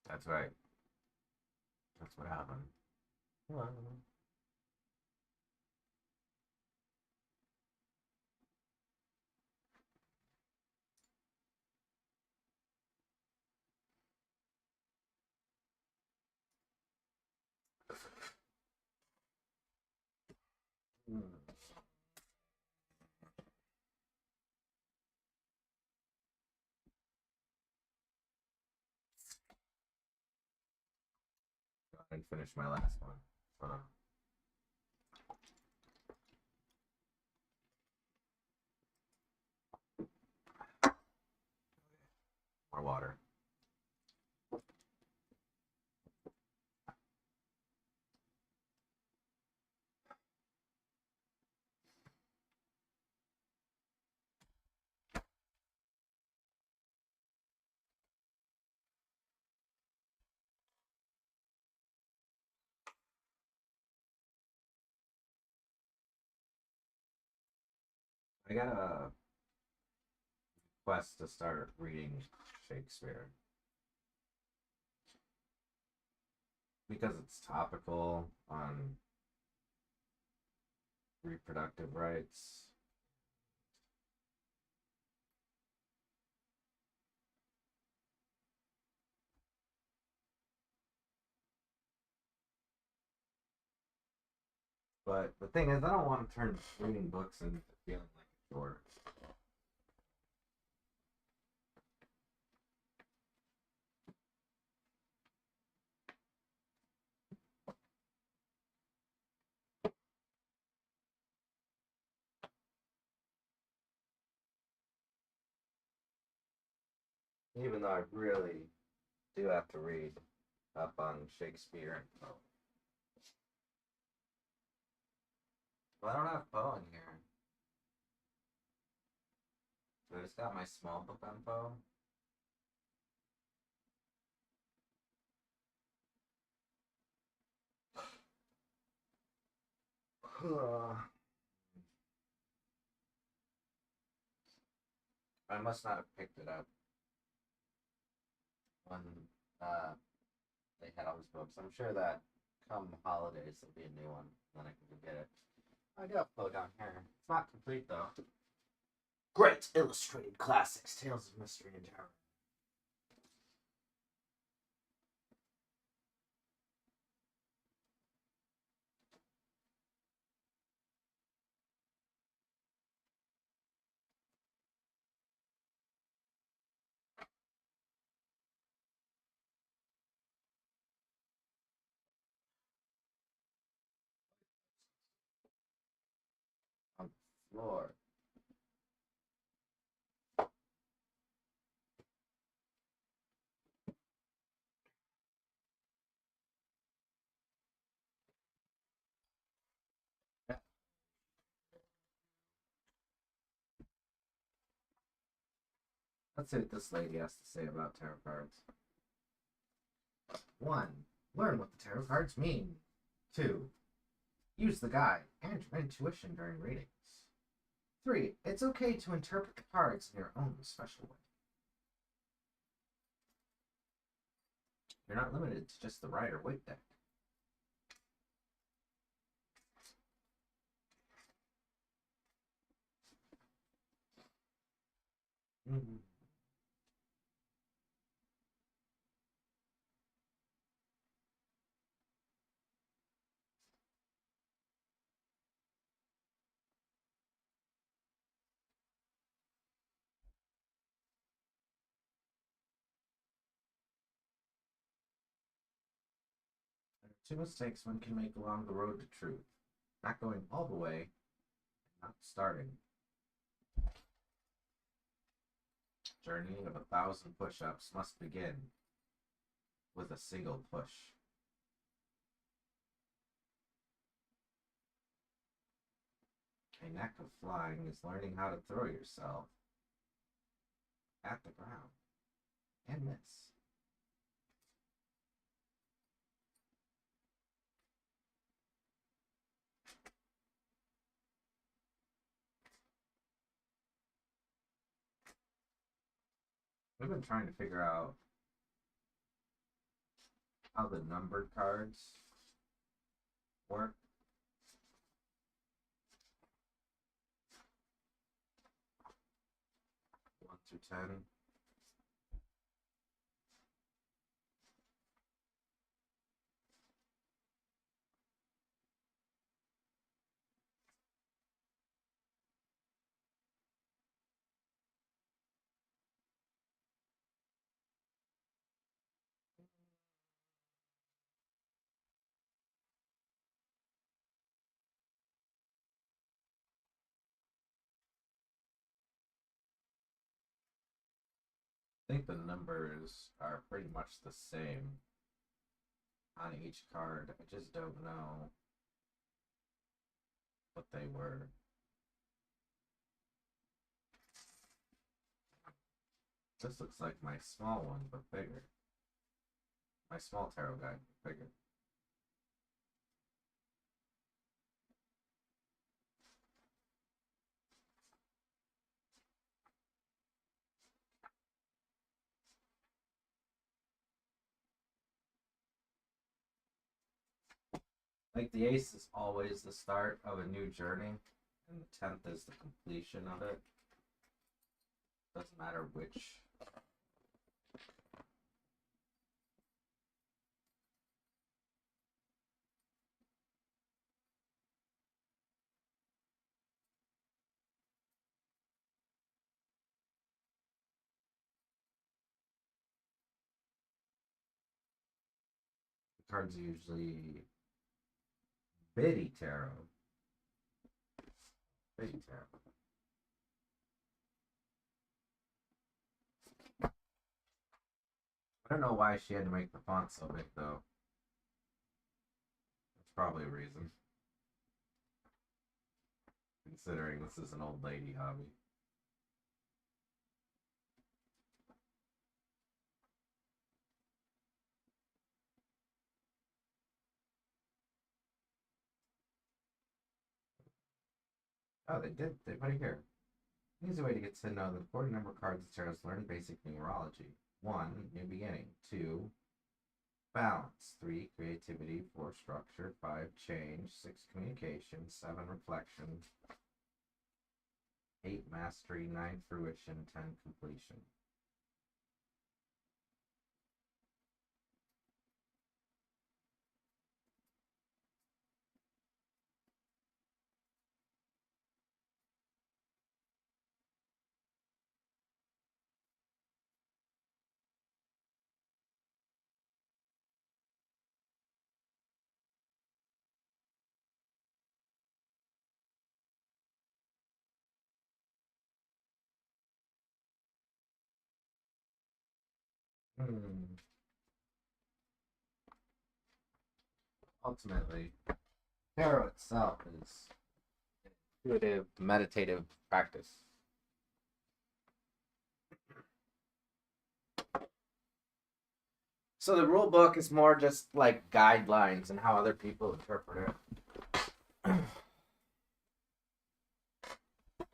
That's right. That's what happened. Hello. Go ahead and finish my last one. More water. I got a quest to start reading Shakespeare because it's topical on reproductive rights. But the thing is, I don't want to turn reading books into feeling like a chore. Even though I really do have to read up on Shakespeare and Poe. But I don't have Poe in here. So I just got my small book on Poe. I must not have picked it up when they had all these books. I'm sure that come holidays there'll be a new one, then I can go get it. I got Poe down here. It's not complete though. Great illustrated classics, tales of mystery and terror. On the floor. Let's see what this lady has to say about tarot cards. 1. Learn what the tarot cards mean. 2. Use the guide and your intuition during readings. 3. It's okay to interpret the cards in your own special way. You're not limited to just the Rider-Waite deck. Mm-hmm. There are 2 mistakes one can make along the road to truth. Not going all the way, and not starting. Journey of 1,000 push-ups must begin with a single push. A knack of flying is learning how to throw yourself at the ground and miss. I've been trying to figure out how the numbered cards work. 1 through 10. I think the numbers are pretty much the same on each card. I just don't know what they were. This looks like my small one, but bigger. My small tarot guide, but bigger. Like the ace is always the start of a new journey, and the 10th is the completion of it. Doesn't matter which. The cards are usually Biddy Tarot. Biddy Tarot. I don't know why she had to make the font so big, though. That's probably a reason. Considering this is an old lady hobby. Oh, they did. They put it here. An easy way to get to know the important number of cards of tarot is learn basic numerology. 1. New beginning. 2. Balance. 3. Creativity. 4. Structure. 5. Change. 6. Communication. 7. Reflection. 8. Mastery. 9. Fruition. 10. Completion. Ultimately, tarot itself is intuitive, meditative practice. So the rule book is more just like guidelines and how other people interpret it.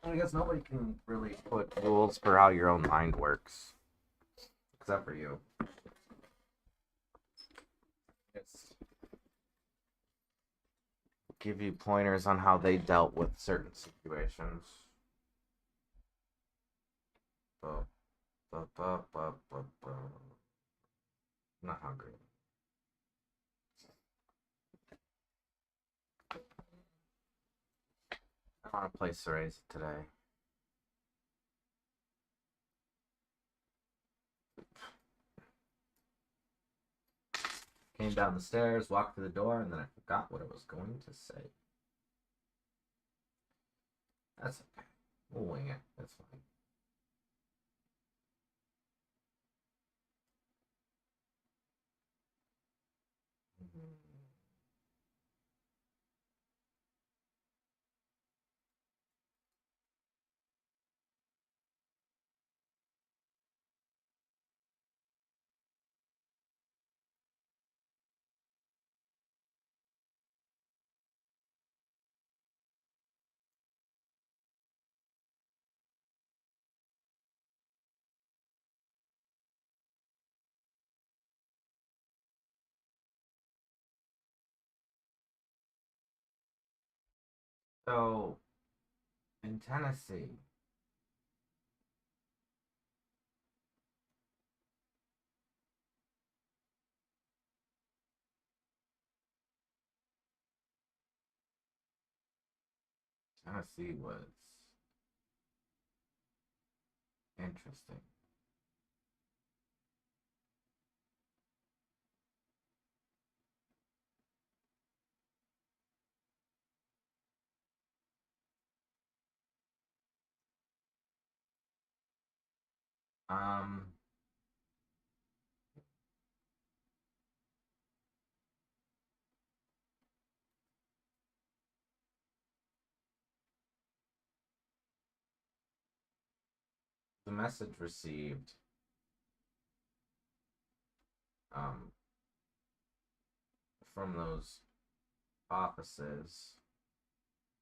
I guess nobody can really put rules for how your own mind works, except for you. It's give you pointers on how they dealt with certain situations. I'm not hungry. I want to play Cereza today. Came down the stairs, walked to the door, and then I forgot what I was going to say. That's okay. We'll wing it. That's fine. So, in Tennessee, Tennessee was interesting. Um, the message received um, from those offices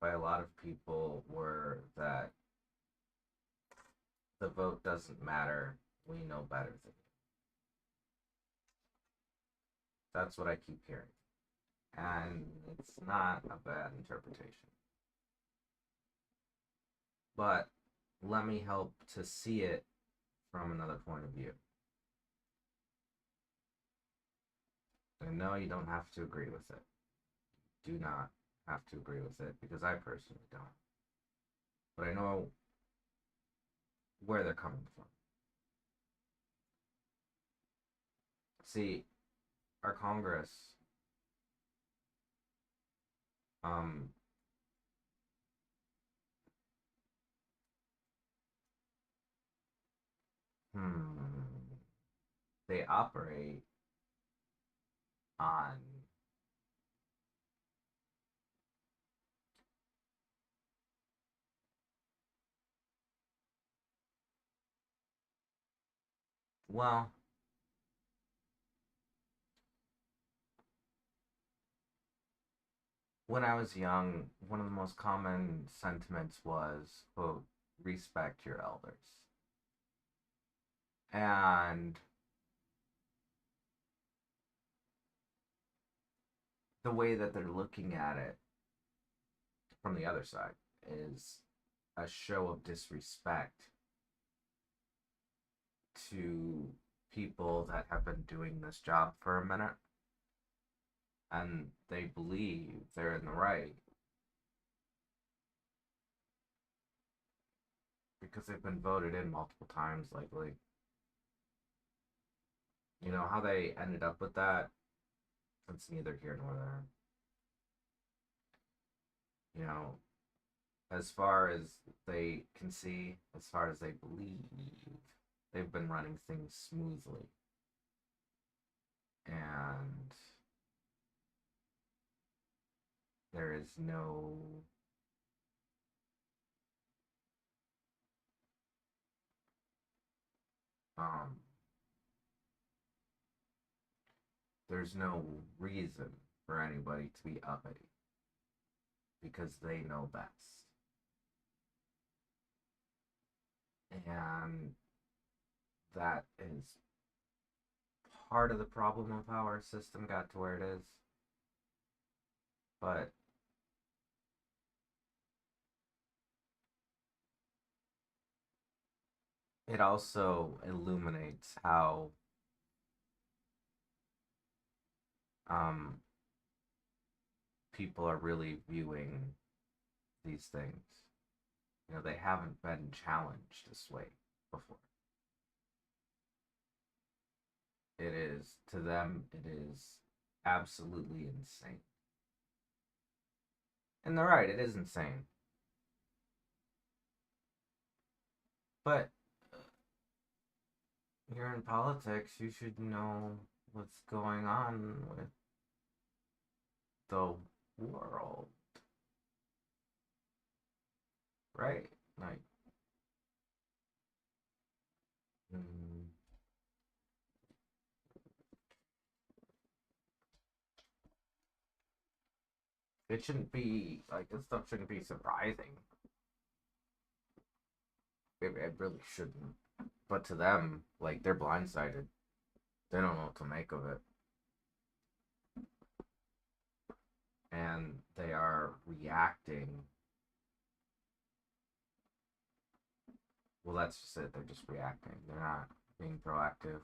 by a lot of people were that the vote doesn't matter. We know better than you. That's what I keep hearing. And it's not a bad interpretation. But let me help to see it from another point of view. And no, you don't have to agree with it. Do not have to agree with it because I personally don't. But I know where they're coming from. See, our Congress, um, they operate on well, when I was young, one of the most common sentiments was, quote, respect your elders. And the way that they're looking at it from the other side is a show of disrespect to people that have been doing this job for a minute and they believe they're in the right because they've been voted in multiple times lately. You know how they ended up with that? It's neither here nor there. You know, as far as they can see, as far as they believe, they've been running things smoothly. And there is no um there's no reason for anybody to be uppity because they know best. And that is part of the problem of how our system got to where it is. But it also illuminates how um, people are really viewing these things. You know, they haven't been challenged this way before. It is, to them, it is absolutely insane. And they're right, it is insane. But you're in politics, you should know what's going on with the world. Right? Like, mm, it shouldn't be, like, this stuff shouldn't be surprising. It really shouldn't. But to them, like, they're blindsided. They don't know what to make of it. And they are reacting Well, that's just it. They're just reacting. They're not being proactive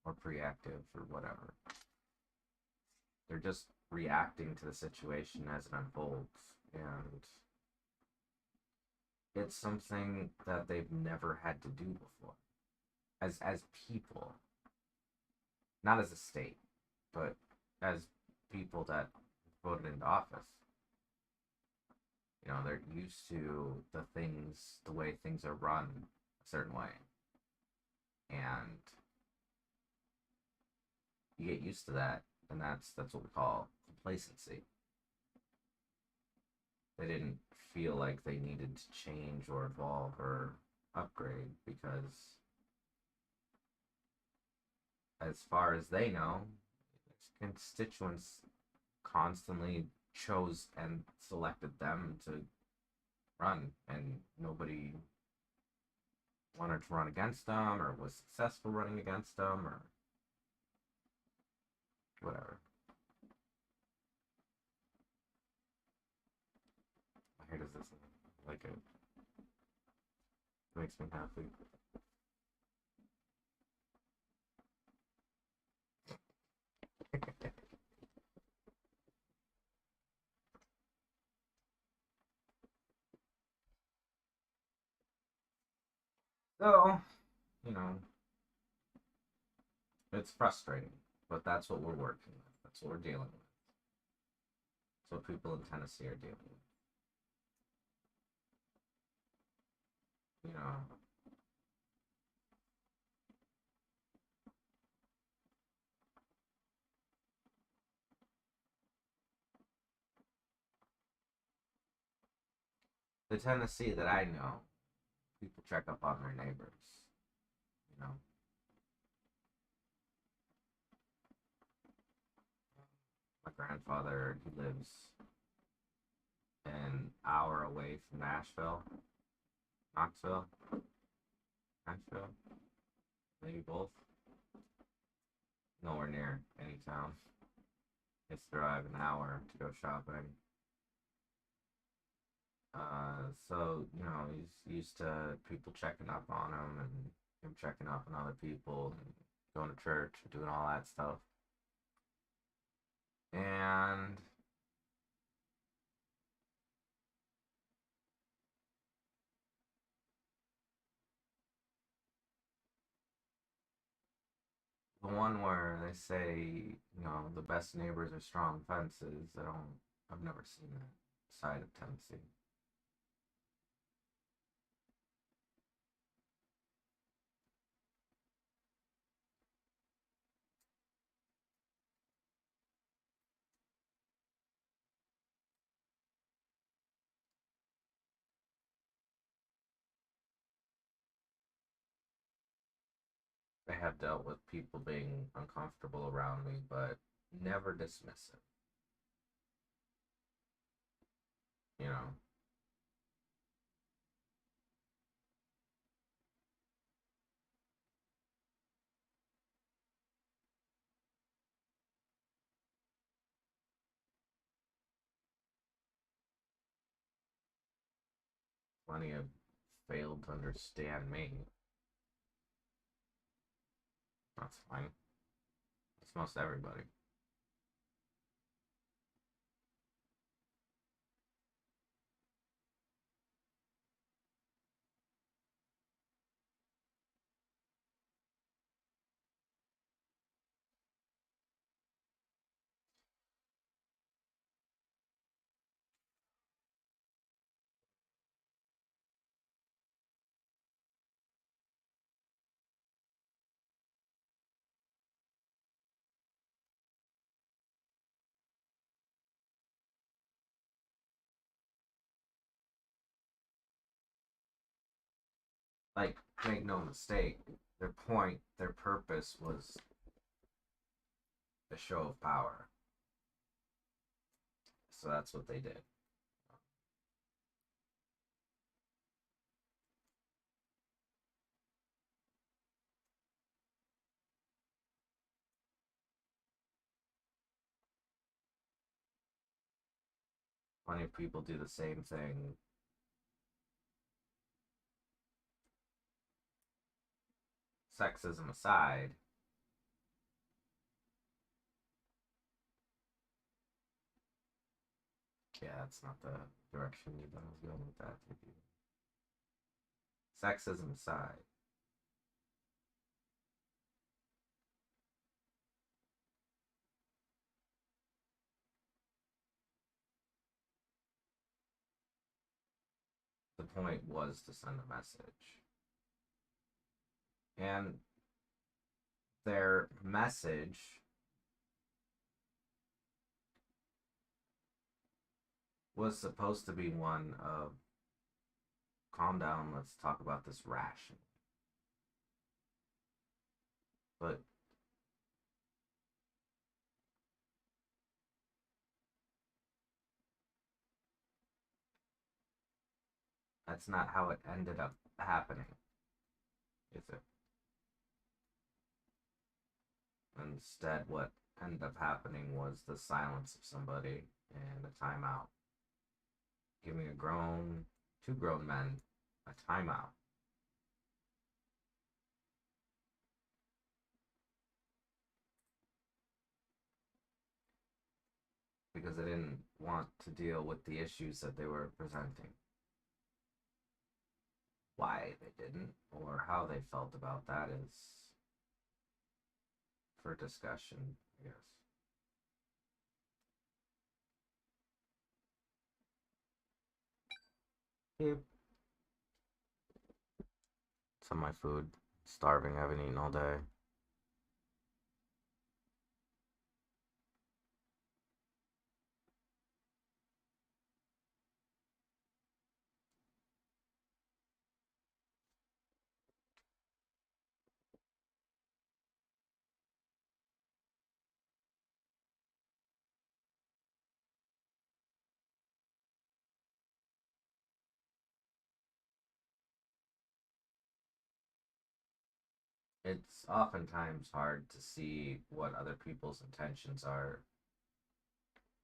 or preactive or whatever. They're just reacting to the situation as it unfolds. And it's something that they've never had to do before. As people. Not as a state, but as people that voted into office. You know, they're used to the way things are run a certain way. And you get used to that, and that's what we call complacency. They didn't feel like they needed to change or evolve or upgrade because, as far as they know, constituents constantly chose and selected them to run, and nobody wanted to run against them or was successful running against them or whatever. Here does this like it makes me happy. So, you know, it's frustrating, but that's what we're working with. That's what we're dealing with. That's what people in Tennessee are dealing with. You know, the Tennessee that I know, people check up on their neighbors. You know, my grandfather, he lives an hour away from Knoxville, maybe both. Nowhere near any town. It's drive an hour to go shopping. So you know he's used to people checking up on him and him checking up on other people and going to church and doing all that stuff. And the one where they say, you know, the best neighbors are strong fences. I've never seen that side of Tennessee. I have dealt with people being uncomfortable around me, but never dismissive. You know, plenty of failed to understand me. That's fine. It's most everybody. Like, make no mistake, their purpose was a show of power. So that's what they did. Plenty of people do the same thing sexism aside, yeah, that's not the direction you thought I was going with that. Sexism aside, the point was to send a message. And their message was supposed to be one of calm down, let's talk about this rationally. But that's not how it ended up happening, is it? Instead, what ended up happening was the silence of somebody and a timeout. Giving two grown men a timeout. Because they didn't want to deal with the issues that they were presenting. Why they didn't, or how they felt about that, is for discussion, I guess. Yep. Some of my food. Starving, I haven't eaten all day. It's oftentimes hard to see what other people's intentions are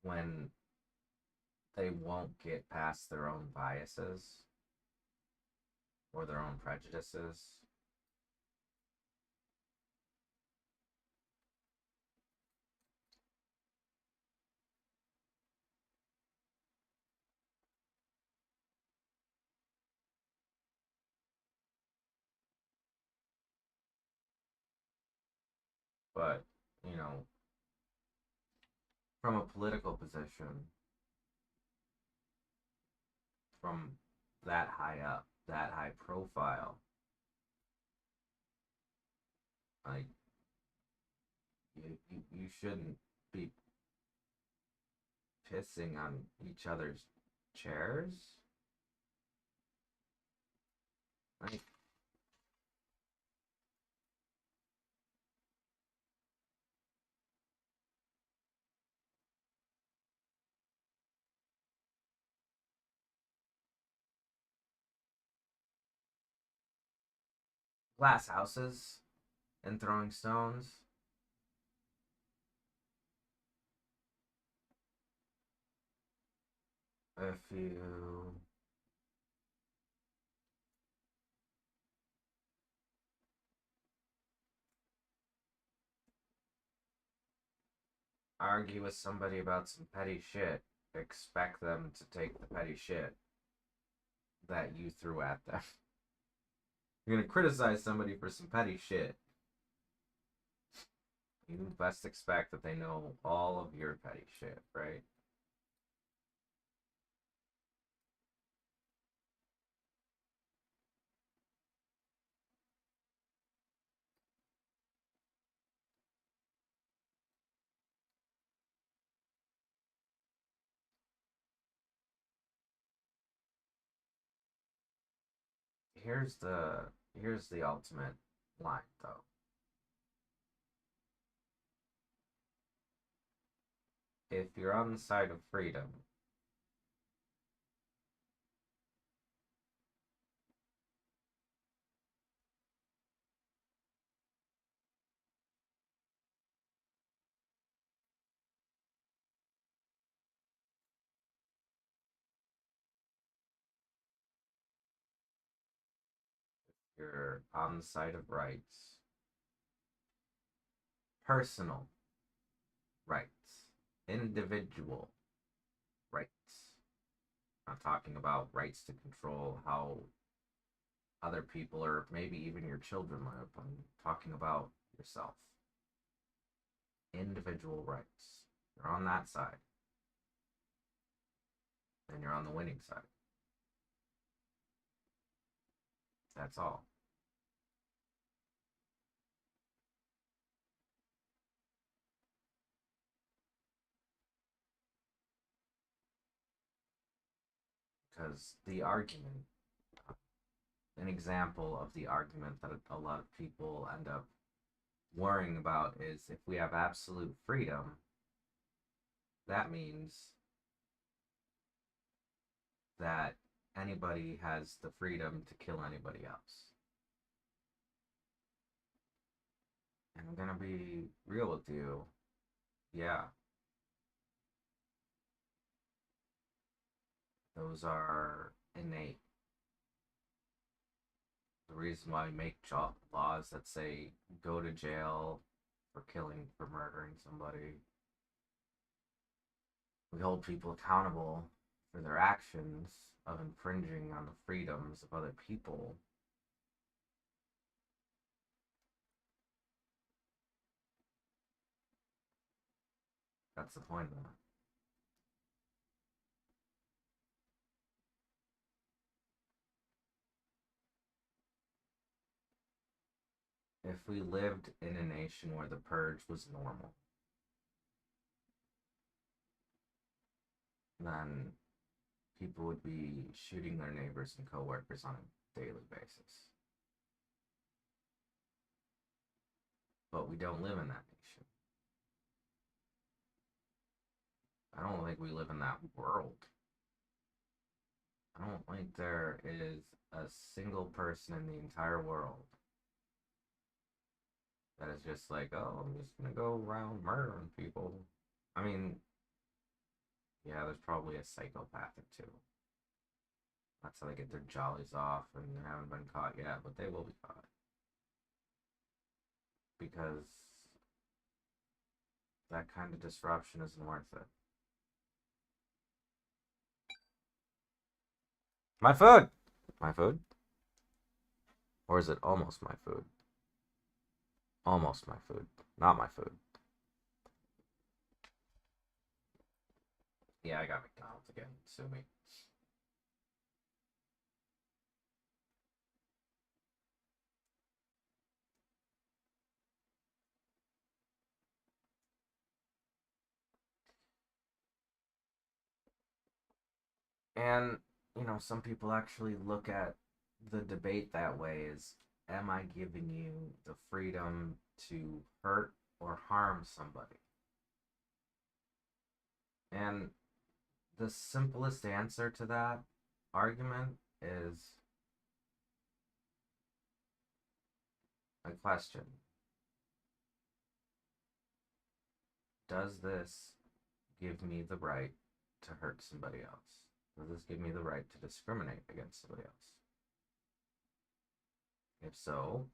when they won't get past their own biases or their own prejudices. But, you know, from a political position, from that high up, that high profile, like, you shouldn't be pissing on each other's chairs. Like, glass houses and throwing stones. If you argue with somebody about some petty shit, expect them to take the petty shit that you threw at them. You're gonna criticize somebody for some petty shit. You best expect that they know all of your petty shit, right? Here's the ultimate line though. If you're on the side of freedom, you're on the side of rights, personal rights, individual rights. I'm not talking about rights to control how other people or maybe even your children live. I'm talking about yourself. Individual rights. You're on that side. And you're on the winning side. That's all. Because the argument, an example of the argument that a lot of people end up worrying about is if we have absolute freedom, that means that anybody has the freedom to kill anybody else. And I'm gonna be real with you. Yeah. Those are innate. The reason why we make laws that say go to jail for murdering somebody. We hold people accountable for their actions of infringing on the freedoms of other people. That's the point of that. If we lived in a nation where the purge was normal, then people would be shooting their neighbors and coworkers on a daily basis. But we don't live in that nation. I don't think we live in that world. I don't think there is a single person in the entire world that is just like, oh, I'm just gonna go around murdering people. I mean, yeah, there's probably a psychopath or two. That's how they get their jollies off and they haven't been caught yet, but they will be caught. Because that kind of disruption isn't worth it. My food! My food? Or is it almost my food? Almost my food. Not my food. Yeah, I got McDonald's again. Sue me. And, some people actually look at the debate that way is, am I giving you the freedom to hurt or harm somebody? And the simplest answer to that argument is a question. Does this give me the right to hurt somebody else? Does this give me the right to discriminate against somebody else? If so,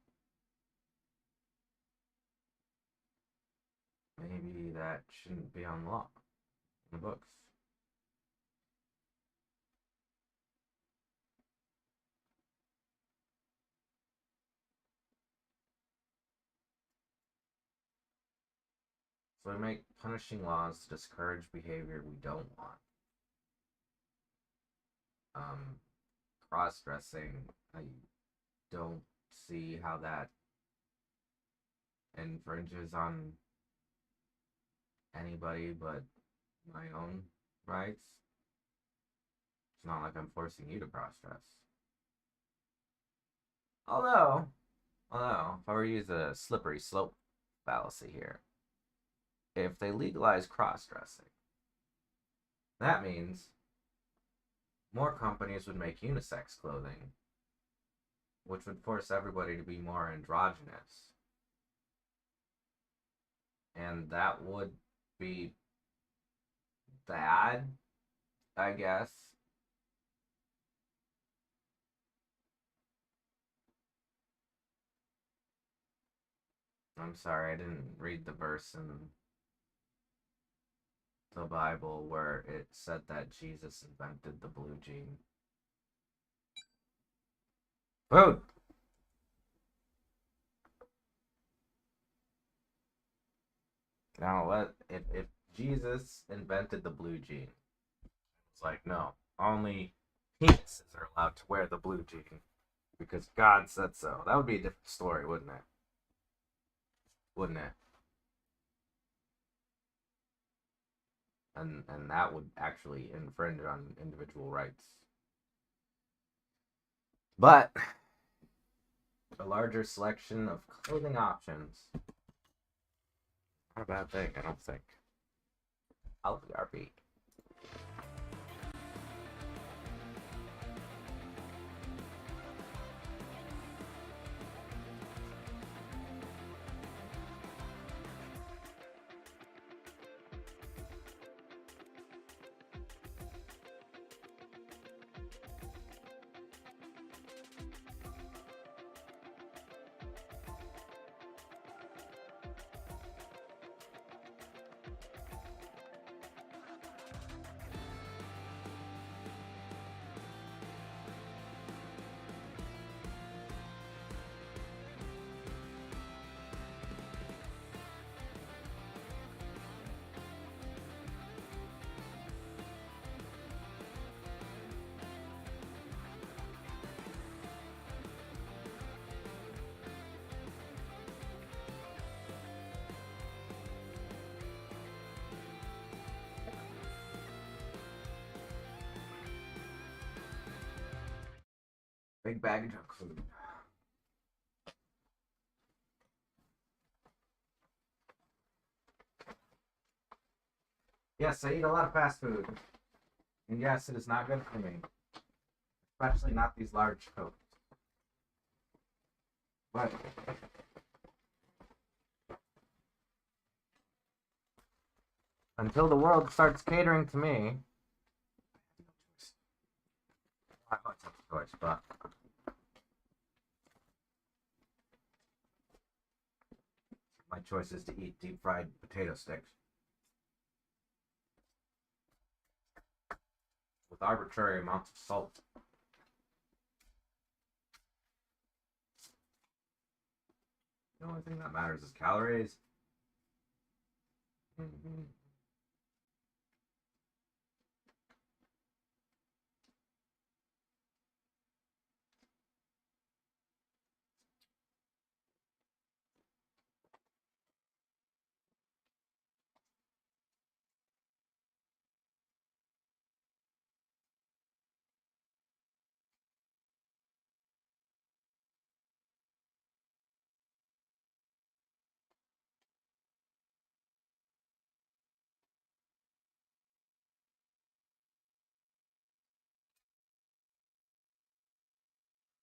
maybe that shouldn't be on law in the books. So we make punishing laws to discourage behavior we don't want. Cross-dressing, I don't see how that infringes on anybody but my own rights. It's not like I'm forcing you to cross-dress. Although, if I were to use a slippery slope fallacy here, if they legalize cross-dressing, that means more companies would make unisex clothing, which would force everybody to be more androgynous. And that would be bad, I guess. I'm sorry, I didn't read the verse in the Bible where it said that Jesus invented the blue jean. Food! Now, if Jesus invented the blue jean, it's like, no, only penises are allowed to wear the blue jean because God said so. That would be a different story, wouldn't it? Wouldn't it? And that would actually infringe on individual rights. But a larger selection of clothing options, not a bad thing, I don't think. I'll be RP. Big bag of junk food. Yes, I eat a lot of fast food. And yes, it is not good for me. Especially not these large coats. But until the world starts catering to me, I thought that's a choice, but my choice is to eat deep fried potato sticks with arbitrary amounts of salt. The only thing that matters is calories.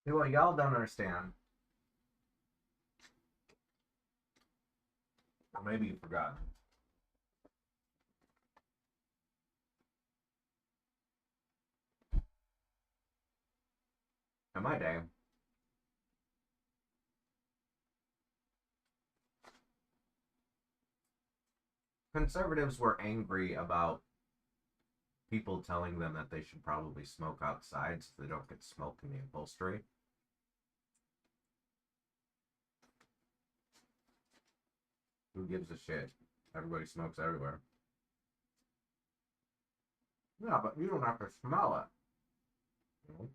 See, what y'all don't understand, or maybe you forgot. In my day, conservatives were angry about people telling them that they should probably smoke outside so they don't get smoke in the upholstery. Who gives a shit? Everybody smokes everywhere. Yeah, but you don't have to smell it. You know?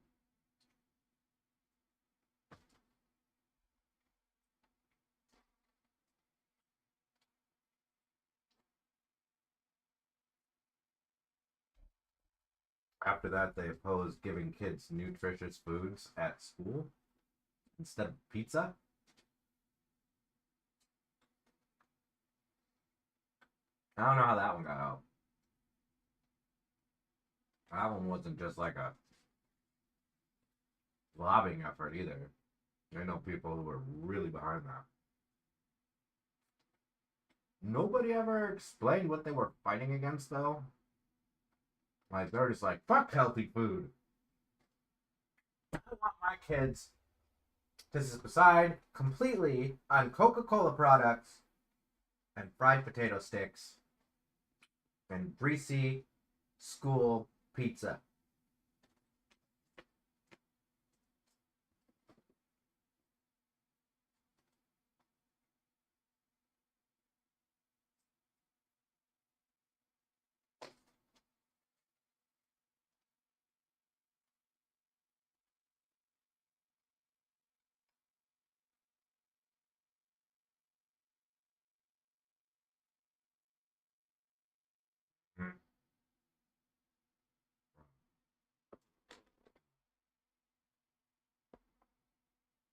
After that, they opposed giving kids nutritious foods at school instead of pizza. I don't know how that one got out. That one wasn't just like a lobbying effort either. I know people who were really behind that. Nobody ever explained what they were fighting against, though. Like, they're just like, fuck healthy food. I want my kids This is beside completely on Coca-Cola products and fried potato sticks and greasy school pizza.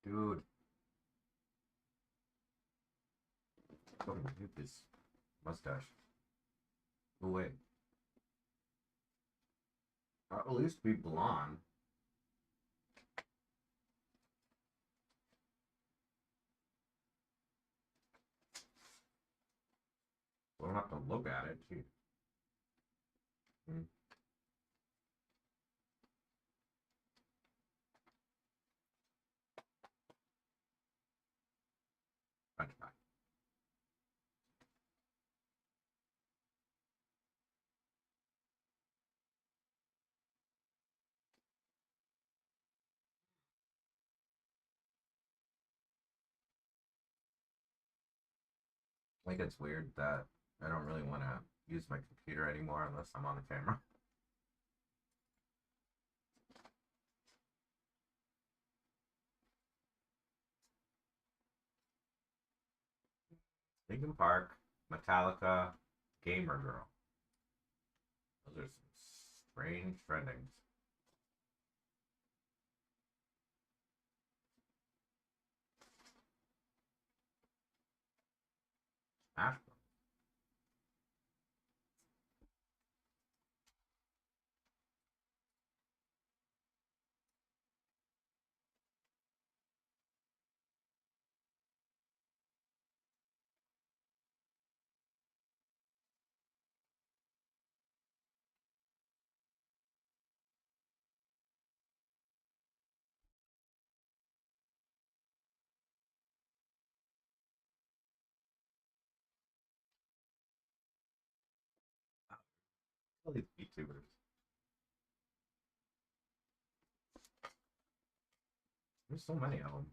Dude. Oh, look at this mustache. Oh, wait. At least be blonde. We don't have to look at it. Gee. French fry. I think it's weird that I don't really want to use my computer anymore unless I'm on the camera. Linkin Park, Metallica, Gamer Girl. Those are some strange trendings. Smash Bros. All these VTubers. There's so many of them.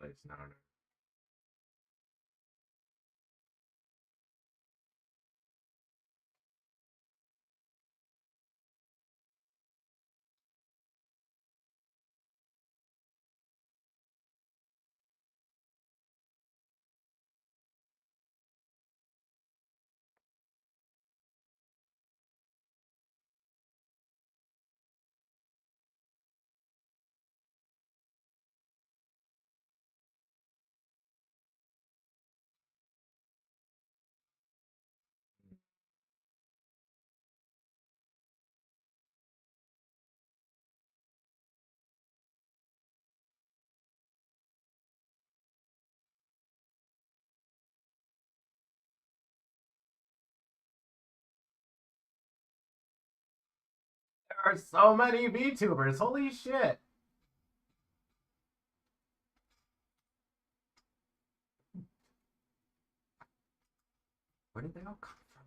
place. No, no. There are so many VTubers. Holy shit. Where did they all come from?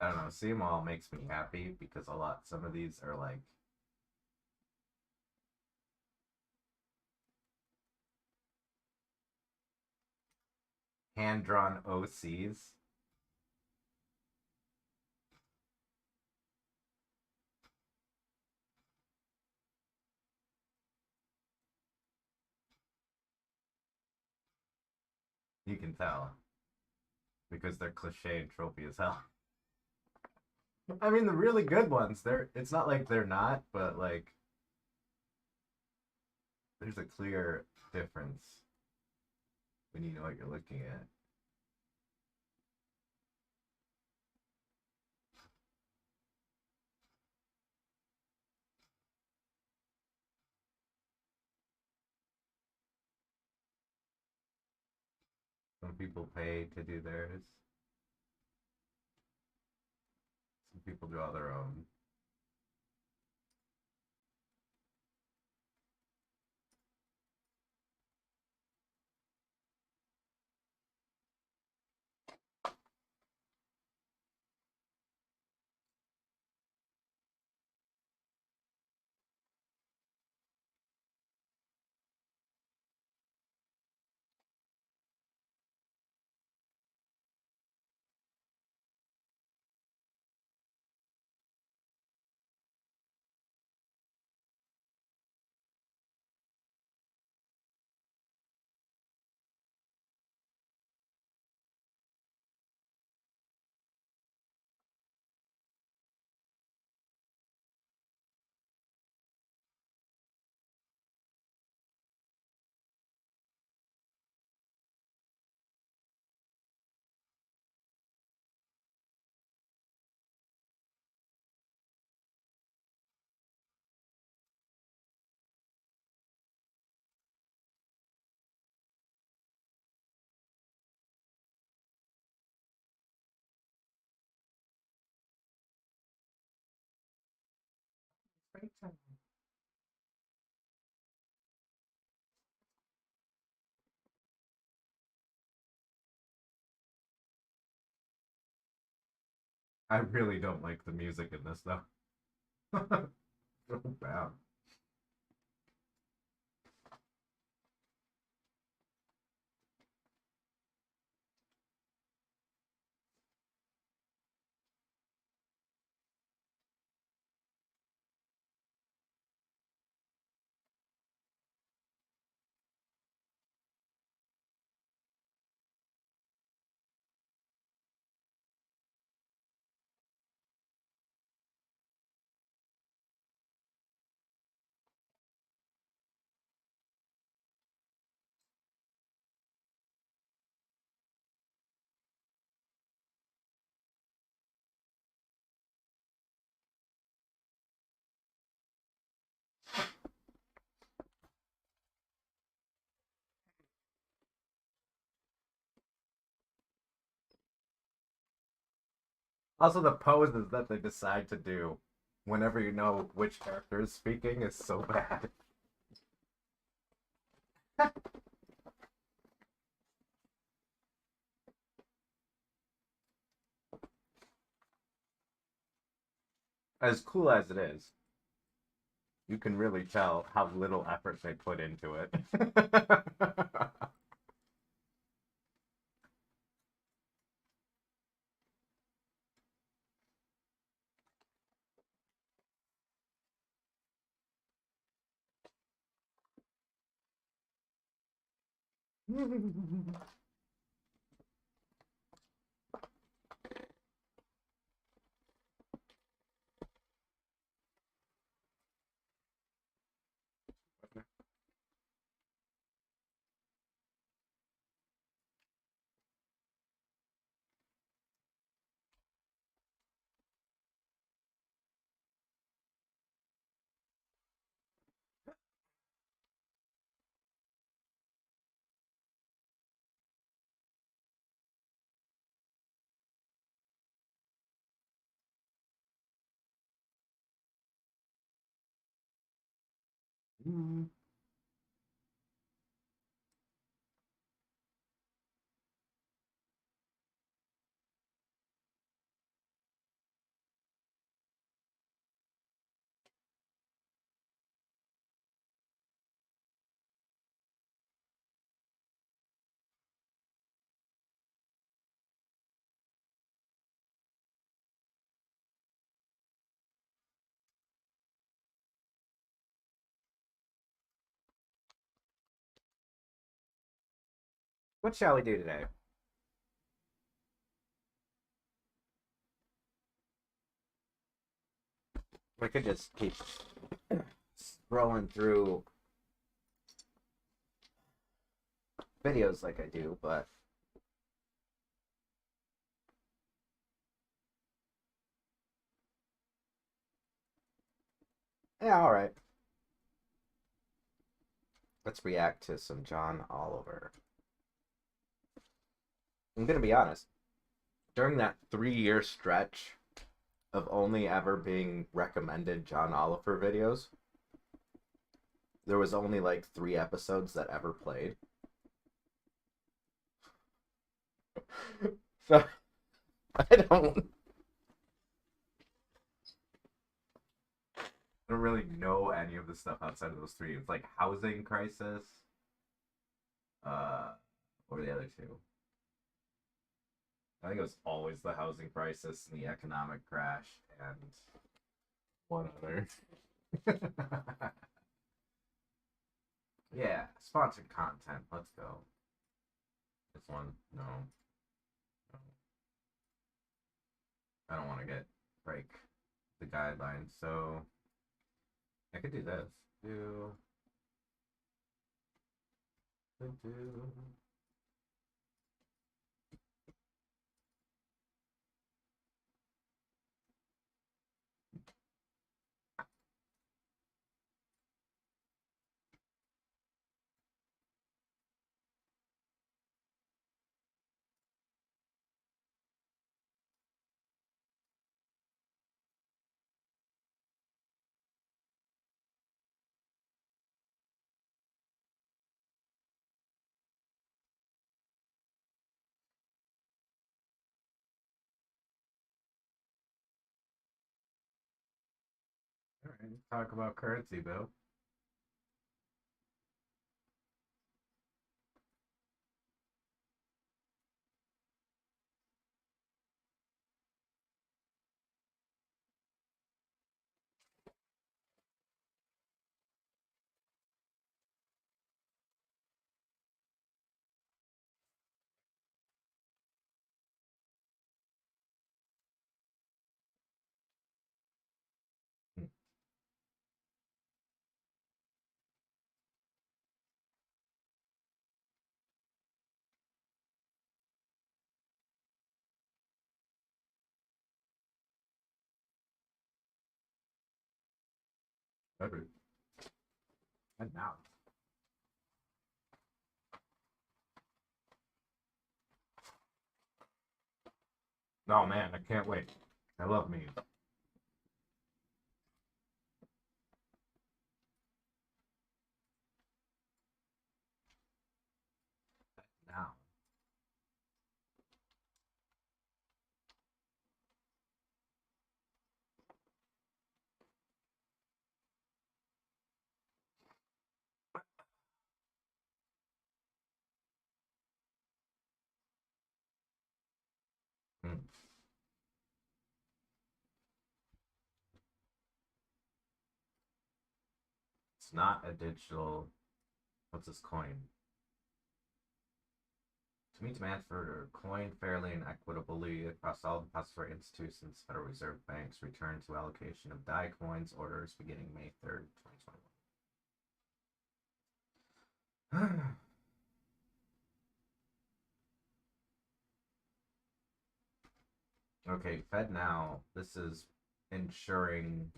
I don't know. Seeing them all makes me happy because some of these are like hand drawn OCs. You can tell because they're cliche and tropey as hell. I mean, the really good ones, it's not like they're not, but like there's a clear difference when you know what you're looking at. Some people pay to do theirs. Some people draw their own. I really don't like the music in this though. So bad. Also, the poses that they decide to do whenever you know which character is speaking is so bad. As cool as it is, you can really tell how little effort they put into it. What shall we do today? We could just keep scrolling through videos like I do, but yeah, all right. Let's react to some John Oliver. I'm gonna be honest. During that 3-year stretch of only ever being recommended John Oliver videos, there was only like 3 episodes that ever played. So I don't really know any of the stuff outside of those 3. It's like Housing Crisis. What were the other 2? I think it was always the housing crisis and the economic crash and one other. Yeah, sponsored content. Let's go. This one, no. No. I don't want to break the guidelines, so I could do this. Do. All right, let's talk about currency, Bill. Every. And now. Oh man, I can't wait. I love memes. Now. Hmm. It's not a digital. What's this coin? To meet demand for coin fairly and equitably across all depository institutions, Federal Reserve banks return to allocation of DAI coins orders beginning May 3rd, 2021. Okay, FedNow. This is ensuring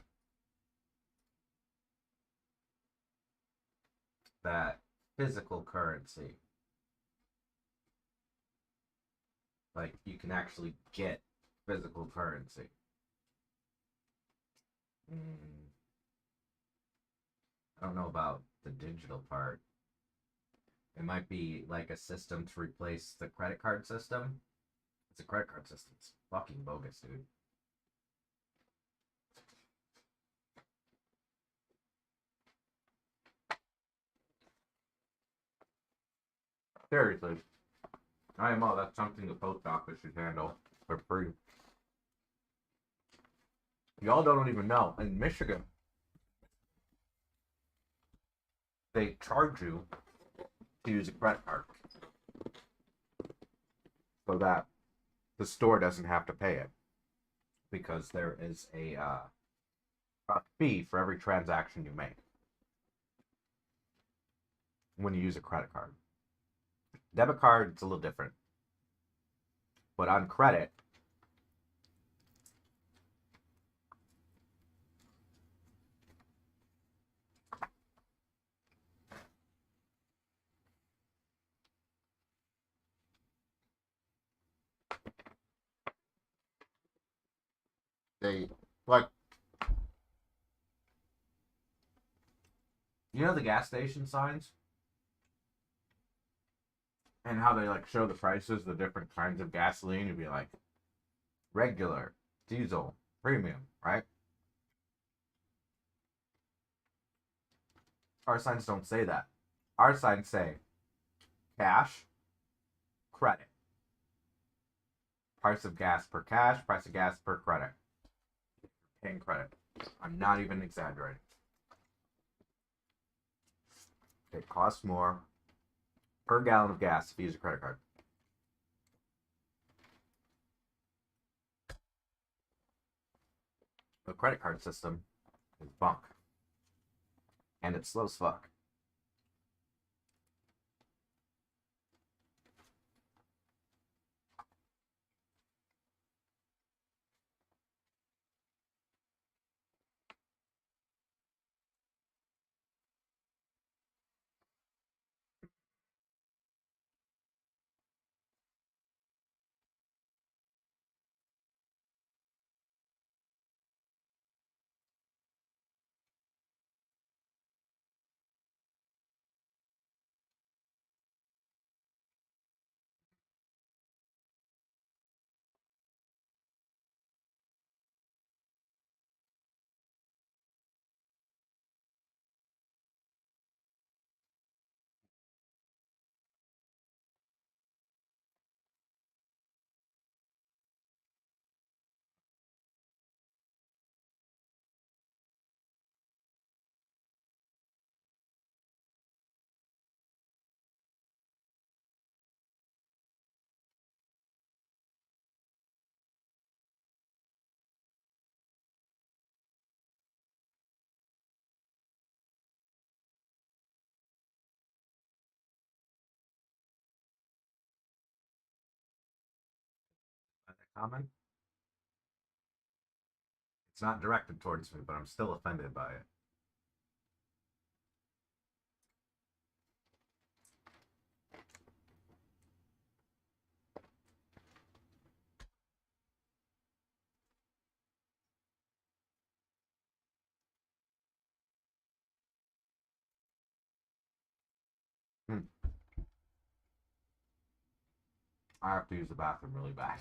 that physical currency, like you can actually get physical currency. I don't know about the digital part. It might be like a system to replace the credit card system. It's a credit card system. It's fucking bogus, dude. Seriously. IMO, that's something the post office should handle for free. Y'all don't even know. In Michigan, they charge you to use a credit card so that the store doesn't have to pay it, because there is a fee for every transaction you make when you use a credit card. Debit card, it's a little different. But on credit, they, like, you know the gas station signs? And how they like show the prices, the different kinds of gasoline, you'd be like regular, diesel, premium, right? Our signs don't say that. Our signs say cash, credit. Price of gas per cash, price of gas per credit. Paying credit. I'm not even exaggerating. It costs more per gallon of gas if you use a credit card. The credit card system is bunk. And it's slow as fuck. Comment? It's not directed towards me, but I'm still offended by it. I have to use the bathroom really bad.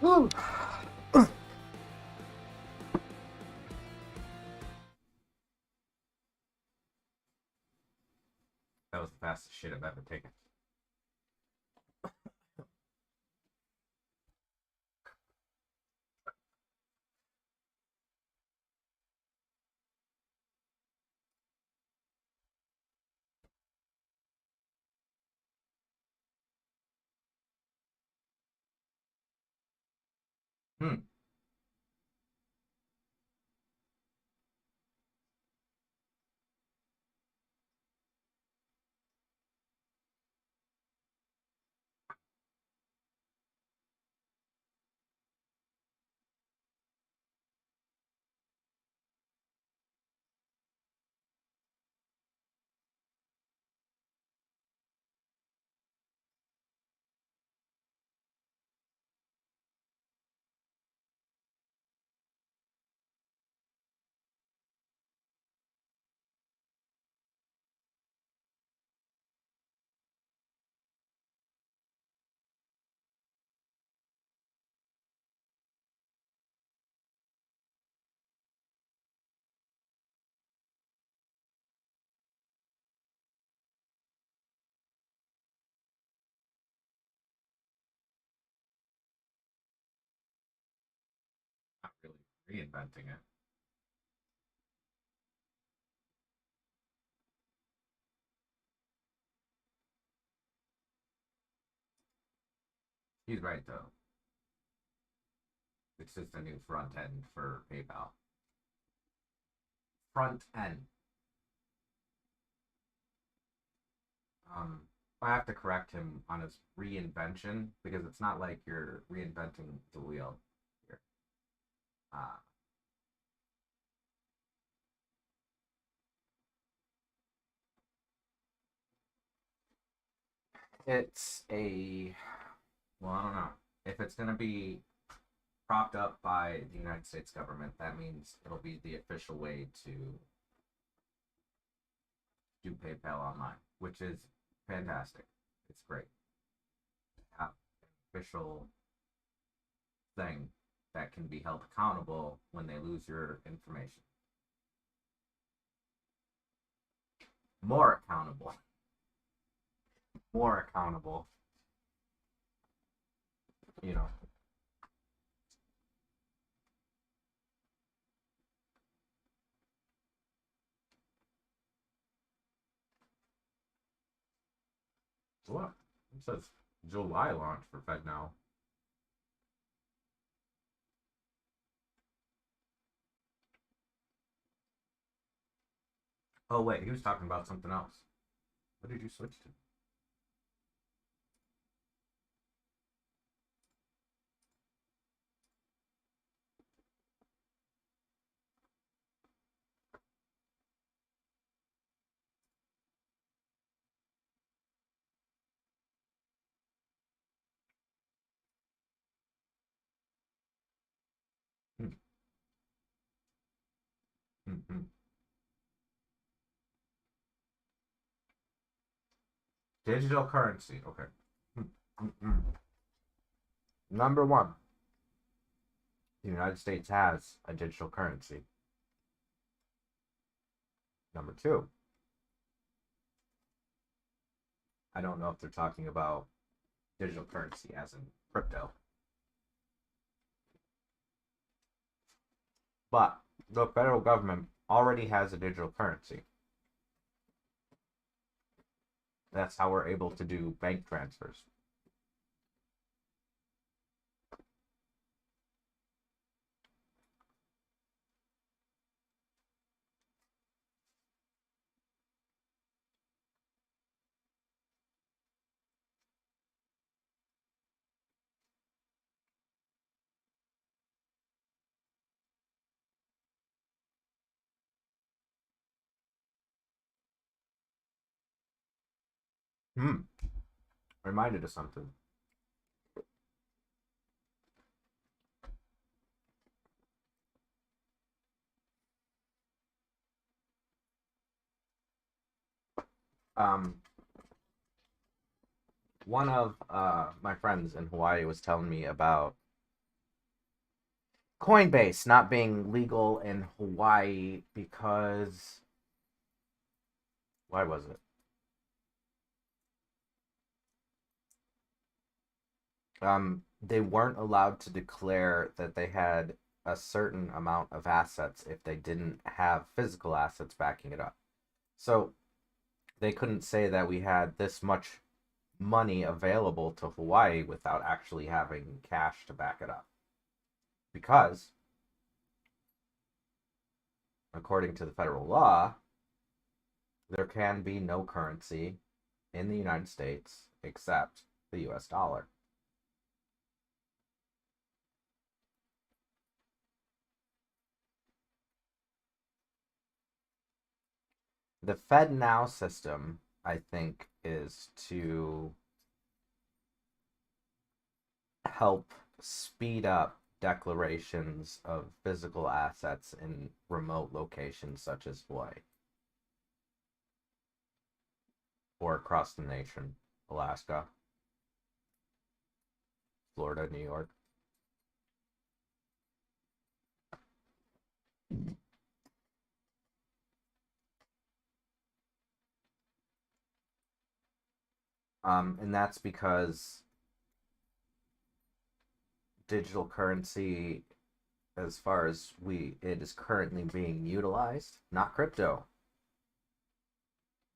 Whew. That was the fastest shit I've ever taken. Hmm. Not really reinventing it. He's right though. It's just a new front end for PayPal. Front end. I have to correct him on his reinvention because it's not like you're reinventing the wheel here. Uh, it's a, well, I don't know. If it's going to be propped up by the United States government, that means it'll be the official way to do PayPal online, which is fantastic. It's great. Have an official thing that can be held accountable when they lose your information. More accountable. More accountable. You know. What? It says July launch for FedNow. Oh wait, he was talking about something else. What did you switch to? Hmm. Mm-hmm. Digital currency. Okay. Mm-hmm. Number one, the United States has a digital currency. Number two, I don't know if they're talking about digital currency as in crypto. But the federal government already has a digital currency. That's how we're able to do bank transfers. Reminded of something. One of my friends in Hawaii was telling me about Coinbase not being legal in Hawaii because why was it? They weren't allowed to declare that they had a certain amount of assets if they didn't have physical assets backing it up. So they couldn't say that we had this much money available to Hawaii without actually having cash to back it up. Because, according to the federal law, there can be no currency in the United States except the US dollar. The FedNow system, I think, is to help speed up declarations of physical assets in remote locations such as Hawaii or across the nation, Alaska, Florida, New York. And that's because digital currency, as far as it is currently being utilized, not crypto,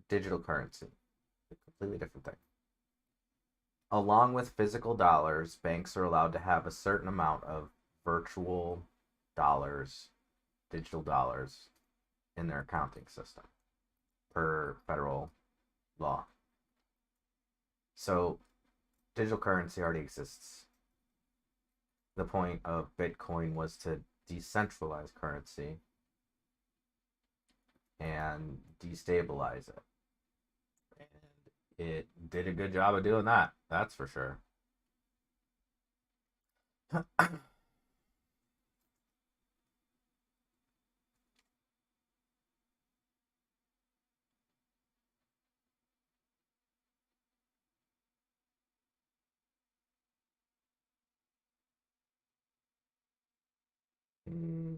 digital currency, a completely different thing. Along with physical dollars, banks are allowed to have a certain amount of virtual dollars, digital dollars, in their accounting system per federal law. So digital currency already exists. The point of Bitcoin was to decentralize currency and destabilize it. And it did a good job of doing that, that's for sure. Mm.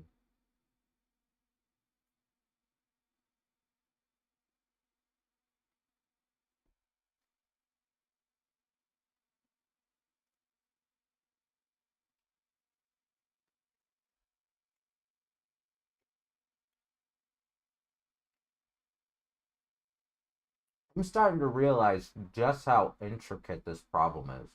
I'm starting to realize just how intricate this problem is.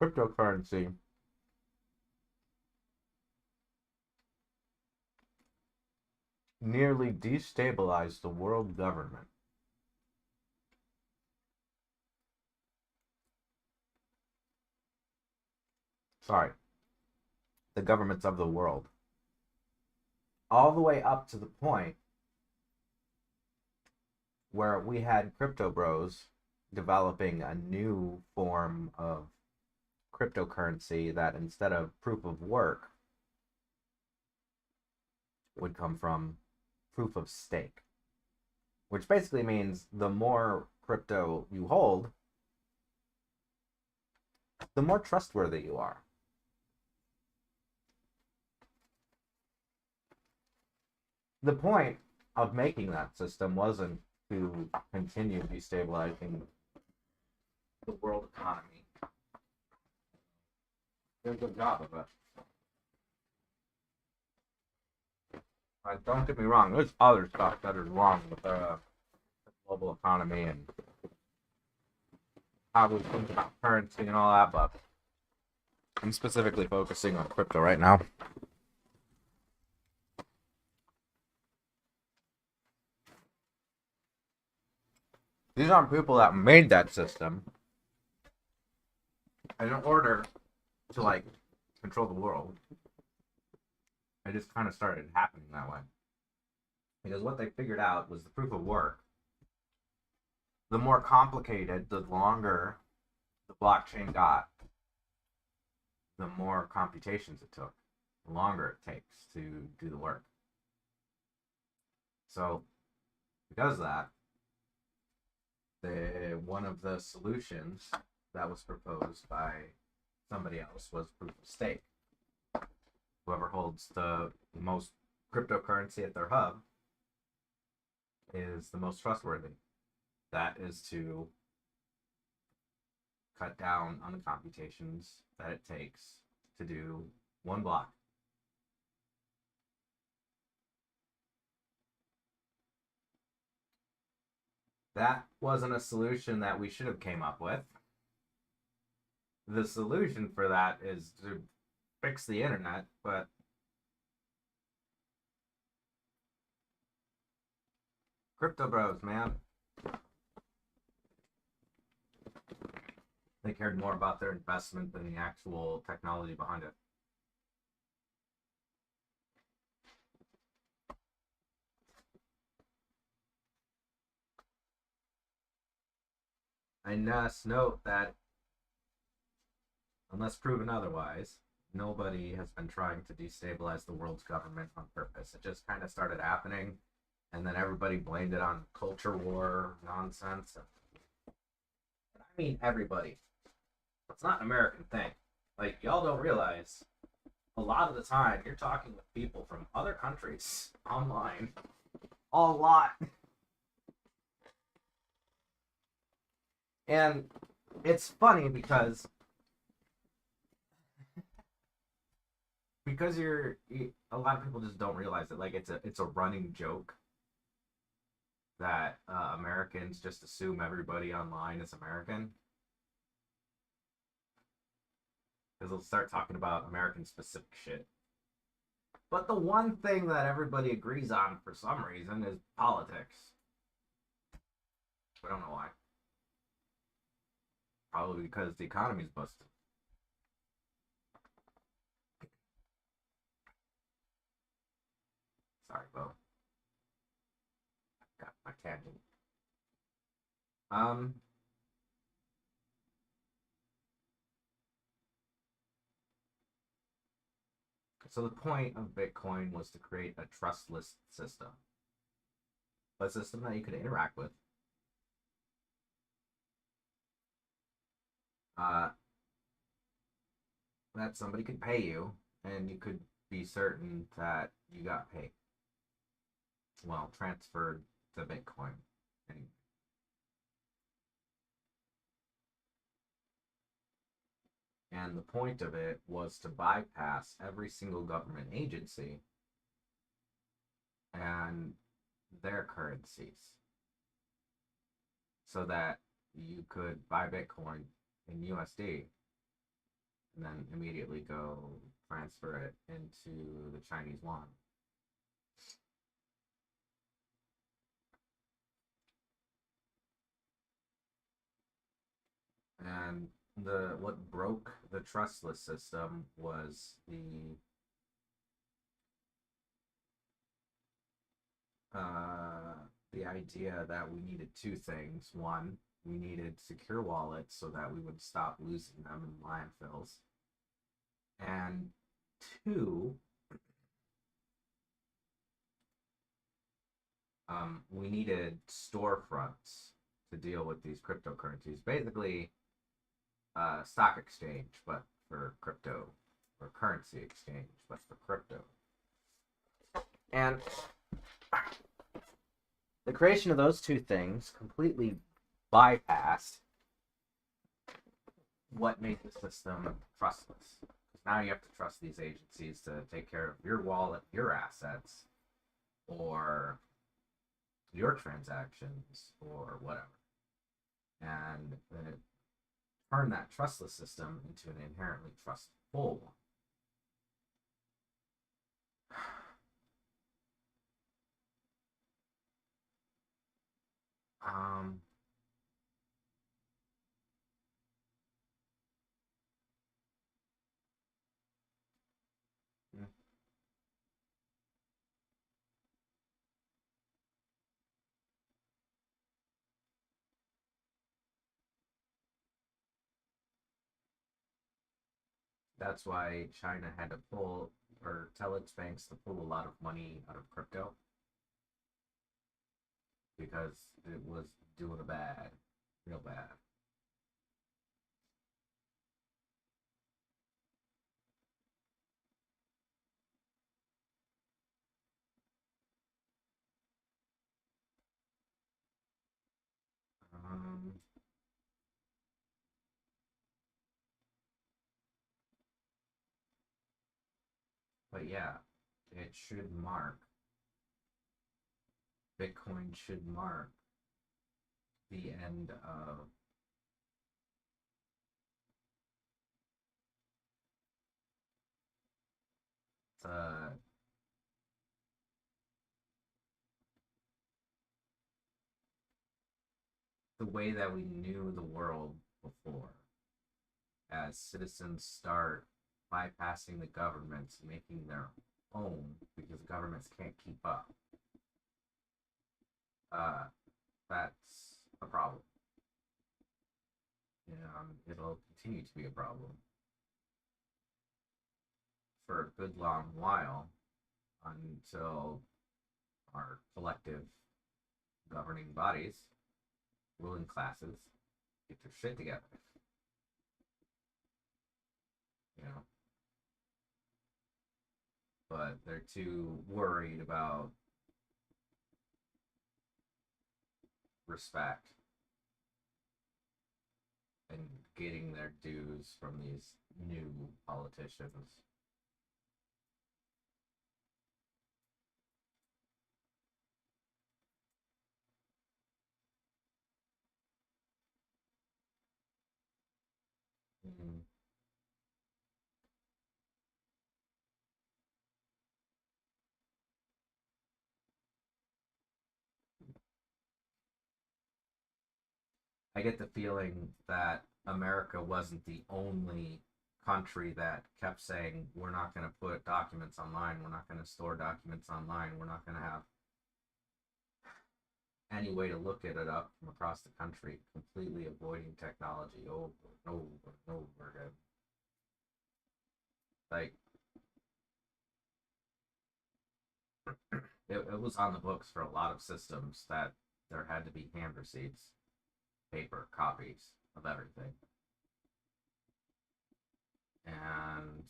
Cryptocurrency nearly destabilized the world government. Sorry, the governments of the world. All the way up to the point where we had crypto bros developing a new form of cryptocurrency that instead of proof of work would come from proof of stake, which basically means the more crypto you hold, the more trustworthy you are. The point of making that system wasn't to continue destabilizing the world economy. Did a good job of it. Don't get me wrong, there's other stuff that is wrong with the global economy and how we think about currency and all that, but I'm specifically focusing on crypto right now. These aren't people that made that system. And in order to like control the world, it just kind of started happening that way. Because what they figured out was the proof of work. The more complicated, the longer the blockchain got, the more computations it took, the longer it takes to do the work. So, because of that, one of the solutions that was proposed by somebody else was proof of stake. Whoever holds the most cryptocurrency at their hub is the most trustworthy. That is to cut down on the computations that it takes to do one block. That wasn't a solution that we should have came up with. The solution for that is to fix the internet, but crypto bros, man, they cared more about their investment than the actual technology behind it. I must note that, unless proven otherwise, nobody has been trying to destabilize the world's government on purpose. It just kind of started happening, and then everybody blamed it on culture war nonsense. I mean, everybody. It's not an American thing. Like, y'all don't realize, a lot of the time, you're talking with people from other countries online. A lot. And it's funny because a lot of people just don't realize it. Like, it's a running joke that Americans just assume everybody online is American. Because they'll start talking about American specific shit. But the one thing that everybody agrees on for some reason is politics. I don't know why. Probably because the economy's busted. Sorry, Bo. Got my tangent. So the point of Bitcoin was to create a trustless system. A system that you could interact with. That somebody could pay you, and you could be certain that you got paid. Well, transferred to Bitcoin. Anyway. And the point of it was to bypass every single government agency and their currencies, so that you could buy Bitcoin in USD and then immediately go transfer it into the Chinese yuan. And what broke the trustless system was the idea that we needed two things. One, we needed secure wallets so that we would stop losing them in landfills. And two, we needed storefronts to deal with these cryptocurrencies. Basically, stock exchange, but for crypto, or currency exchange, but for crypto. And the creation of those two things completely bypassed what made the system trustless. Because now you have to trust these agencies to take care of your wallet, your assets, or your transactions, or whatever. And it turned that trustless system into an inherently trustful one. That's why China had to pull, or tell its banks to pull a lot of money out of crypto, because it was doing bad. real bad. Um, but yeah, it should mark, Bitcoin should mark the end of the way that we knew the world before, as citizens start bypassing the governments, making their own because governments can't keep up. Uh, that's a problem. It'll continue to be a problem for a good long while until our collective governing bodies, ruling classes, get their shit together. You know, but they're too worried about respect and getting their dues from these new politicians. Mm. I get the feeling that America wasn't the only country that kept saying, we're not going to put documents online, we're not going to store documents online, we're not going to have any way to look at it up from across the country, completely avoiding technology over and over and over again. Like, it was on the books for a lot of systems that there had to be hand receipts, paper copies of everything. And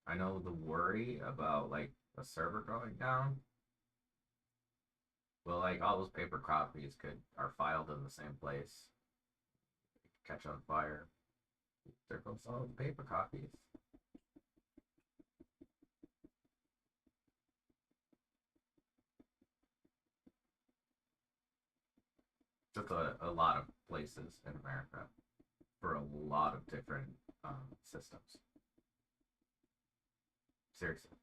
I know the worry about like a server going down. Well, like all those paper copies are filed in the same place. Catch on fire. There goes all the paper copies. Just a lot of places in America for a lot of different systems. Seriously.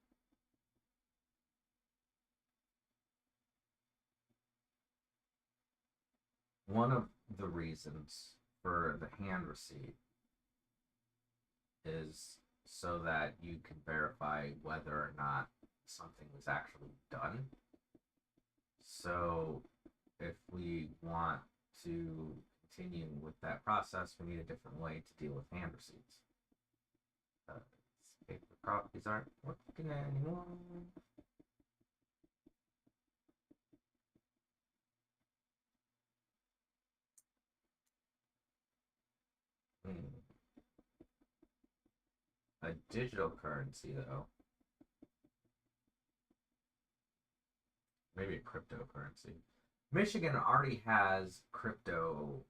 One of the reasons for the hand receipt is so that you can verify whether or not something was actually done. So if we want to continue with that process, we need a different way to deal with hand receipts. Paper copies aren't working anymore. A digital currency, though. Maybe a cryptocurrency. Michigan already has crypto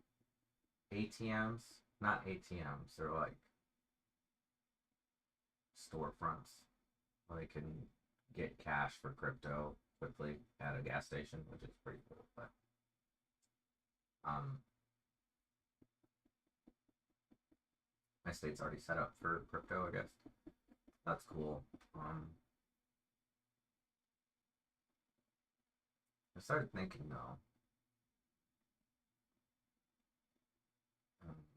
ATMs. Not ATMs, they're like storefronts where they can get cash for crypto quickly at a gas station, which is pretty cool. But my state's already set up for crypto, I guess. That's cool. I started thinking though,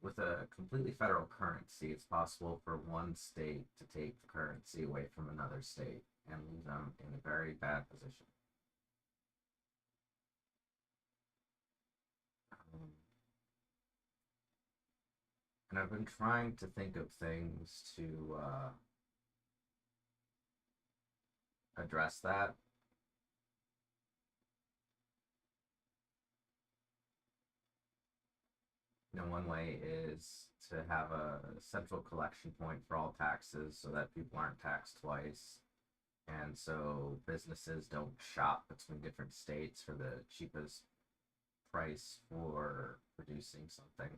with a completely federal currency, it's possible for one state to take the currency away from another state and leave them in a very bad position. And I've been trying to think of things to address that. one way is to have a central collection point for all taxes so that people aren't taxed twice. And so businesses don't shop between different states for the cheapest price for producing something,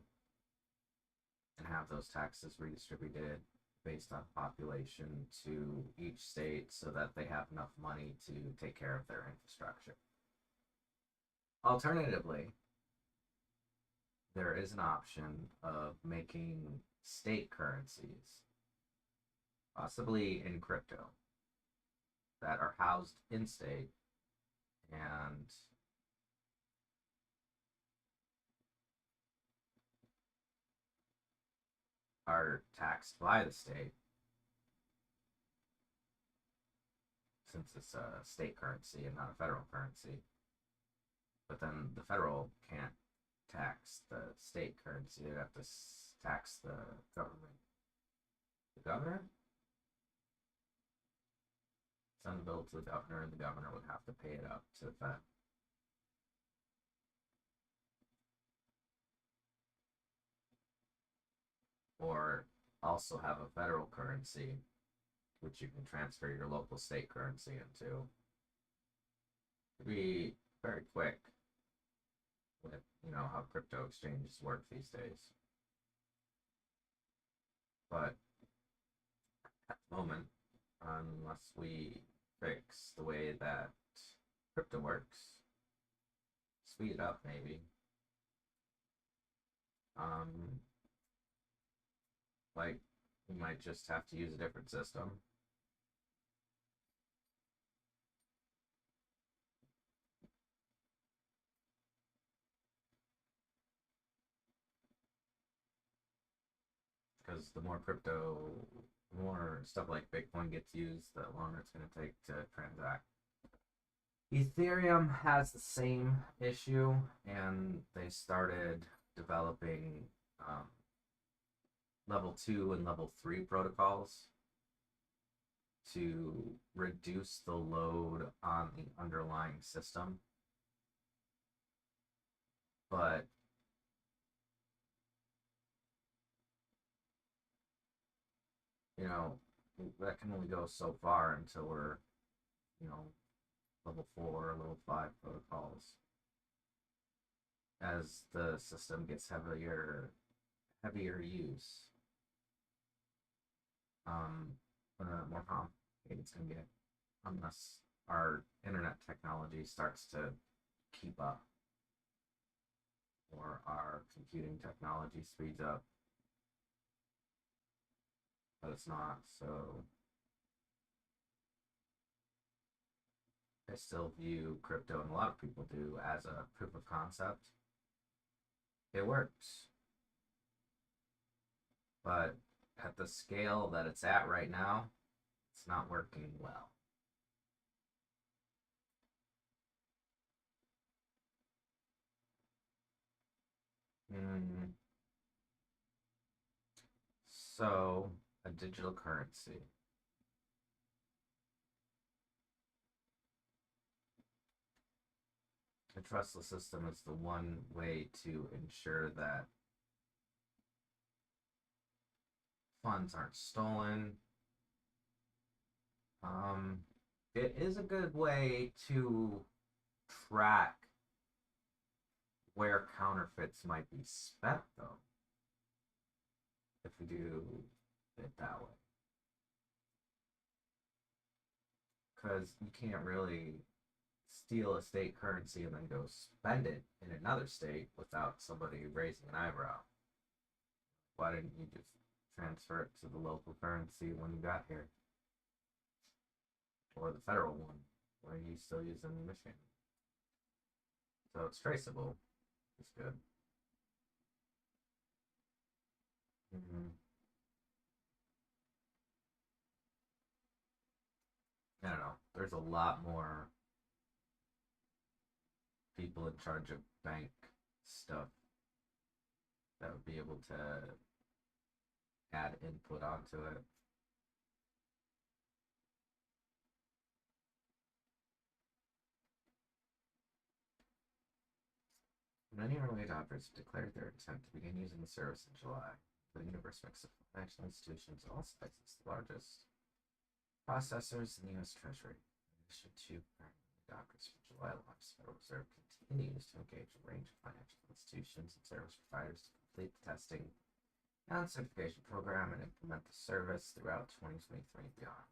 and have those taxes redistributed based on population to each state so that they have enough money to take care of their infrastructure. Alternatively, there is an option of making state currencies, possibly in crypto, that are housed in state and are taxed by the state, since it's a state currency and not a federal currency. But then the federal can't tax the state currency. They'd have to tax the government. The governor? It's unbilled to the governor, and the governor would have to pay it up to the Fed. Or also have a federal currency, which you can transfer your local state currency into. It'd be very quick with, how crypto exchanges work these days. But at the moment, unless we fix the way that crypto works, speed it up maybe, like, we might just have to use a different system. Because the more stuff like Bitcoin gets used, the longer it's going to take to transact. Ethereum has the same issue, and they started developing level 2 and level 3 protocols to reduce the load on the underlying system. But that can only go so far until we're, level 4, level 5 protocols. As the system gets heavier use, more complicated it's going to get, unless our internet technology starts to keep up, or our computing technology speeds up. But it's not, so I still view crypto, and a lot of people do, as a proof of concept. It works. But at the scale that it's at right now, it's not working well. So, a digital currency. A trustless system is the one way to ensure that funds aren't stolen. It is a good way to track where counterfeits might be spent, though, if we do it that way. Because you can't really steal a state currency and then go spend it in another state without somebody raising an eyebrow. Why didn't you just transfer it to the local currency when you got here? Or the federal one, where you still use in Michigan. So it's traceable. It's good. I don't know. There's a lot more people in charge of bank stuff that would be able to add input onto it. Many early adopters declared their intent to begin using the service in July. The universe mix of financial institutions, all sizes, the largest processors in the U.S. Treasury. In addition to adopters for July launch, the Federal Reserve continues to engage a range of financial institutions and service providers to complete the testing and certification program and implement the service throughout 2023 and beyond.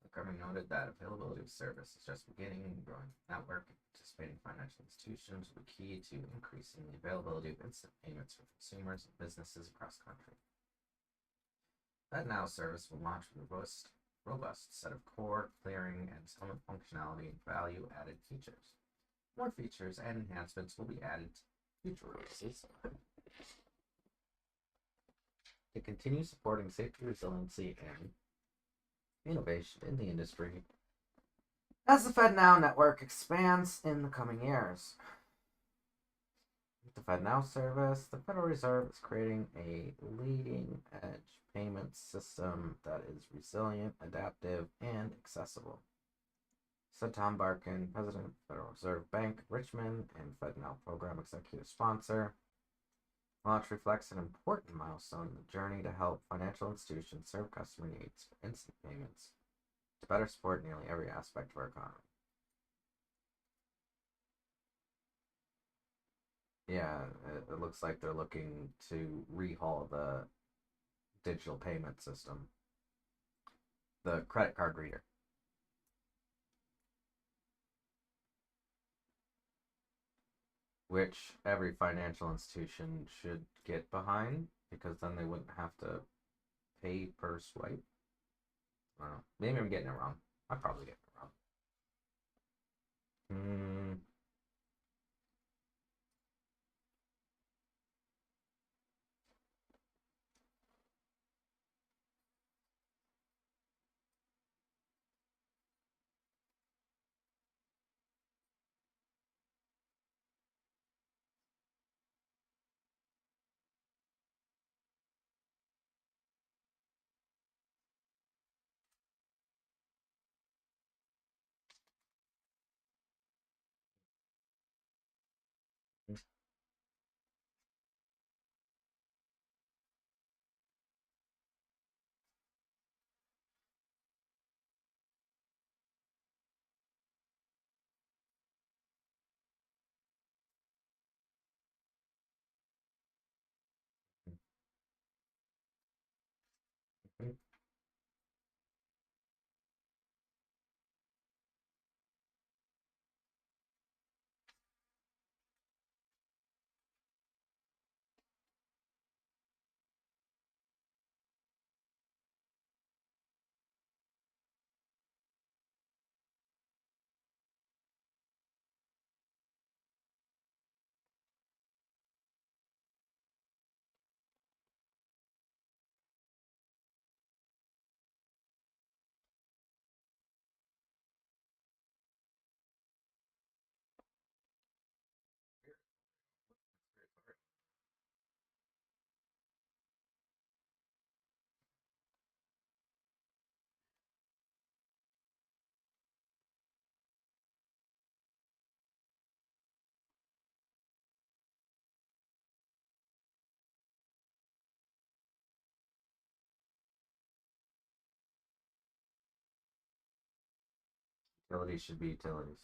The government noted that availability of service is just beginning, and growing network and participating financial institutions will be key to increasing the availability of instant payments for consumers and businesses across the country. FedNow service will launch with a robust set of core, clearing, and settlement functionality and value-added features. More features and enhancements will be added to future releases to continue supporting safety, resiliency, and innovation in the industry as the FedNow network expands in the coming years. With the FedNow service, the Federal Reserve is creating a leading-edge payment system that is resilient, adaptive, and accessible, said Tom Barkin, President of the Federal Reserve Bank, Richmond, and FedNow program executive sponsor. Launch reflects an important milestone in the journey to help financial institutions serve customer needs for instant payments to better support nearly every aspect of our economy. Yeah, it looks like they're looking to rehaul the digital payment system, the credit card reader. Which every financial institution should get behind, because then they wouldn't have to pay per swipe. I don't know. Maybe I'm getting it wrong. I'm probably getting it wrong. Utilities should be utilities.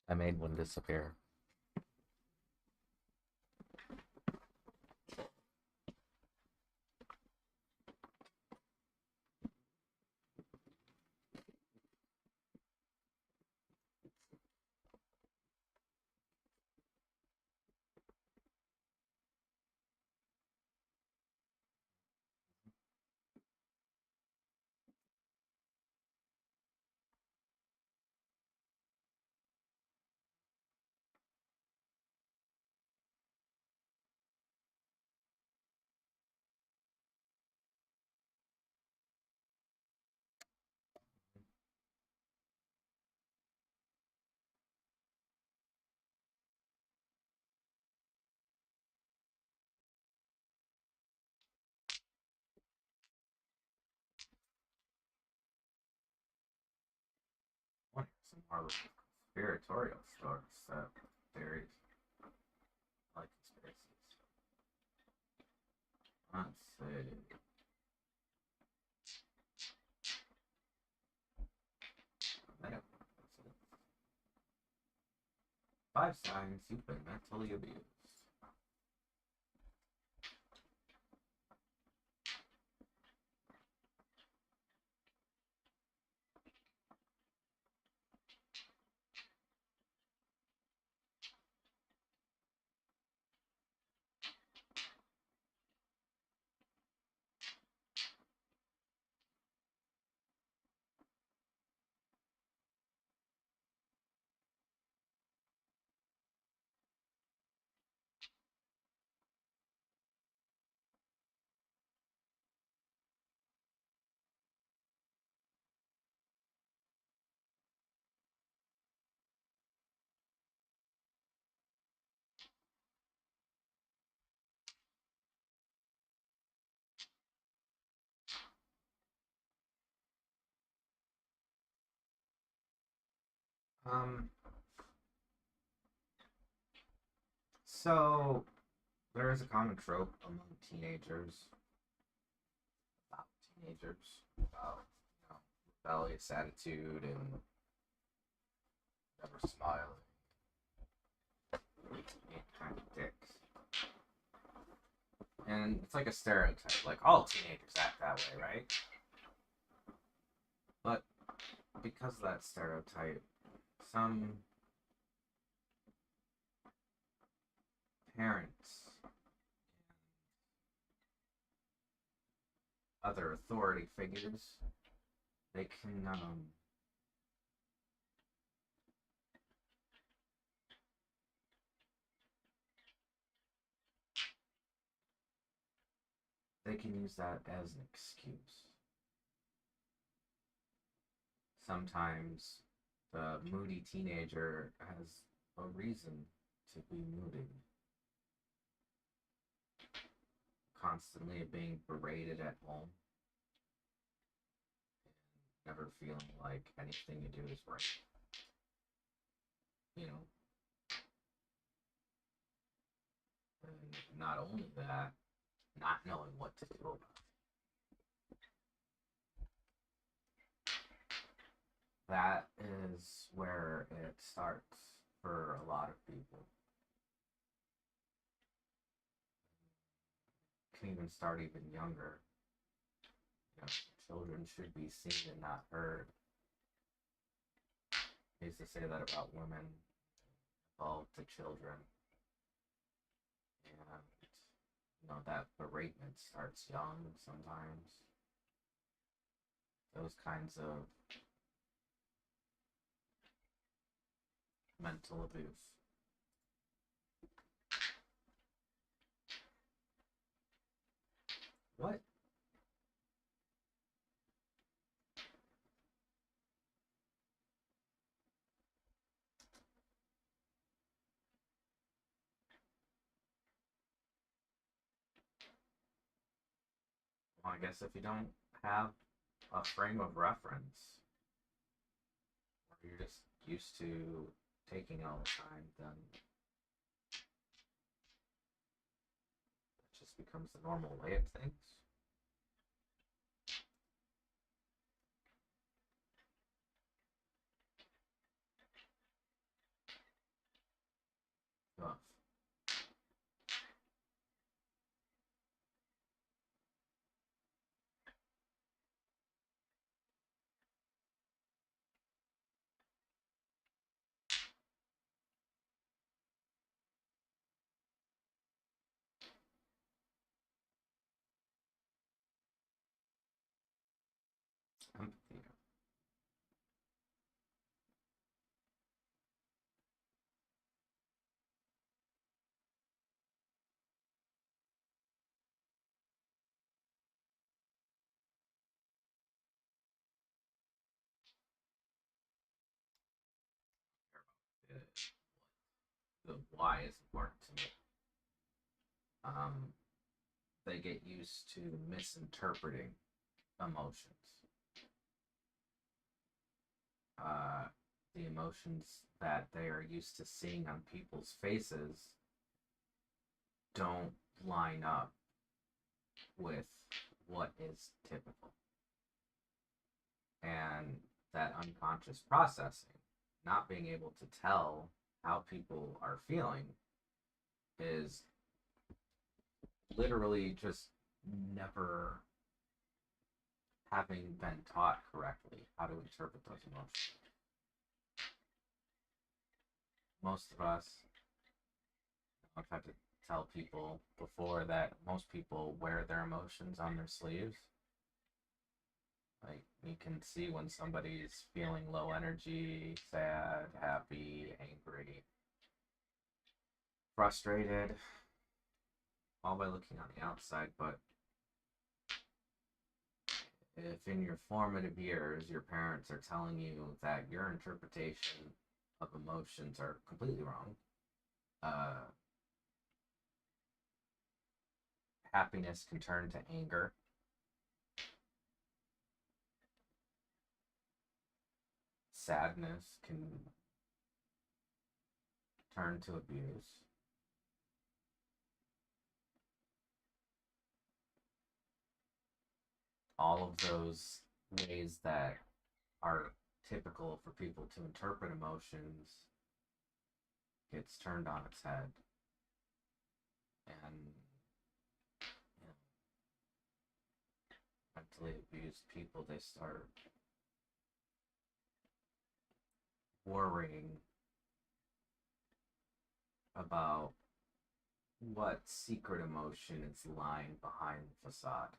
I made one disappear. more conspiratorial stories, theories. I like conspiracies. Let's see. I don't know. 5 signs you've been mentally abused. So there is a common trope among teenagers about rebellious attitude and never smiling, being kind of dicks, and it's like a stereotype. Like all teenagers act that way, right? But because of that stereotype, some parents and other authority figures, they can use that as an excuse. Sometimes the moody teenager has a reason to be moody. Constantly being berated at home. And never feeling like anything you do is right. And not only that, not knowing what to do about it. That is where it starts for a lot of people. It can even start even younger. Children should be seen and not heard. I used to say that about women involved to children. And that beratement starts young sometimes. Those kinds of mental abuse. What? Well, I guess if you don't have a frame of reference, or you're just used to taking it all the time, then it just becomes the normal way of things. Ugh. Empathy. The why is important to me. They get used to misinterpreting emotions. the emotions that they are used to seeing on people's faces don't line up with what is typical. And that unconscious processing, not being able to tell how people are feeling, is literally just never having been taught correctly how to interpret those emotions. Most of us, I've had to tell people before that most people wear their emotions on their sleeves. Like, you can see when somebody's feeling low energy, sad, happy, angry, frustrated, all by looking on the outside. But if in your formative years your parents are telling you that your interpretation of emotions are completely wrong, happiness can turn to anger, sadness can turn to abuse. All of those ways that are typical for people to interpret emotions gets turned on its head. And you know, mentally abused people, they start worrying about what secret emotion is lying behind the facade.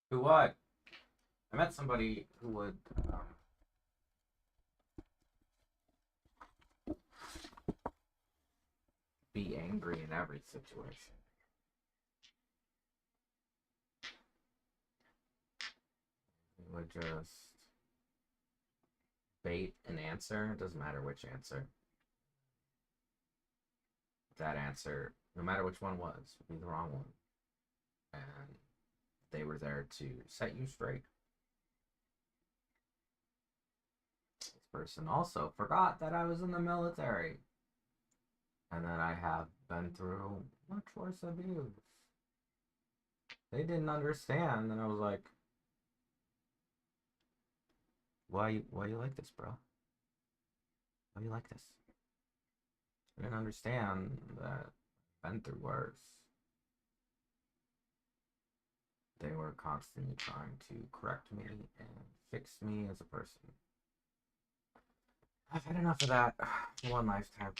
Who what? I met somebody who would be angry in every situation. would just bait an answer. It doesn't matter which answer. That answer, no matter which one was, would be the wrong one. And they were there to set you straight. This person also forgot that I was in the military and that I have been through much worse abuse. They didn't understand, and I was like, why you like this, bro? Why you like this? I didn't understand that I've been through worse. They were constantly trying to correct me and fix me as a person. I've had enough of that. One lifetime.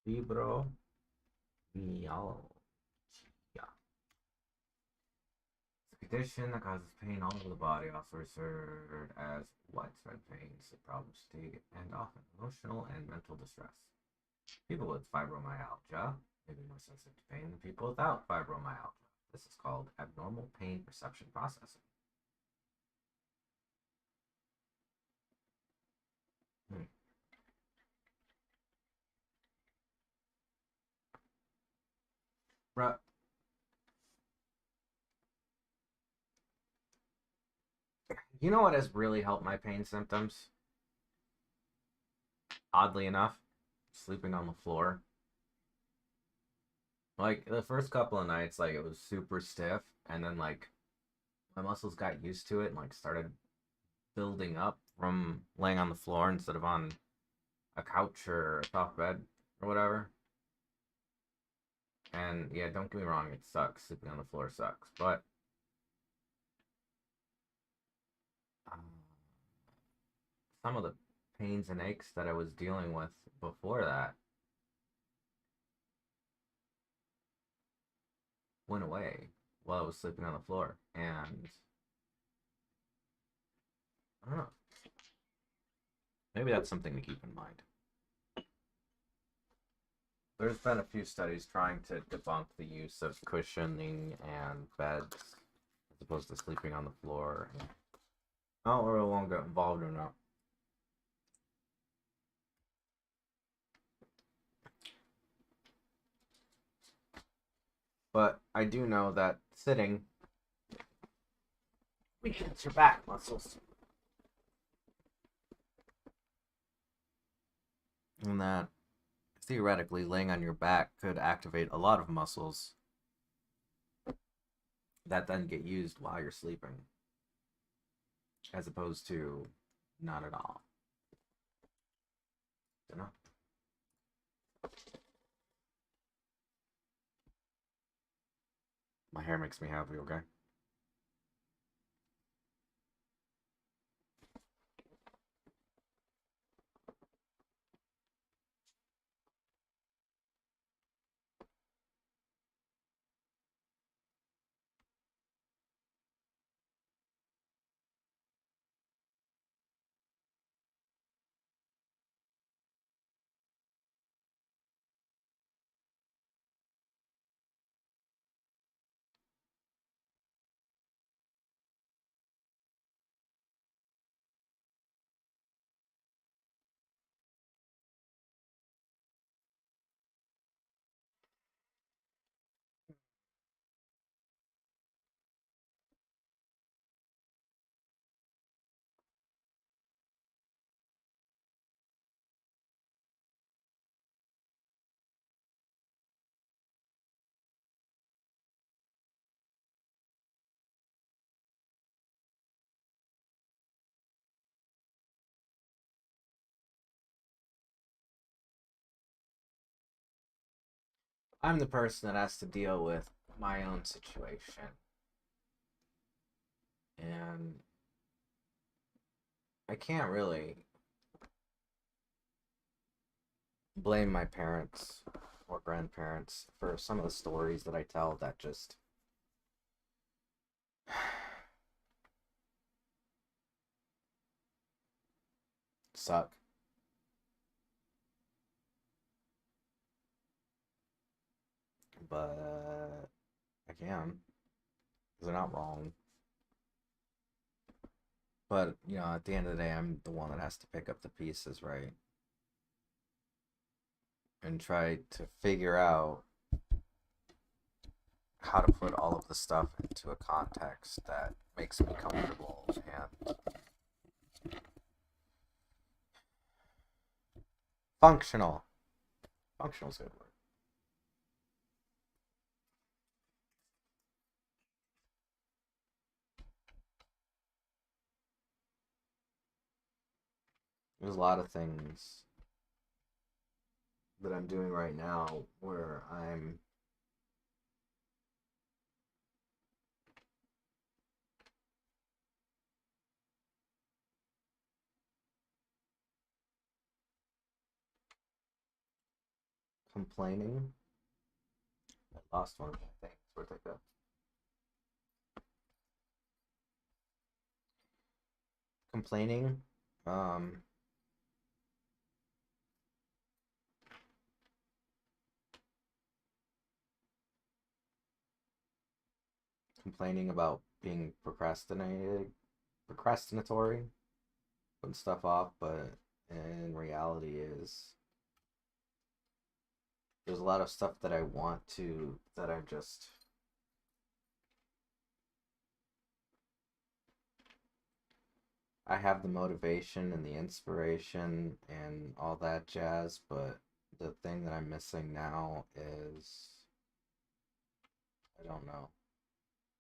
Fibro myalgia. It's a condition that causes pain all over the body, also referred as widespread pain, sleep problems, fatigue, and often emotional and mental distress. People with fibromyalgia may be more sensitive to pain than people without fibromyalgia. This is called abnormal pain perception processing. Bruh. You know what has really helped my pain symptoms? Oddly enough, sleeping on the floor. Like, the first couple of nights, like, it was super stiff, and then, like, my muscles got used to it and, like, started building up from laying on the floor instead of on a couch or a soft bed or whatever. And, yeah, don't get me wrong, it sucks. Sleeping on the floor sucks. But, some of the pains and aches that I was dealing with before that went away while I was sleeping on the floor. And I don't know. Maybe that's something to keep in mind. There's been a few studies trying to debunk the use of cushioning and beds as opposed to sleeping on the floor. I don't really want to get involved in that. But I do know that sitting weakens your back muscles. And that theoretically laying on your back could activate a lot of muscles that then get used while you're sleeping, as opposed to not at all. You know? My hair makes me happy, okay? I'm the person that has to deal with my own situation. And I can't really blame my parents or grandparents for some of the stories that I tell that just suck. But I can, because they're not wrong. But, you know, at the end of the day, I'm the one that has to pick up the pieces, right? And try to figure out how to put all of the stuff into a context that makes me comfortable and functional. Functional is a good word. There's a lot of things that I'm doing right now where I'm complaining. I lost one of my things. Where'd they go? Complaining. Um, Complaining about being procrastinatory, putting stuff off, but in reality is there's a lot of stuff that I want to that I'm just I have the motivation and the inspiration and all that jazz, but the thing that I'm missing now is I don't know.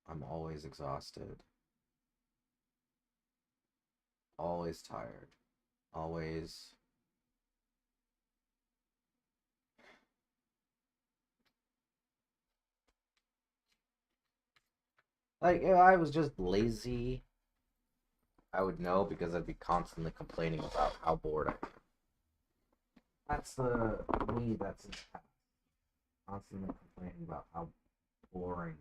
I'm always exhausted, always tired, always like if I was just lazy, I would know because I'd be constantly complaining about how bored I am. That's the me that's in the past. Constantly complaining about how boring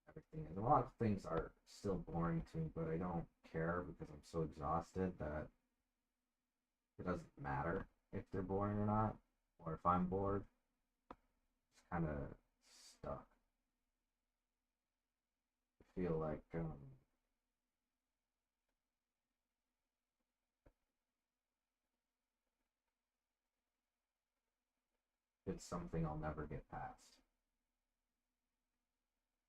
everything is. A lot of things are still boring to me, but I don't care because I'm so exhausted that it doesn't matter if they're boring or not, or if I'm bored. It's kind of stuck. I feel like it's something I'll never get past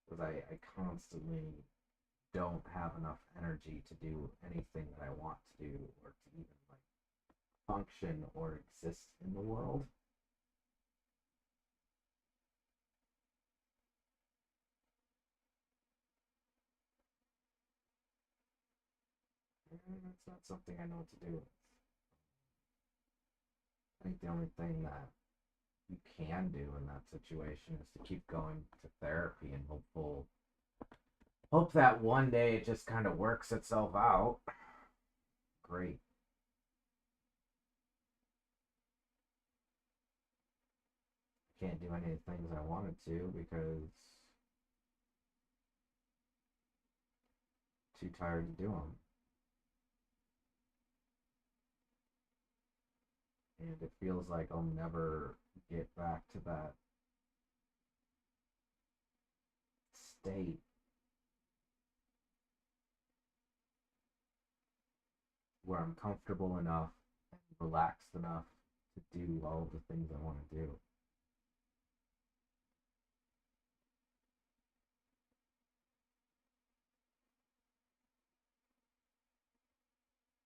because I constantly don't have enough energy to do anything that I want to do or to even like function or exist in the world. And that's not something I know what to do with. I think the only thing that you can do in that situation is to keep going to therapy and hope that one day it just kind of works itself out. Great. I can't do any of the things I wanted to because I'm too tired to do them. And it feels like I'll never get back to that state where I'm comfortable enough and relaxed enough to do all the things I want to do.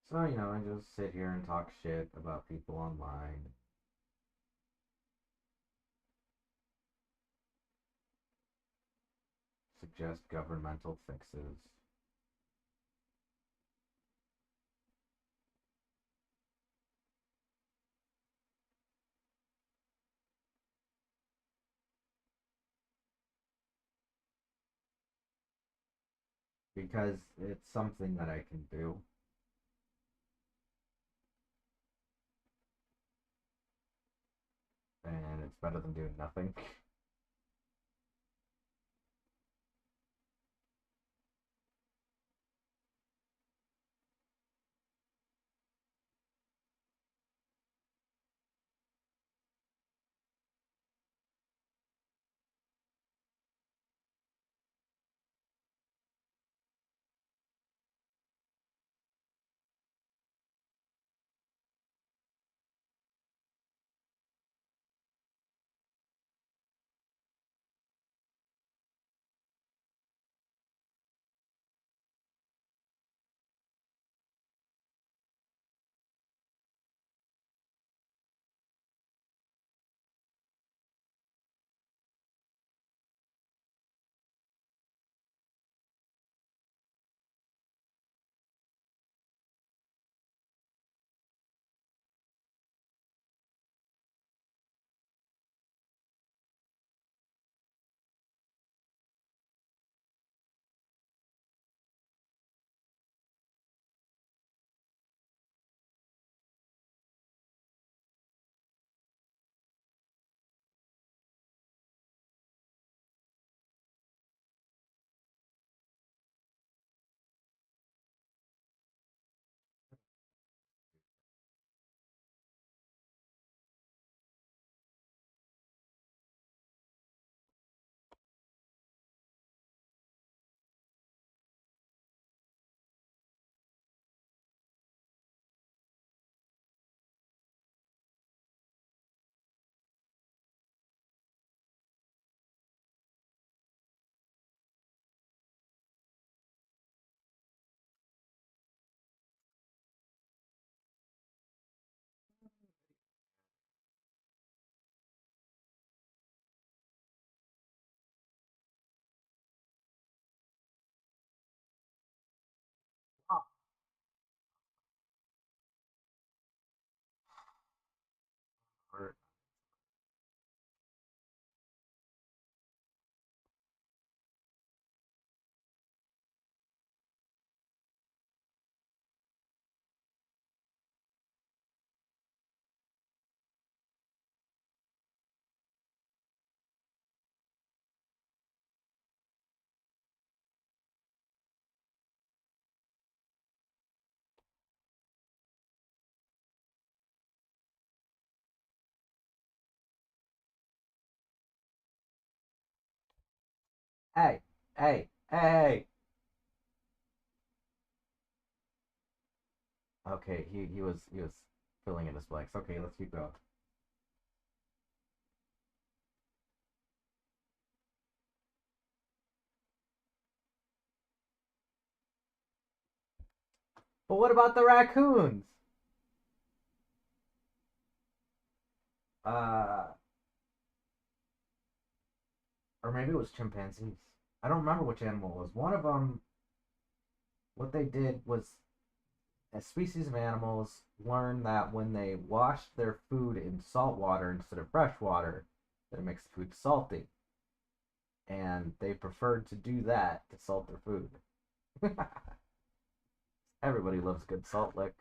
So, you know, I just sit here and talk shit about people online. Suggest governmental fixes. because it's something that I can do. And it's better than doing nothing. Hey, hey, hey. Okay, he was filling in his blanks. Okay, let's keep going. But what about the raccoons? Uh, or maybe it was chimpanzees. I don't remember which animal it was. One of them, what they did was a species of animals learned that when they washed their food in salt water instead of fresh water, that it makes the food salty. And they preferred to do that to salt their food. Everybody loves good salt lick.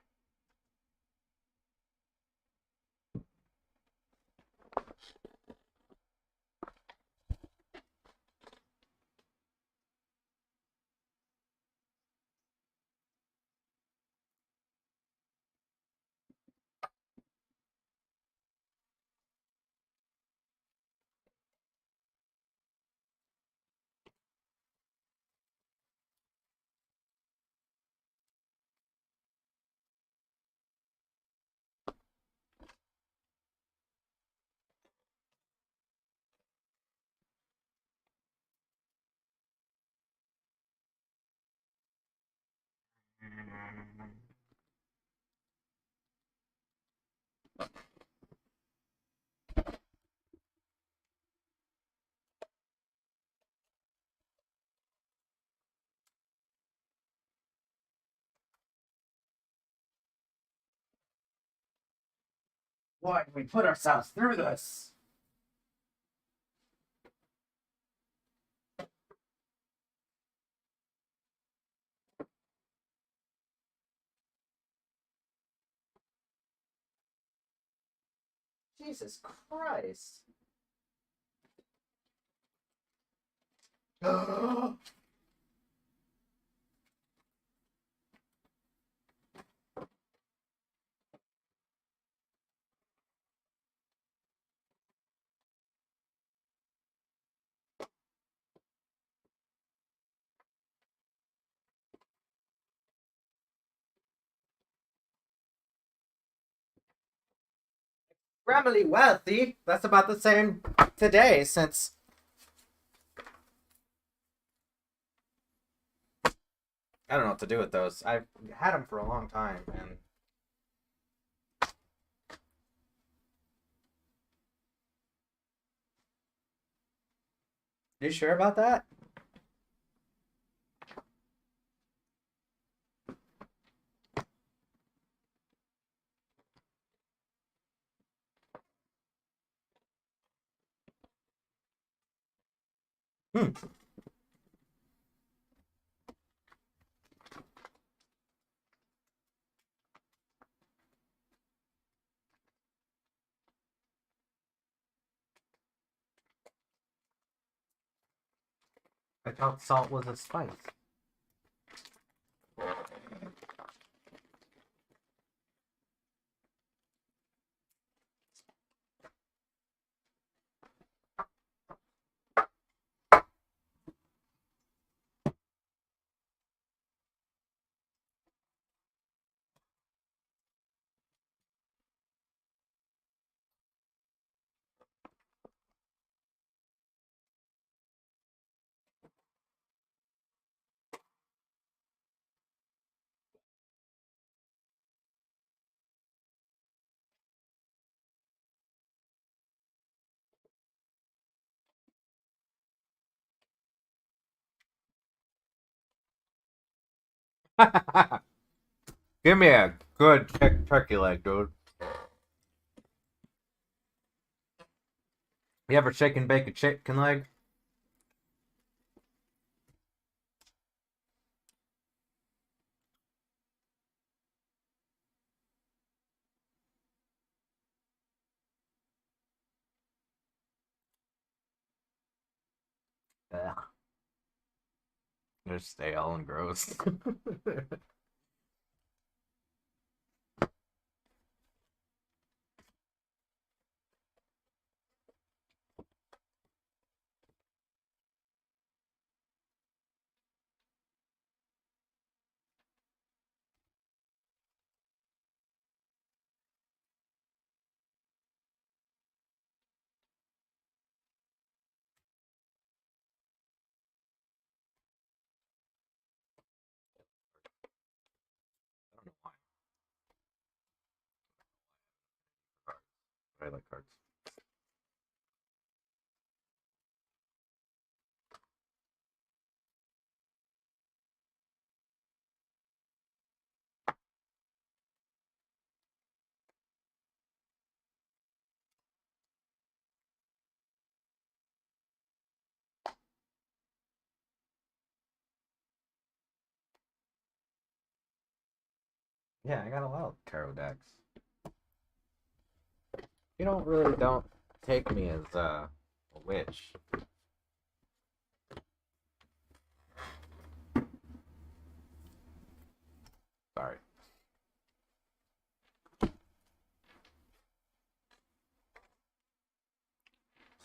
Why did we put ourselves through this? Jesus Christ. Extremely wealthy. That's about the same today, since I don't know what to do with those. I've had them for a long time, and you sure about that? Hmm. I thought salt was a spice. Give me a good turkey leg, dude. You ever shake and bake a chicken leg? Ugh. They're stale and gross. I don't know why. I like cards. Yeah, I got a lot of tarot decks. You don't take me as a witch. Sorry.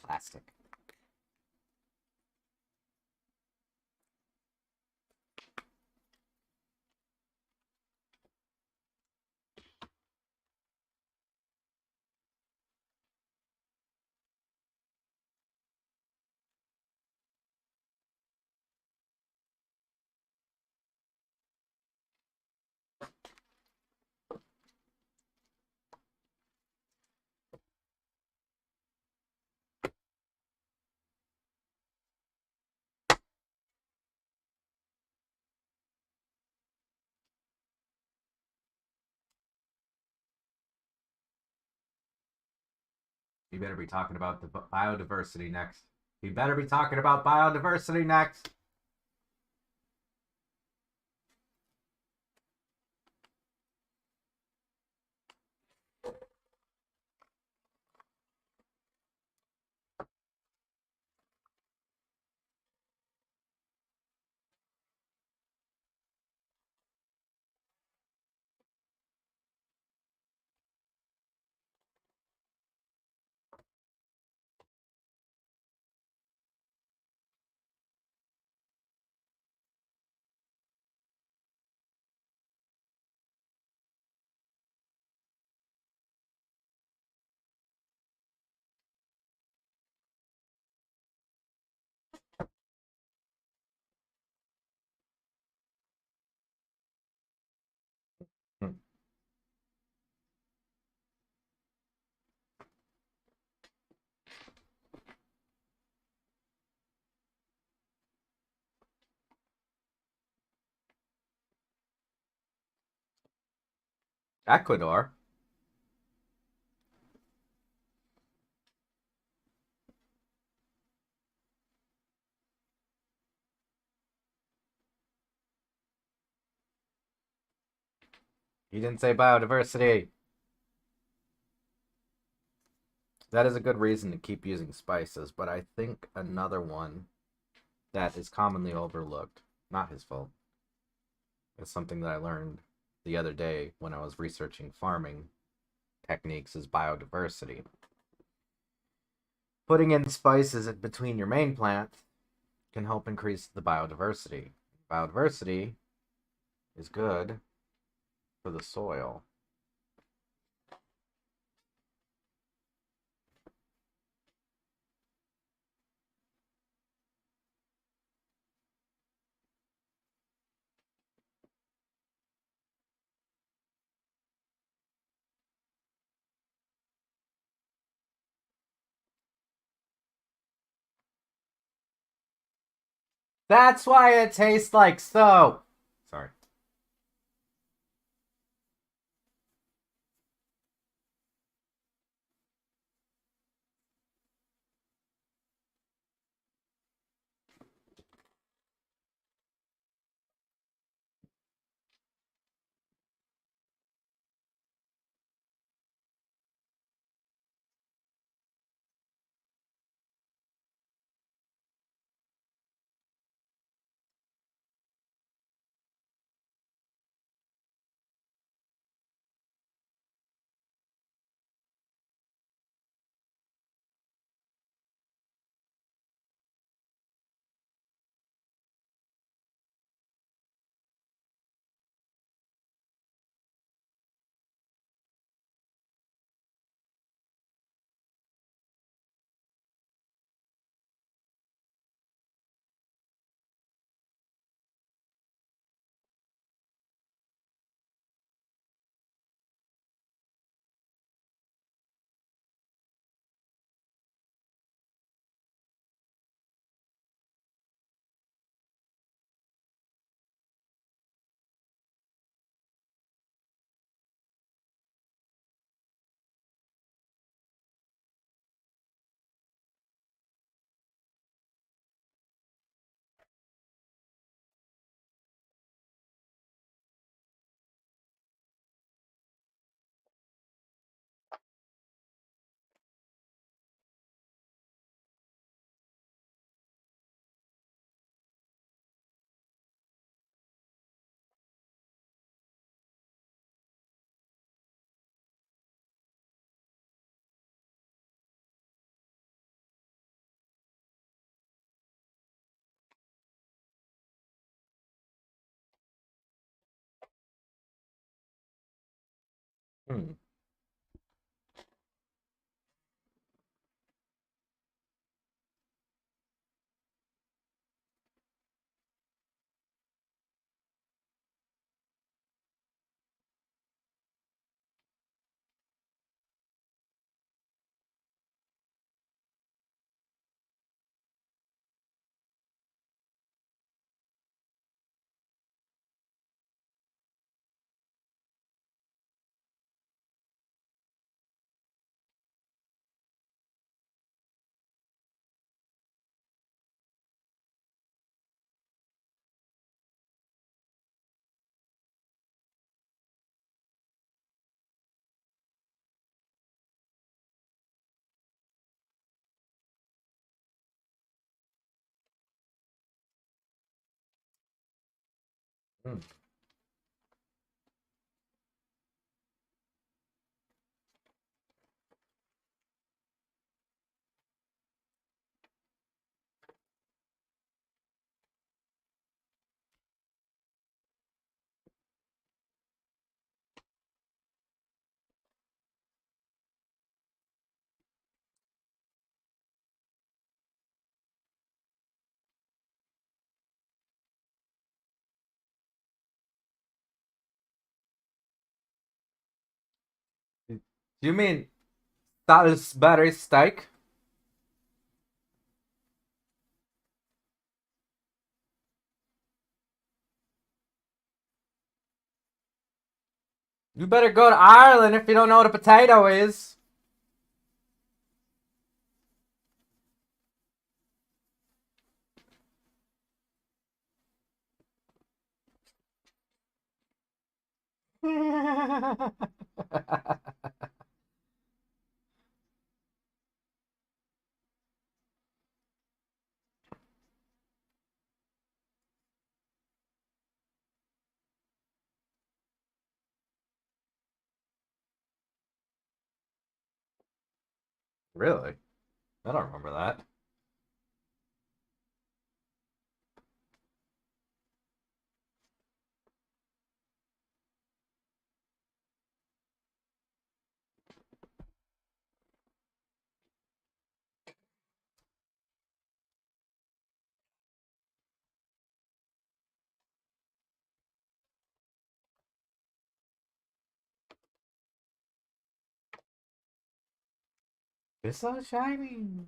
Plastic. You better be talking about the biodiversity next. You better be talking about biodiversity next. Ecuador. You didn't say biodiversity. That is a good reason to keep using spices, but I think another one that is commonly overlooked, not his fault, is something that I learned the other day when I was researching farming techniques is biodiversity. Putting in spices in between your main plants can help increase the biodiversity. Biodiversity is good for the soil. That's why it tastes like so. Sorry. Hmm. Hmm. Do you mean Salisbury steak? You better go to Ireland if you don't know what a potato is. Really? I don't remember that. It's so shiny.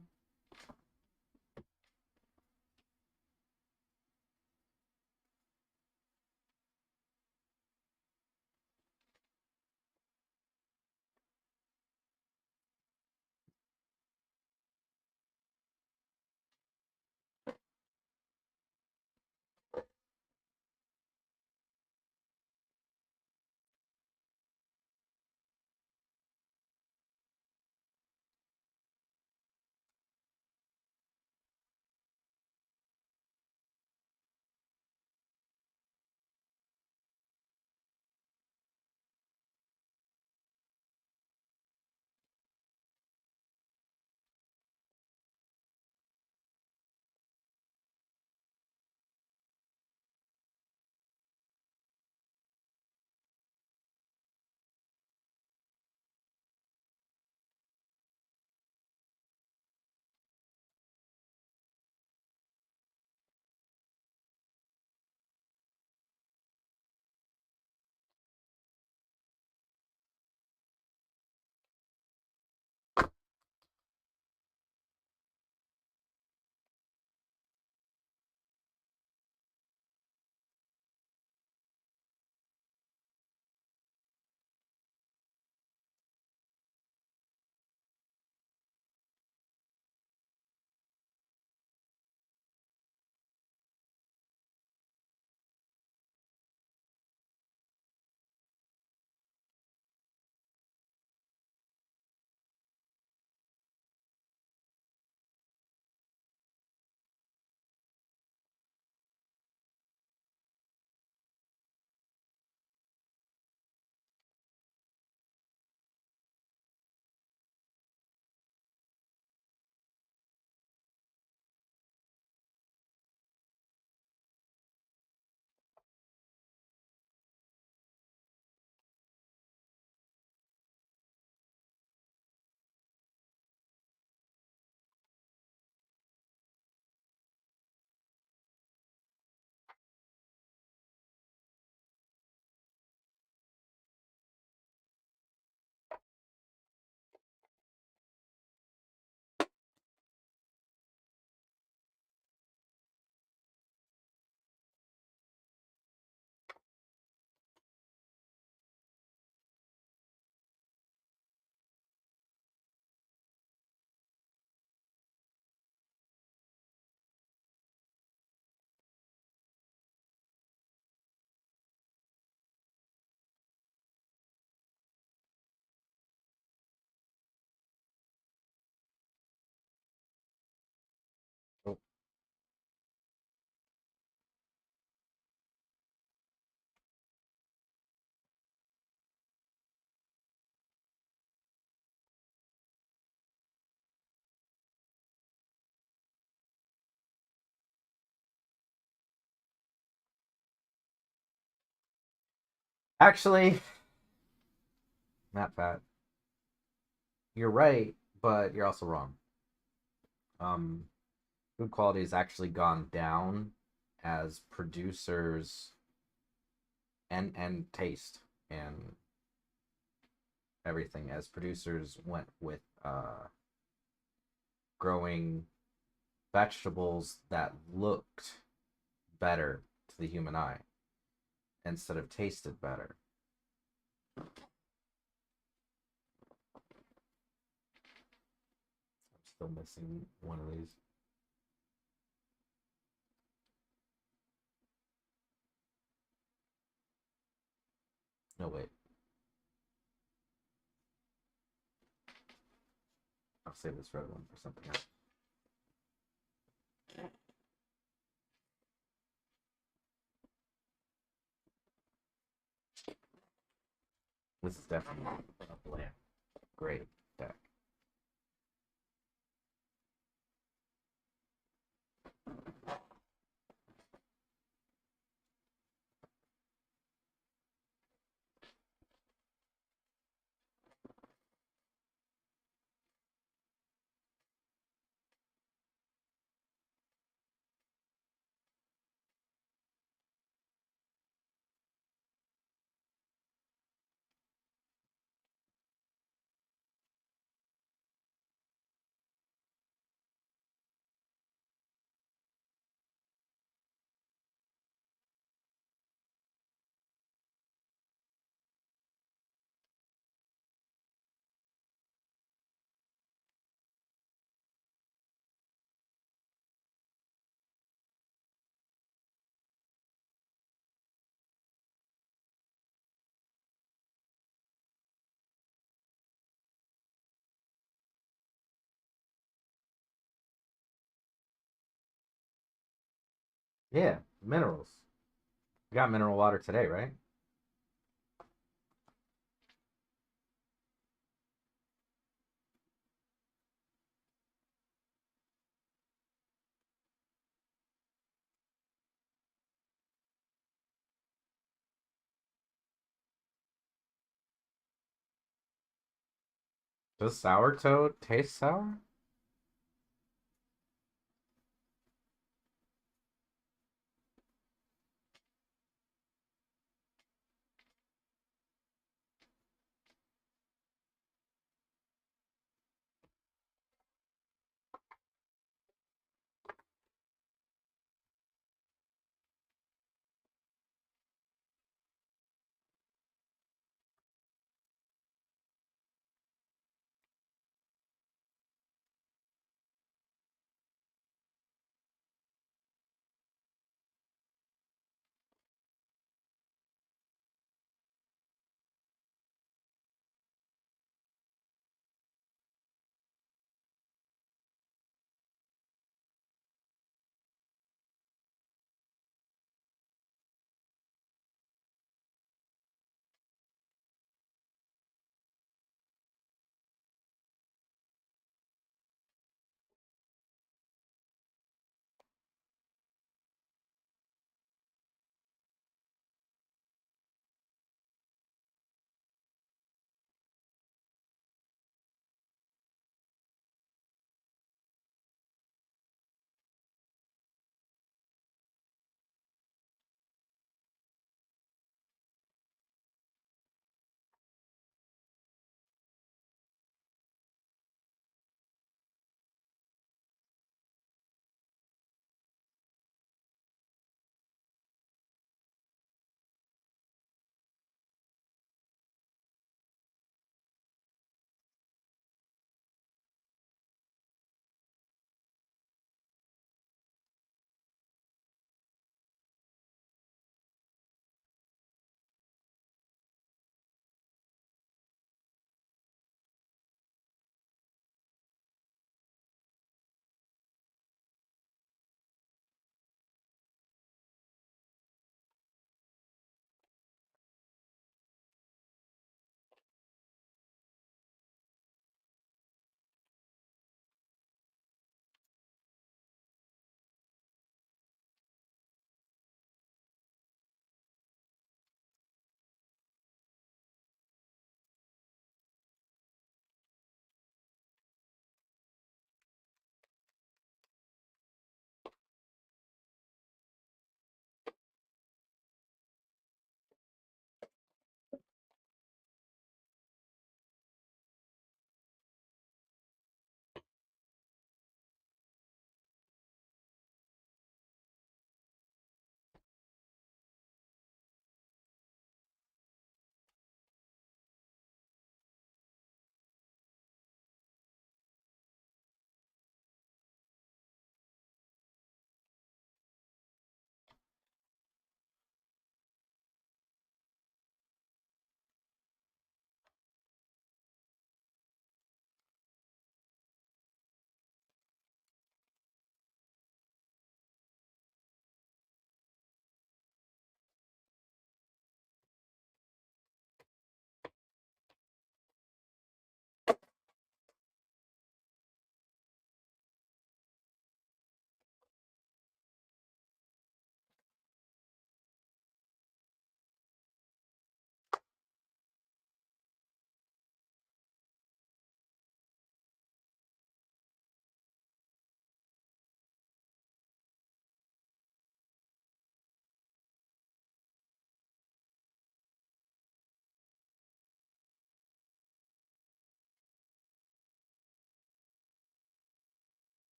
Oh. Actually, not bad. You're right, but you're also wrong. Um, Food quality has actually gone down as producers and taste and everything as producers went with growing vegetables that looked better to the human eye instead of tasted better. I'm still missing one of these. No, wait. I'll save this red one for something else. This is definitely a bland, great deck. Yeah, minerals. We got mineral water today, right? Does sour toad taste sour?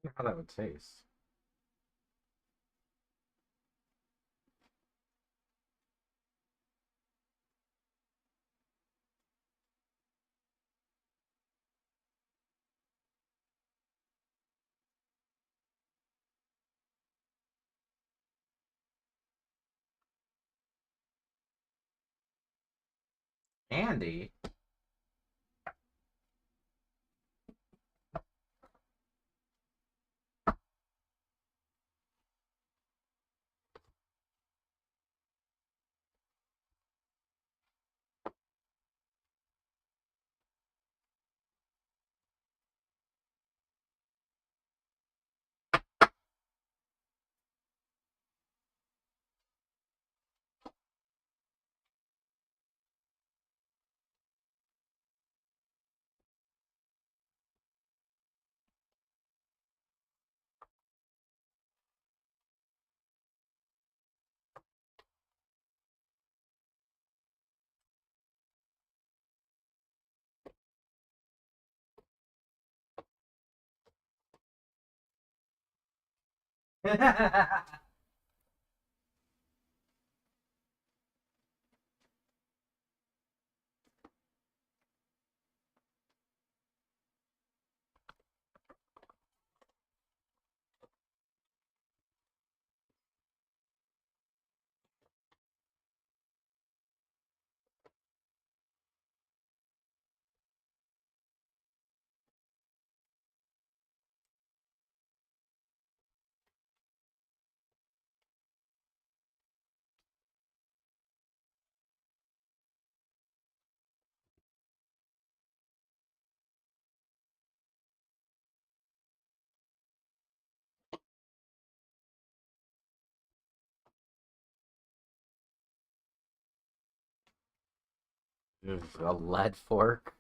How that would taste. Andy? A lead fork?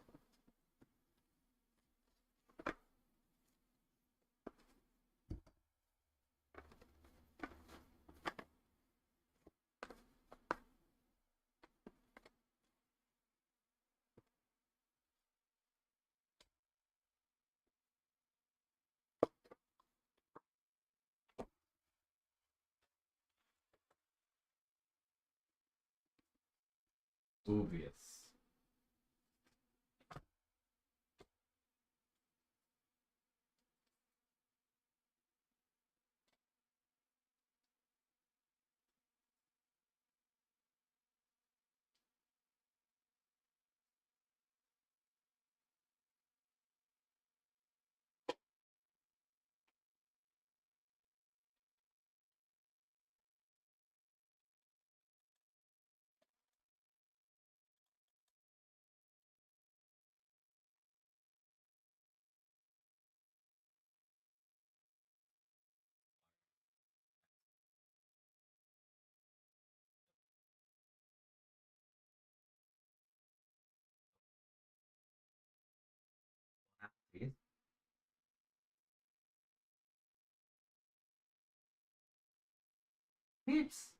Dubious. Peeps.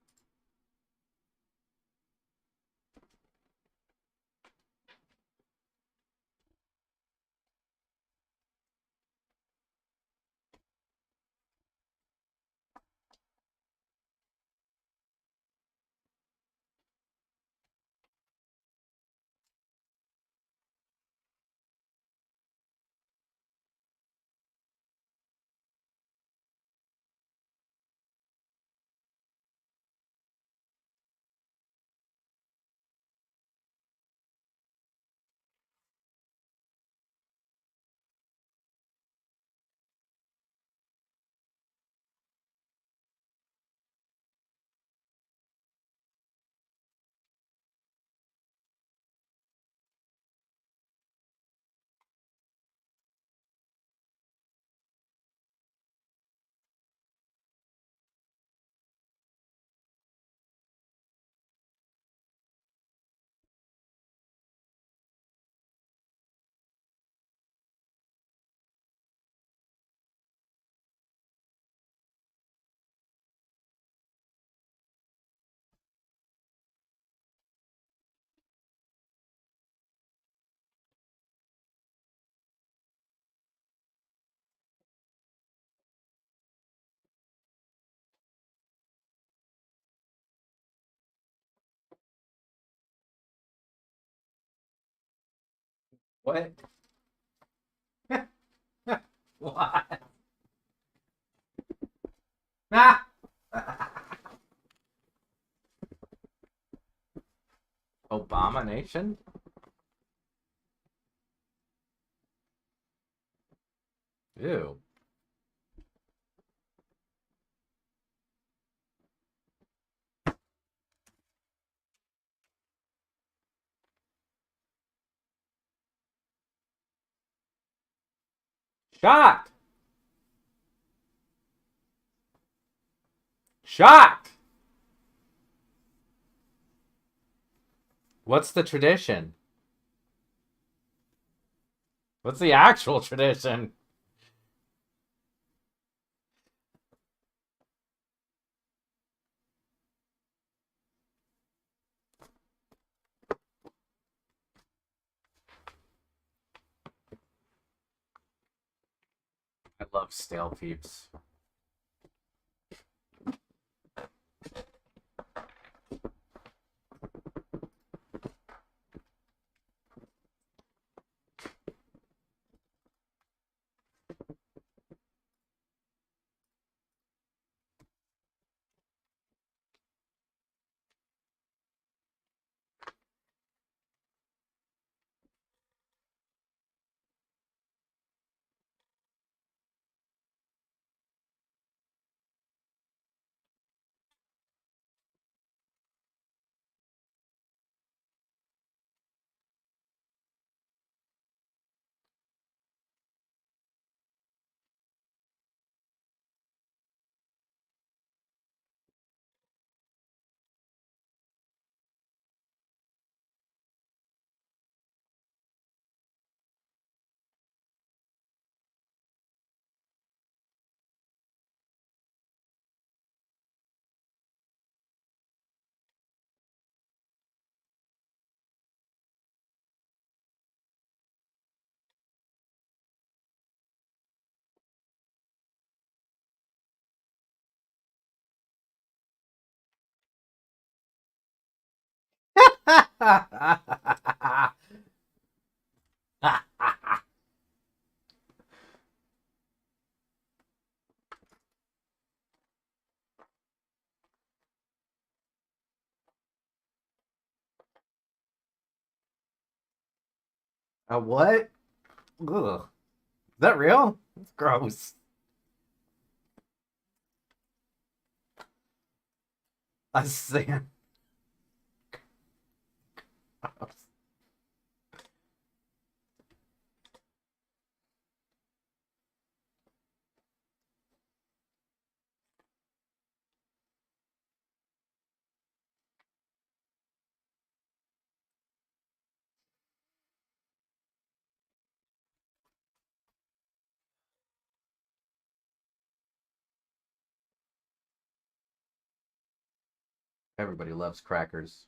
What? What? Ah! Obama Nation? Ew. Shot! Shot! What's the tradition? What's the actual tradition? I love stale peeps. A what? Ugh. Is that real? It's gross. A sand. Everybody loves crackers.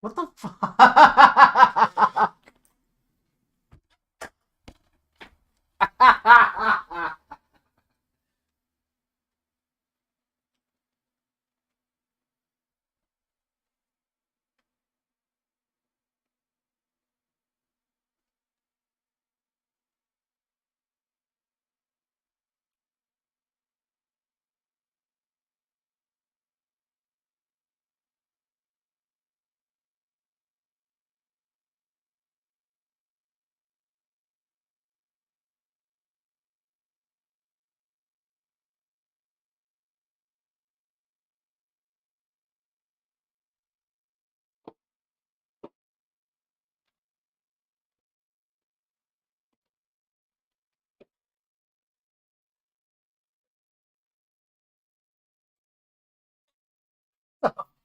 What the fuck?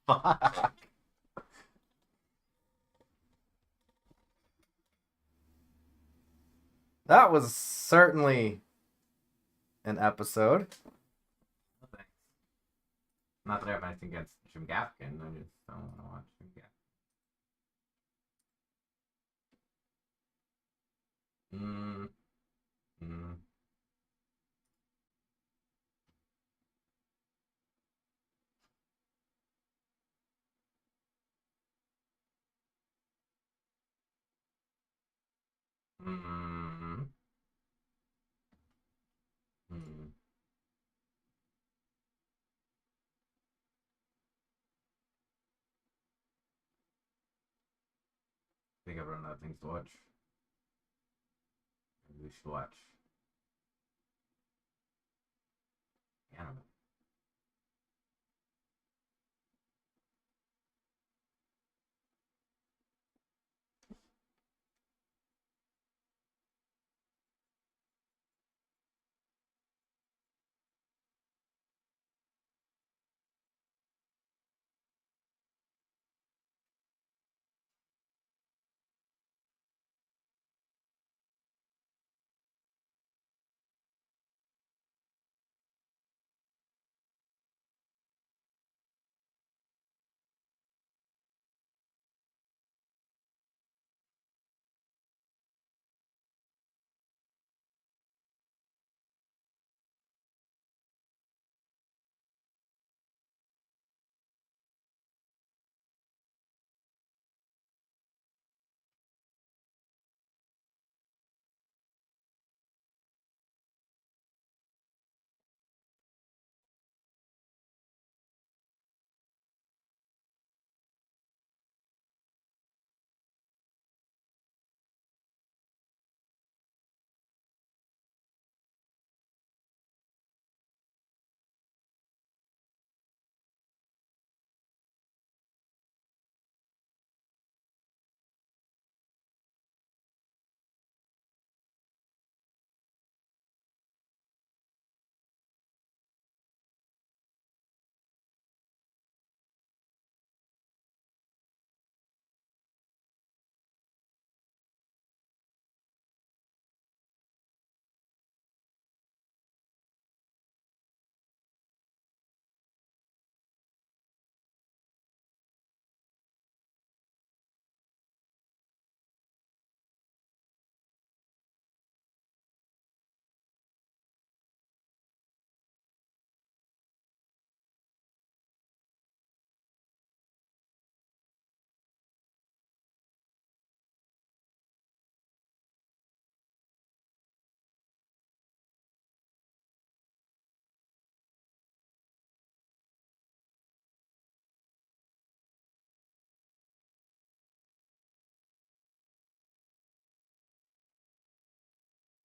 Fuck. That was certainly an episode. Oh, thanks. Not that I have anything against Jim Gaffigan. I just don't want to watch Jim Gaffigan. Mm. Mm. Mm. I think I've run out of things to watch. Maybe we should watch anime.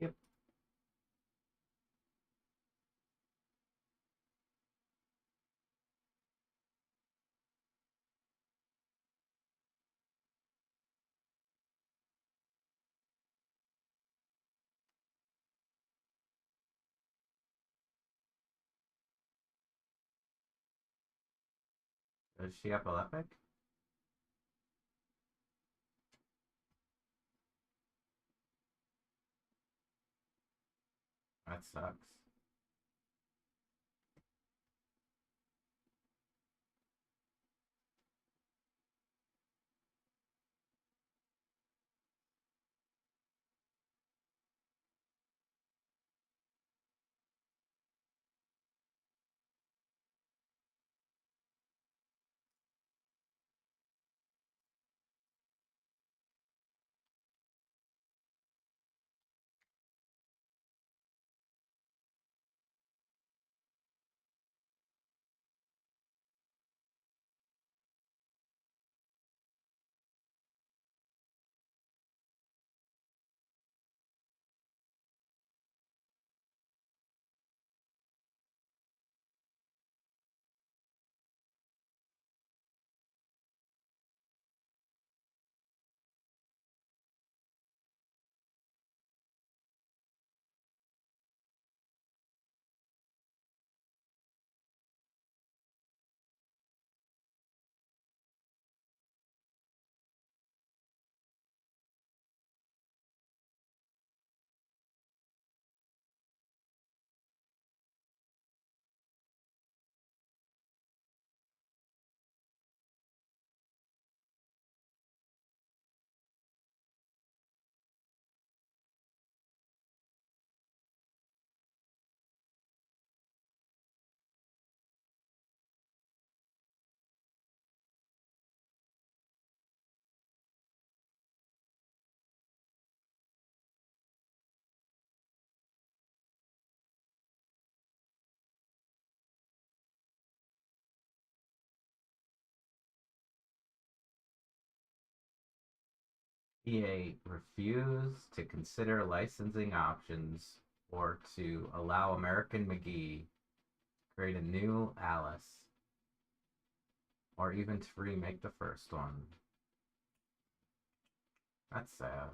Yep. Is she epileptic? That sucks. EA refused to consider licensing options or to allow American McGee create a new Alice, or even to remake the first one. That's sad.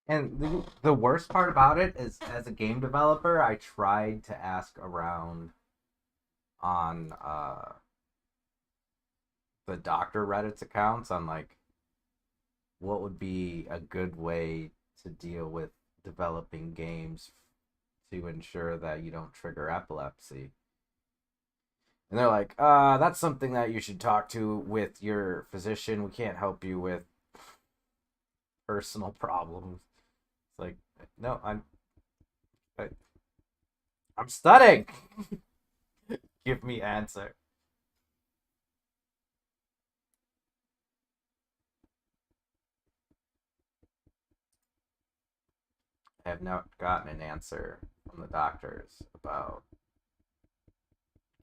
And the worst part about it is, as a game developer, I tried to ask around on the Doctor Reddit's accounts on like what would be a good way to deal with developing games to ensure that you don't trigger epilepsy. And they're like, that's something that you should talk to with your physician. We can't help you with personal problems. It's like, no, I, I'm studying. Give me answer. I have not gotten an answer from the doctors about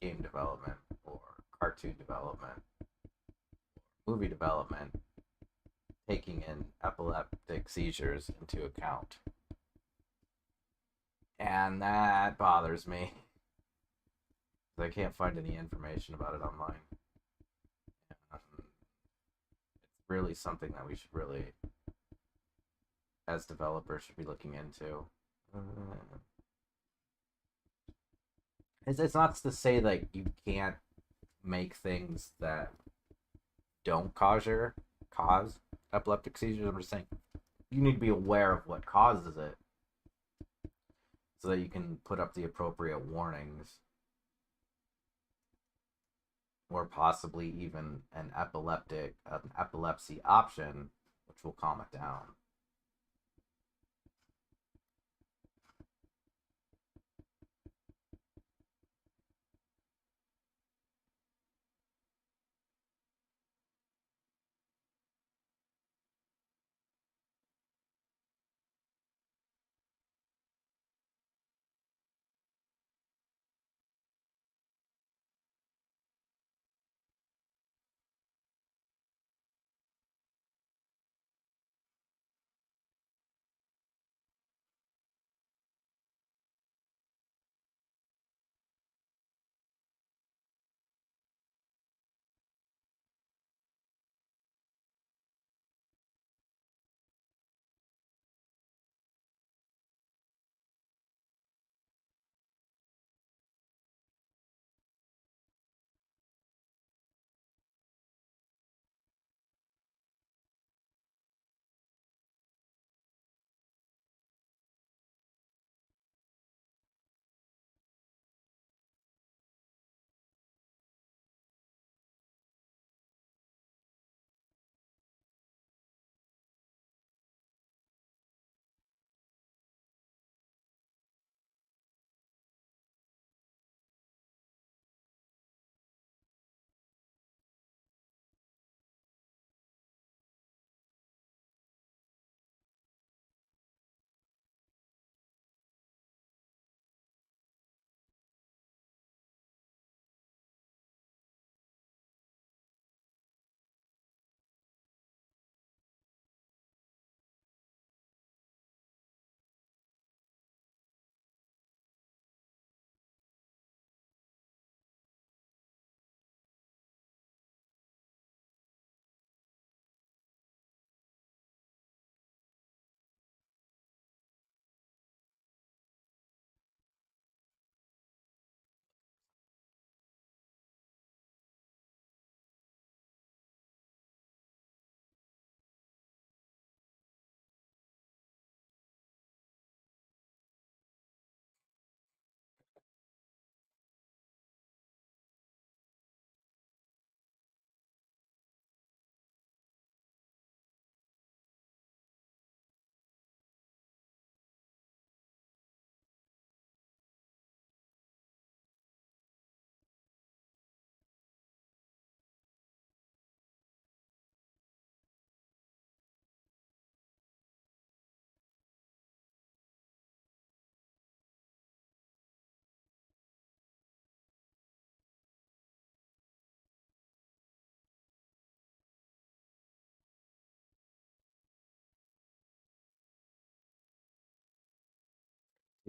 game development or cartoon development, movie development, taking in epileptic seizures into account. And that bothers me. I can't find any information about it online. It's really something that we should really, as developers, should be looking into. It's not to say like you can't make things that don't cause epileptic seizures. I'm just saying you need to be aware of what causes it so that you can put up the appropriate warnings, or possibly even an epilepsy option which will calm it down.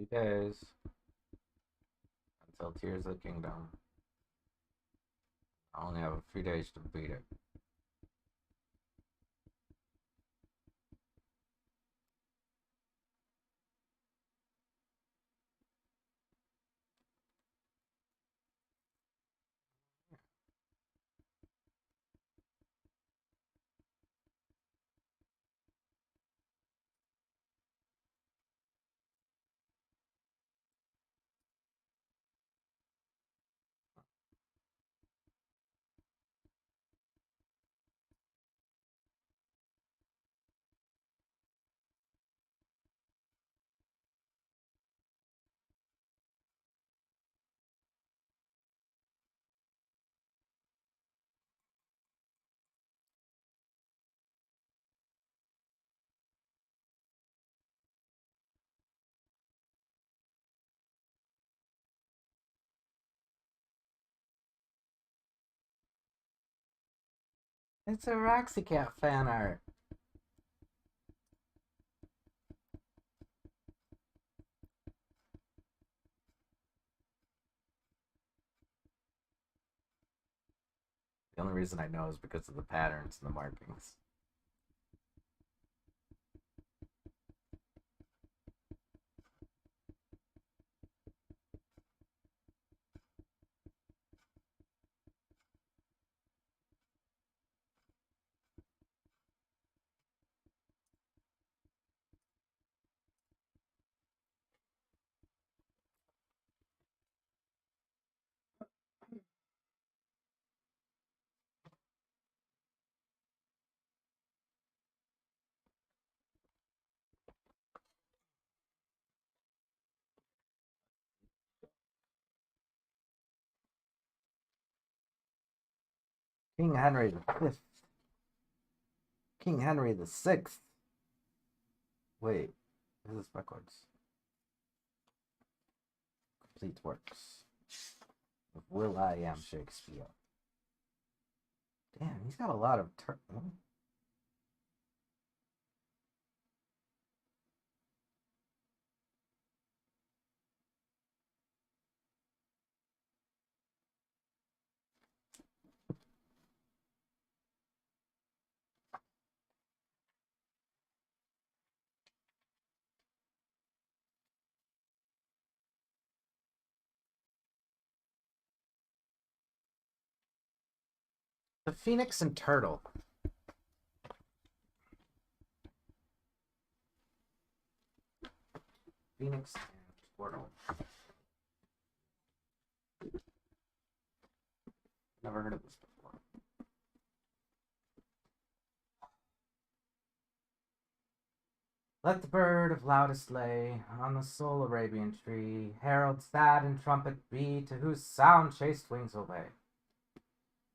50 days until Tears of the Kingdom. I only have a few days to beat it. It's a Roxy Cat fan art. The only reason I know is because of the patterns and the markings. King Henry V. King Henry VI. Wait, this is backwards. Complete works of Will.I.am Shakespeare. Damn, he's got a lot of The Phoenix and Turtle. Phoenix and Turtle. Never heard of this before. Let the bird of loudest lay on the sole Arabian tree, herald sad and trumpet be, to whose sound chaste wings obey.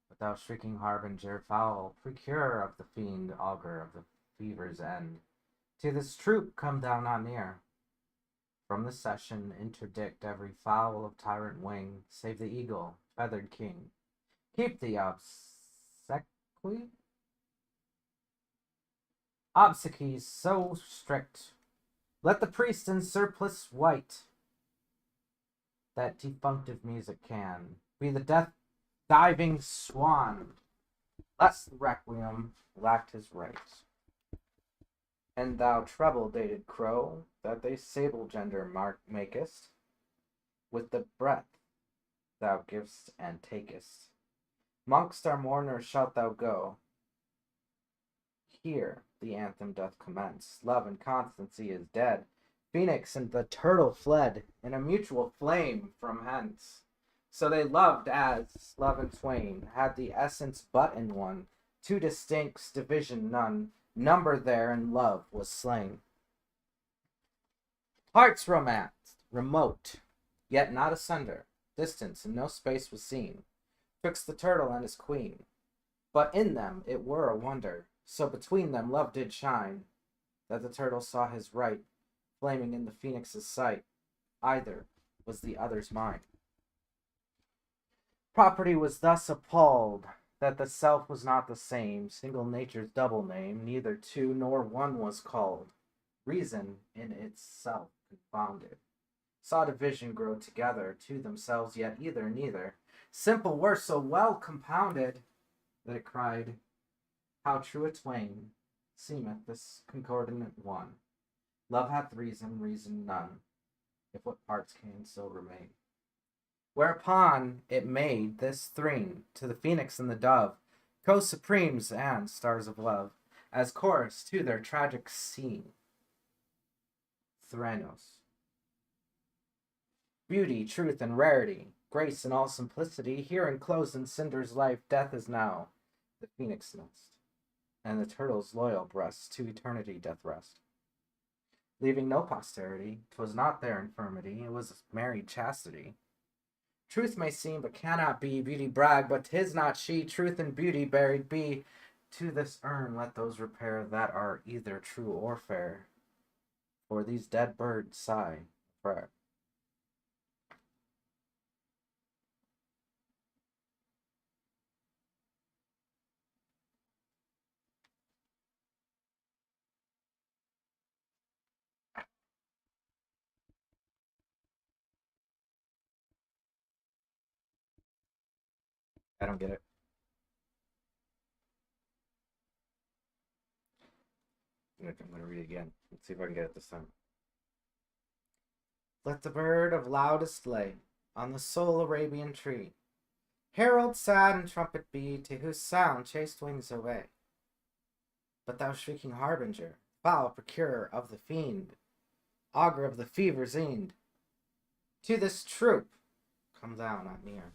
But thou shrieking harbinger foul, procure of the fiend, augur of the fever's end, to this troop come thou not near. From the session interdict every fowl of tyrant wing, save the eagle, feathered king. Keep the obsequies so strict. Let the priest in surplice white, that defunctive music can be the death diving swan, lest the requiem lacked his right. And thou treble dated crow, that they sable gender makest, with the breath thou givest and takest. Mongst our mourners shalt thou go. Here the anthem doth commence. Love and constancy is dead. Phoenix and the turtle fled in a mutual flame from hence. So they loved as love and twain had the essence but in one. Two distincts, division none. Number there and love was slain. Hearts romanced, remote, yet not asunder. Distance and no space was seen twixt the turtle and his queen. But in them it were a wonder, so between them love did shine, that the turtle saw his right, flaming in the phoenix's sight. Either was the other's mind. Property was thus appalled, that the self was not the same, single nature's double name, neither two nor one was called, reason in itself confounded. saw division grow together to themselves, yet either neither. Simple were so well compounded that it cried, how true a twain seemeth this concordant one. Love hath reason, reason none, if what parts can so remain. Whereupon it made this threne to the phoenix and the dove, co-supremes and stars of love, as chorus to their tragic scene. Theranos. Beauty, truth, and rarity, grace and all simplicity, here enclosed in cinders life, death is now the phoenix nest, and the turtle's loyal breast to eternity doth rest. Leaving no posterity, 'twas not their infirmity, it was married chastity. Truth may seem, but cannot be, beauty brag, but 'tis not she, truth and beauty buried be. To this urn let those repair that are either true or fair, for these dead birds sigh a prayer. I don't get it. I'm going to read it again. Let's see if I can get it this time. Let the bird of loudest lay on the sole Arabian tree, herald sad and trumpet be, to whose sound chaste wings obey. But thou shrieking harbinger, foul procurer of the fiend, augur of the fever's end, to this troop come thou not near.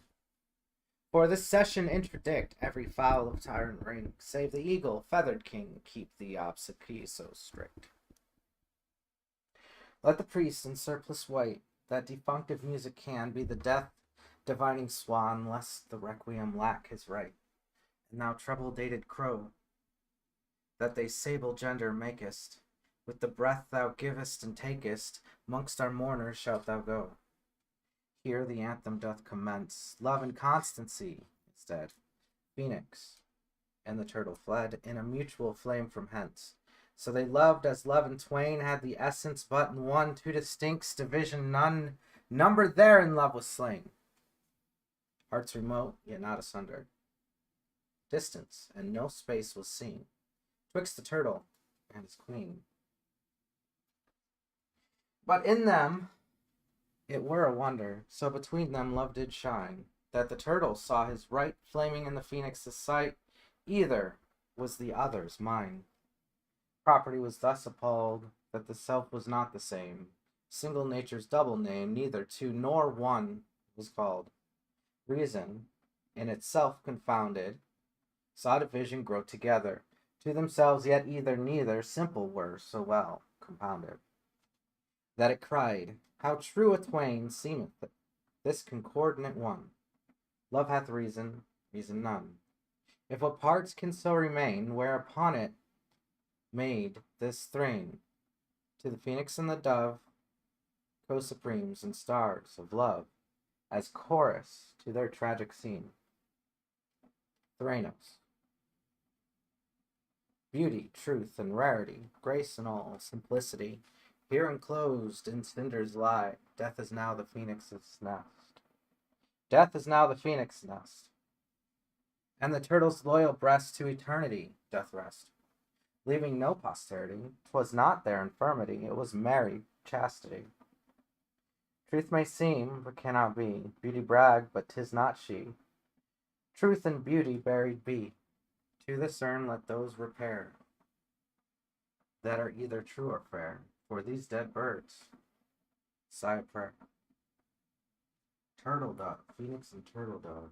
For this session interdict every fowl of tyrant ring, save the eagle, feathered king, keep the obsequy so strict. Let the priest in surplice white, that defunctive music can be the death divining swan, lest the requiem lack his right. And thou treble-dated crow, that they sable gender makest, with the breath thou givest and takest, mongst our mourners shalt thou go. Here the anthem doth commence, love and constancy instead. Phoenix and the turtle fled in a mutual flame from hence. So they loved as love and twain had the essence but in one, two distincts, division none, numbered there in love was slain. Hearts remote, yet not asunder. Distance, and no space was seen, twixt the turtle and his queen. But in them it were a wonder, so between them love did shine, that the turtle saw his right flaming in the phoenix's sight, either was the other's mine. Property was thus appalled, that the self was not the same, single nature's double name, neither two nor one was called. Reason, in itself confounded, saw division grow together, to themselves yet either neither, simple were so well compounded, that it cried, how true a twain seemeth this concordant one. Love hath reason, reason none, if what parts can so remain, whereupon it made this threne to the phoenix and the dove, co-supremes and stars of love, as chorus to their tragic scene. Theranos. Beauty, truth, and rarity, grace and all simplicity, here enclosed in cinders lie. Death is now the phoenix's nest. Death is now the phoenix nest, and the turtle's loyal breast to eternity doth rest. Leaving no posterity, 'twas not their infirmity, it was married chastity. Truth may seem, but cannot be, beauty brag, but 'tis not she. Truth and beauty buried be, to this urn let those repair that are either true or fair, for these dead birds sigh a prayer. Turtle dove, phoenix and turtle dove.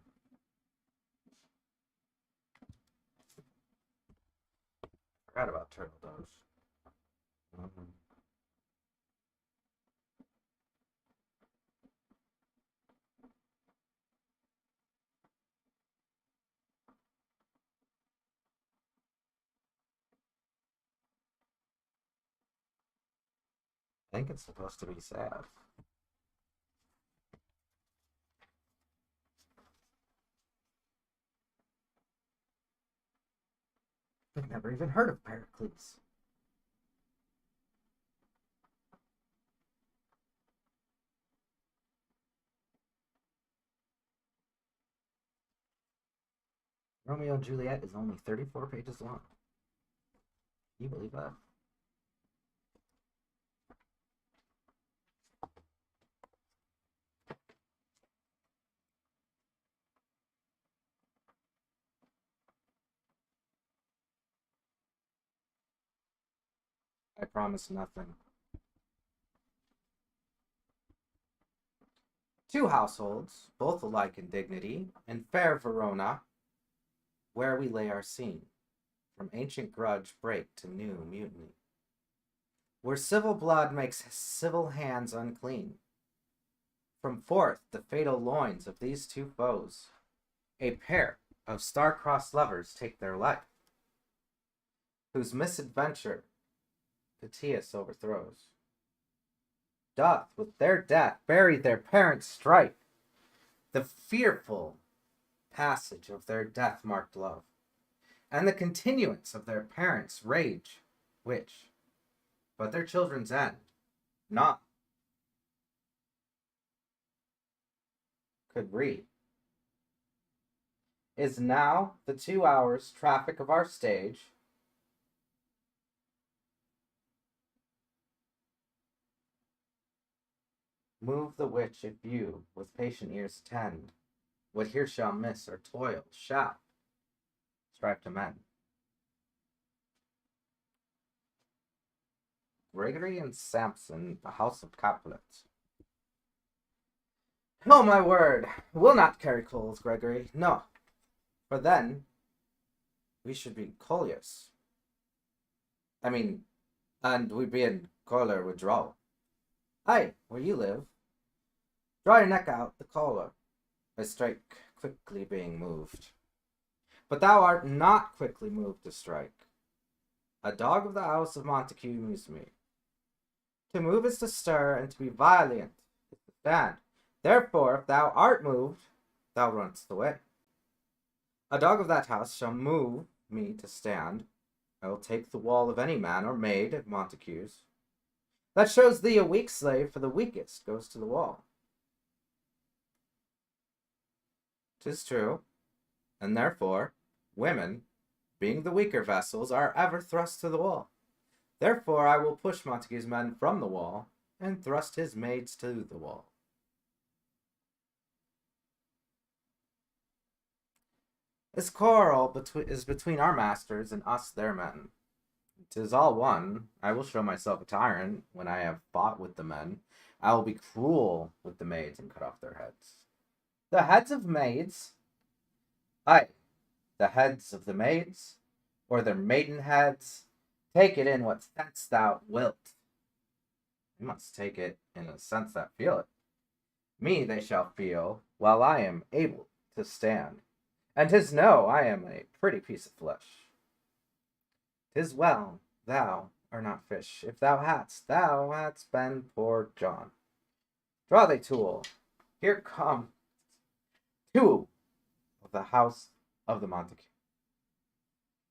Forgot about turtle doves. I think it's supposed to be sad. I've never even heard of Pericles. Romeo and Juliet is only 34 pages long. Can you believe that? I promise nothing. Two households, both alike in dignity, in fair Verona, where we lay our scene, from ancient grudge break to new mutiny, where civil blood makes civil hands unclean. From forth the fatal loins of these two foes, a pair of star-crossed lovers take their life, whose misadventure Piteus overthrows. Doth with their death bury their parents' strife, the fearful passage of their death-marked love, and the continuance of their parents' rage, which, but their children's end, not could read, is now the 2 hours traffic of our stage. Move the which if you with patient ears tend, what here shall miss or toil shall strive to mend. Gregory and Samson, the House of Capulets. Oh, my word, we'll not carry coals, Gregory, no, for then we should be colliers. And we'd be in collar withdrawal. Aye, where you live. Draw your neck out the collar, a strike quickly being moved. But thou art not quickly moved to strike. A dog of the house of Montague moves me. To move is to stir, and to be violent is to stand. Therefore, if thou art moved, thou runnest away. A dog of that house shall move me to stand. I will take the wall of any man or maid of Montague's. That shows thee a weak slave, for the weakest goes to the wall. 'Tis true, and therefore women, being the weaker vessels, are ever thrust to the wall. Therefore I will push Montague's men from the wall, and thrust his maids to the wall. This quarrel is between our masters and us their men. 'Tis all one. I will show myself a tyrant when I have fought with the men. I will be cruel with the maids and cut off their heads. The heads of maids? Aye, the heads of the maids, or their maiden heads. Take it in what sense thou wilt. You must take it in a sense that feel it. Me they shall feel, while I am able to stand. And 'tis know I am a pretty piece of flesh. 'Tis well thou art not fish. If thou hadst been poor John. Draw thy tool. Here come two of the house of the Montague.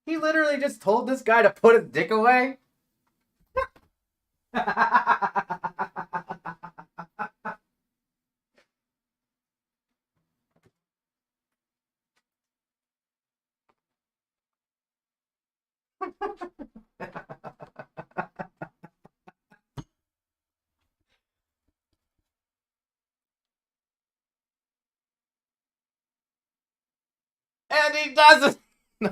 He literally just told this guy to put his dick away? And he doesn't. No.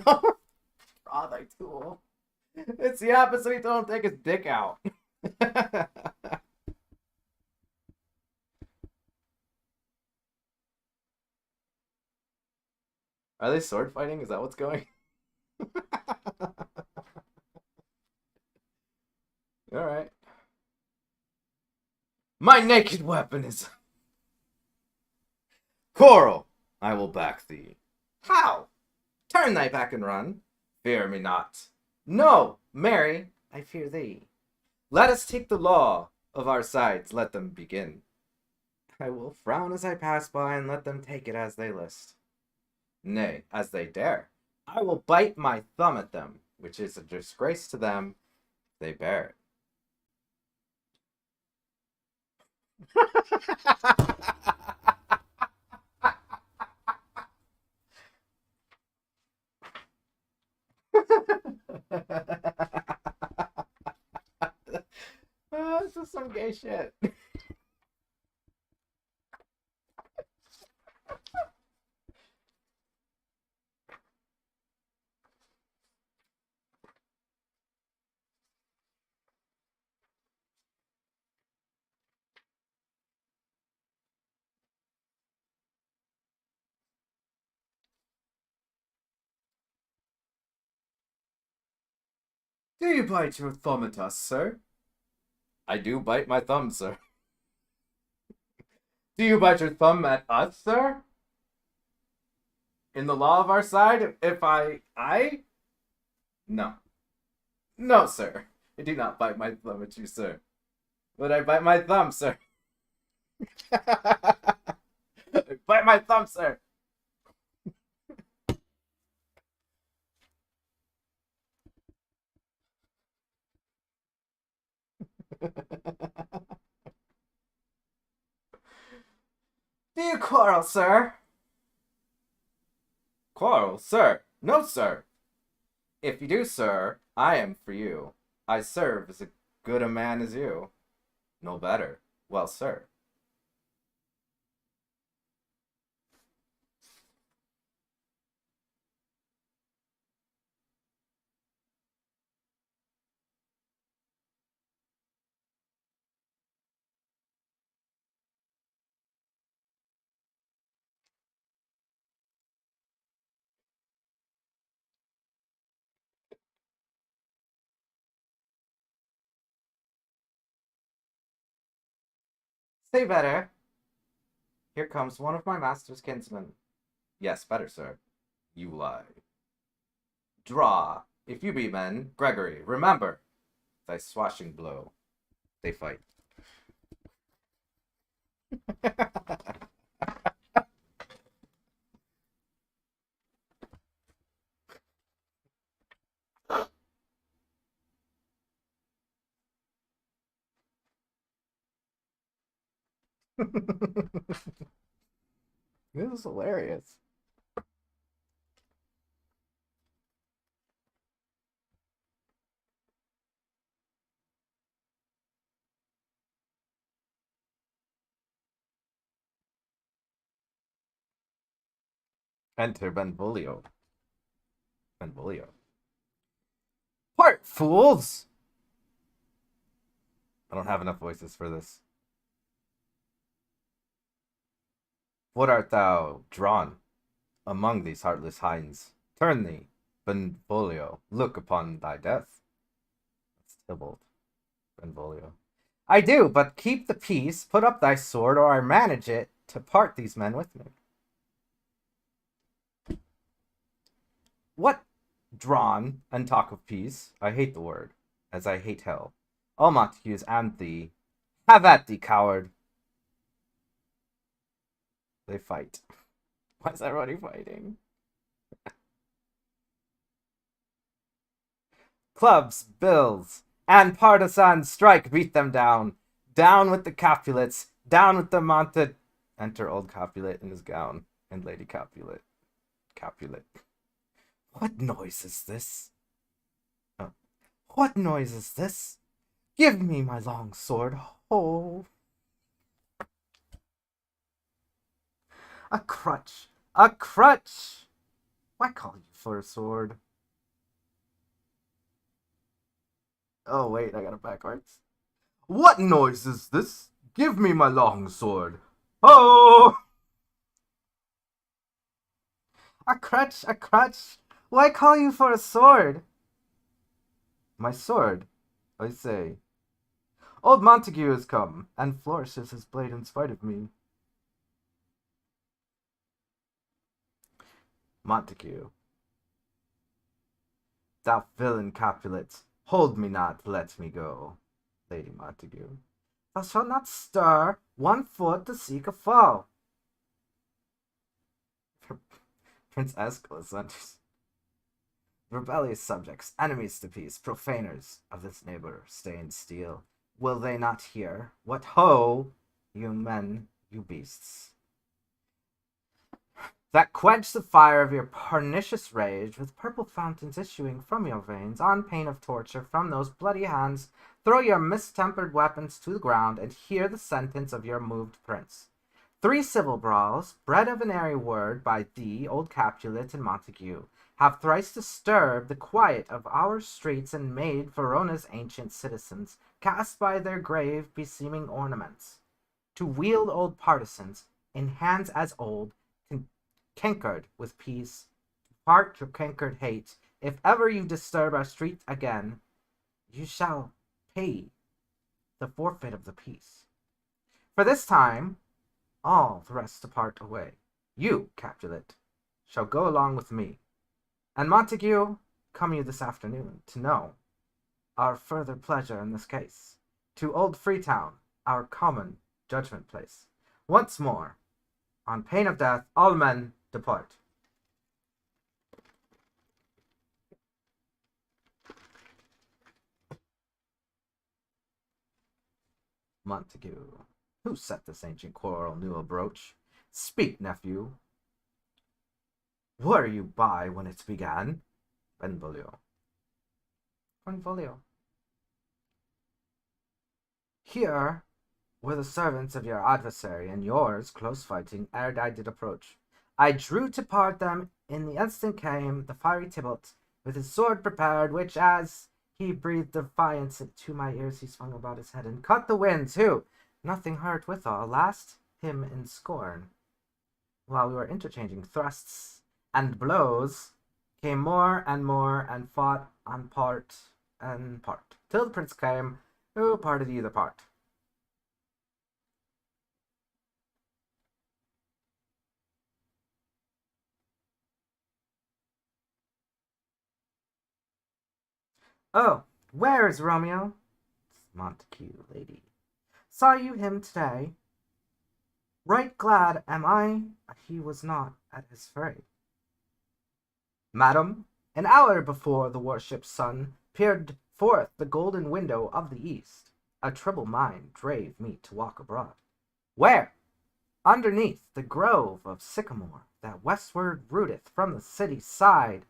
Draw thy tool. It's the opposite. He told him to take his dick out. Are they sword fighting? Is that what's going? Alright. My naked weapon is... Quarrel! I will back thee. How? Turn thy back and run. Fear me not. No, Mary, I fear thee. Let us take the law of our sides. Let them begin. I will frown as I pass by, and let them take it as they list. Nay, as they dare. I will bite my thumb at them, which is a disgrace to them if they bear it. just some gay shit. Do you bite your thumb at us, sir? I do bite my thumb, sir. Do you bite your thumb at us, sir? In the law of our side, if I... No. No, sir. I do not bite my thumb at you, sir. But I bite my thumb, sir. I bite my thumb, sir. Do you quarrel, sir? Quarrel, sir? No, sir. If you do, sir, I am for you. I serve as good a man as you. No better. Well, sir. Say better. Here comes one of my master's kinsmen. Yes, better, sir. You lie. Draw. If you be men, Gregory, remember thy swashing blow. They fight. This is hilarious. Enter Benvolio. Benvolio. Part, fools! I don't have enough voices for this. What art thou drawn among these heartless hinds? Turn thee, Benvolio, look upon thy death. That's Tybalt. Benvolio. I do, but keep the peace, put up thy sword, or I manage it to part these men with me. What drawn and talk of peace? I hate the word, as I hate hell. All Montagues and thee. Have at thee, coward. They fight. Why is everybody fighting? Clubs, bills, and partisans strike, beat them down. Down with the Capulets, down with the Monte... Enter old Capulet in his gown, and Lady Capulet. Capulet. What noise is this? Oh. What noise is this? Give me my long sword. Oh. A crutch. A crutch. Why call you for a sword? Oh, wait, I got it backwards. What noise is this? Give me my long sword. Oh! A crutch, a crutch. Why call you for a sword? My sword, I say. Old Montague has come, and flourishes his blade in spite of me. Montague. Thou villain Capulet, hold me not, let me go. Lady Montague. Thou shalt not stir 1 foot to seek a foe. Prince Aeschylus enters. Rebellious subjects, enemies to peace, profaners of this neighbor, stained steel. Will they not hear? What ho, you men, you beasts. that quench the fire of your pernicious rage with purple fountains issuing from your veins on pain of torture from those bloody hands. Throw your mistempered weapons to the ground and hear the sentence of your moved prince. 3 civil brawls, bred of an airy word by thee, old Capulet and Montague, have thrice disturbed the quiet of our streets and made Verona's ancient citizens cast by their grave beseeming ornaments. To wield old partisans in hands as old, cankered with peace, part your cankered hate. If ever you disturb our street again, you shall pay the forfeit of the peace. For this time, all the rest depart away. You, Capulet, shall go along with me. And Montague, come you this afternoon to know our further pleasure in this case. To old Freetown, our common judgment place. Once more, on pain of death, all men depart. Montague, who set this ancient quarrel new abroach? Speak, nephew. Were you by when it began? Benvolio. Benvolio. Here were the servants of your adversary and yours close fighting ere I did approach. I drew to part them. In the instant came the fiery Tybalt with his sword prepared, which as he breathed defiance to my ears he swung about his head and cut the winds, who, nothing hurt withal, last him in scorn. While we were interchanging thrusts and blows, came more and fought on part and part, till the prince came, who parted either part. Oh, where is Romeo? Montague, lady. Saw you him today? Right glad am I he was not at his fray. Madam, an hour before the warship's sun peered forth the golden window of the east, a troubled mind drave me to walk abroad. Where? Underneath the grove of sycamore that westward rooteth from the city's side.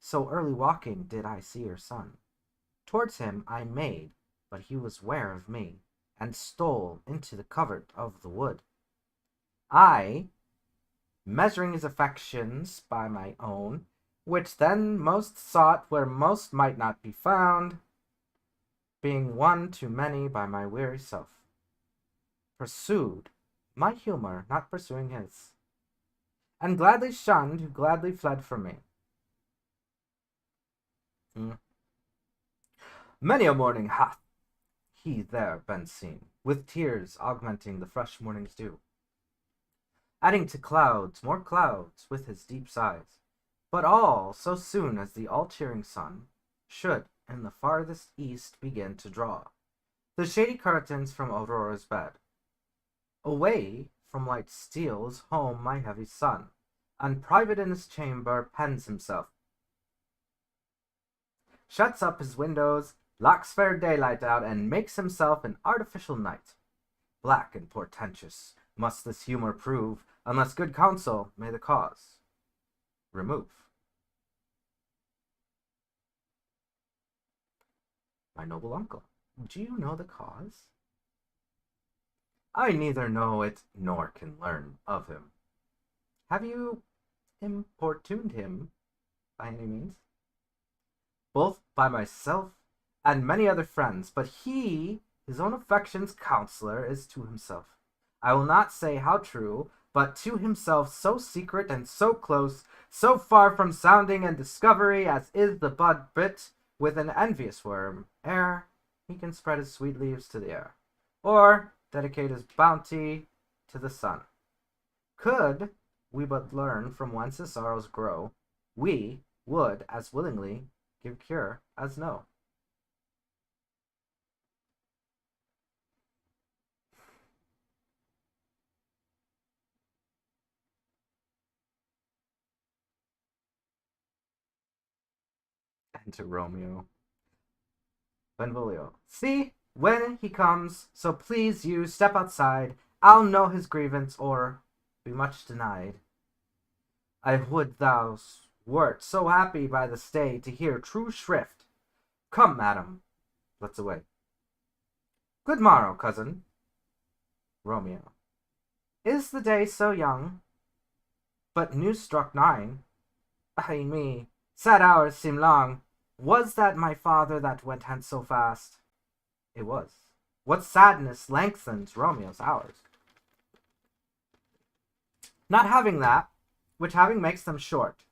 So early walking did I see your son. Towards him I made, but he was ware of me, and stole into the covert of the wood. I, measuring his affections by my own, which then most sought where most might not be found, being won too many by my weary self, pursued my humor, not pursuing his, and gladly shunned who gladly fled from me. Many a morning hath he there been seen, with tears augmenting the fresh morning's dew, adding to clouds more clouds with his deep sighs, but all so soon as the all-cheering sun should in the farthest east begin to draw the shady curtains from Aurora's bed. Away from light steals home my heavy son, and private in his chamber pens himself, shuts up his windows, locks fair daylight out, and makes himself an artificial night. Black and portentous must this humor prove, unless good counsel may the cause remove. My noble uncle, do you know the cause? I neither know it nor can learn of him. Have you importuned him by any means? Both by myself and many other friends, but he, his own affection's counselor, is to himself, I will not say how true, but to himself so secret and so close, so far from sounding and discovery, as is the bud bit with an envious worm, ere he can spread his sweet leaves to the air, or dedicate his bounty to the sun. Could we but learn from whence his sorrows grow, we would as willingly give cure as no. Enter Romeo. Benvolio. See, when he comes, so please you step outside. I'll know his grievance, or be much denied. I would thou wert so happy by the stay to hear true shrift. Come, madam, let's away. Good morrow, cousin. Romeo. Is the day so young? But news struck 9. Ay me, sad hours seem long. Was that my father that went hence so fast? It was. What sadness lengthens Romeo's hours? Not having that, which having makes them short.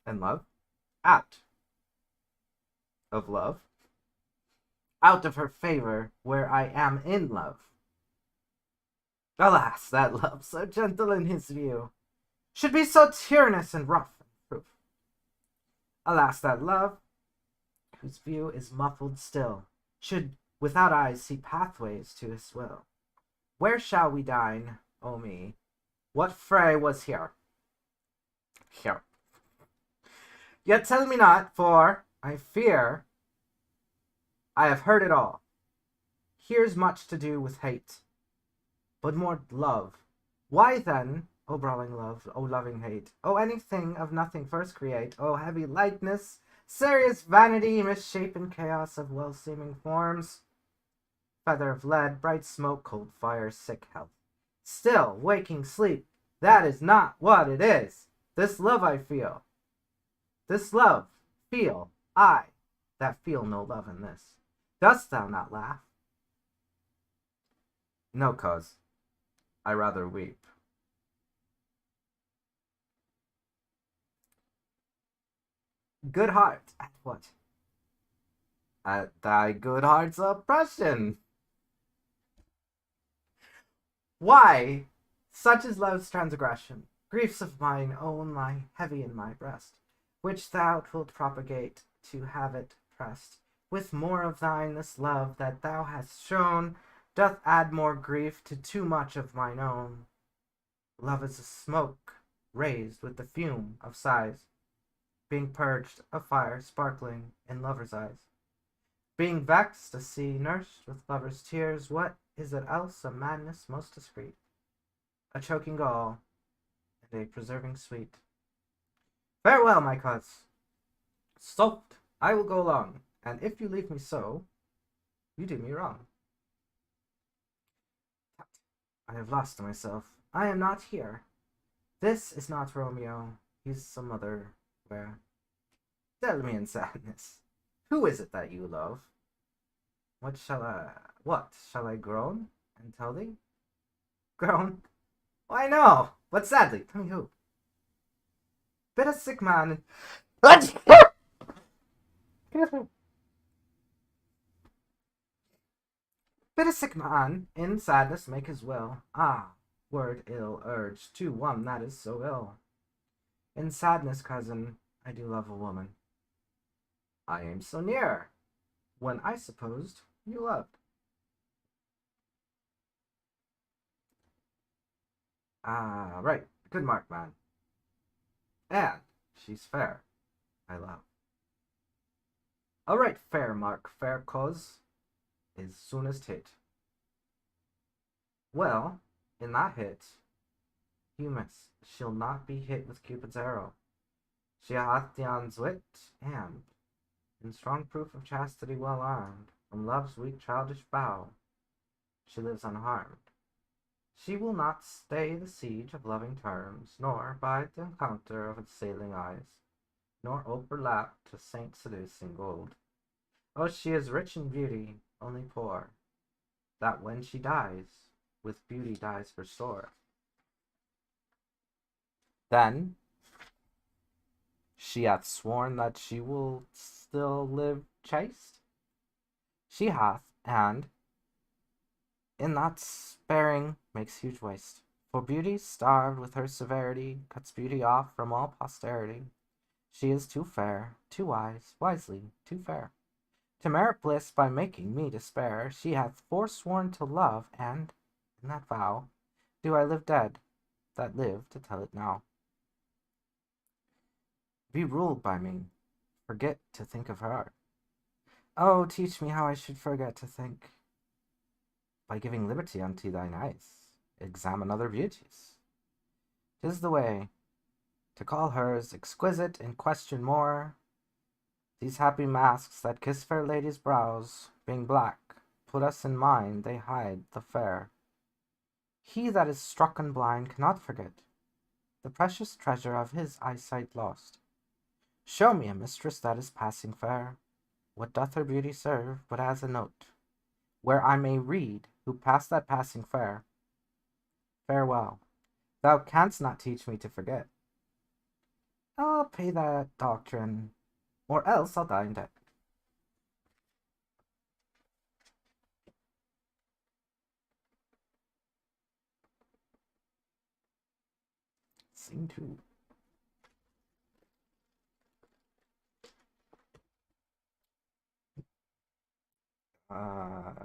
And love? Out. Of love? Out of her favor, where I am in love. Alas, that love, so gentle in his view, should be so tyrannous and rough and proof. Alas, that love, whose view is muffled still, should without eyes see pathways to his will. Where shall we dine, O me? What fray was here? Here. Yet tell me not, for I fear I have heard it all. Here's much to do with hate, but more love. Why then, O brawling love, O loving hate, O anything of nothing first create, O heavy lightness, serious vanity, misshapen chaos of well-seeming forms, feather of lead, bright smoke, cold fire, sick health. Still, waking sleep, that is not what it is. This love I feel. This love feel I, that feel no love in this. Dost thou not laugh? No, cause I rather weep. Good heart, at what? At thy good heart's oppression. Why? Such is love's transgression. Griefs of mine own lie heavy in my breast, which thou wilt propagate to have it pressed. With more of thine, this love that thou hast shown doth add more grief to too much of mine own. Love is a smoke raised with the fume of sighs, being purged of fire sparkling in lovers' eyes. Being vexed, a sea nursed with lovers' tears, what is it else a madness most discreet? A choking gall, and a preserving sweet. Farewell, my cuz. Soft, I will go along, and if you leave me so, you do me wrong. I have lost myself. I am not here. This is not Romeo. He's some other where. Tell me in sadness, who is it that you love? What shall I groan and tell thee? Groan? Why no, but sadly, tell me who. Bit a sick man. Bid a sick man in sadness make his will. Ah, word ill urged to one that is so ill. In sadness, cousin, I do love a woman. I aim so near, when I supposed you loved. Ah, right, good mark, man. And she's fair, I love. All right, fair mark, fair cause, is soonest hit. Well, in that hit, you miss. She'll not be hit with Cupid's arrow. She hath Dian's wit, and, in strong proof of chastity well armed, from love's weak childish bow, she lives unharmed. She will not stay the siege of loving terms, nor bide the encounter of its sailing eyes, nor overlap to saint seducing gold. Oh, she is rich in beauty, only poor, that when she dies, with beauty dies her store. Then she hath sworn that she will still live chaste. She hath, and in that sparing makes huge waste. For beauty, starved with her severity, cuts beauty off from all posterity. She is too fair, too wise, wisely, too fair, to merit bliss by making me despair. She hath forsworn to love, and, in that vow, do I live dead, that live to tell it now. Be ruled by me, forget to think of her. Oh, teach me how I should forget to think. By giving liberty unto thine eyes, examine other beauties. 'Tis the way, to call hers exquisite and question more. These happy masks that kiss fair ladies' brows, being black, put us in mind they hide the fair. He that is struck and blind cannot forget the precious treasure of his eyesight lost. Show me a mistress that is passing fair. What doth her beauty serve but as a note, where I may read who passed that passing fair? Farewell. Thou canst not teach me to forget. I'll pay that doctrine, or else I'll die in debt. Scene 2.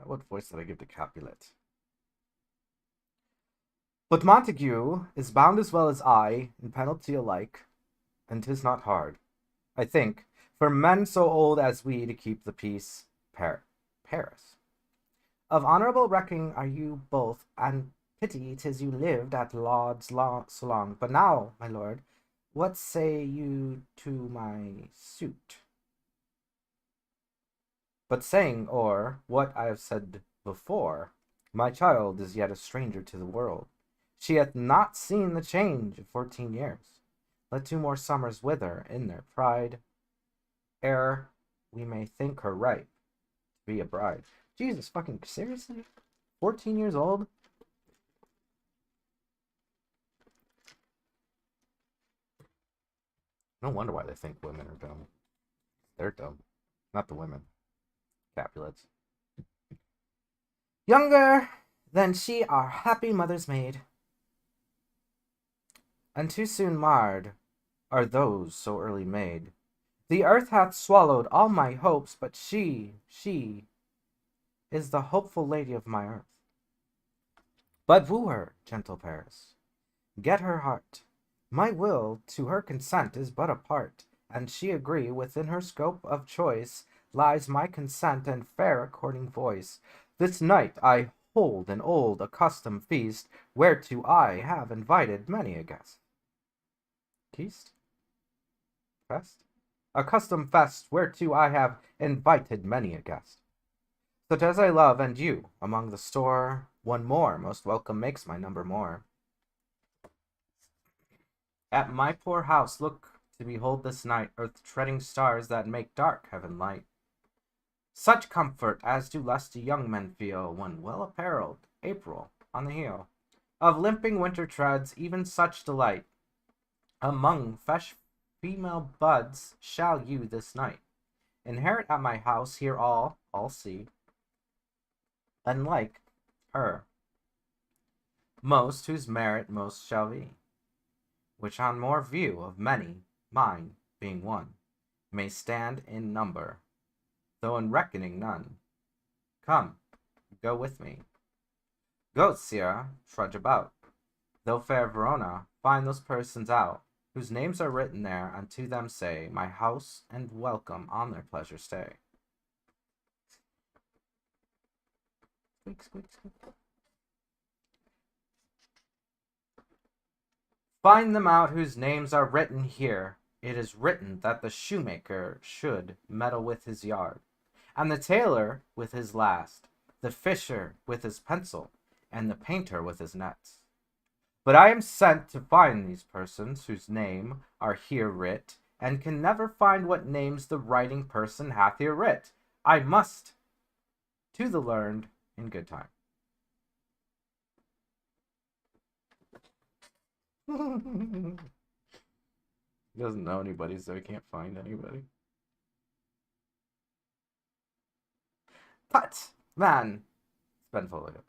What voice did I give to Capulet? But Montague is bound as well as I in penalty alike, and 'tis not hard, I think, for men so old as we to keep the peace. Paris. Of honourable recking are you both, and pity 'tis you lived at Lauds so long. But now, my lord, what say you to my suit? But saying o'er what I have said before, my child is yet a stranger to the world. She hath not seen the change of 14 years. Let 2 more summers wither in their pride, ere we may think her ripe to be a bride. Jesus fucking seriously? 14 years old? No wonder why they think women are dumb. They're dumb, not the women. Capulets. Younger than she our happy mother's maid, and too soon marred are those so early made. The earth hath swallowed all my hopes, but she is the hopeful lady of my earth. But woo her, gentle Paris, get her heart. My will to her consent is but a part, and she agree within her scope of choice lies my consent and fair according voice. This night I hold an old accustomed feast, whereto I have invited many a guest. Feast? Fest? A custom fest, whereto I have invited many a guest. Such as I love, and you, among the store, one more most welcome makes my number more. At my poor house look to behold this night earth-treading stars that make dark heaven light. Such comfort as do lusty young men feel when well apparelled, April on the heel of limping winter treads, even such delight among fresh female buds shall you this night inherit at my house. Here all see, unlike her, most whose merit most shall be, which on more view of many, mine being one, may stand in number, though in reckoning none. Come, go with me. Go, Sierra, trudge about, though fair Verona find those persons out, whose names are written there, unto them say, my house and welcome on their pleasure stay. Squeak, squeak, squeak. Find them out whose names are written here. It is written that the shoemaker should meddle with his yard, and the tailor with his last, the fisher with his pencil, and the painter with his nets. But I am sent to find these persons whose name are here writ, and can never find what names the writing person hath here writ. I must to the learned in good time. He doesn't know anybody, so he can't find anybody. Tut, man, Benfolio.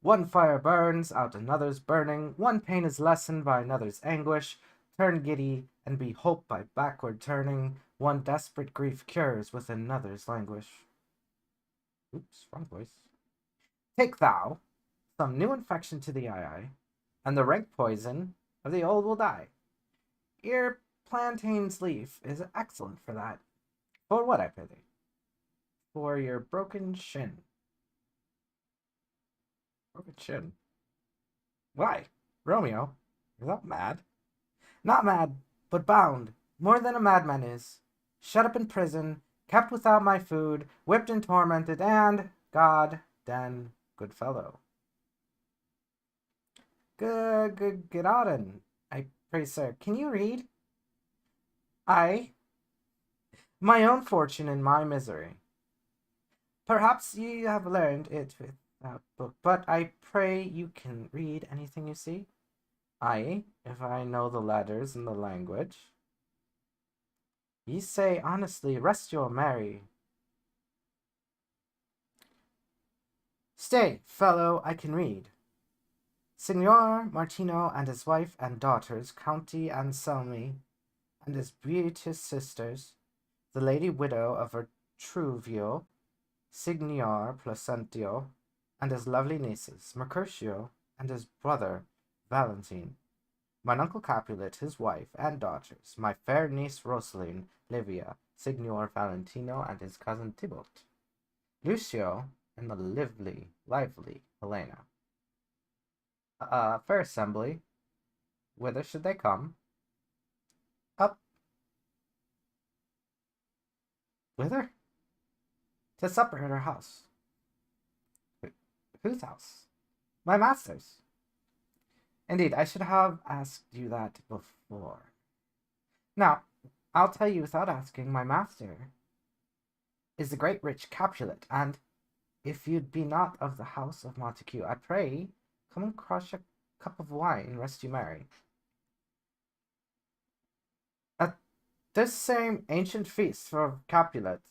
One fire burns, out another's burning. One pain is lessened by another's anguish. Turn giddy, and be hope by backward turning. One desperate grief cures with another's languish. Oops, wrong voice. Take thou some new infection to the eye, and the rank poison of the old will die. Your plantain's leaf is excellent for that. For what, I pity? For your broken shin. Broken shin? Why, Romeo, you're not mad. Not mad, but bound, more than a madman is. Shut up in prison, kept without my food, whipped and tormented, and, God, den, good fellow. Good on. I pray, sir, can you read? I, my own fortune and my misery. Perhaps you have learned it without book, but I pray you can read anything you see. I, if I know the letters and the language. Ye say honestly, rest your merry. Stay, fellow, I can read. Signor Martino and his wife and daughters, County Anselmi, and his beauteous sisters, the lady widow of Truvio, Signor Placentio, and his lovely nieces, Mercutio, and his brother, Valentine, mine uncle Capulet, his wife and daughters, my fair niece Rosaline, Livia, Signor Valentino, and his cousin Tybalt, Lucio, and the lively Helena. Fair assembly, whither should they come? Up. Whither? To supper at our house. Whose house? My master's. Indeed, I should have asked you that before. Now, I'll tell you without asking, my master is the great rich Capulet, and if you'd be not of the house of Montague, I pray, come and crush a cup of wine, rest you merry. At this same ancient feast for Capulet,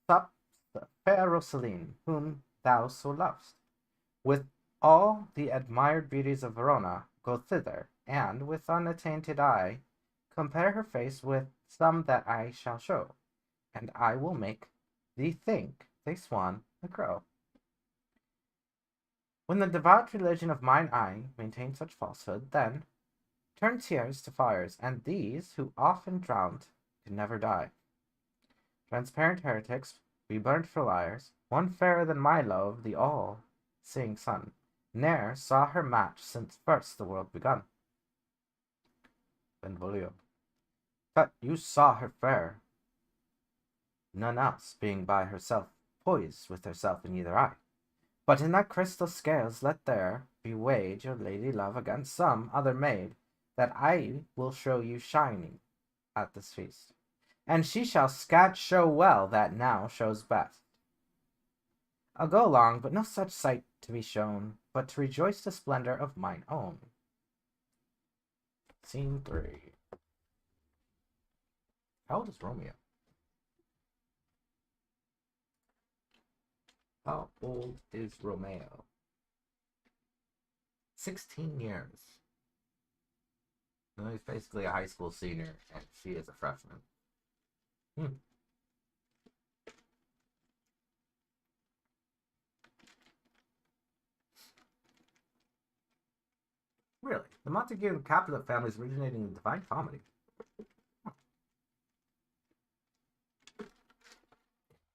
sup the fair Rosaline, whom thou so lovest, with all the admired beauties of Verona, go thither, and, with unattainted eye, compare her face with some that I shall show, and I will make thee think they swan a crow. When the devout religion of mine eye maintains such falsehood, then turn tears to fires, and these, who often drowned, can never die. Transparent heretics, be burnt for liars, one fairer than my love, the all-seeing sun, ne'er saw her match since first the world begun. Benvolio. But you saw her fair, none else being by herself, poised with herself in either eye. But in that crystal scales let there be weighed your lady love against some other maid that I will show you shining at this feast, and she shall scant show well that now shows best. I'll go along, but no such sight to be shown, but to rejoice the splendor of mine own. Scene 3. How old is Romeo? How old is Romeo? 16 years. No, he's basically a high school senior, and she is a freshman. Really? The Montague and Capulet families originating in Divine Comedy.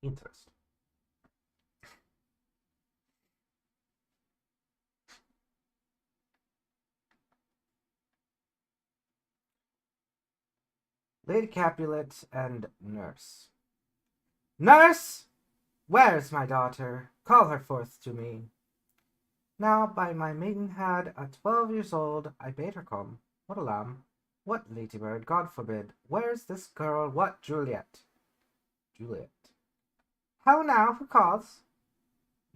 Interesting. Lady Capulet and Nurse. Nurse! Where's my daughter? Call her forth to me. Now by my maidenhead, at 12 years old, I bade her come. What a lamb! What ladybird, God forbid! Where's this girl? What Juliet? Juliet. How now? Who calls?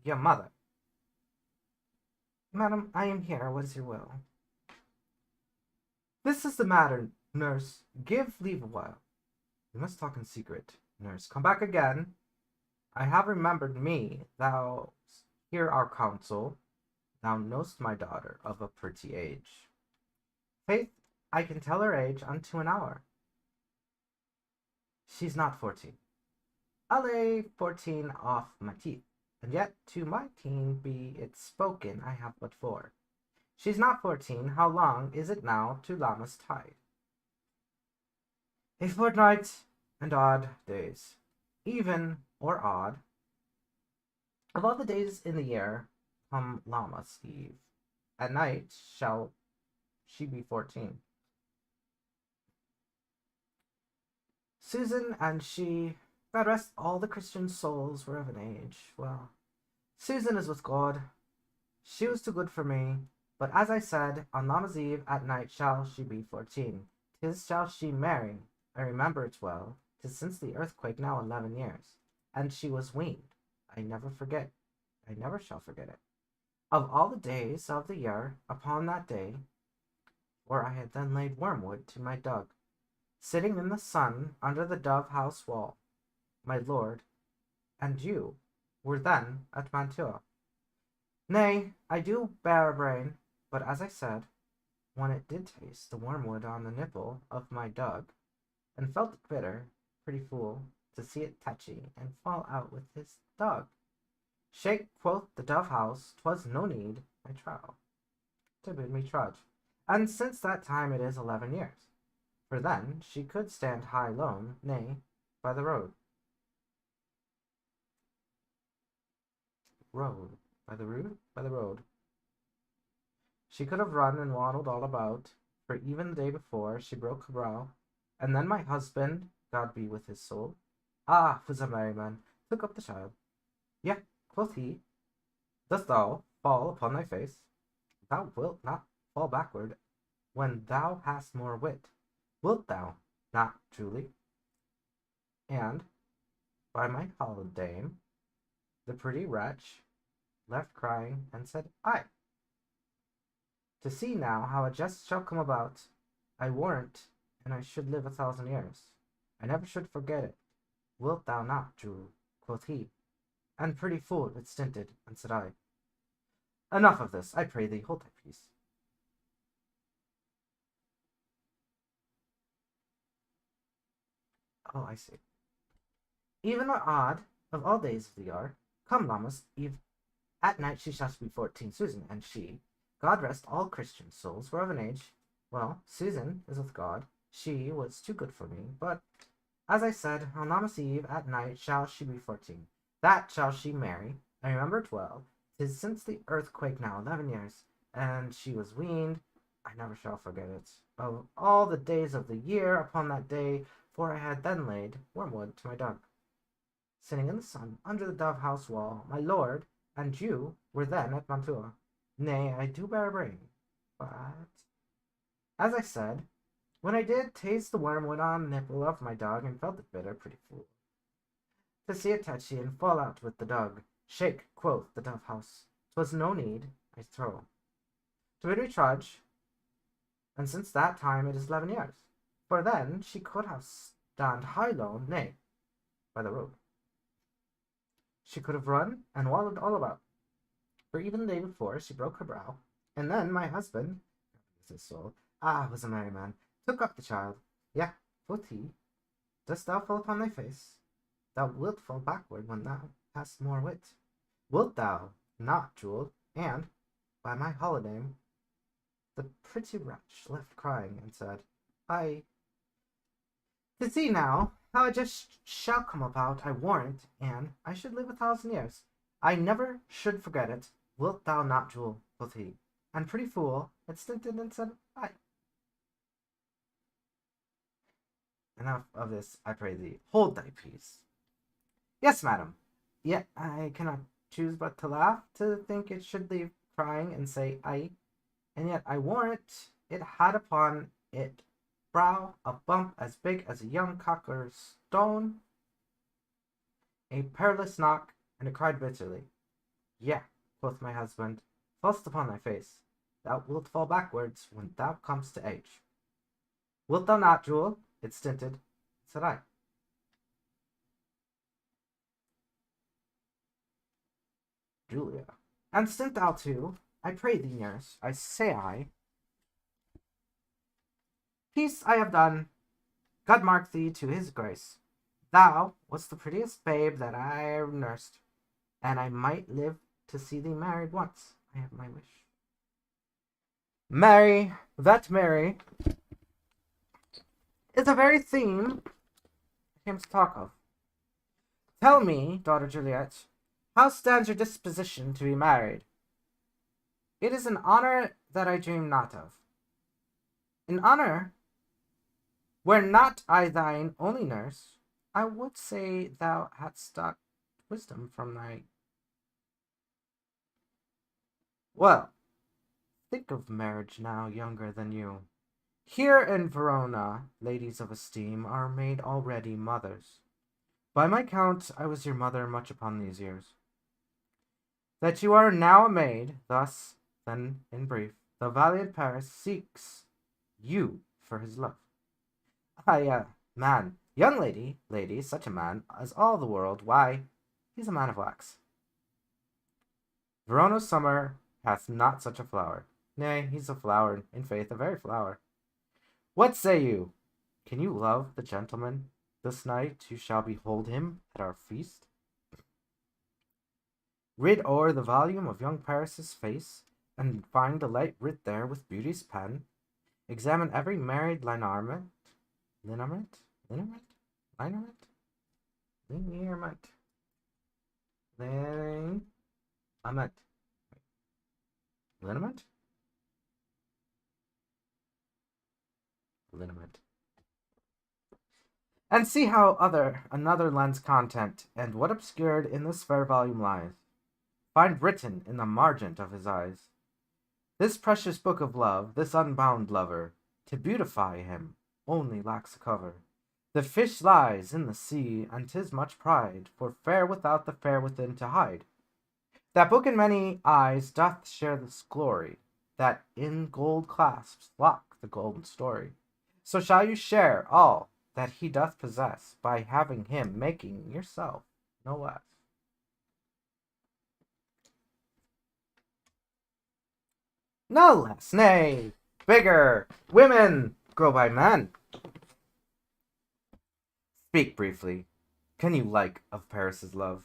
Your mother. Madam, I am here. What is your will? This is the matter, nurse. Give leave a while. We must talk in secret. Nurse, come back again. I have remembered me. Thou hear our counsel. Thou know'st my daughter of a pretty age. Faith, I can tell her age unto an hour. She's not 14. I'll lay 14 off my teeth, and yet to my teen be it spoken I have but 4. She's not 14. How long is it now to Lammas tide? A fortnight and odd days, even or odd. Of all the days in the year, come Lammas Eve. At night shall she be 14. Susan and she, God rest all the Christian souls, were of an age. Well, Susan is with God. She was too good for me. But as I said, on Lammas Eve at night shall she be 14. 'Tis shall she marry. I remember it well. 'Tis since the earthquake now 11 years. And she was weaned. I never forget. I never shall forget it. Of all the days of the year, upon that day, for I had then laid wormwood to my dug, sitting in the sun under the dove house wall, my lord, and you were then at Mantua. Nay, I do bear a brain, but as I said, when it did taste the wormwood on the nipple of my dug, and felt it bitter, pretty fool, to see it touchy, and fall out with his dug. Shake, quoth the dove house, 'twas no need, I trow, to bid me trudge. And since that time it is 11 years. For then she could stand high lone, nay, by the road. Road. By the road? By the road. She could have run and waddled all about, for even the day before she broke her brow. And then my husband, God be with his soul, was a merry man, took up the child. Yea, quoth he, dost thou fall upon thy face? Thou wilt not fall backward when thou hast more wit. Wilt thou not, Julie? And, by my holidame, the pretty wretch left crying and said, Aye. To see now how a jest shall come about, I warrant, and I should live 1,000 years. I never should forget it. Wilt thou not, Jule? Quoth he. And pretty fool it stinted, and said I. Enough of this, I pray thee, hold thy peace. Oh, I see. Even or odd, of all days of the year, come Lammas Eve, at night she shall be 14, Susan, and she, God rest all Christian souls, were of an age. Well, Susan is with God. She was too good for me, but, as I said, on Lammas Eve at night shall she be 14. That shall she marry. I remember it well. 'Tis since the earthquake now 11 years, and she was weaned. I never shall forget it. Of all the days of the year, upon that day, for I had then laid wormwood to my dug, sitting in the sun under the dove house wall, my lord and you were then at Mantua. Nay, I do bear a brain, but, as I said, when I did taste the wormwood on the nipple of my dog and felt it bitter, pretty fool, to see it touchy and fall out with the dug. Shake, quoth the dove house, 'twas no need, I trow, to bid me trudge, and since that time it is 11 years. For then she could have stand high lone, nay, by the road. She could have run and wallowed all about, for even the day before she broke her brow. And then my husband, his soul, was a merry man, took up the child. Yea, quoth he, dost thou fall upon thy face? Thou wilt fall backward when thou hast more wit. Wilt thou not, Jule? And, by my holidame, the pretty wretch left crying and said, I. To see now how it just shall come about, I warrant, and I should live 1,000 years. I never should forget it. Wilt thou not, Jule? Quoth he. And pretty fool, it stinted and said, Aye. Enough of this, I pray thee. Hold thy peace. Yes, madam. Yet I cannot choose but to laugh, to think it should leave crying and say aye. And yet I warrant it had upon it brow a bump as big as a young cocker's stone, a perilous knock, and it cried bitterly. Yea, quoth my husband, fall'st upon thy face. Thou wilt fall backwards when thou comest to age. Wilt thou not, Jule? It stinted, said I. Julia. And stint thou too, I pray thee, nurse, I say I. Peace I have done. God mark thee to his grace. Thou wast the prettiest babe that I e'er nursed, and I might live to see thee married once. I have my wish. Mary, that Mary, is the very theme I came to talk of. Tell me, daughter Juliet, how stands your disposition to be married? It is an honor that I dream not of. An honor Were not I thine only nurse, I would say thou hadst got wisdom from thy. Well, think of marriage now younger than you. Here in Verona, ladies of esteem are made already mothers. By my count, I was your mother much upon these years. That you are now a maid, thus, then, in brief, the valiant Paris seeks you for his love. Man, young lady, such a man as all the world, why, he's a man of wax. Verona's summer hath not such a flower. Nay, he's a flower, in faith, a very flower. What say you? Can you love the gentleman? This night you shall behold him at our feast. Read o'er the volume of young Paris's face, and find delight writ there with beauty's pen. Examine every married lineament, lineament, lineament, and see how another lends content, and what obscured in this fair volume lies. Find written in the margent of his eyes. This precious book of love, this unbound lover, to beautify him, only lacks a cover. The fish lies in the sea, and 'tis much pride, for fair without the fair within to hide. That book in many eyes doth share this glory, that in gold clasps lock the golden story. So shall you share all that he doth possess, by having him making yourself no less. No less, nay, bigger. Women grow by men. Speak briefly. Can you like of Paris's love?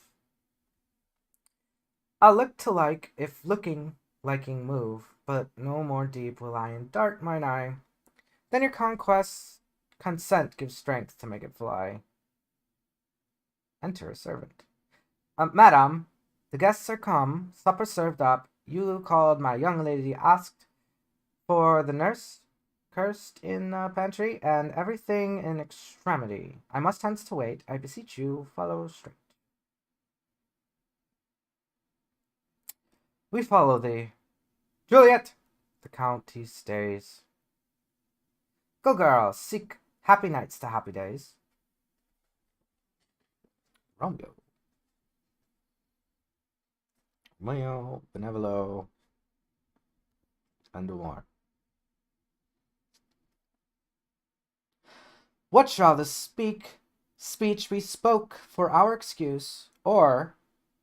I'll look to like, if looking, liking move, but no more deep will I indart mine eye. Then your conquest's consent gives strength to make it fly. Enter a servant. Madam, the guests are come, supper served up. You called my young lady, asked for the nurse, cursed in the pantry, and everything in extremity. I must hence to wait. I beseech you, follow straight. We follow thee. Juliet! The Count he stays. Go, girl, seek happy nights to happy days. Romeo. Benevolo, and more. What shall this speech be spoke for our excuse, or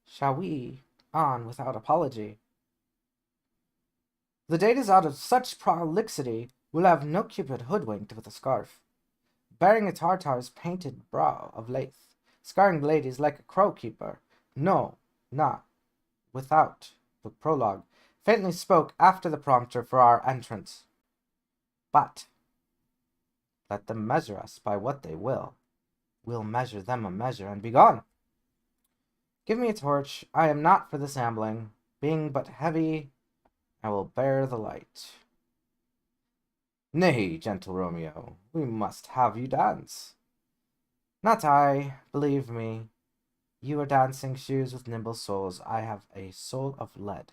shall we on without apology? The date is out of such prolixity, we'll have no Cupid hoodwinked with a scarf, bearing a Tartar's painted brow of lath, scarring the ladies like a crow-keeper. No, not without the prologue, faintly spoke after the prompter for our entrance. But let them measure us by what they will. We'll measure them a measure, and be gone. Give me a torch. I am not for this ambling. Being but heavy, I will bear the light. Nay, gentle Romeo, we must have you dance. Not I, believe me. You are dancing shoes with nimble soles. I have a soul of lead.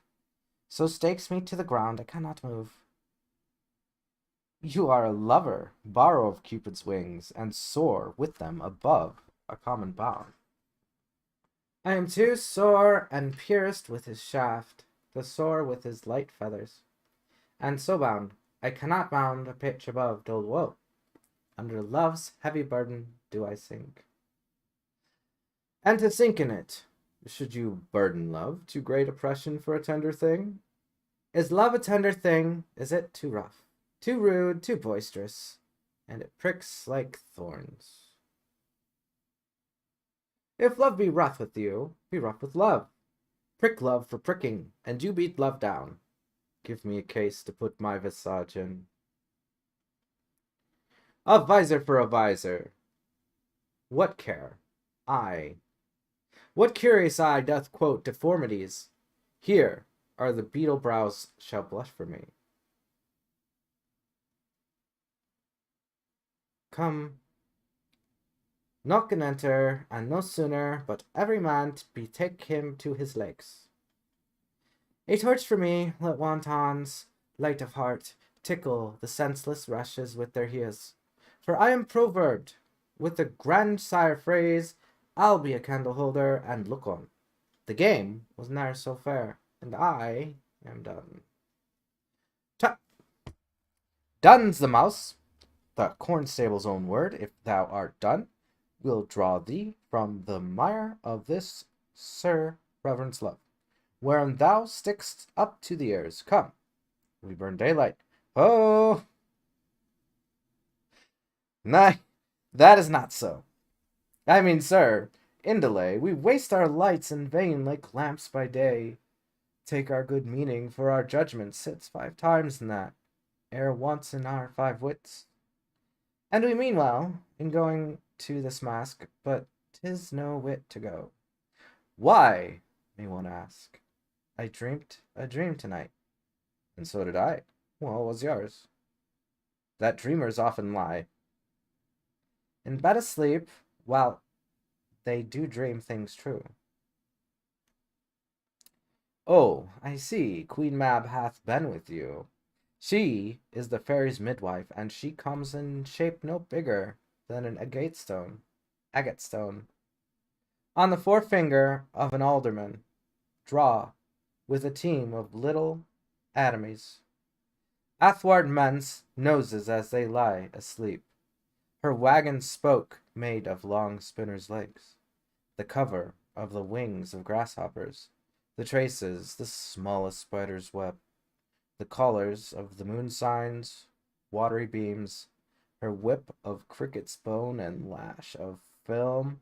So stakes me to the ground, I cannot move. You are a lover, borrow of Cupid's wings, and soar with them above a common bound. I am too sore and pierced with his shaft, to soar with his light feathers. And so bound, I cannot bound a pitch above dull woe. Under love's heavy burden do I sink. And to sink in it, should you burden love, too great oppression for a tender thing? Is love a tender thing? Is it too rough, too rude, too boisterous, and it pricks like thorns? If love be rough with you, be rough with love. Prick love for pricking, and you beat love down. Give me a case to put my visage in. A visor for a visor. What care? I. What curious eye doth quote deformities? Here are the beetle brows shall blush for me. come knock and enter, and no sooner but every man betake him to his legs. A torch for me, let wantons, light of heart, tickle the senseless wretches with their heels. For I am proverbed with the grandsire phrase, I'll be a candle holder and look on. The game was ne'er so fair, and I am done. Tut! Done's the mouse, the cornstable's own word. If thou art done, we'll draw thee from the mire of this Sir Reverend's love, wherein thou stick'st up to the ears. Come, we burn daylight. Oh! Nay, that is not so. I mean, sir, in delay, we waste our lights in vain like lamps by day. Take our good meaning, for our judgment sits 5 times in that, ere once in our 5 wits. And we mean well in going to this mask, but 'tis no wit to go. Why, may one ask? I dreamt a dream tonight. And so did I. Well, what was yours? That dreamers often lie. In bed asleep, well, they do dream things true. Oh, I see, Queen Mab hath been with you. She is the fairy's midwife, and she comes in shape no bigger than an agate stone. On the forefinger of an alderman, draw, with a team of little atomies, athwart men's noses as they lie asleep. Her wagon spoke made of long spinners' legs, the cover of the wings of grasshoppers, the traces, the smallest spider's web, the collars of the moon signs, watery beams, her whip of cricket's bone and lash of film,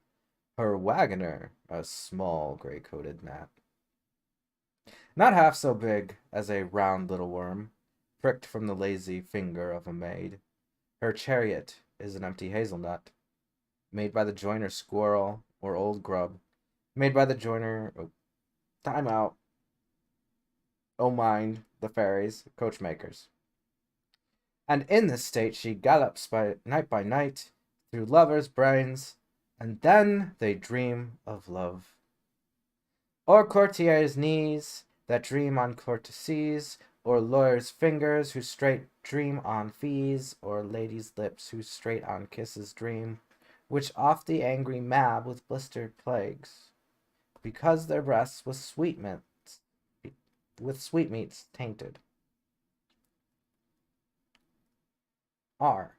her wagoner a small gray-coated gnat, not half so big as a round little worm, pricked from the lazy finger of a maid. Her chariot is an empty hazelnut, made by the joiner squirrel or old grub, made by the joiner. Time out. Oh, mind the fairies, coachmakers. And in this state she gallops by night through lovers' brains, and then they dream of love. Or courtiers' knees that dream on courtesies, or lawyers' fingers who straight dream on fees, or ladies' lips who straight on kisses dream, which oft the angry Mab with blistered plagues, because their breasts with sweetmeats tainted. R.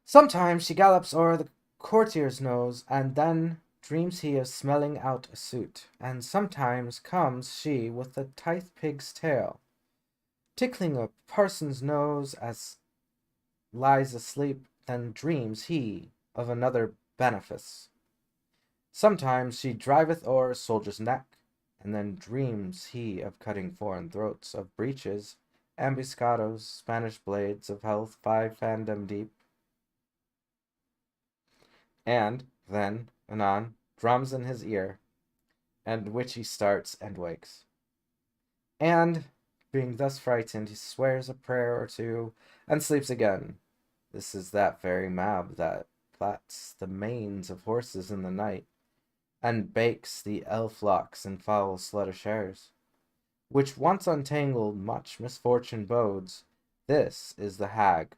Sometimes she gallops o'er the courtier's nose, and then dreams he of smelling out a suit, and sometimes comes she with the tithe pig's tail, tickling a parson's nose as lies asleep, then dreams he of another benefice. Sometimes she driveth o'er a soldier's neck, and then dreams he of cutting foreign throats, of breeches, ambuscados, Spanish blades, of health 5 fandom deep. And then, anon, drums in his ear, and which he starts and wakes. And, being thus frightened, he swears a prayer or two, and sleeps again. This is that very Mab that plats the manes of horses in the night, and bakes the elf locks in foul slut-o'-shares, which once untangled much misfortune bodes. This is the hag,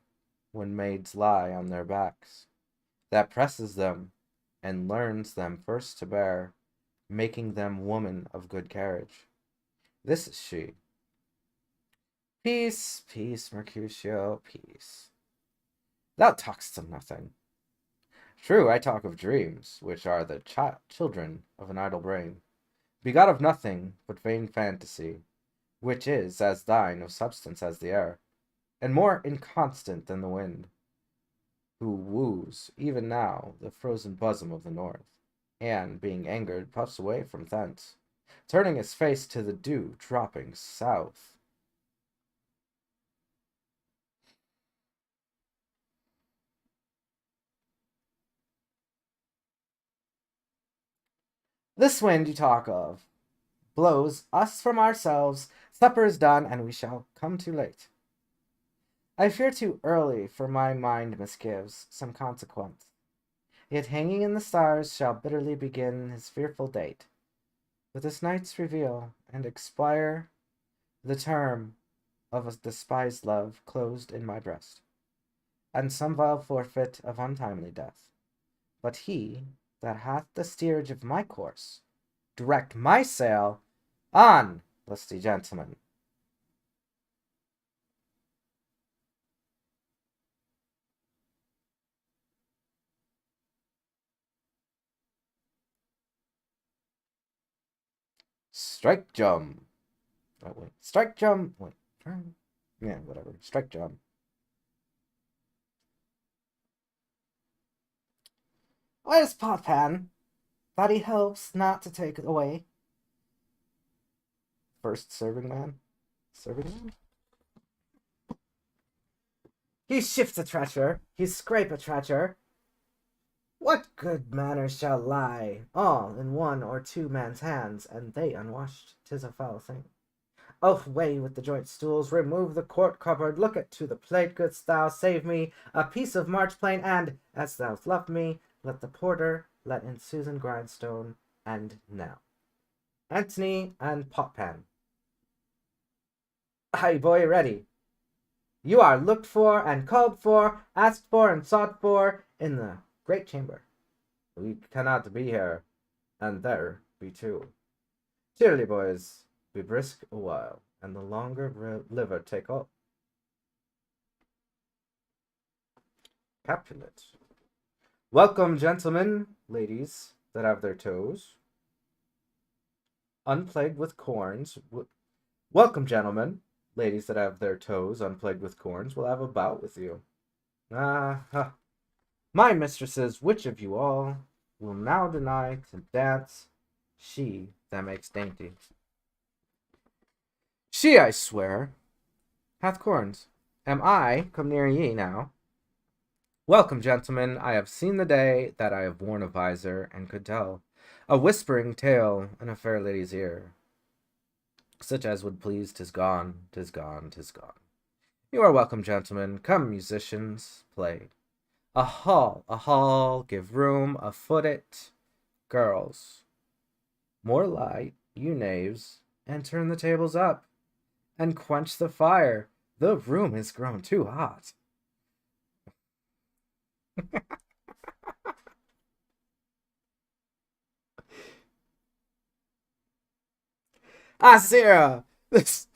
when maids lie on their backs, that presses them, and learns them first to bear, making them woman of good carriage. This is she. Peace, peace, Mercutio, peace. Thou talk'st of nothing. True, I talk of dreams, which are the children of an idle brain, begot of nothing but vain fantasy, which is, as thine, of substance as the air, and more inconstant than the wind, who woos even now the frozen bosom of the north, and, being angered, puffs away from thence, turning his face to the dew dropping south. This wind you talk of blows us from ourselves. Supper is done, and we shall come too late. I fear too early for my mind misgives some consequence. Yet hanging in the stars shall bitterly begin his fearful date. With this night's reveal and expire the term of a despised love closed in my breast, and some vile forfeit of untimely death. But he that hath the steerage of my course, direct my sail on, lusty gentlemen. Strike jump. Oh, wait. Strike jump. Wait. Yeah, whatever. Strike jump. Where's Potpan? That he helps not to take it away. First serving man? Serving man? He shifts a treacher. He scrape a treacher. What good manners shall lie all in one or two men's hands, and they unwashed? 'Tis a foul thing. Away with the joint stools, remove the court cupboard, look it to the plate, couldst thou save me a piece of marchplane, and, as thou loved me, let the porter let in Susan Grindstone, and now. Antony and Potpan. Aye, boy, ready. You are looked for and called for, asked for and sought for, in the great chamber. We cannot be here, and there be two. Cheerly, boys, be brisk a while, and the longer liver take up. Capulet. Welcome, gentlemen, ladies that have their toes unplagued with corns. Welcome, gentlemen, ladies that have their toes unplagued with corns. We'll have a bout with you. My mistresses, which of you all will now deny to dance? She that makes dainty. She, I swear, hath corns. Am I come near ye now? Welcome, gentlemen. I have seen the day that I have worn a visor, and could tell a whispering tale in a fair lady's ear, such as would please. 'Tis gone, 'tis gone, 'tis gone. You are welcome, gentlemen. Come, musicians, play. A hall, give room, a foot it. Girls, more light, you knaves, and turn the tables up, and quench the fire. The room is grown too hot. Sarah, this.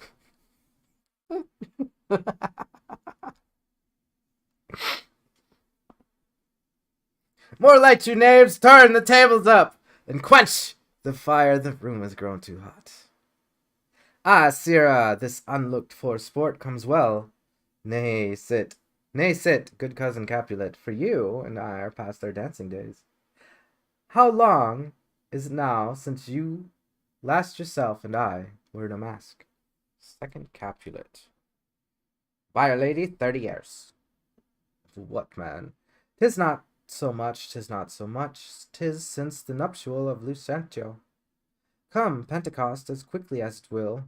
More light, you knaves! Turn the tables up, and quench the fire. The room has grown too hot. Sirrah, this unlooked-for sport comes well. Nay, sit, good cousin Capulet, for you and I are past our dancing days. How long is it now since you last yourself and I were in a mask? Second Capulet. By our lady, 30 years. What, man? 'Tis not so much, 'tis since the nuptial of Lucentio. Come, Pentecost, as quickly as it will,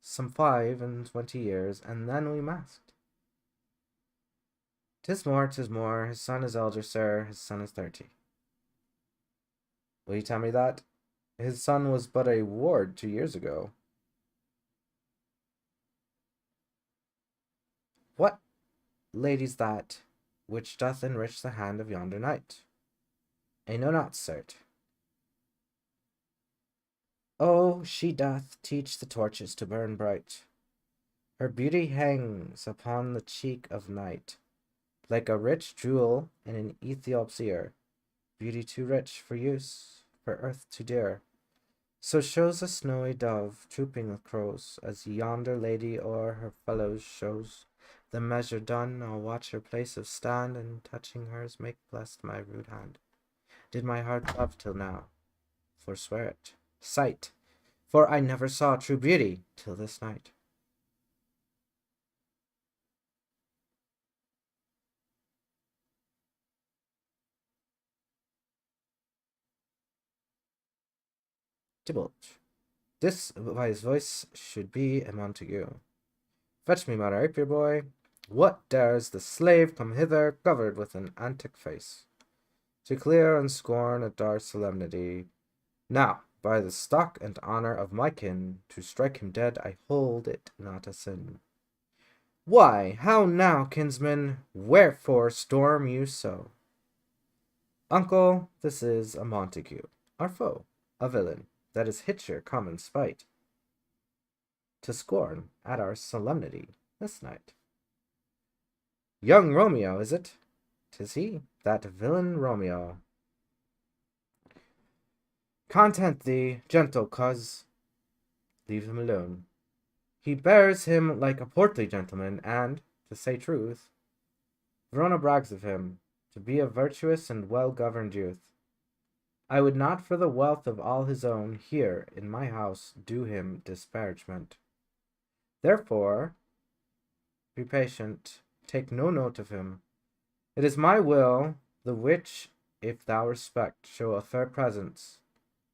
some 25 years, and then we masked. 'Tis more, his son is elder, sir, his son is 30. Will you tell me that? His son was but a ward 2 years ago. What lady's that which doth enrich the hand of yonder knight? I know not, sirt. Oh, she doth teach the torches to burn bright. Her beauty hangs upon the cheek of night, like a rich jewel in an Ethiop's ear. Beauty too rich for use, for earth too dear. So shows a snowy dove, trooping with crows, as yonder lady o'er her fellows shows. The measure done, I'll watch her place of stand, and touching hers make blessed my rude hand. Did my heart love till now? Forswear it. Sight, for I never saw true beauty till this night. Tybalt. This by his voice should be a Montague. Fetch me my rapier, boy. What dares the slave come hither covered with an antic face, to clear and scorn a dark solemnity? Now, by the stock and honour of my kin, to strike him dead I hold it not a sin. Why, how now, kinsman, wherefore storm you so? Uncle, this is a Montague, our foe, a villain, that is hitcher come in spite, to scorn at our solemnity this night. Young Romeo, is it? 'Tis he, that villain Romeo. Content thee, gentle coz. Leave him alone. He bears him like a portly gentleman, and, to say truth, Verona brags of him, to be a virtuous and well-governed youth. I would not for the wealth of all his own here in my house do him disparagement. Therefore, be patient, take no note of him. It is my will, the which, if thou respect, show a fair presence,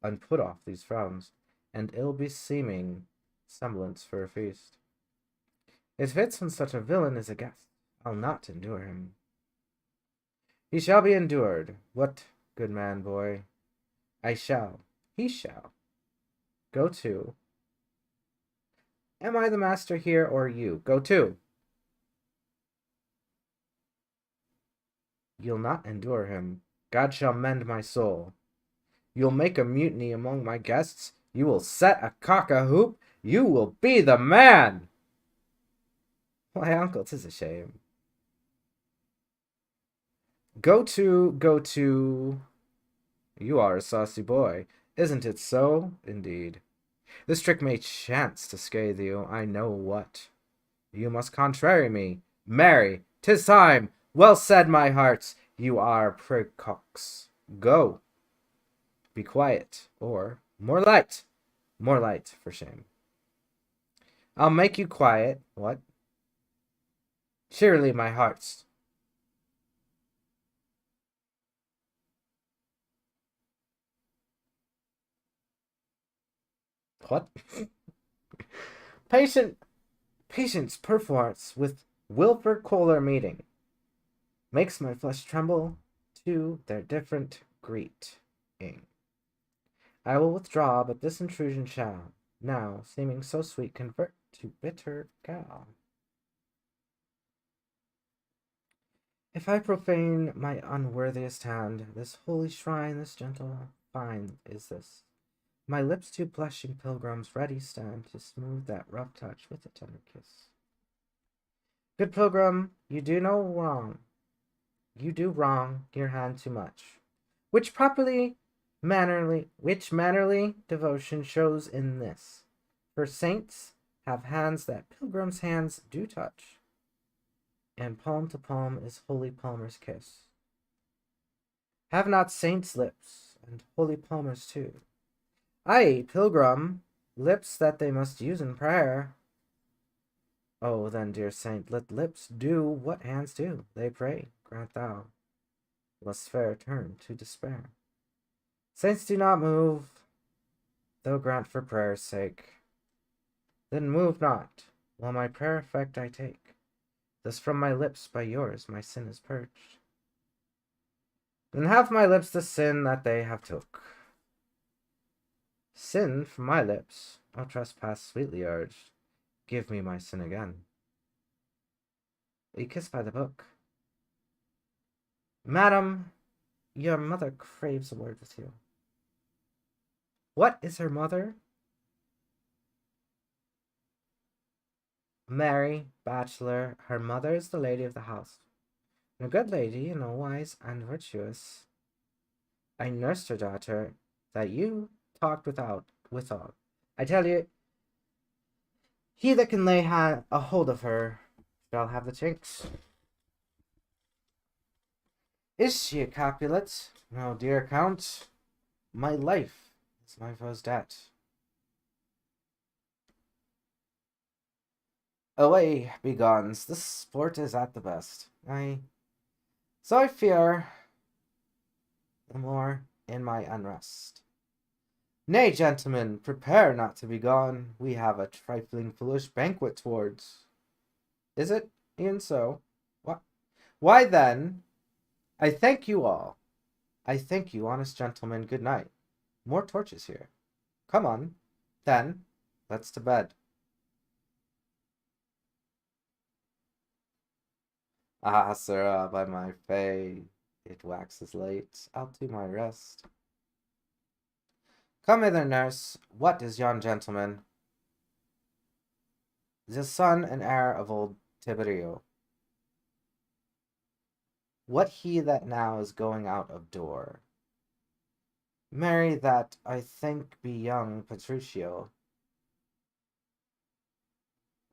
and put off these frowns, and ill-beseeming semblance for a feast. It fits when such a villain is a guest. I'll not endure him. He shall be endured. What, good man, boy? I shall. He shall. Go to. Am I the master here, or you? Go to. You'll not endure him. God shall mend my soul. You'll make a mutiny among my guests. You will set a cock-a-hoop. You will be the man. Why, uncle, 'tis a shame. Go to. You are a saucy boy. Isn't it so? Indeed. This trick may chance to scathe you, I know what. You must contrary me. Marry, 'tis time. Well said, my hearts. You are prig-cocks. Go. Be quiet, or more light, for shame. I'll make you quiet. What? Cheerly, my hearts. What? Patience perforce with Wilford Kohler meeting. Makes my flesh tremble to their different greeting. I will withdraw, but this intrusion shall, now, seeming so sweet, convert to bitter gall. If I profane my unworthiest hand, this holy shrine, this gentle fine is this. My lips to blushing pilgrims ready stand to smooth that rough touch with a tender kiss. Good pilgrim, you do no wrong. You do wrong your hand too much, which mannerly devotion shows in this. For saints have hands that pilgrims' hands do touch, and palm to palm is holy palmer's kiss. Have not saints lips, and holy palmers too? Aye, pilgrim, lips that they must use in prayer. Oh, then, dear saint, let lips do what hands do. They pray, grant thou, lest fair turn to despair. Saints do not move, though grant for prayer's sake. Then move not, while my prayer effect I take. Thus from my lips by yours my sin is purged. Then have my lips the sin that they have took. Sin from my lips, O trespass sweetly urged. Give me my sin again. You kiss by the book. Madam, your mother craves a word with you. What is her mother? Mary, bachelor, her mother is the lady of the house. A good lady, and all wise and virtuous. I nursed her daughter, that you talked withal. I tell you, he that can lay a hold of her shall have the chinks. Is she a Capulet? No, dear Count, my life is my foe's debt. Away, begons, this sport is at the best. So I fear the more in my unrest. Nay, gentlemen, prepare not to be gone. We have a trifling foolish banquet towards. Is it? Even so, what? Why then, I thank you all. I thank you, honest gentlemen. Good night. More torches here. Come on, then, let's to bed. Ah, sirrah, by my fay, it waxes late. I'll do my rest. Come hither, nurse. What is yon gentleman? The son and heir of old Tiberio. What he that now is going out of door? Marry, that I think be young Petruchio.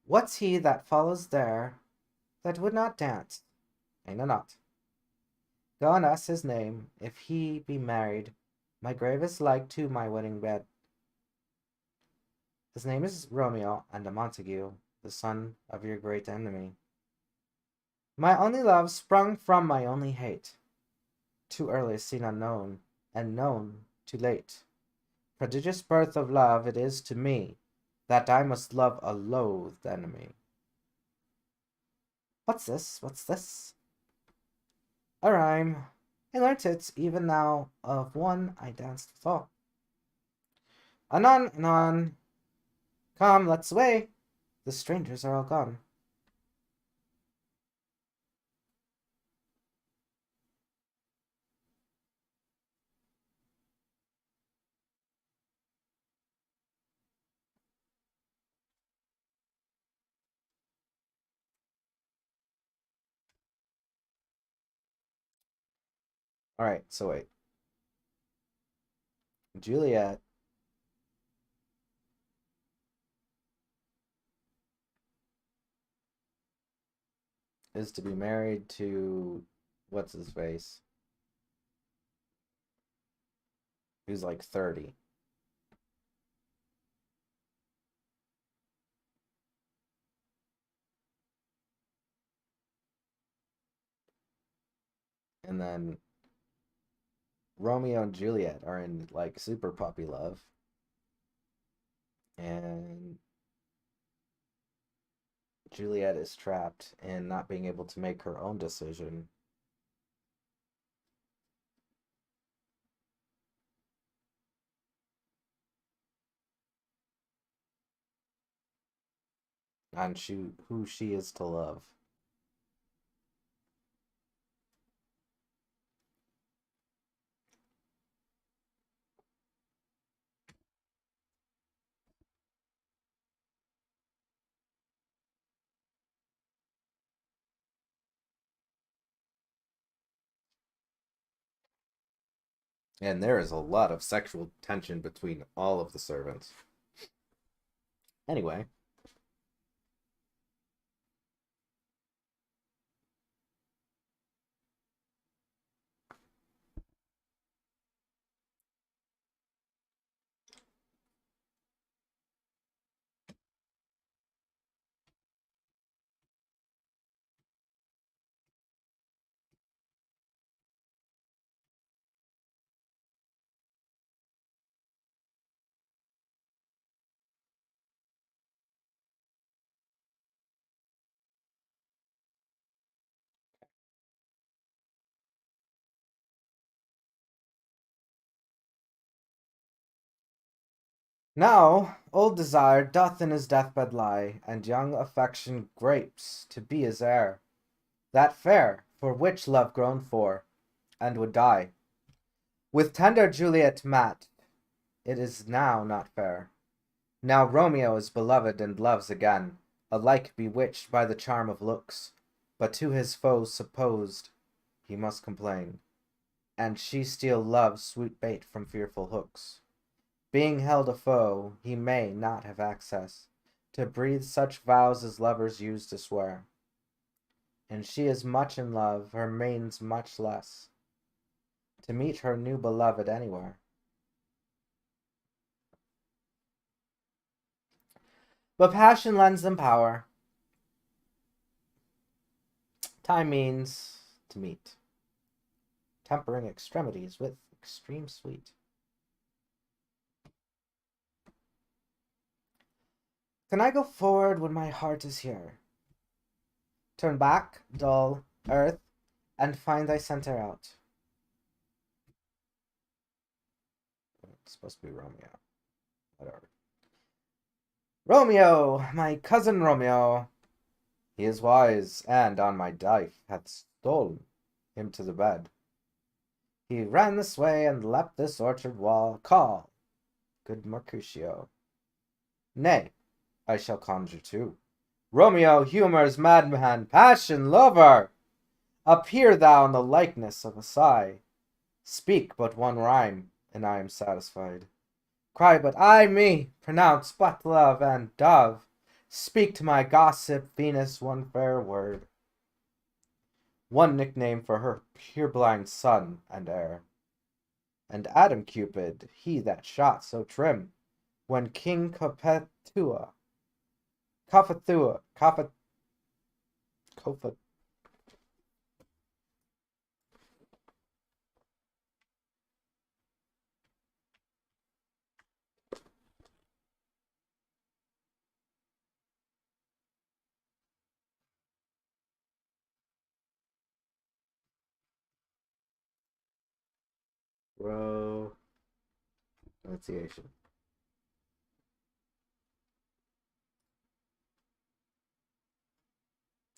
What's he that follows there, that would not dance? I know not. Go and ask his name, if he be married. My grave is like to my wedding bed. His name is Romeo, and a Montague, the son of your great enemy. My only love sprung from my only hate. Too early seen unknown, and known too late. Prodigious birth of love it is to me, that I must love a loathed enemy. What's this? What's this? A rhyme. I learnt it even now of one I danced withal. Anon, anon. Come, let's away. The strangers are all gone. Alright, so wait. Juliet is to be married to what's his face? Who's like 30. And then Romeo and Juliet are in like super puppy love. And Juliet is trapped in not being able to make her own decision. On who she is to love. And there is a lot of sexual tension between all of the servants. Anyway. Now, old desire doth in his deathbed lie, and young affection grapes to be his heir. That fair, for which love groaned for, and would die. With tender Juliet mat, it is now not fair. Now Romeo is beloved and loves again, alike bewitched by the charm of looks, but to his foes supposed he must complain, and she steal love's sweet bait from fearful hooks. Being held a foe, he may not have access to breathe such vows as lovers use to swear. And she is much in love, her means much less, to meet her new beloved anywhere. But passion lends them power. Time means to meet, tempering extremities with extreme sweet. Can I go forward when my heart is here? Turn back, dull earth, and find thy center out. It's supposed to be Romeo. Whatever. Romeo, my cousin Romeo. He is wise, and on my dife hath stolen him to the bed. He ran this way and leapt this orchard wall. Call, good Mercutio. Nay, I shall conjure too. Romeo, humour's madman, passion, lover! Appear thou in the likeness of a sigh. Speak but one rhyme, and I am satisfied. Cry but I me, pronounce but love and dove. Speak to my gossip Venus one fair word. One nickname for her purblind son and heir. And Adam Cupid, he that shot so trim, when King Cophetua, pronunciation.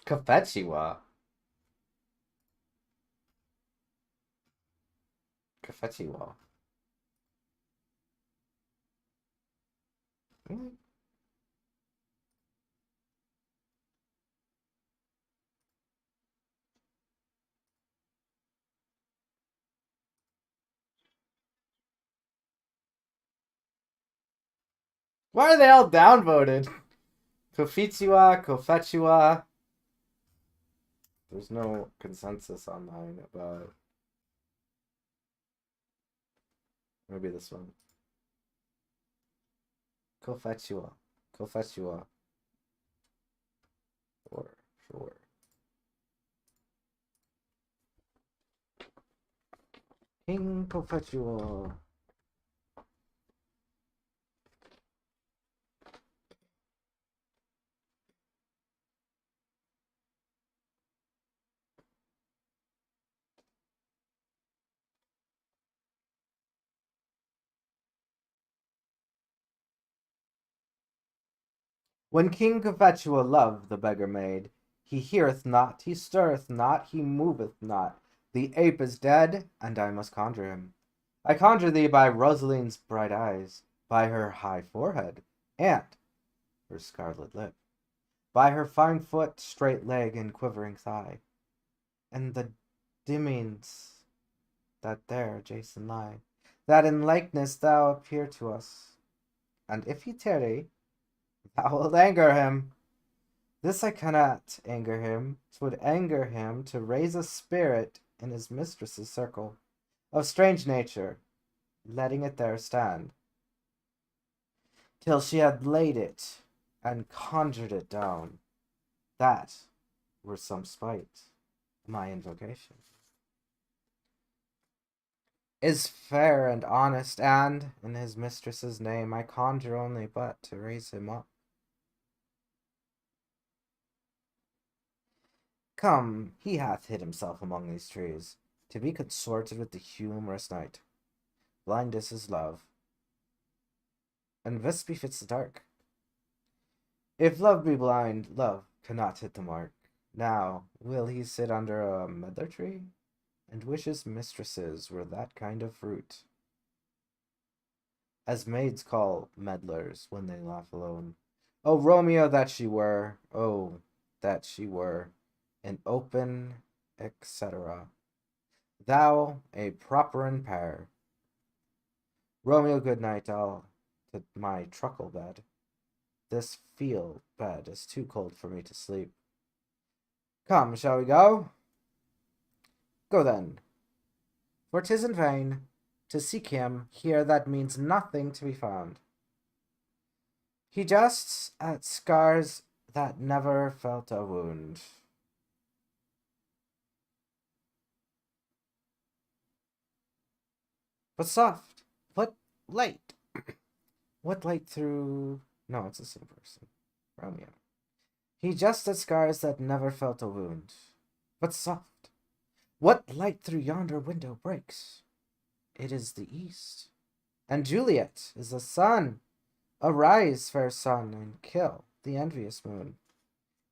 Cophetua. Cophetua. Really? Why are they all downvoted? Cophetua, Cophetua. There's no consensus online about. Maybe this one. Cophetua. Cophetua. Sure. King Cophetua. When King Cophetua love the beggar maid, he heareth not, he stirreth not, he moveth not. The ape is dead, and I must conjure him. I conjure thee by Rosaline's bright eyes, by her high forehead, and her scarlet lip, by her fine foot, straight leg, and quivering thigh, and the dimmings that there adjacent lie, that in likeness thou appear to us. And if he tarry, thou wilt anger him. This I cannot anger him. 'Twould anger him to raise a spirit in his mistress's circle, of strange nature, letting it there stand, till she had laid it and conjured it down. That were some spite, my invocation. Is fair and honest, and in his mistress's name I conjure only but to raise him up. Come, he hath hid himself among these trees, to be consorted with the humorous night. Blind is his love, and this befits the dark. If love be blind, love cannot hit the mark. Now, will he sit under a medlar tree, and wish his mistresses were that kind of fruit, as maids call medlars when they laugh alone? O Romeo, that she were! Oh, that she were! An open, etc. Thou a properan pair. Romeo, good night, I'll to my truckle bed. This field bed is too cold for me to sleep. Come, shall we go? Go then. For 'tis in vain to seek him here that means nothing to be found. He jests at scars that never felt a wound. But soft, what light? What light through... No, it's the same person. Romeo. He just at scars that never felt a wound. But soft, what light through yonder window breaks? It is the east. And Juliet is the sun. Arise, fair sun, and kill the envious moon,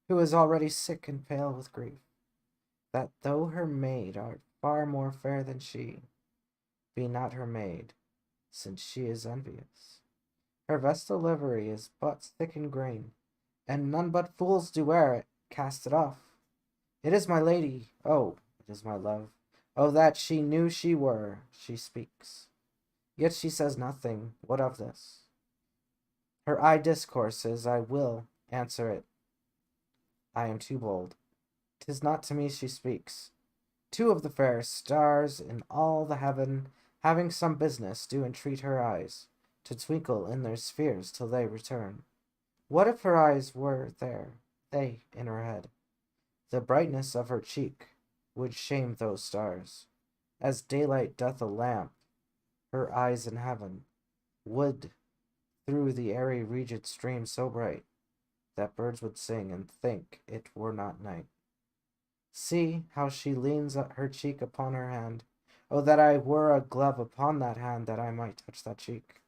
who is already sick and pale with grief, that though her maid art far more fair than she, be not her maid, since she is envious. Her vestal livery is but thick and grain, and none but fools do wear it. Cast it off. It is my lady, oh, it is my love. Oh, that she knew she were, she speaks. Yet she says nothing. What of this? Her eye discourses, I will answer it. I am too bold. 'Tis not to me she speaks. Two of the fairest stars in all the heaven, having some business, do entreat her eyes to twinkle in their spheres till they return. What if her eyes were there, they in her head? The brightness of her cheek would shame those stars, as daylight doth a lamp. Her eyes in heaven would through the airy region stream so bright that birds would sing and think it were not night. See how she leans her cheek upon her hand. Oh, that I were a glove upon that hand, that I might touch that cheek.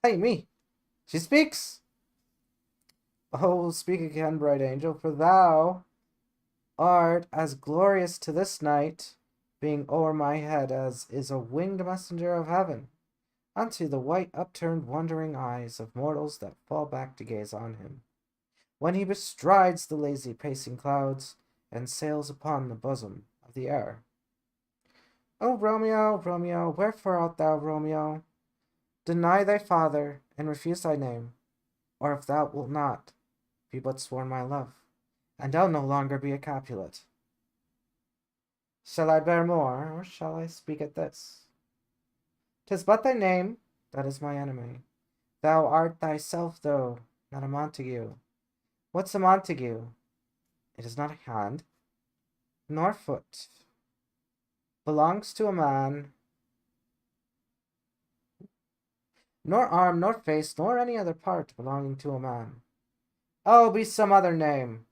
Ay me! She speaks! Oh, speak again, bright angel, for thou art as glorious to this night, being o'er my head as is a winged messenger of heaven, unto the white upturned wondering eyes of mortals that fall back to gaze on him, when he bestrides the lazy pacing clouds, and sails upon the bosom of the air. O Romeo, Romeo, wherefore art thou, Romeo? Deny thy father, and refuse thy name, or if thou wilt not, be but sworn my love, and I'll no longer be a Capulet. Shall I bear more, or shall I speak at this? 'Tis but thy name that is my enemy. Thou art thyself, though not a Montague. What's a Montague? It is not a hand, nor foot. Belongs to a man, nor arm, nor face, nor any other part belonging to a man. Oh, be some other name.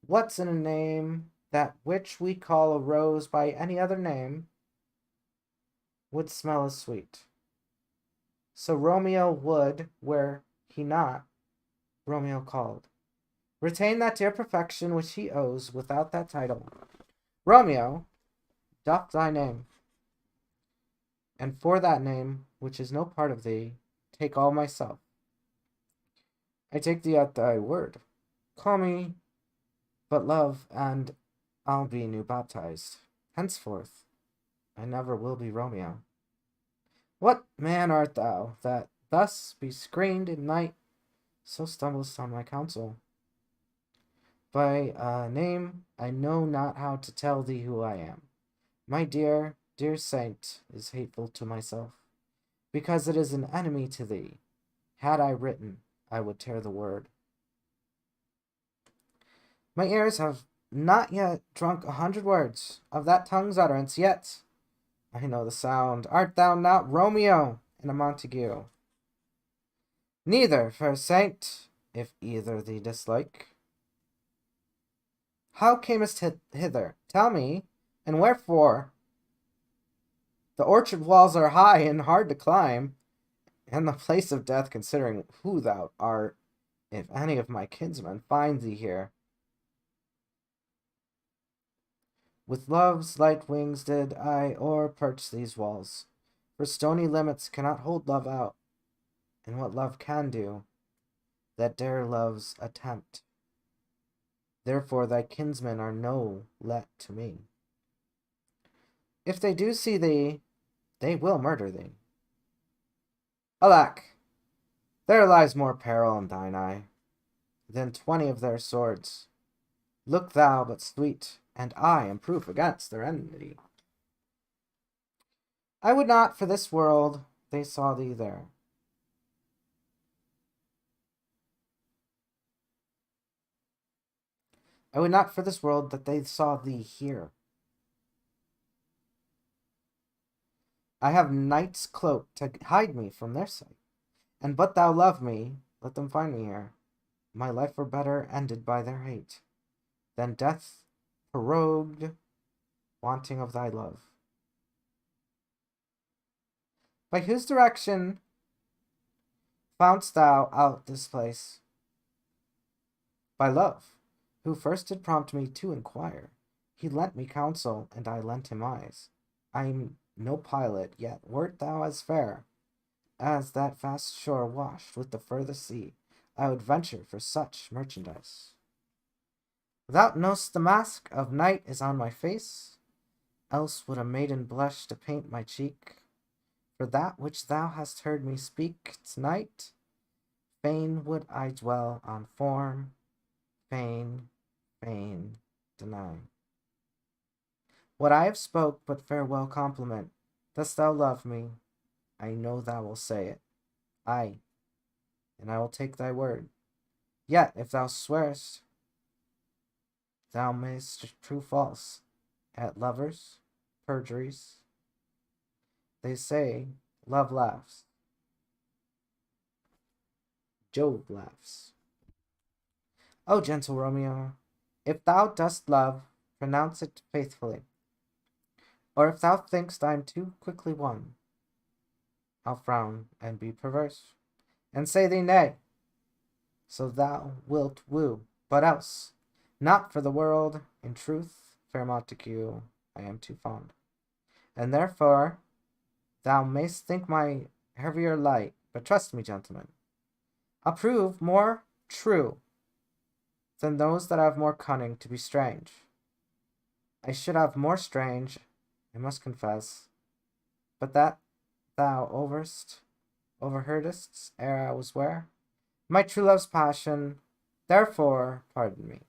What's in a name that which we call a rose by any other name would smell as sweet? So Romeo would, were he not Romeo called, retain that dear perfection which he owes without that title. Romeo, doff thy name, and for that name, which is no part of thee, take all myself. I take thee at thy word. Call me but love, and I'll be new baptized. Henceforth, I never will be Romeo. What man art thou, that thus be screened in night, so stumblest on my counsel? By a name I know not how to tell thee who I am. My dear, dear saint is hateful to myself, because it is an enemy to thee. Had I written, I would tear the word. My ears have not yet drunk 100 words of that tongue's utterance, yet I know the sound. Art thou not Romeo and a Montague? Neither, fair saint, if either thee dislike. How camest hither? Tell me, and wherefore? The orchard walls are high and hard to climb, and the place of death, considering who thou art, if any of my kinsmen find thee here. With love's light wings did I o'er-perch these walls, for stony limits cannot hold love out, and what love can do, that dare love's attempt. Therefore thy kinsmen are no let to me. If they do see thee, they will murder thee. Alack, there lies more peril in thine eye than 20 of their swords. Look thou but sweet, and I am proof against their enmity. I would not for this world they saw thee there. I would not for this world that they saw thee here. I have night's cloak to hide me from their sight, and but thou love me, let them find me here. my life were better ended by their hate, than death prorogued, wanting of thy love. By whose direction foundst thou out this place? By love, who first did prompt me to inquire. He lent me counsel, and I lent him eyes. I am no pilot, yet wert thou as fair as that vast shore washed with the further sea, I would venture for such merchandise. Thou know'st the mask of night is on my face, else would a maiden blush to paint my cheek. For that which thou hast heard me speak tonight, fain would I dwell on form, fain deny. What I have spoke but farewell compliment. Dost thou love me? I know thou wilt say it. Aye, and I will take thy word. Yet if thou swearest, thou mayst prove false. At lovers, perjuries, they say love laughs. Jove laughs. O gentle Romeo, if thou dost love, pronounce it faithfully. Or if thou thinkst I am too quickly won, I'll frown and be perverse, and say thee nay, so thou wilt woo, but else, not for the world, in truth, fair Montague, I am too fond. And therefore thou mayst think my heavier light, but trust me, gentlemen, I'll prove more true than those that have more cunning to be strange. I should have more strange, I must confess, but that thou overheardest ere I was ware, my true love's passion, therefore pardon me,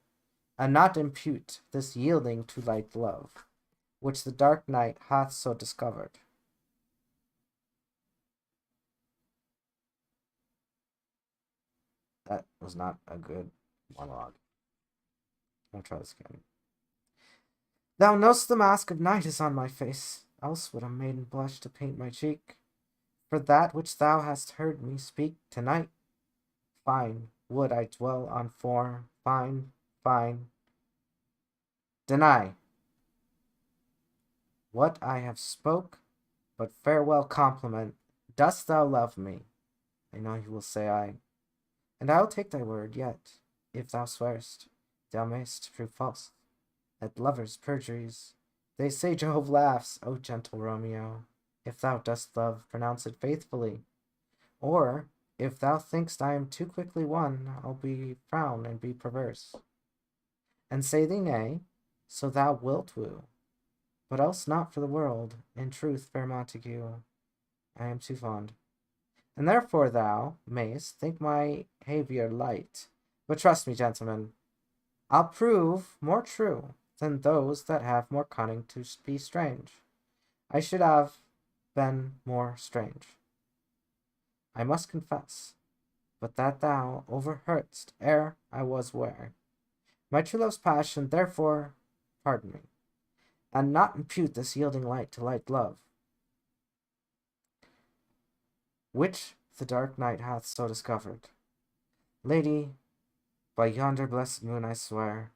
and not impute this yielding to light love, which the dark night hath so discovered. That was not a good monologue. I'll try this again. Thou know'st the mask of night is on my face, else would a maiden blush to paint my cheek. For that which thou hast heard me speak tonight, fine would I dwell on form, fine deny. What I have spoke, but farewell compliment. Dost thou love me? I know you will say aye, and I will take thy word. Yet, if thou swearest, thou mayst prove false. At lovers' perjuries, they say Jove laughs. O gentle Romeo, if thou dost love, pronounce it faithfully. Or, if thou thinkst I am too quickly won, I'll be frown and be perverse, and say thee nay, so thou wilt woo, but else not for the world. In truth, fair Montague, I am too fond. And therefore thou mayst think my behaviour light, but trust me, gentlemen, I'll prove more true than those that have more cunning to be strange. I should have been more strange, I must confess, but that thou overheardst ere I was ware. My true love's passion, therefore pardon me, and not impute this yielding light to light love, which the dark night hath so discovered. Lady, by yonder blessed moon I swear,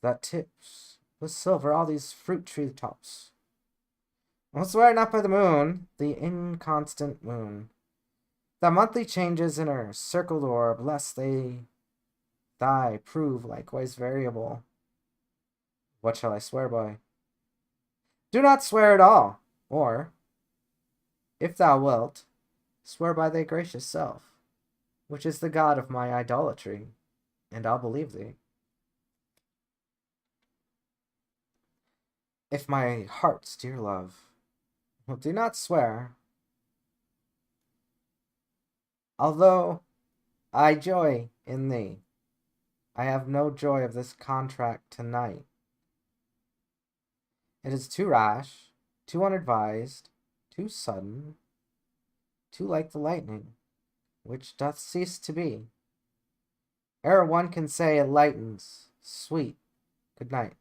that tips with silver all these fruit tree tops. I'll swear not by the moon, the inconstant moon, that monthly changes in her circled orb, lest they thy prove likewise variable. What shall I swear by? Do not swear at all, or, if thou wilt, swear by thy gracious self, which is the god of my idolatry, and I'll believe thee. If my heart's dear love, well, do not swear, although I joy in thee, I have no joy of this contract tonight. It is too rash, too unadvised, too sudden, too like the lightning, which doth cease to be, ere one can say it lightens. Sweet, good night.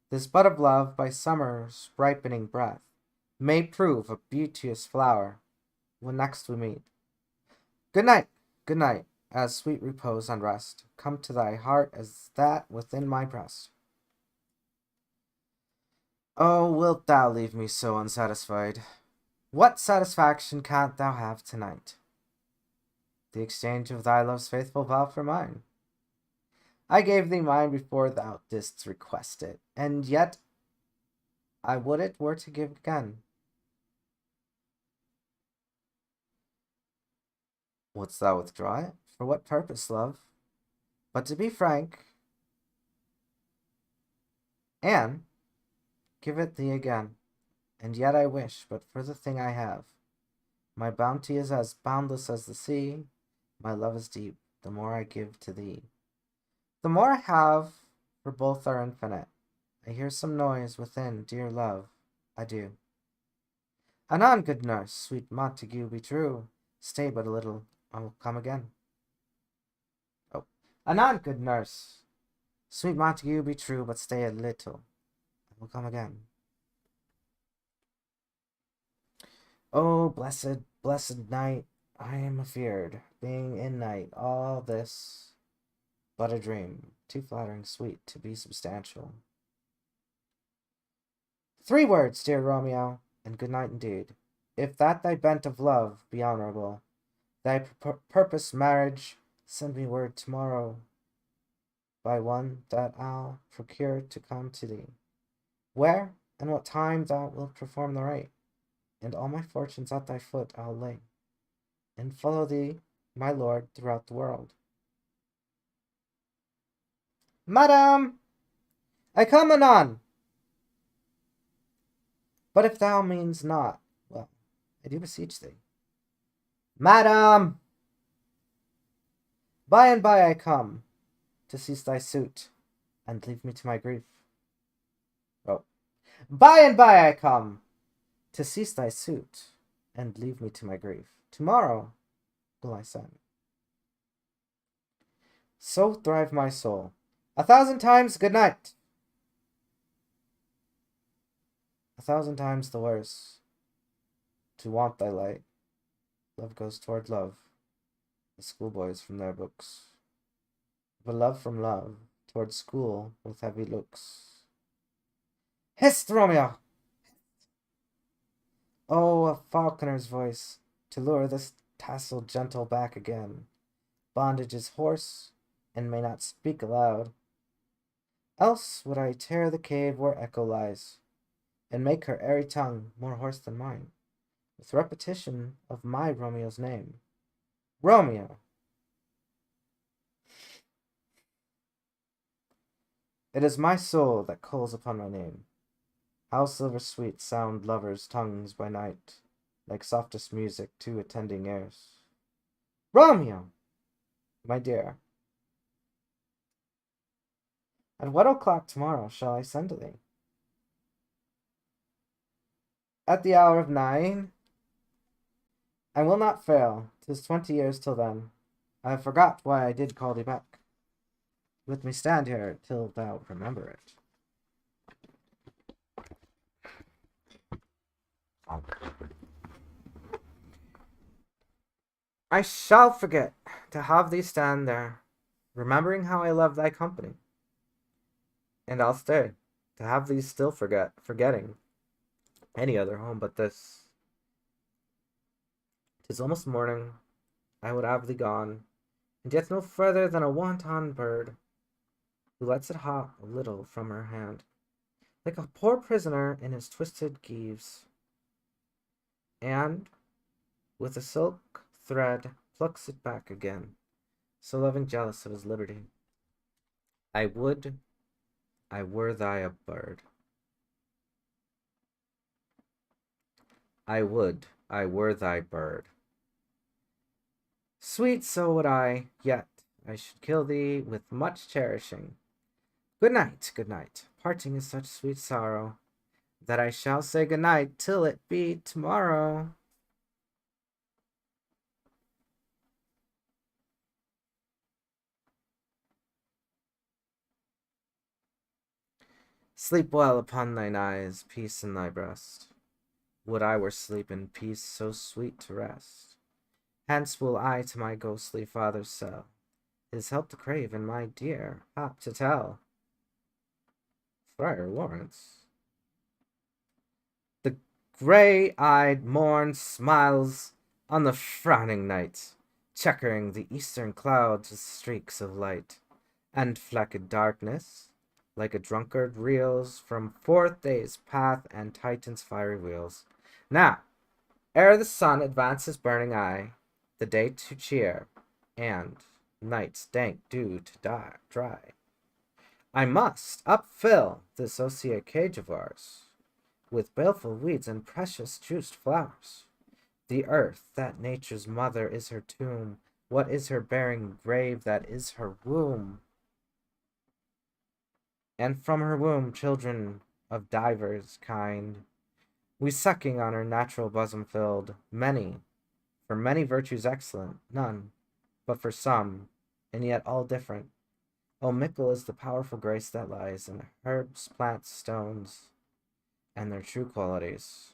This bud of love, by summer's ripening breath, may prove a beauteous flower when next we meet. Good night, good night. as sweet repose and rest come to thy heart as that within my breast. Oh, wilt thou leave me so unsatisfied? What satisfaction canst thou have tonight? The exchange of thy love's faithful vow for mine. I gave thee mine before thou didst request it, and yet I would it were to give again. Wouldst thou withdraw it? For what purpose, love? But to be frank, and give it thee again. And yet I wish but for the thing I have. My bounty is as boundless as the sea. My love is deep, the more I give to thee. The more I have, for both are infinite. I hear some noise within, dear love, adieu. Anon, good nurse, sweet Montague, be true. Stay but a little, I will come again. Oh, anon, good nurse, sweet Montague, be true, but stay a little, I will come again. Oh, blessed, blessed night, I am afeard, being in night, all this but a dream, too flattering sweet to be substantial. 3 words, dear Romeo, and good night indeed. If that thy bent of love be honourable, thy purpose marriage, send me word tomorrow by one that I'll procure to come to thee, where and what time thou wilt perform the rite, and all my fortunes at thy foot I'll lay, and follow thee, my lord, throughout the world. Madam, I come anon. But if thou means not, well, I do beseech thee. Madam, by and by I come, to cease thy suit, and leave me to my grief. Oh, by and by I come, to cease thy suit, and leave me to my grief. Tomorrow will I send. So thrive my soul. 1,000 times good night. 1,000 times the worse to want thy light. Love goes toward love, the schoolboys from their books. But love from love, toward school with heavy looks. Hist, Romeo! Oh, a falconer's voice, to lure this tasseled gentle back again. Bondage is hoarse, and may not speak aloud. Else would I tear the cave where echo lies, and make her airy tongue more hoarse than mine, with repetition of my Romeo's name. Romeo! It is my soul that calls upon my name. How silver sweet sound lovers' tongues by night, like softest music to attending ears. Romeo! My dear, at what o'clock tomorrow shall I send to thee? At the hour of 9. I will not fail. 'Tis 20 years till then. I have forgot why I did call thee back. Let me stand here till thou remember it. I shall forget to have thee stand there, remembering how I love thy company. And I'll stay, to have thee still forgetting any other home but this. 'Tis almost morning, I would have thee gone, and yet no further than a wanton bird, who lets it hop a little from her hand, like a poor prisoner in his twisted gyves, and with a silk thread plucks it back again, so loving jealous of his liberty. I would I were thy a bird. I would I were thy bird. Sweet, so would I, yet I should kill thee with much cherishing. Good night, good night. Parting is such sweet sorrow, that I shall say good night till it be tomorrow. Sleep well upon thine eyes, peace in thy breast. Would I were sleep in peace so sweet to rest. Hence will I to my ghostly father's cell his help to crave, and my dear hap to tell. Friar Lawrence. The grey-eyed morn smiles on the frowning night, checkering the eastern clouds with streaks of light, and flecked darkness, like a drunkard, reels from forth day's path and Titan's fiery wheels. Now, ere the sun advances burning eye, the day to cheer, and night's dank dew to dry, I must upfill this osier cage of ours with baleful weeds and precious juiced flowers. The earth, that nature's mother, is her tomb. What is her bearing grave? That is her womb. And from her womb children of divers kind, we sucking on her natural bosom filled, many, for many virtues excellent, none, but for some, and yet all different. Oh, mickle is the powerful grace that lies in herbs, plants, stones, and their true qualities.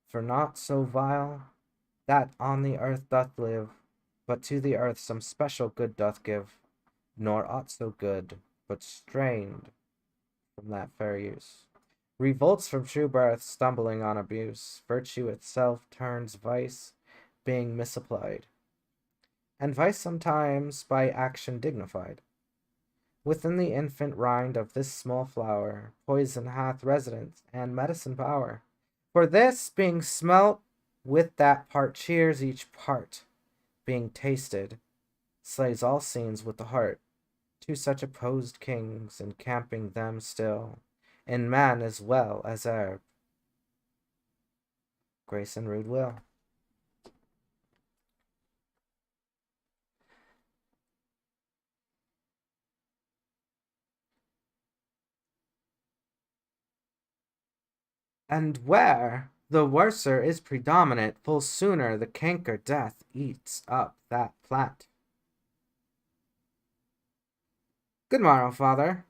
For naught so vile that on the earth doth live, but to the earth some special good doth give, nor aught so good, but strained from that fair use, revolts from true birth, stumbling on abuse. Virtue itself turns vice, being misapplied, and vice sometimes by action dignified. Within the infant rind of this small flower, poison hath residence and medicine power. For this, being smelt with that part, cheers each part, being tasted, slays all scenes with the heart. To such opposed kings, encamping them still, in man as well as herb, grace and rude will. And where the worser is predominant, full sooner the canker death eats up that plant. Good morrow, father.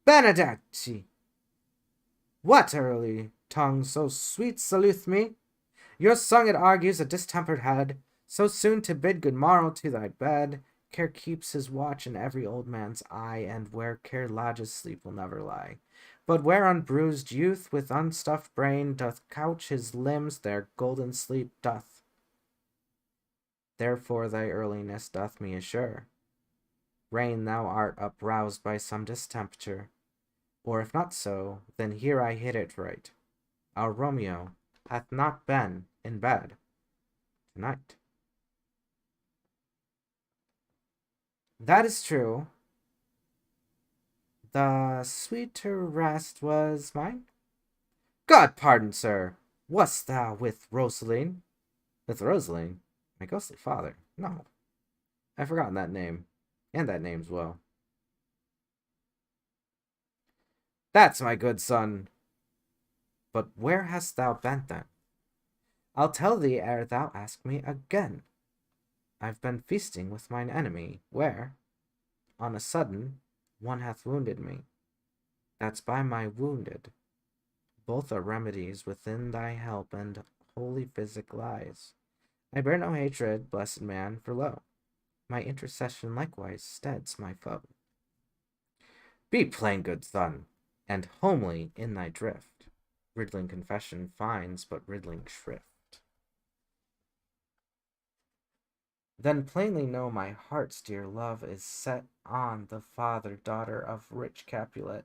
Benedetti! What early tongue so sweet saluteth me? Your song it argues a distempered head, so soon to bid good morrow to thy bed. Care keeps his watch in every old man's eye, and where care lodges sleep will never lie. But where unbruised youth with unstuffed brain doth couch his limbs, there golden sleep doth. Therefore thy earliness doth me assure rain thou art uproused by some distemperature. Or if not so, then here I hit it right. Our Romeo hath not been in bed tonight. That is true. The sweeter rest was mine. God pardon, sir. Wast thou with Rosaline? With Rosaline? My ghostly father? No. I've forgotten that name. And that name's well. That's my good son. But where hast thou been then? I'll tell thee ere thou ask me again. I've been feasting with mine enemy, where, on a sudden, one hath wounded me. That's by my wounded. Both are remedies within thy help, and holy physic lies. I bear no hatred, blessed man, for lo, my intercession likewise steads my foe. Be plain, good son, and homely in thy drift. Riddling confession finds but riddling shrift. Then plainly know my heart's dear love is set on the father-daughter of rich Capulet.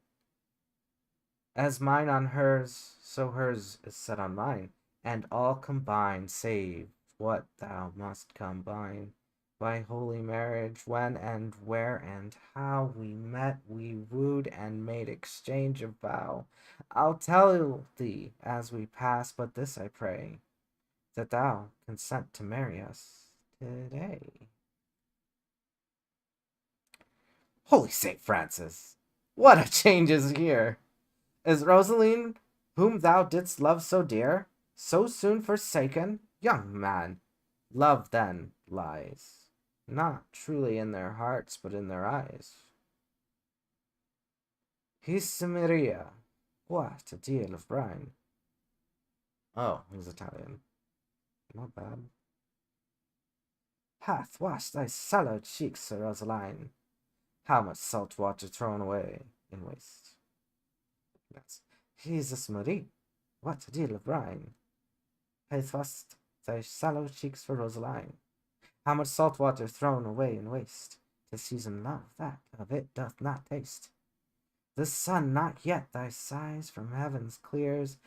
As mine on hers, so hers is set on mine, and all combine, save what thou must combine. By holy marriage, when and where and how we met, we wooed and made exchange of vow. I'll tell thee as we pass, but this I pray, that thou consent to marry us today. Holy St. Francis, what a change is here! Is Rosaline, whom thou didst love so dear, so soon forsaken? Young man, love then lies not truly in their hearts, but in their eyes. His Maria, what a deal of brine! Oh, he's Italian. Not bad. Hath washed thy sallow cheeks, Sir Rosaline. How much salt water thrown away in waste. Yes. Jesus Marie, what a deal of brine hath washed thy sallow cheeks for Rosaline. How much salt water thrown away in waste, to season love that of it doth not taste. The sun not yet thy sighs from heavens clears,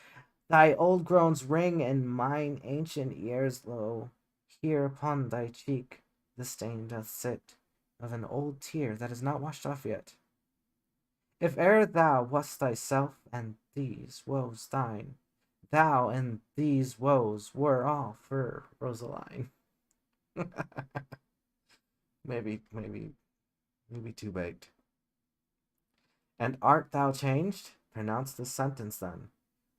thy old groans ring in mine ancient ears. Lo, here upon thy cheek the stain doth sit of an old tear that is not washed off yet. If e'er thou wast thyself and these woes thine, thou and these woes were all for Rosaline. maybe too baked. And art thou changed? Pronounce this sentence then.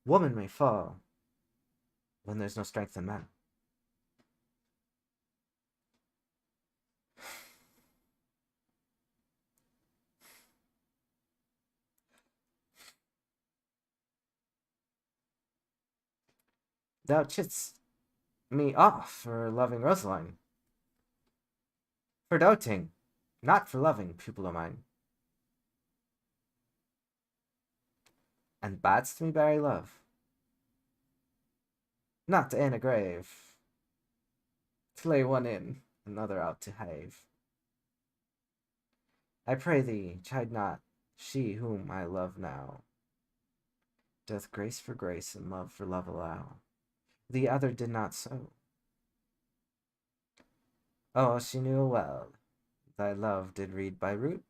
Woman may fall when there's no strength in man. Thou chidst me off for loving Rosaline. For doting, not for loving, pupil of mine. And badst me bury love, not in a grave, to lay one in, another out to have. I pray thee, chide not she whom I love now. Doth grace for grace and love for love allow? The other did not so. Oh, she knew well thy love did read by root,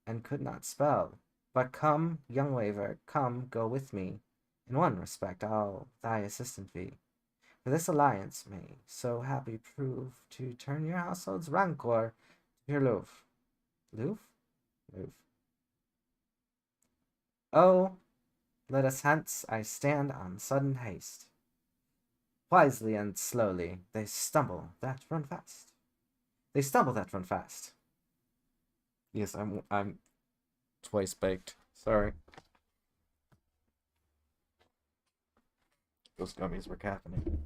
and could not spell. But come, young waver, come, go with me. In one respect I'll thy assistant be. For this alliance may so happy prove to turn your household's rancor to your loof. Loof? Loof. Oh, let us hence, I stand on sudden haste. Wisely and slowly they stumble that run fast. They stumble that run fast. Yes, I'm twice baked. Sorry. Those gummies were caffeinated.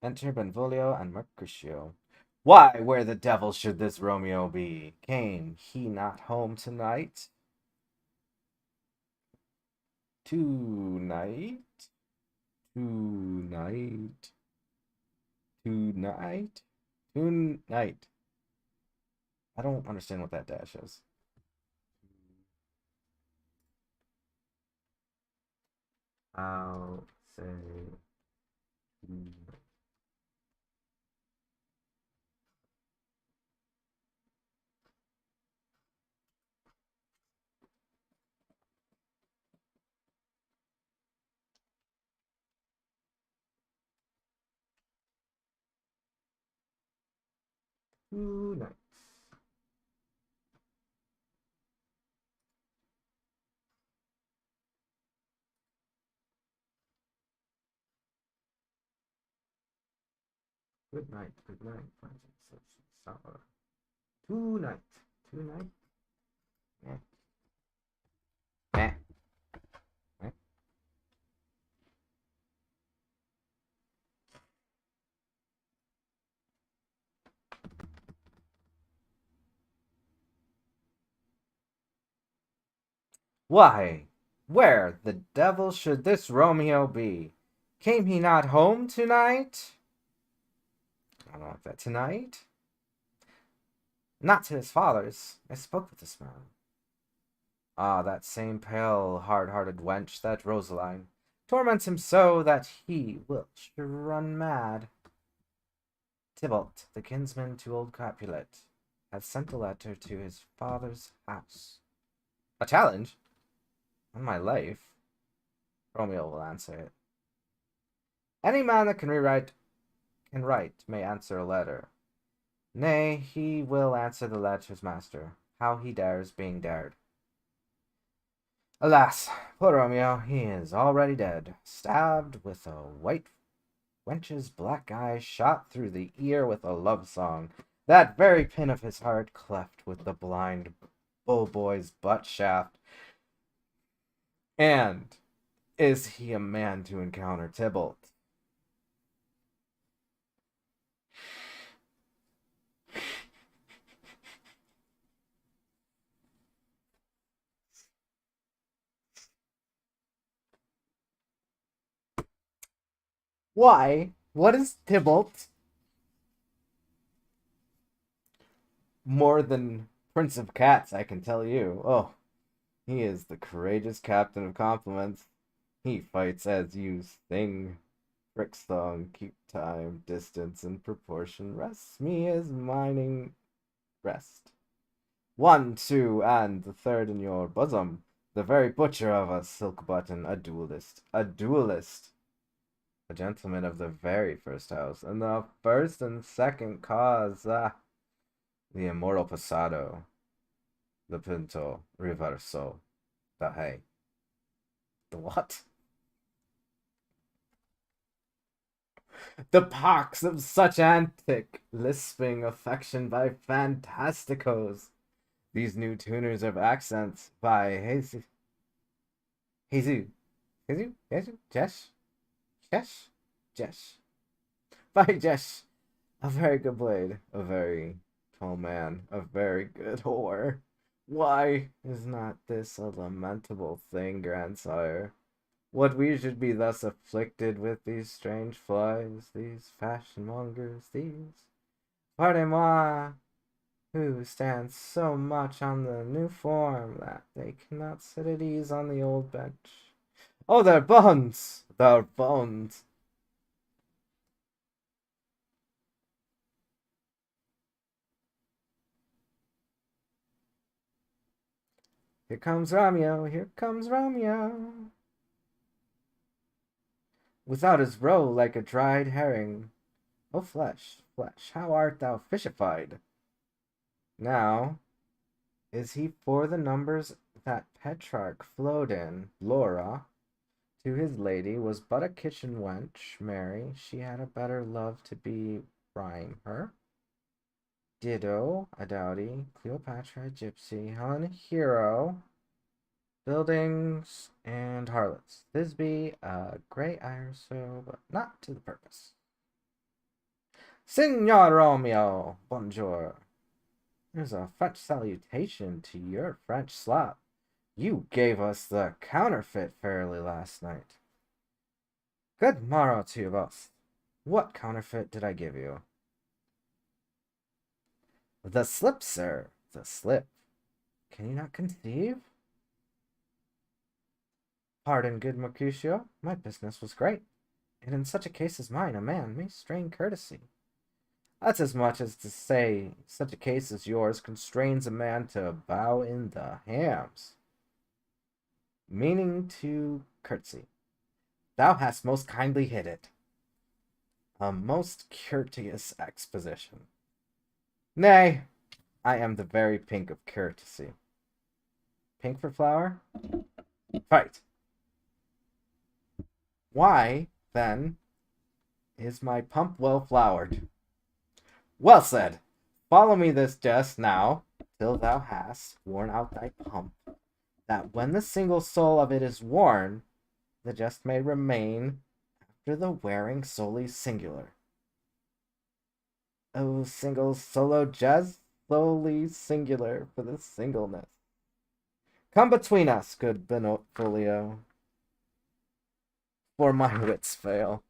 Enter Benvolio and Mercutio. Why, where the devil should this Romeo be? Came he not home tonight? Tonight? Tonight? Tonight? Tonight? I don't understand what that dash is. I'll say tonight. Good night, good night. Tonight, tonight. Yeah. Yeah. Yeah. Why, where the devil should this Romeo be? Came he not home tonight? I don't know if that tonight. Not to his father's. I spoke with this man. Ah, that same pale, hard-hearted wench, that Rosaline, torments him so that he will run mad. Tybalt, the kinsman to old Capulet, hath sent a letter to his father's house. A challenge? On my life. Romeo will answer it. Any man that can write may answer a letter. Nay, he will answer the letter's master. How he dares, being dared. Alas, poor Romeo, he is already dead, stabbed with a white wench's black eye, shot through the ear with a love song. that very pin of his heart cleft with the blind bull boy's butt shaft. And is he a man to encounter Tybalt? Why? What is Tybalt? More than Prince of Cats, I can tell you. Oh, he is the courageous captain of compliments. He fights as you sing. Brick song, keep time, distance, and proportion. Rests me as mining rest. 1, 2, and the third in your bosom. The very butcher of a silk button, a duelist. A duelist. A gentleman of the very first house, and the first and second cause. Ah, the immortal passado. The punto reverso. The hey. The what? The pox of such antic, lisping affection by fantasticos. These new tuners of accents by Jesus. Jesh. By Jesh. A very good blade, a very tall man, a very good whore. Why is not this a lamentable thing, grandsire? What we should be thus afflicted with these strange flies, these fashionmongers, these, pardon-moi, who stand so much on the new form that they cannot sit at ease on the old bench. Oh, their bones! Their bones! Here comes Romeo, here comes Romeo. Without his roe like a dried herring. O flesh, flesh, how art thou fishified? Now, is he for the numbers that Petrarch flowed in? Laura, to his lady, was but a kitchen wench. Mary, she had a better love to be rhyme her. Dido, a dowdy. Cleopatra, a gypsy. Helen, a hero. Buildings and harlots. Thisbe, a grey Iriso, but not to the purpose. Signor Romeo, bonjour. There's a French salutation to your French slop. You gave us the counterfeit fairly last night. Good morrow to you both. What counterfeit did I give you? The slip, sir, the slip. Can you not conceive? Pardon, good Mercutio, my business was great, and in such a case as mine, a man may strain courtesy. That's as much as to say such a case as yours constrains a man to bow in the hams, meaning to curtsy. Thou hast most kindly hit it. A most courteous exposition. Nay, I am the very pink of courtesy. Pink for flower? Fight. Why, then, is my pump well flowered? Well said. Follow me this jest now, till thou hast worn out thy pump, that when the single soul of it is worn, the jest may remain after the wearing solely singular. Oh, single solo jest, solely singular for the singleness. Come between us, good Benfolio, for my wits fail.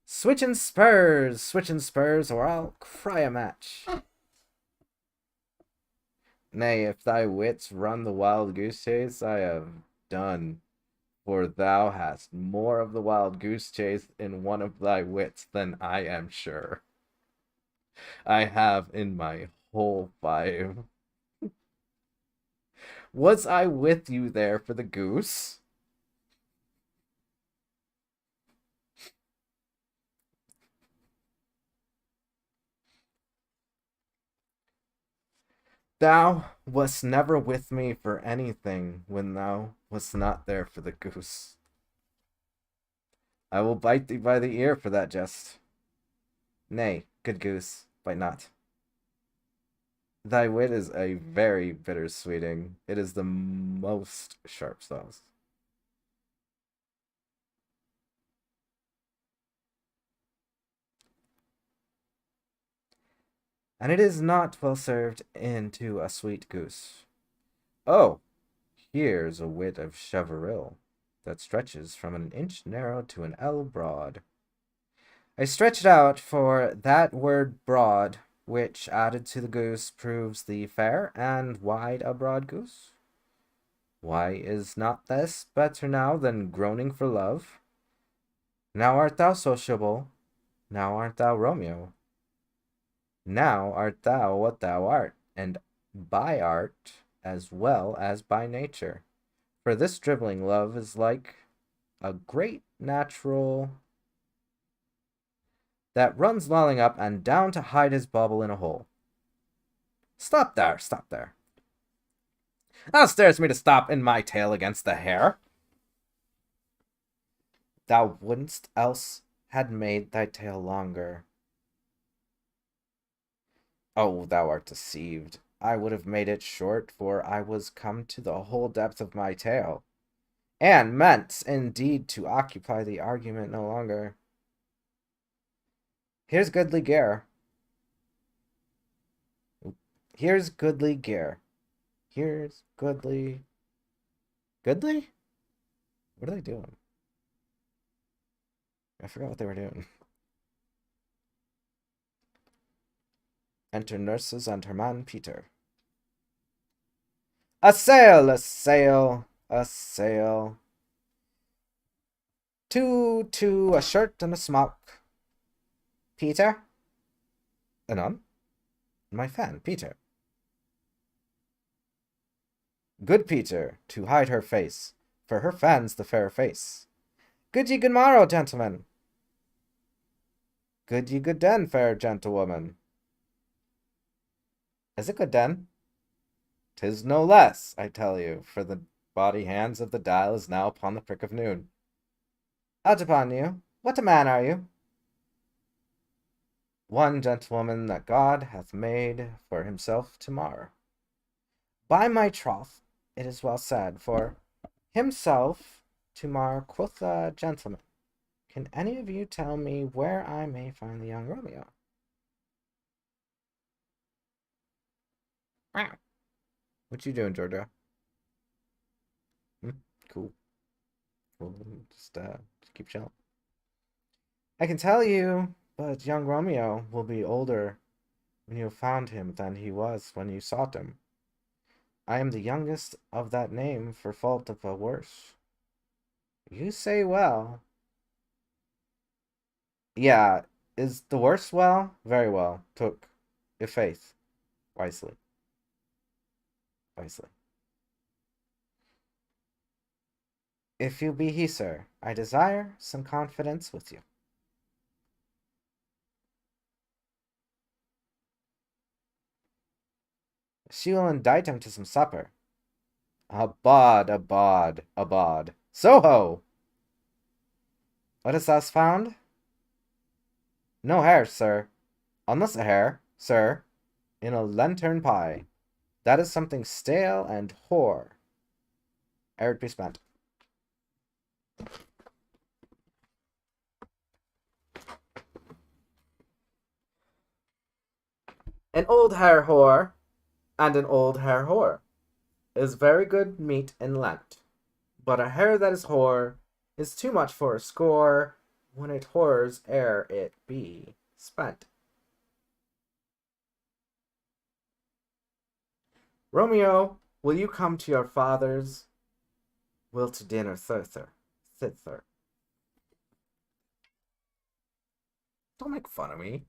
Switchin' spurs, or I'll cry a match. Nay, if thy wits run the wild goose chase, I have done. For thou hast more of the wild goose chase in one of thy wits than I am sure I have in my whole 5. Was I with you there for the goose? Thou wast never with me for anything when thou wast not there for the goose. I will bite thee by the ear for that jest. Nay, good goose, bite not. Thy wit is a very bittersweeting. It is the most sharp sauce. And it is not well served into a sweet goose. Oh, here's a wit of cheveril that stretches from an inch narrow to an ell broad. I stretch it out for that word broad, which added to the goose proves the fair and wide a broad goose. Why is not this better now than groaning for love? Now art thou sociable, now art thou Romeo. Now art thou what thou art, and by art as well as by nature. For this dribbling love is like a great natural that runs lolling up and down to hide his bubble in a hole. Stop there, stop there. Thou stares me to stop in my tale against the hair. Thou wouldst else had made thy tale longer. Oh, thou art deceived. I would have made it short, for I was come to the whole depth of my tale, and meant indeed to occupy the argument no longer. Here's goodly gear. Here's goodly gear. Here's goodly. Goodly? What are they doing? I forgot what they were doing. Enter nurses and her man Peter. A sail, a sail, a sail. Two, a shirt and a smock. Peter? Anon? My fan, Peter. Good Peter, to hide her face, for her fan's the fair face. Good ye good morrow, gentlemen. Good ye good den, fair gentlewoman. Is it good den? 'Tis no less, I tell you, for the body hands of the dial is now upon the prick of noon. Out upon you, what a man are you? One gentlewoman that God hath made for himself tomorrow. By my troth, it is well said, for himself tomorrow, quoth the gentleman. Can any of you tell me where I may find the young Romeo? Wow. What you doing, Georgia? Cool. Just keep chilling. I can tell you, but young Romeo will be older when you have found him than he was when you sought him. I am the youngest of that name for fault of a worse. You say well. Yeah, is the worse well? Very well. Took, if faith, wisely. Wisely. If you be he, sir, I desire some confidence with you. She will indict him to some supper. Abod, abod, abod. Soho! What hast thou found? No hare, sir. Unless a hare, sir, in a lantern pie. That is something stale and hoar. Ere it be spent. An old hare whore and an old hare whore is very good meat in Lent, but a hare that is whore is too much for a score when it whores ere it be spent. Romeo, will you come to your father's? Will to dinner thither. Don't make fun of me.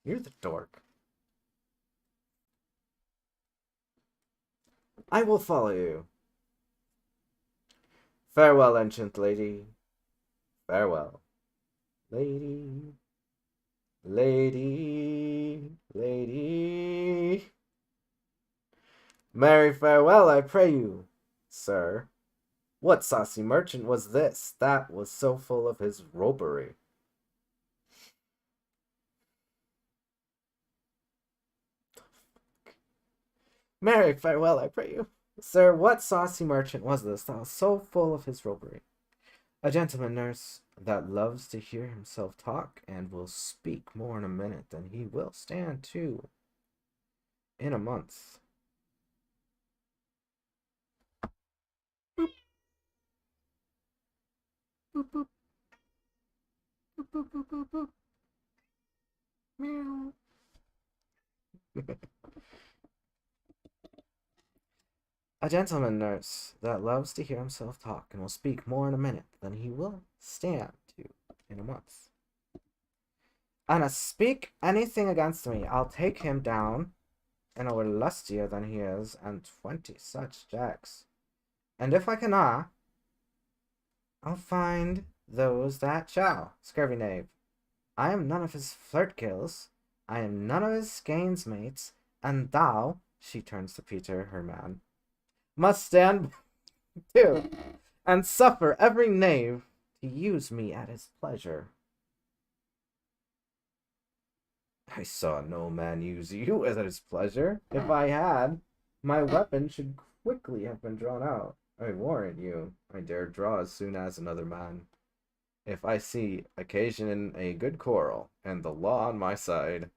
You're the dork. I will follow you. Farewell, ancient lady. Farewell. Lady. Lady. Lady. Marry farewell, I pray you, sir. What saucy merchant was this that was so full of his ropery? Marry, farewell, I pray you. Sir, what saucy merchant was this that was so full of his roguery? A gentleman, nurse, that loves to hear himself talk, and will speak more in a minute than he will stand to in a month. Boop. Boop, boop. Boop, boop, boop, boop, boop. Meow. A gentleman, nurse, that loves to hear himself talk, and will speak more in a minute than he will stand to in a month. And speak anything against me, I'll take him down, and I were lustier than he is, and 20 such jacks. And if I cannot, I'll find those that shall. Scurvy knave, I am none of his flirt gills, I am none of his skeins mates, and thou, she turns to Peter, her man, must stand too, and suffer every knave to use me at his pleasure. I saw no man use you at his pleasure. If I had, my weapon should quickly have been drawn out. I warrant you, I dare draw as soon as another man. If I see occasion in a good quarrel, and the law on my side.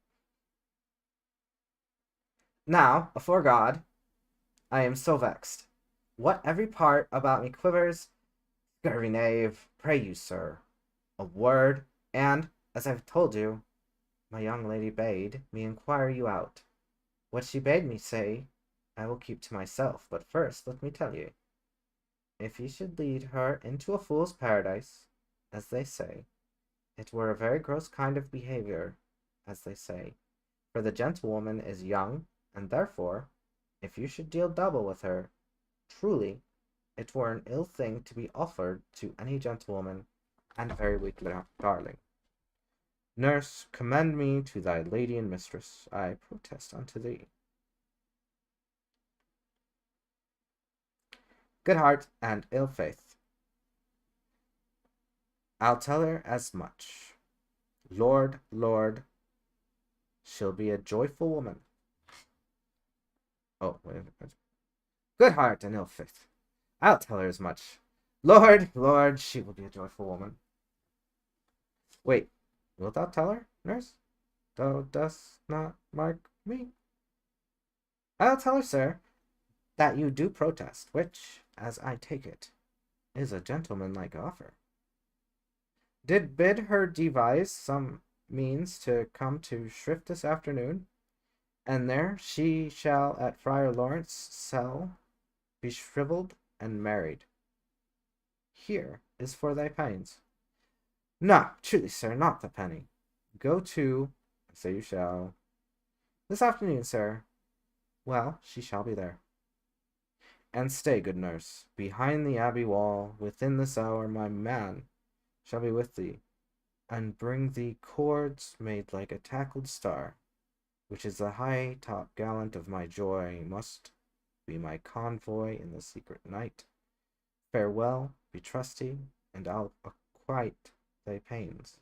Now, afore God, I am so vexed. What every part about me quivers. Scurvy knave, pray you, sir, a word, and, as I've told you, my young lady bade me inquire you out. What she bade me say, I will keep to myself, but first let me tell you, if ye should lead her into a fool's paradise, as they say, it were a very gross kind of behaviour, as they say, for the gentlewoman is young, and therefore, if you should deal double with her, truly, it were an ill thing to be offered to any gentlewoman, and very weak darling. Nurse, commend me to thy lady and mistress, I protest unto thee. Good heart and ill faith. I'll tell her as much. Lord, Lord, she'll be a joyful woman. Oh, wait. Good heart and ill faith. I'll tell her as much. Lord, Lord, she will be a joyful woman. Wait, wilt thou tell her, nurse? Thou dost not mark me? I'll tell her, sir, that you do protest, which, as I take it, is a gentlemanlike offer. Did bid her devise some means to come to Shrift this afternoon, and there she shall at Friar Lawrence cell be shrivelled and married. Here is for thy pains. No, truly, sir, not the penny. Go to, say you shall, this afternoon, sir. Well, she shall be there. And stay, good nurse, behind the abbey wall, within this hour, my man shall be with thee, and bring thee cords made like a tackled star, which is the high top gallant of my joy, must be my convoy in the secret night. Farewell, be trusty, and I'll acquite thy pains.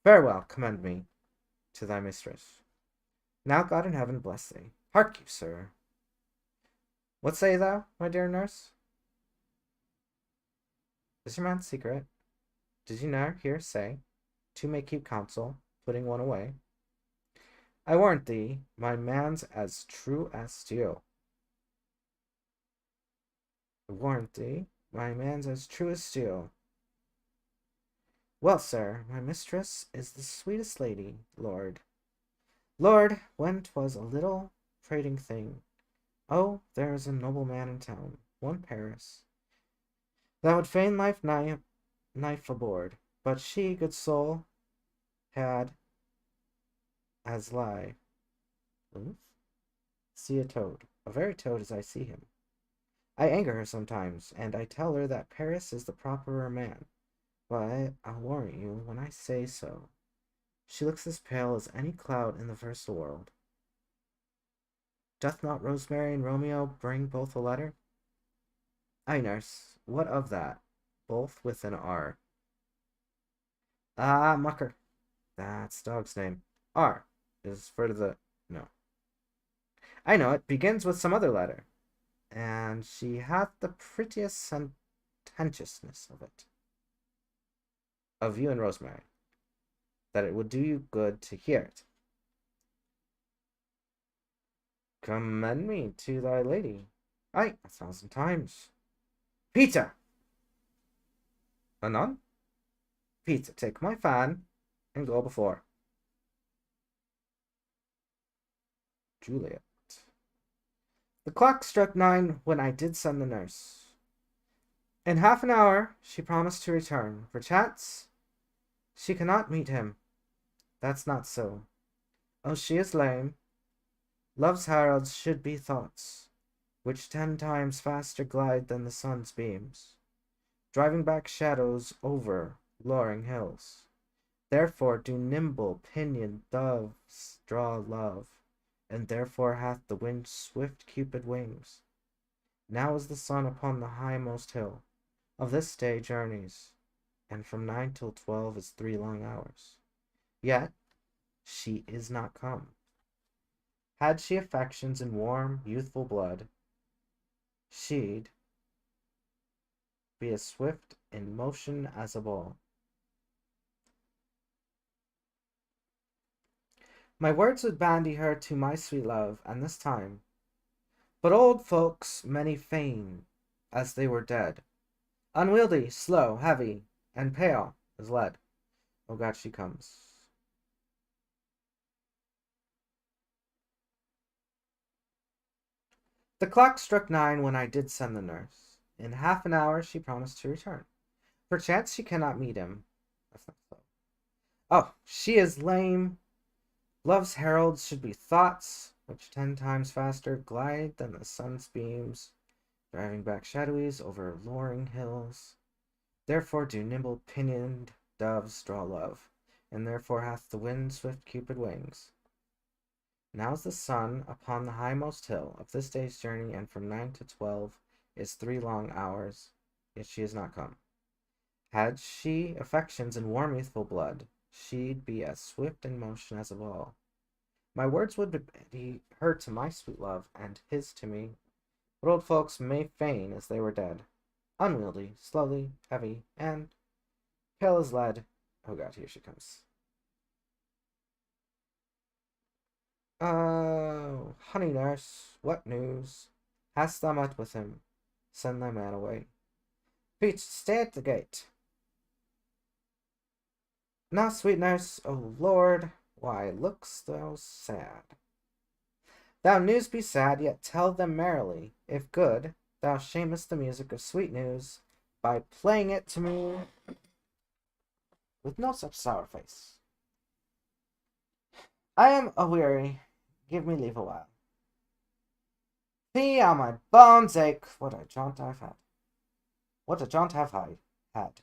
Farewell, commend me to thy mistress. Now God in heaven bless thee. Hark you, sir. What say thou, my dear nurse? Is your man secret? Did you ne'er hear say, two may keep counsel, putting one away? I warrant thee, my man's as true as steel. I warrant thee, my man's as true as steel. Well, sir, my mistress is the sweetest lady, Lord. Lord, when 'twas a little prating thing. Oh, there is a noble man in town, one Paris, that would fain knife aboard, but she, good soul, had as lie. See a toad, a very toad as I see him. I anger her sometimes, and I tell her that Paris is the properer man. But I'll warrant you when I say so, she looks as pale as any cloud in the first world. Doth not Rosemary and Romeo bring both a letter? Ay, nurse, what of that? Both with an R. Ah, mucker. That's dog's name. R is for the... no. I know it begins with some other letter, and she hath the prettiest sententiousness of it. Of you and Rosemary, that it would do you good to hear it. Commend me to thy lady. Aye, 1,000 times. Peter! Anon? Peter, take my fan and go before. Juliet. The clock struck 9 when I did send the nurse. In half an hour she promised to return. Perchance she cannot meet him. That's not so. Oh, she is lame. Love's heralds should be thoughts, which 10 times faster glide than the sun's beams, driving back shadows over luring hills. Therefore do nimble pinioned doves draw love, and therefore hath the wind swift Cupid wings. Now is the sun upon the highmost hill of this day journeys, and from 9 till 12 is 3 long hours. Yet she is not come. Had she affections in warm, youthful blood, she'd be as swift in motion as a ball. My words would bandy her to my sweet love, and this time. But old folks many feign as they were dead, unwieldy, slow, heavy, and pale as lead. Oh God, she comes. The clock struck 9 when I did send the nurse. In half an hour she promised to return. Perchance she cannot meet him. That's not so. Oh, she is lame. Love's heralds should be thoughts, which 10 times faster glide than the sun's beams, driving back shadowies over luring hills. Therefore do nimble pinioned doves draw love, and therefore hath the wind swift Cupid wings. Now's the sun upon the highmost hill of this day's journey, and from 9 to 12 is 3 long hours, yet she is not come. Had she affections in warm youthful blood, she'd be as swift in motion as a ball. My words would be her to my sweet love, and his to me. But old folks may feign as they were dead, unwieldy, slowly, heavy, and pale as lead. Oh God, here she comes. Oh, honey nurse, what news? Hast thou met with him? Send thy man away. Pete, stay at the gate. Now, sweet nurse, O Lord, why look'st thou sad? Thou news be sad, yet tell them merrily. If good, thou shamest the music of sweet news by playing it to me with no such sour face. I am aweary. Give me leave a while. Fee, how my bones ache. What a jaunt I've had. What a jaunt have I had.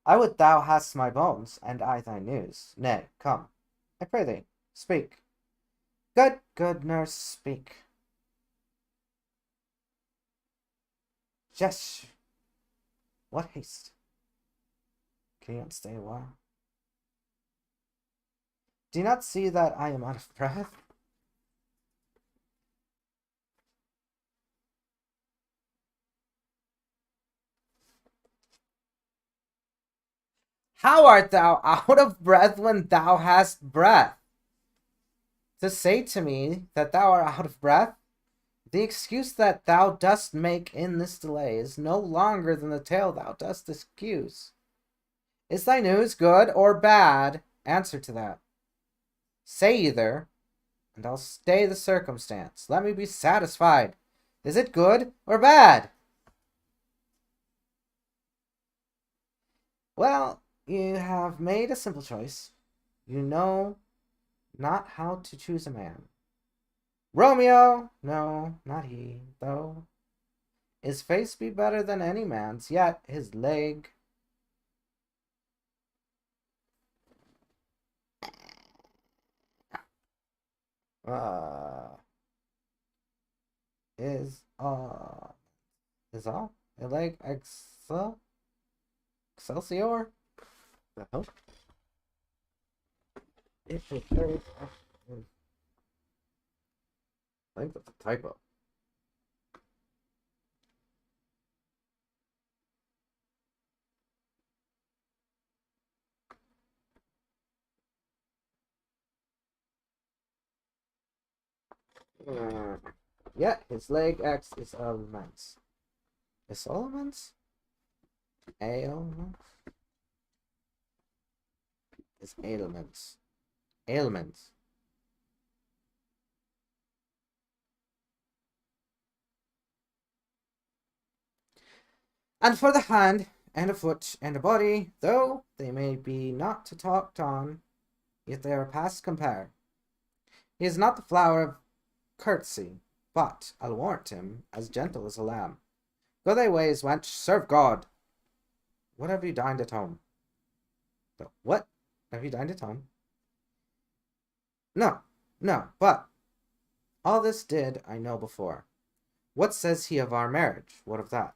I would thou hadst my bones, and I thy news. Nay, come, I pray thee, speak. Good, good nurse, speak. Yes. What haste? Can you not stay a while? Do you not see that I am out of breath? How art thou out of breath when thou hast breath? To say to me that thou art out of breath? The excuse that thou dost make in this delay is no longer than the tale thou dost excuse. Is thy news good or bad? Answer to that. Say either, and I'll stay the circumstance. Let me be satisfied. Is it good or bad? Well, you have made a simple choice. You know not how to choose a man. Romeo, no, not he, though. His face be better than any man's, yet his leg is all a leg Excelsior? The hell? If it is, I think that's a typo. yeah, his leg X is elements. Is elements? Ailments? Is ailments. Ailments. And for the hand, and a foot, and a body, though they may be not to talked on, yet they are past compare. He is not the flower of courtesy, but I'll warrant him as gentle as a lamb. Go thy ways, wench, serve God. What have you dined at home? What? Have you dined at home? No, but all this did I know before. What says he of our marriage? What of that?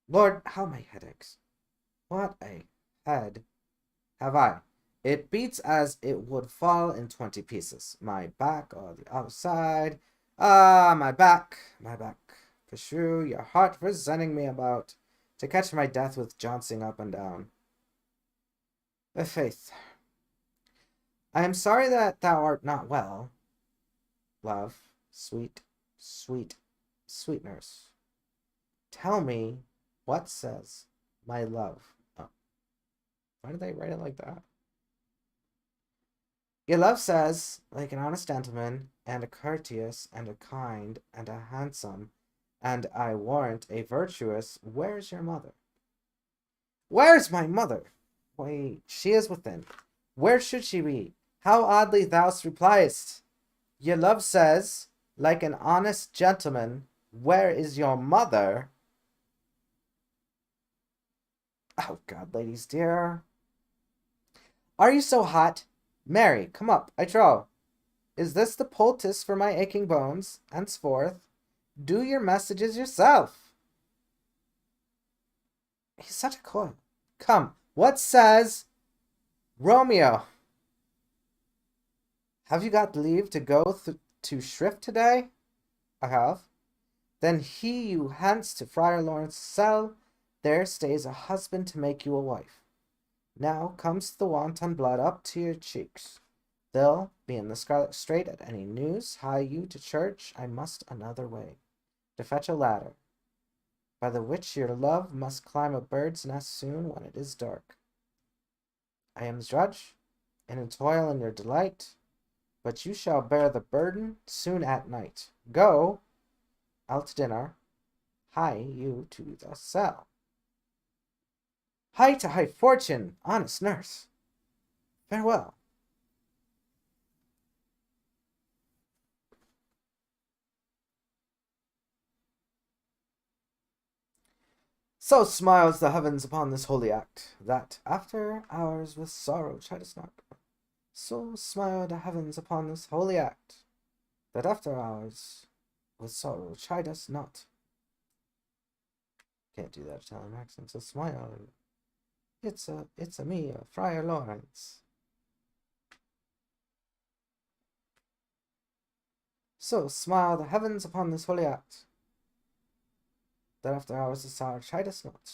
Lord, how my head aches. What a head have I. It beats as it would fall in 20 pieces. My back or the other side. Ah, my back. Beshrew your heart for sending me about to catch my death with jouncing up and down. Faith, I am sorry that thou art not well. Love, sweet nurse. Tell me what says my love. Oh. Why did they write it like that? Your love says, like an honest gentleman, and a courteous, and a kind, and a handsome, and I warrant a virtuous, where's your mother? Where's my mother? Wait, she is within. Where should she be? How oddly thou repliest. Your love says, like an honest gentleman, where is your mother? Oh God, ladies dear. Are you so hot? Mary, come up, I trow. Is this the poultice for my aching bones? Henceforth, do your messages yourself. He's such a coil. Come, what says Romeo? Have you got leave to go to shrift today? I have. Then he you hence to Friar Lawrence's cell. There stays a husband to make you a wife. Now comes the wanton blood up to your cheeks. They'll be in the scarlet strait at any news. Hie you to church, I must another way, to fetch a ladder, by the which your love must climb a bird's nest soon when it is dark. I am the drudge, and in toil and your delight, but you shall bear the burden soon at night. Go, out to dinner, hie you to the cell. Hie to high fortune, honest nurse. Farewell. So smiles the heavens upon this holy act, that after hours with sorrow chide us not. So smile the heavens upon this holy act, that after hours with sorrow chide us not. Can't do that Italian accent, so smile. It's a me, Friar Lawrence. So smile the heavens upon this holy act, that after hours of sorrow chide us not.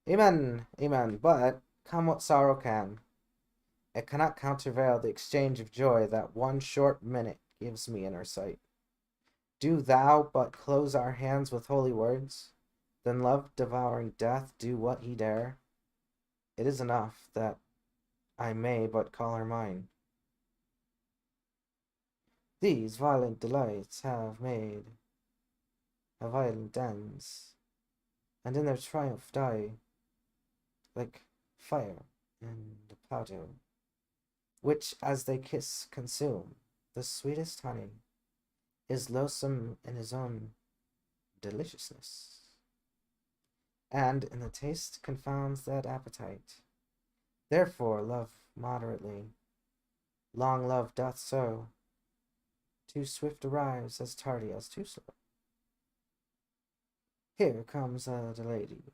Amen, amen, but come what sorrow can, it cannot countervail the exchange of joy that one short minute gives me in her sight. Do thou but close our hands with holy words, then love devouring death do what he dare. It is enough that I may but call her mine. These violent delights have made a violent ends, and in their triumph die, like fire in the powder, which as they kiss consume. The sweetest honey is loathsome in his own deliciousness, and in the taste confounds that appetite. Therefore love moderately, long love doth so, too swift arrives as tardy as too slow. Here comes the lady.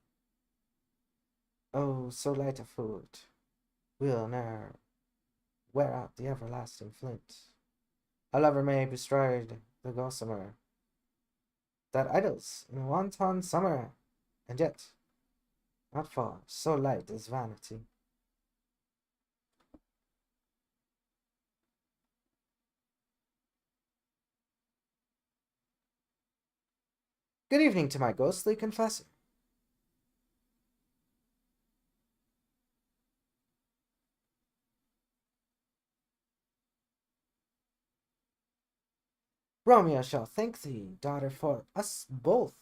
Oh, so light a foot, will ne'er wear out the everlasting flint. A lover may bestride the gossamer that idles in wanton summer, and yet not far so light is vanity. Good evening to my ghostly confessor. Romeo shall thank thee, daughter, for us both.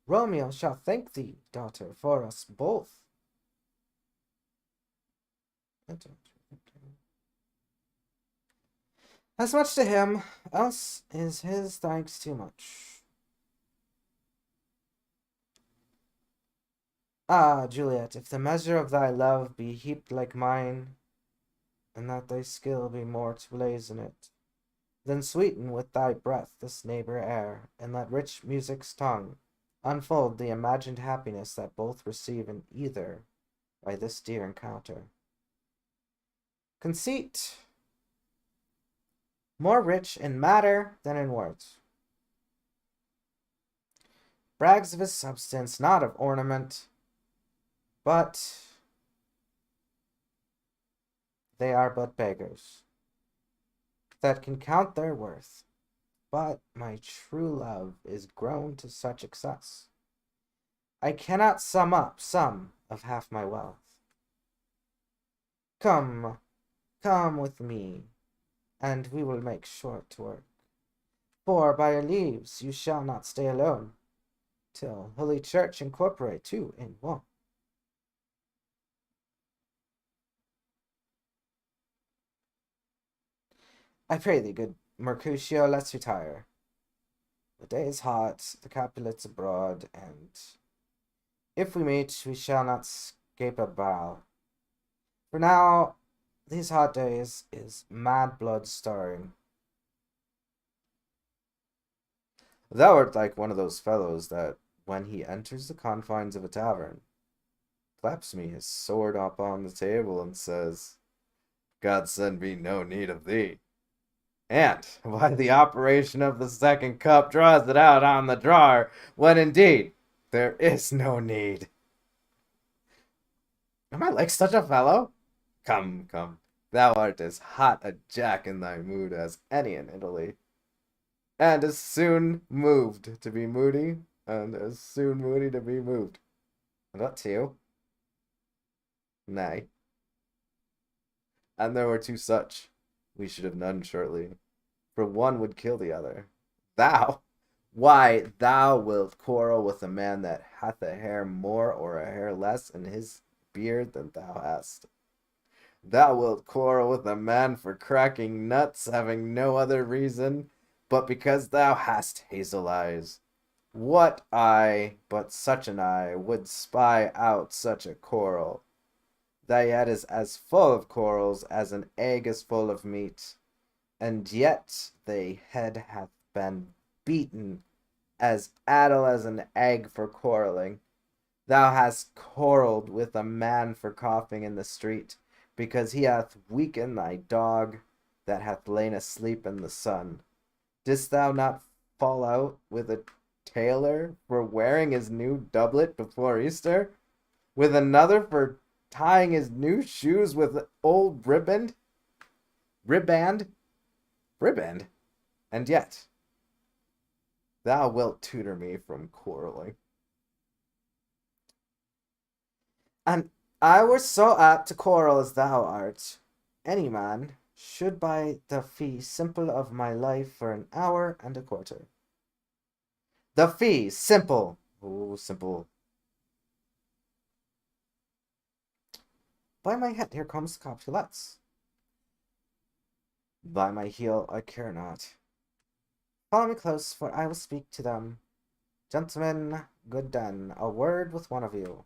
Romeo shall thank thee, daughter, for us both. As much to him, else is his thanks too much. Ah, Juliet, if the measure of thy love be heaped like mine, and that thy skill be more to blazon it, then sweeten with thy breath this neighbor air, and let rich music's tongue unfold the imagined happiness that both receive in either by this dear encounter. Conceit, more rich in matter than in words, brags of his substance, not of ornament, but they are but beggars that can count their worth. But my true love is grown to such excess, I cannot sum up some of half my wealth. Come, come with me, and we will make short work. For by your leaves you shall not stay alone, till Holy Church incorporate two in one. I pray thee, good Mercutio, let's retire. The day is hot, the Capulets abroad, and if we meet, we shall not escape a bow. For now, these hot days is mad blood stirring. Thou art like one of those fellows that, when he enters the confines of a tavern, claps me his sword up on the table and says, God send me no need of thee. And by the operation of the second cup draws it out on the drawer, when indeed there is no need. Am I like such a fellow? Come, come, thou art as hot a jack in thy mood as any in Italy, and as soon moved to be moody, and as soon moody to be moved. And what too? Nay. And there were two such, we should have none shortly, for one would kill the other. Thou? Why, thou wilt quarrel with a man that hath a hair more or a hair less in his beard than thou hast. Thou wilt quarrel with a man for cracking nuts, having no other reason, but because thou hast hazel eyes. What eye, but such an eye, would spy out such a quarrel? Thy head is as full of quarrels as an egg is full of meat, and yet thy head hath been beaten as addle as an egg for quarreling. Thou hast quarrelled with a man for coughing in the street, because he hath weakened thy dog that hath lain asleep in the sun. Didst thou not fall out with a tailor for wearing his new doublet before Easter? With another for tying his new shoes with old riband? And yet thou wilt tutor me from quarreling. And I were so apt to quarrel as thou art. Any man should buy the fee simple of my life for an hour and a quarter. The fee simple. Oh, simple. By my head, here comes the Capulets. By my heel, I care not. Follow me close, for I will speak to them. Gentlemen, good den, a word with one of you.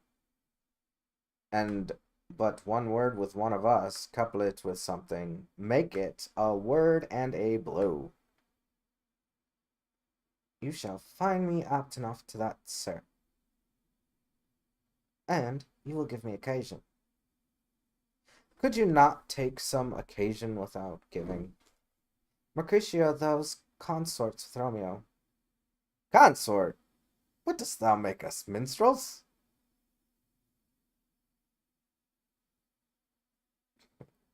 And but one word with one of us, couple it with something. Make it a word and a blow. You shall find me apt enough to that, sir. And you will give me occasion. Could you not take some occasion without giving? Mercutio, those consorts with Romeo. Consort? What dost thou make us, minstrels?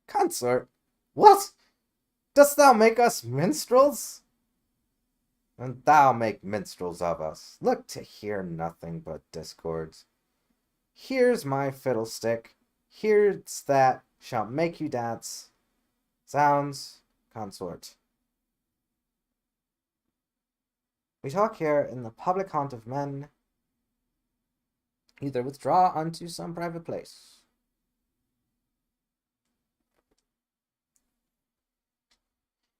Consort? What? Dost thou make us minstrels? And thou make minstrels of us. Look to hear nothing but discords. Here's my fiddlestick. Here's that shall make you dance. Sounds, consort. We talk here in the public haunt of men. Either withdraw unto some private place.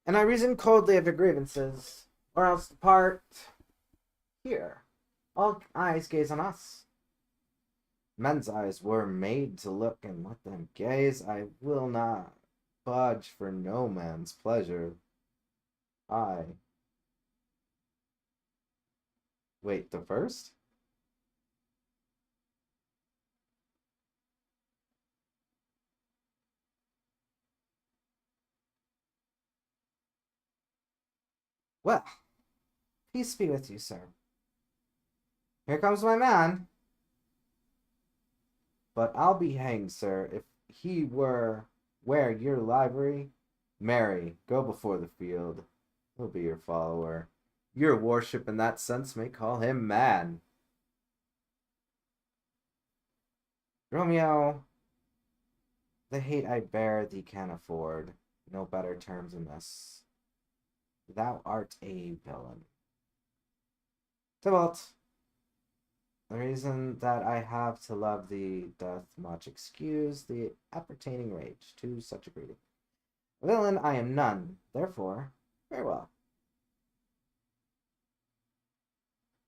And I reason coldly of your grievances, or else depart here. All eyes gaze on us. Men's eyes were made to look, and let them gaze. I will not budge for no man's pleasure. Wait, the first? Well, peace be with you, sir. Here comes my man. But I'll be hanged, sir, if he were wear your livery. Marry, go before the field. He'll be your follower. Your worship in that sense may call him mad. Romeo, the hate I bear thee can afford no better terms than this. Thou art a villain. Tybalt, the reason that I have to love thee doth much excuse the appertaining rage to such a greeting. A villain I am none, therefore, farewell.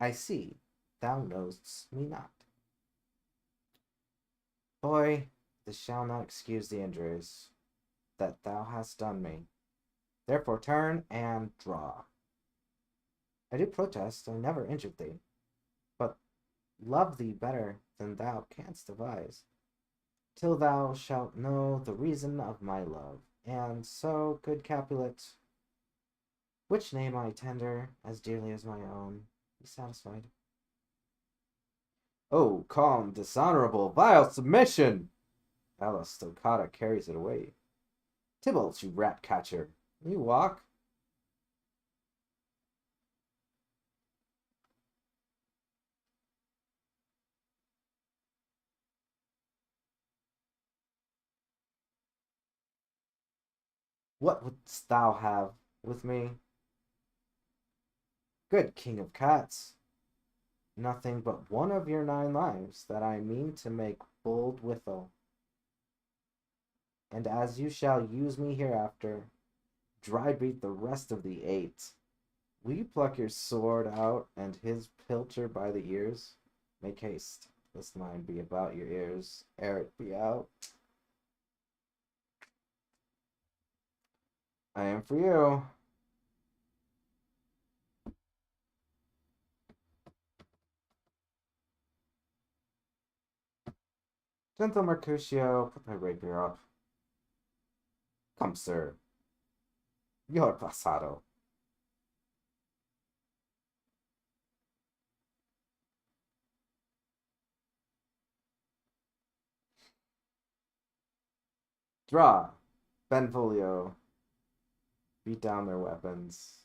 I see, thou knowest me not. Boy, this shall not excuse the injuries that thou hast done me. Therefore turn and draw. I do protest I never injured thee, but love thee better than thou canst devise, till thou shalt know the reason of my love. And so, good Capulet, which name I tender as dearly as my own, be satisfied. Oh, calm, dishonorable, vile submission! Alice Stoccata carries it away. Tybalt, you rat catcher, will you walk? What wouldst thou have with me? Good king of cats, nothing but one of your 9 lives that I mean to make bold withal. And as you shall use me hereafter, dry beat the rest of the 8. Will you pluck your sword out and his pilcher by the ears? Make haste, lest mine be about your ears ere it be out. I am for you. Gentle Mercutio, put thy rapier up. Come, sir. Your pasado. Draw. Benvolio. Beat down their weapons.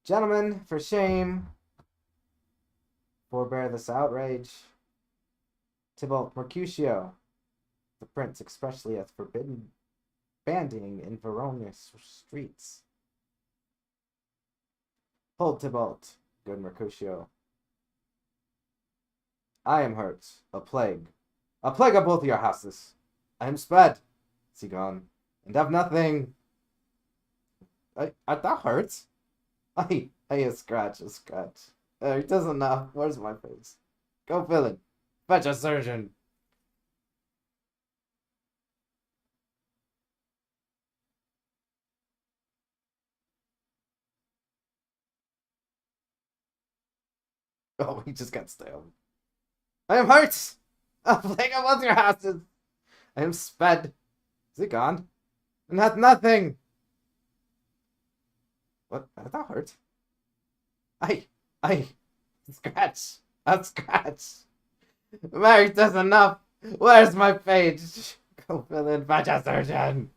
Gentlemen, for shame. Forbear this outrage. Tybalt Mercutio, the prince expressly hath forbidden bandying in Veronia's streets. Hold, Tybalt, good Mercutio. I am hurt. A plague of both your houses. I am sped. See gone, and have nothing. Art thou hurt? A scratch. He doesn't know. Where's my face? Go, villain. Fetch a surgeon. Oh, he just got stabbed. I am hurt. A plague of both your houses. I am sped. Is he gone? And hath nothing. What? That hurt. I, scratch. A scratch. Mary does enough. Where's my page? Go fill in fetch a surgeon.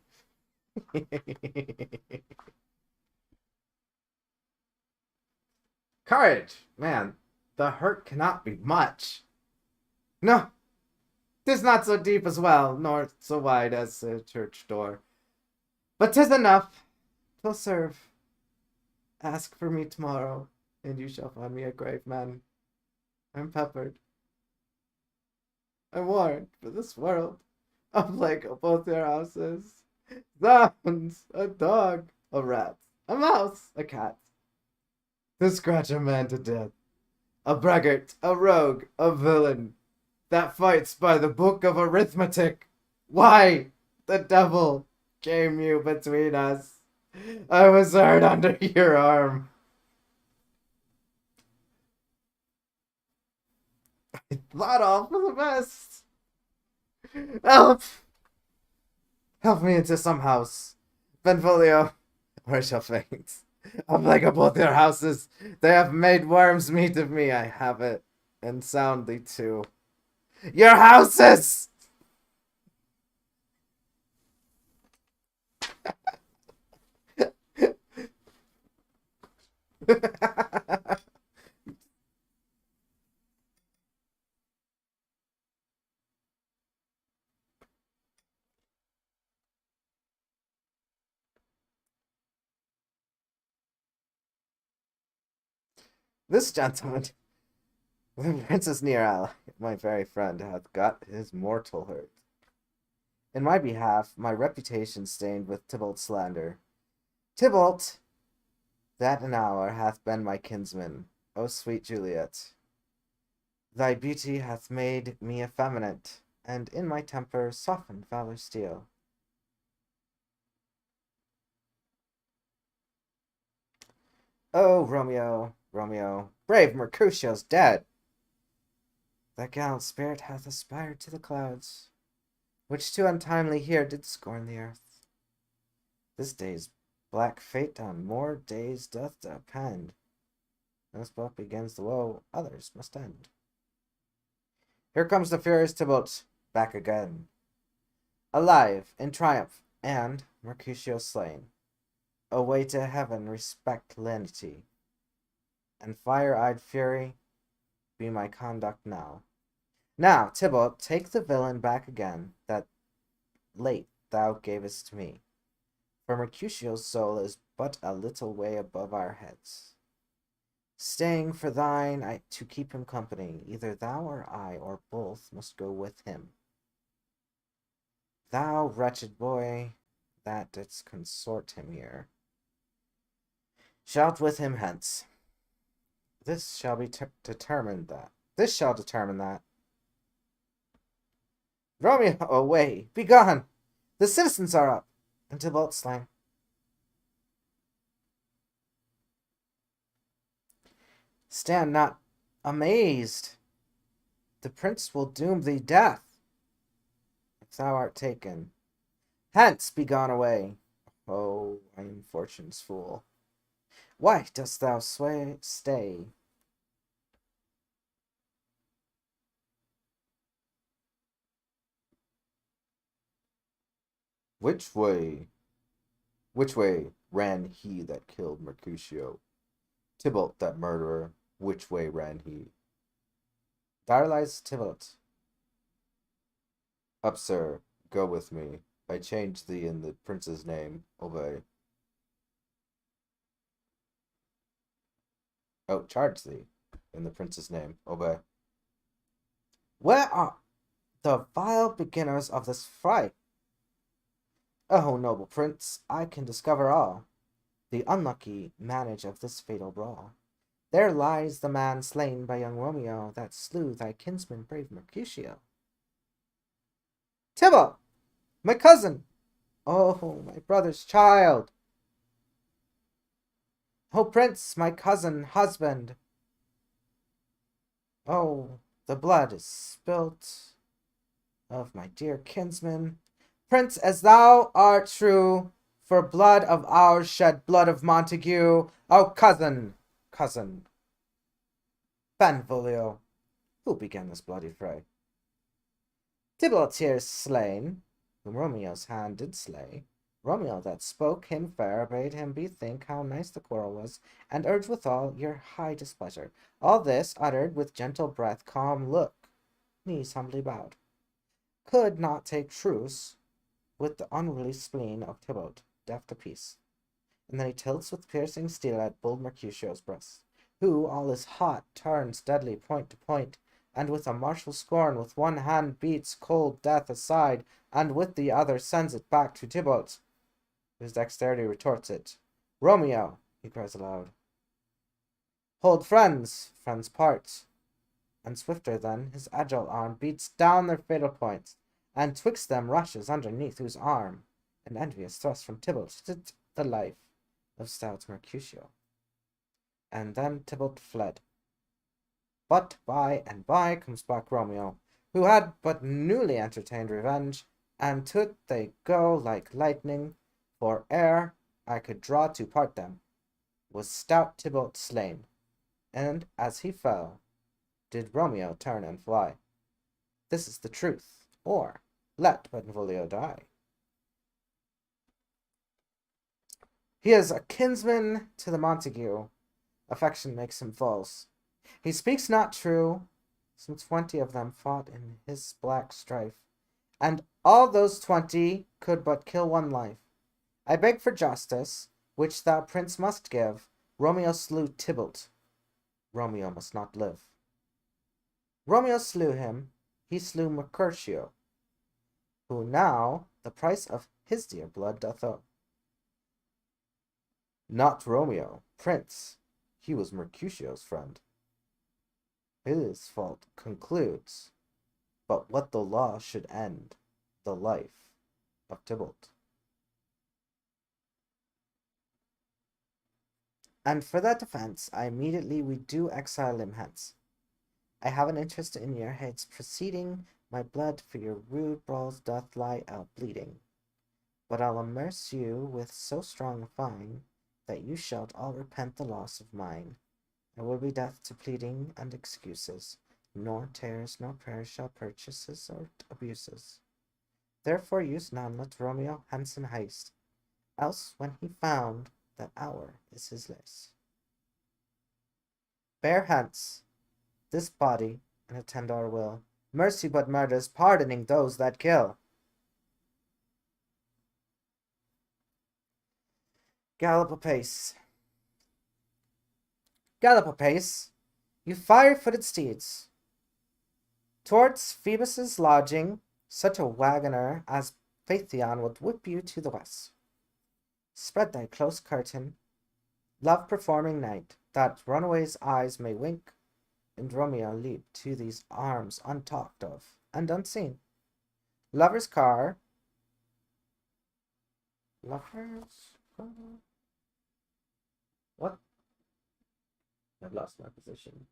Courage, man. The hurt cannot be much. No, 'tis not so deep as well, nor so wide as a church door. But 'tis enough. 'Twill serve. Ask for me tomorrow, and you shall find me a grave man. I'm peppered. I'm warned for this world. A plague of both your houses. Zounds, a dog, a rat, a mouse, a cat. To scratch a man to death. A braggart, a rogue, a villain, that fights by the book of arithmetic. Why, the devil, came you between us? I was hurt under your arm. I thought all for the best. Help! Help me into some house. Benvolio, or I shall faint. A plague of both your houses. They have made worms meat of me. I have it. And soundly too. Your houses! This gentleman, the Princess Near, my very friend, hath got his mortal hurt. In my behalf, my reputation stained with Tybalt's slander. Tybalt, that an hour hath been my kinsman, O sweet Juliet. Thy beauty hath made me effeminate, and in my temper softened valor's steel. Oh, Romeo, Romeo, brave Mercutio's dead. That gallant spirit hath aspired to the clouds, which too untimely here did scorn the earth. This day's black fate on more days doth depend. This book begins the woe, others must end. Here comes the furious Tybalt, back again, alive, in triumph, and Mercutio slain. Away to heaven respect lenity, and fire-eyed fury be my conduct now. Now, Tybalt, take the villain back again, that late thou gavest to me. For Mercutio's soul is but a little way above our heads. Staying for thine, to keep him company, either thou or I, or both, must go with him. Thou wretched boy, that didst consort him here, shalt with him hence. This shall be determined that. This shall determine that. Romeo, away! Begone! The citizens are up! And Tybalt slain. Stand not amazed. The prince will doom thee death, if thou art taken. Hence, begone away. Oh, I am fortune's fool. Why dost thou stay? Which way ran he that killed Mercutio? Tybalt, that murderer, which way ran he? There lies Tybalt. Up, sir, go with me. I change thee in the prince's name. Obey. Oh, charge thee in the prince's name. Obey. Where are the vile beginners of this fight? Oh, noble prince, I can discover all. The unlucky manage of this fatal brawl. There lies the man slain by young Romeo, that slew thy kinsman brave Mercutio. Tybalt, my cousin! Oh, my brother's child! Oh, prince, my cousin, husband! Oh, the blood is spilt. of my dear kinsman. Prince, as thou art true, for blood of ours shed blood of Montague. O cousin, Benvolio, who began this bloody fray? Tybalt here is slain, whom Romeo's hand did slay. Romeo that spoke him fair bade him bethink how nice the quarrel was, and urged withal your high displeasure. All this uttered with gentle breath, calm look, knees humbly bowed. Could not take truce with the unruly spleen of Tybalt, deaf to peace. And then he tilts with piercing steel at bold Mercutio's breast, who all is hot turns deadly point to point, and with a martial scorn with one hand beats cold death aside, and with the other sends it back to Tybalt, whose dexterity retorts it. Romeo, he cries aloud, hold friends, friends part. And swifter than his agile arm beats down their fatal points, and twixt them rushes underneath whose arm an envious thrust from Tybalt did the life of stout Mercutio. And then Tybalt fled. But by and by comes back Romeo, who had but newly entertained revenge, and to't they go like lightning, for ere I could draw to part them, was stout Tybalt slain, and as he fell, did Romeo turn and fly. This is the truth, or let Benvolio die. He is a kinsman to the Montague. Affection makes him false. He speaks not true. Some 20 of them fought in his black strife, and all those 20 could but kill one life. I beg for justice, which thou, prince, must give. Romeo slew Tybalt. Romeo must not live. Romeo slew him. He slew Mercutio, who now the price of his dear blood doth owe. Not Romeo, prince. He was Mercutio's friend. His fault concludes, but what the law should end, the life of Tybalt. And for that defense, I immediately we do exile him hence. I have an interest in your head's proceeding, my blood for your rude brawls doth lie out bleeding. But I'll immerse you with so strong a fine, that you shalt all repent the loss of mine. There will be death to pleading and excuses, nor tears nor prayers shall purchases or abuses. Therefore use none, let Romeo hence in haste, else when he found that hour is his lace. Bear hence this body, and attend our will. Mercy but murders, pardoning those that kill. Gallop apace. Gallop apace, you fire-footed steeds. Towards Phoebus's lodging, such a wagoner as Phaethon would whip you to the west. Spread thy close curtain, love-performing night, that runaways' eyes may wink, and Romeo leap to these arms untalked of and unseen. Lover's car. Lover's car. What? I've lost my position.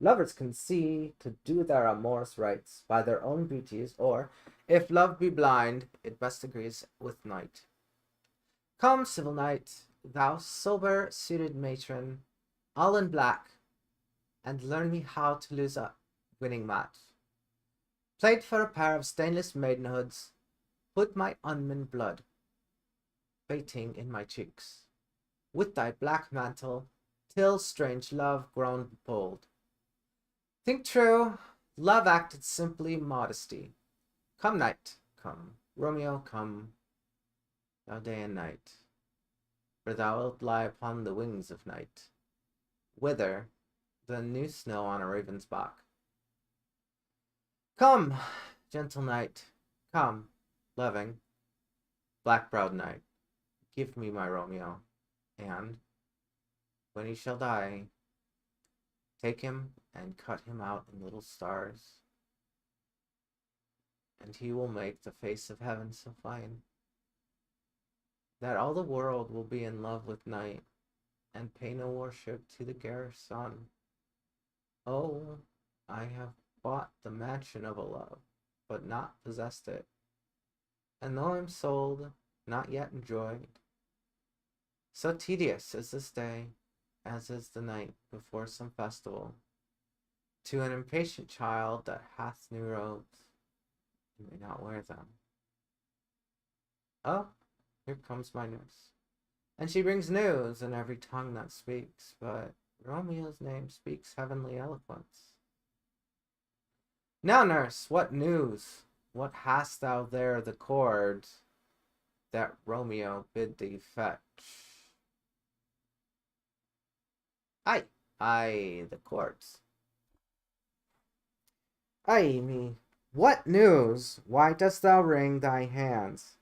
Lovers can see to do their amorous rites by their own beauties, or, if love be blind, it best agrees with night. Come, civil knight, thou sober-suited matron, all in black, and learn me how to lose a winning match. Played for a pair of stainless maidenhoods, put my unmined blood, bating in my cheeks, with thy black mantle, till strange love grown bold. Think true, love acted simply modesty. Come, knight, come, Romeo, come, thou day and night, for thou wilt lie upon the wings of night, whither the new snow on a raven's back. Come, gentle knight, come, loving, black-browed knight, give me my Romeo, and, when he shall die, take him and cut him out in little stars, and he will make the face of heaven so fine that all the world will be in love with night, and pay no worship to the garish sun. Oh, I have bought the mansion of a love, but not possessed it. And though I'm sold, not yet enjoyed. So tedious is this day, as is the night before some festival. To an impatient child that hath new robes, you may not wear them. Oh, here comes my nurse. And she brings news in every tongue that speaks, but Romeo's name speaks heavenly eloquence. Now, nurse, what news? What hast thou there the cords that Romeo bid thee fetch? Aye, the cords. Ay me, what news? Why dost thou wring thy hands?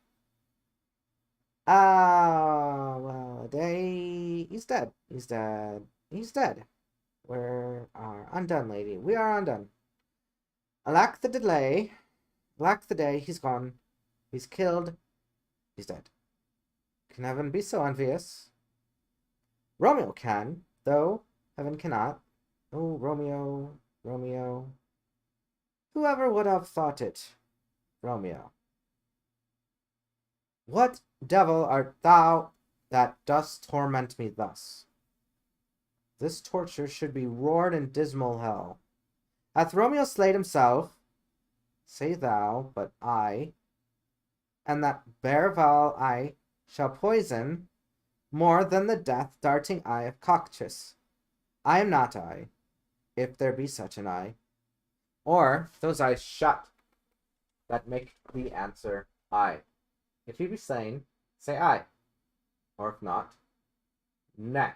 Ah, well, he's dead. He's dead. We are undone, lady. We are undone. Alack the delay. Alack the day. He's gone. He's killed. He's dead. Can heaven be so envious? Romeo can, though heaven cannot. Oh, Romeo, Romeo. Whoever would have thought it? Romeo. What devil art thou that dost torment me thus? This torture should be roared in dismal hell. Hath Romeo slayed himself? Say thou, but I, and that bare vile eye shall poison more than the death-darting eye of Cocytus. I am not I, if there be such an eye, or those eyes shut that make the answer I. If he be slain, say I, or if not, nay.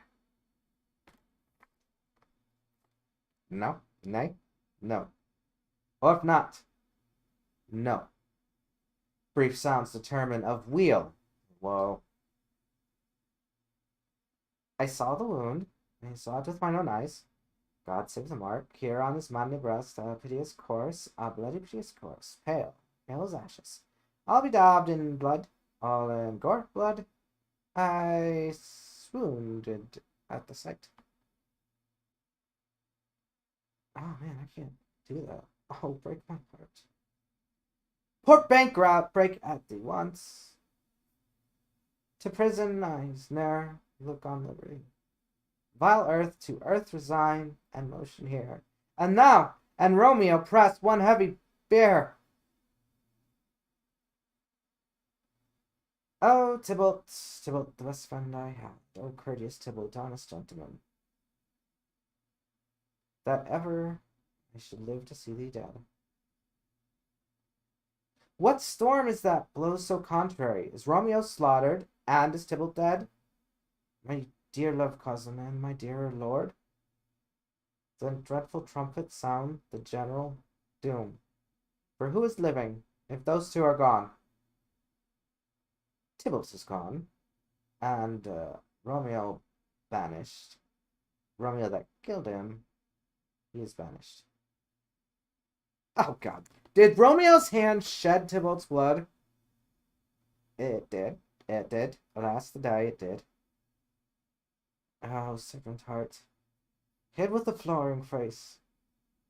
No, nay, no. Or if not, no. Brief sounds determine of weal. Woe. I saw the wound. I saw it with mine own eyes. God save the mark. Here on his manly breast, a piteous corse, a bloody piteous corse, pale, pale as ashes. All bedaubed in blood, all in gore, blood. I swooned at the sight. Oh man, I can't do that. Oh, break my heart. Port bankrupt, break at thee once. To prison eyes ne'er look on liberty. Vile earth to earth resign, and motion here. And thou and Romeo press one heavy bier. Oh, Tybalt, Tybalt, the best friend I have. Oh, courteous Tybalt, honest gentleman, that ever I should live to see thee dead. What storm is that blows so contrary? Is Romeo slaughtered, and is Tybalt dead? My dear love cousin, and my dear lord? The dreadful trumpet sound the general doom. For who is living, if those two are gone? Tybalt is gone, and Romeo banished. Romeo that killed him, he is banished. Oh God. Did Romeo's hand shed Tybalt's blood? It did. It did. Alas, the day it did. Oh, serpent heart. Hid with the flowering face.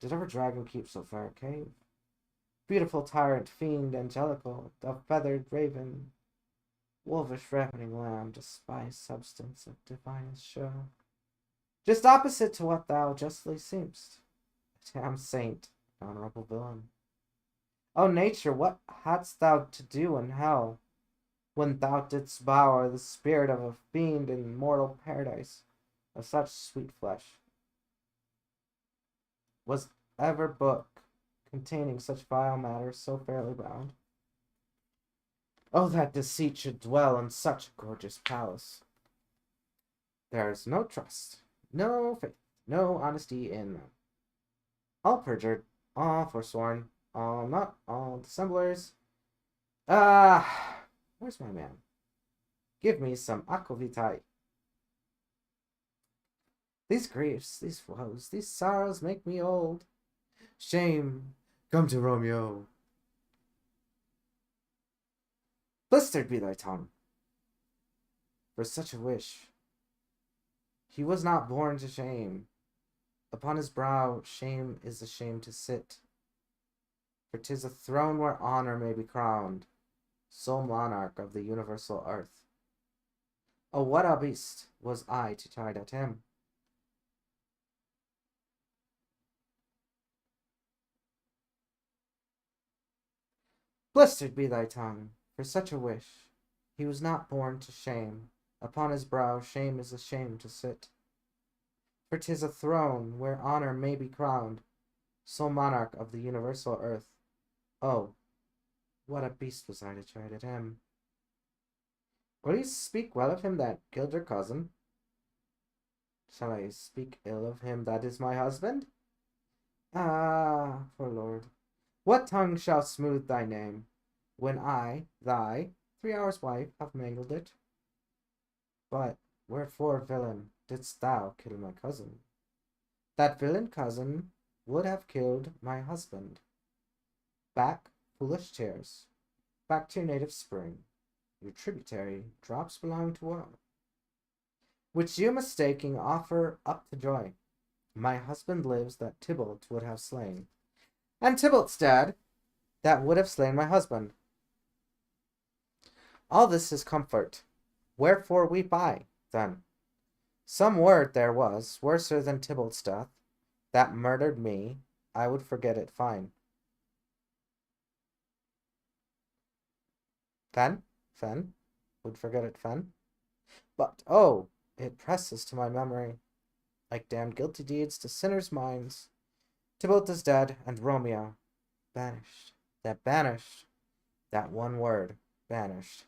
Did ever dragon keep so fair a cave? Beautiful tyrant, fiend, angelical, dove-feathered raven, wolvish ravening lamb, despised substance of divinest show. Just opposite to what thou justly seemst. Damn saint, honorable villain. O nature, what hadst thou to do in hell, when thou didst bower the spirit of a fiend in mortal paradise of such sweet flesh? Was ever book containing such vile matter so fairly bound? Oh, that deceit should dwell in such a gorgeous palace! There is no trust, no faith, no honesty in them. All perjured, all forsworn, all not, all dissemblers. Where's my man? Give me some aquavitae. These griefs, these woes, these sorrows make me old. Shame, come to Romeo. Blistered be thy tongue for such a wish. He was not born to shame. Upon his brow shame is the shame to sit. For 'tis a throne where honor may be crowned, sole monarch of the universal earth. Oh, what a beast was I to chide at him! Blistered be thy tongue, for such a wish. He was not born to shame. Upon his brow shame is ashamed to sit. For 'tis a throne where honor may be crowned, sole monarch of the universal earth. Oh, what a beast was I to chide at him! Will you speak well of him that killed your cousin? Shall I speak ill of him that is my husband? Ah, poor Lord, what tongue shall smooth thy name, when I, thy 3 hours wife, have mangled it? But wherefore, villain, didst thou kill my cousin? That villain cousin would have killed my husband. Back, foolish tears, back to your native spring. Your tributary drops belong to woe, which you mistaking offer up to joy. My husband lives that Tybalt would have slain, and Tybalt's dead that would have slain my husband. All this is comfort. Wherefore weep I, then? Some word there was, worser than Tybalt's death, that murdered me, I would forget it fine. Fen? Would forget it fen? But, oh, it presses to my memory, like damned guilty deeds to sinners' minds. Tybalt is dead, and Romeo banished. That one word, banished,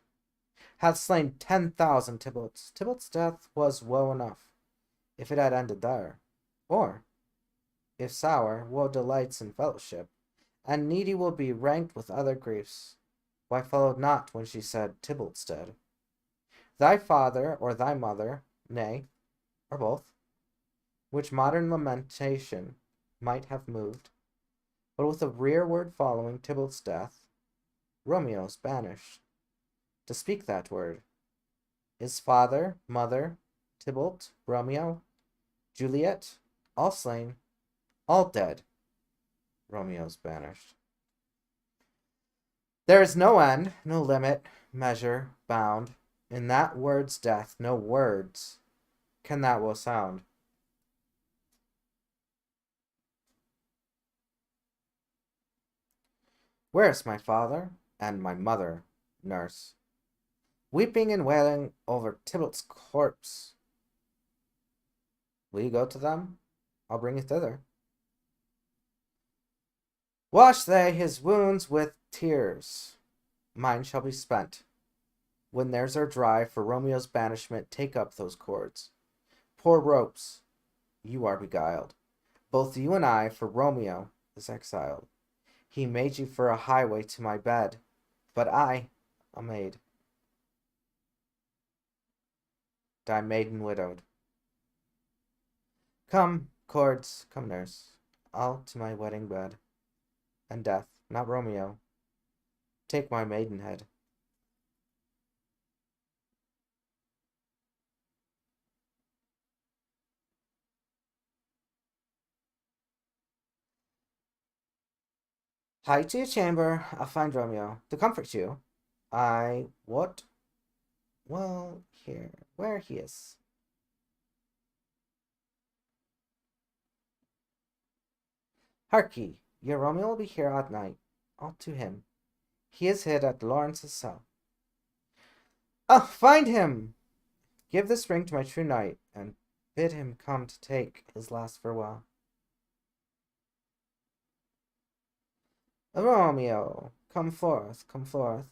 hath slain 10,000 Tybalts. Tybalt's death was woe enough, if it had ended there. Or, if sour, woe delights in fellowship, and needy will be ranked with other griefs. Why followed not when she said, Tybalt's dead? Thy father or thy mother, nay, or both, which modern lamentation might have moved, but with a rearward following Tybalt's death, Romeo's banished. To speak that word, is father, mother, Tybalt, Romeo, Juliet, all slain, all dead. Romeo's banished. There is no end, no limit, measure, bound, in that word's death. No words can that woe sound. Where is my father and my mother, nurse, weeping and wailing over Tybalt's corpse? Will you go to them? I'll bring you thither. Wash they his wounds with tears. Mine shall be spent. When theirs are dry for Romeo's banishment, take up those cords. Poor ropes, you are beguiled. Both you and I, for Romeo is exiled. He made you for a highway to my bed, but I, a maid, die maiden widowed. Come, cords, come, nurse, I'll to my wedding bed, and death, not Romeo, take my maidenhead. Hie to your chamber, I'll find Romeo, to comfort you. I what? Well, here, where he is. Harkye, your Romeo will be here at night. All to him. He is hid at Lawrence's cell. Oh, find him! Give this ring to my true knight, and bid him come to take his last farewell. Romeo, come forth,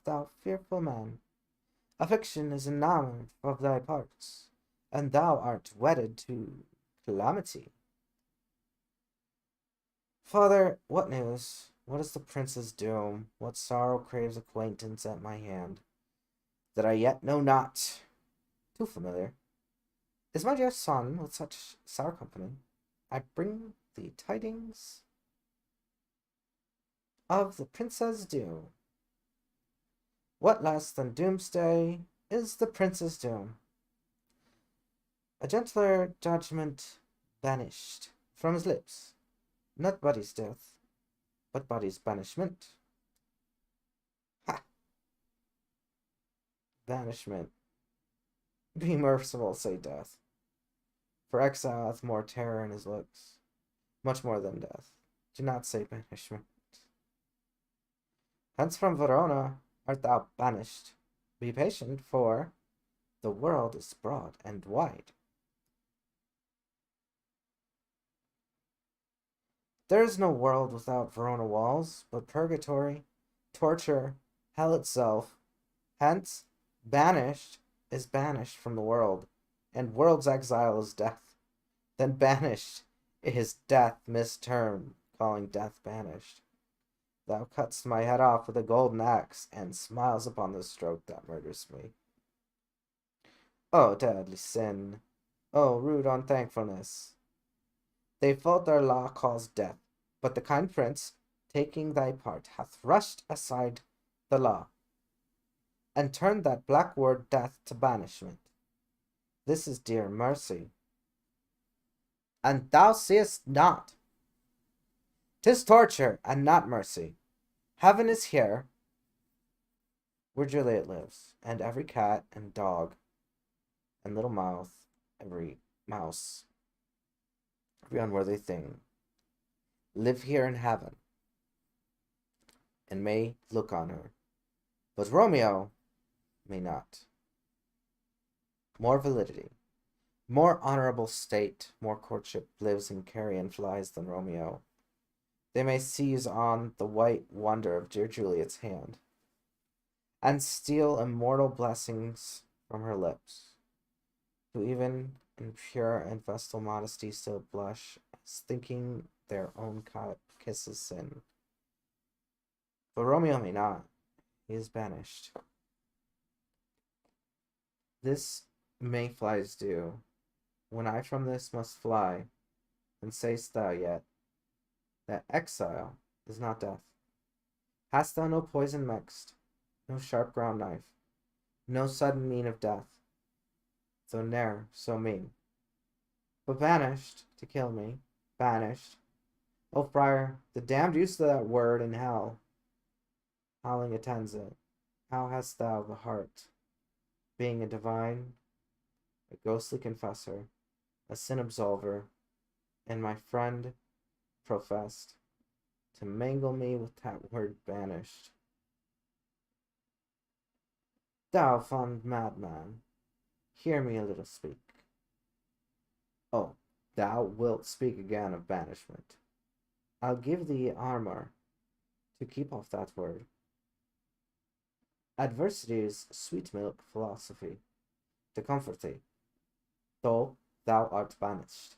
thou fearful man. Affliction is enamored of thy parts, and thou art wedded to calamity. Father, what news? What is the prince's doom? What sorrow craves acquaintance at my hand, that I yet know not? Too familiar. Is my dear son with such sour company? I bring thee tidings of the prince's doom. What less than doomsday is the prince's doom? A gentler judgment banished from his lips, not body's death, but body's banishment. Ha! Banishment. Be merciful, say death. For exile hath more terror in his looks, much more than death. Do not say banishment. Hence from Verona art thou banished. Be patient, for the world is broad and wide. There is no world without Verona walls, but purgatory, torture, hell itself. Hence, banished is banished from the world, and world's exile is death. Then banished is death mistermed, calling death banished. Thou cutt'st my head off with a golden axe, and smiles upon the stroke that murders me. O deadly sin! O rude unthankfulness! They fault their law calls death, but the kind prince, taking thy part, hath rushed aside the law, and turned that black word death to banishment. This is dear mercy. And thou seest not. 'Tis torture, and not mercy. Heaven is here, where Juliet lives, and every cat and dog and little mouth, every mouse, every unworthy thing, live here in heaven, and may look on her. But Romeo may not. More validity, more honorable state, more courtship lives in carrion flies than Romeo. They may seize on the white wonder of dear Juliet's hand, and steal immortal blessings from her lips, who even in pure and vestal modesty still blush, as thinking their own kisses sin. But Romeo may not. He is banished. This mayflies do, when I from this must fly, and say'st thou yet, that exile is not death? Hast thou no poison mixed, no sharp ground knife, no sudden mean of death, though ne'er so mean, but banished to kill me, banished? O friar, the damned use of that word in hell, howling attends it. How hast thou the heart, being a divine, a ghostly confessor, a sin absolver, and my friend professed, to mangle me with that word banished? Thou fond madman, hear me a little speak. Oh, thou wilt speak again of banishment. I'll give thee armor to keep off that word. Adversity is sweet milk philosophy, to comfort thee, though thou art banished.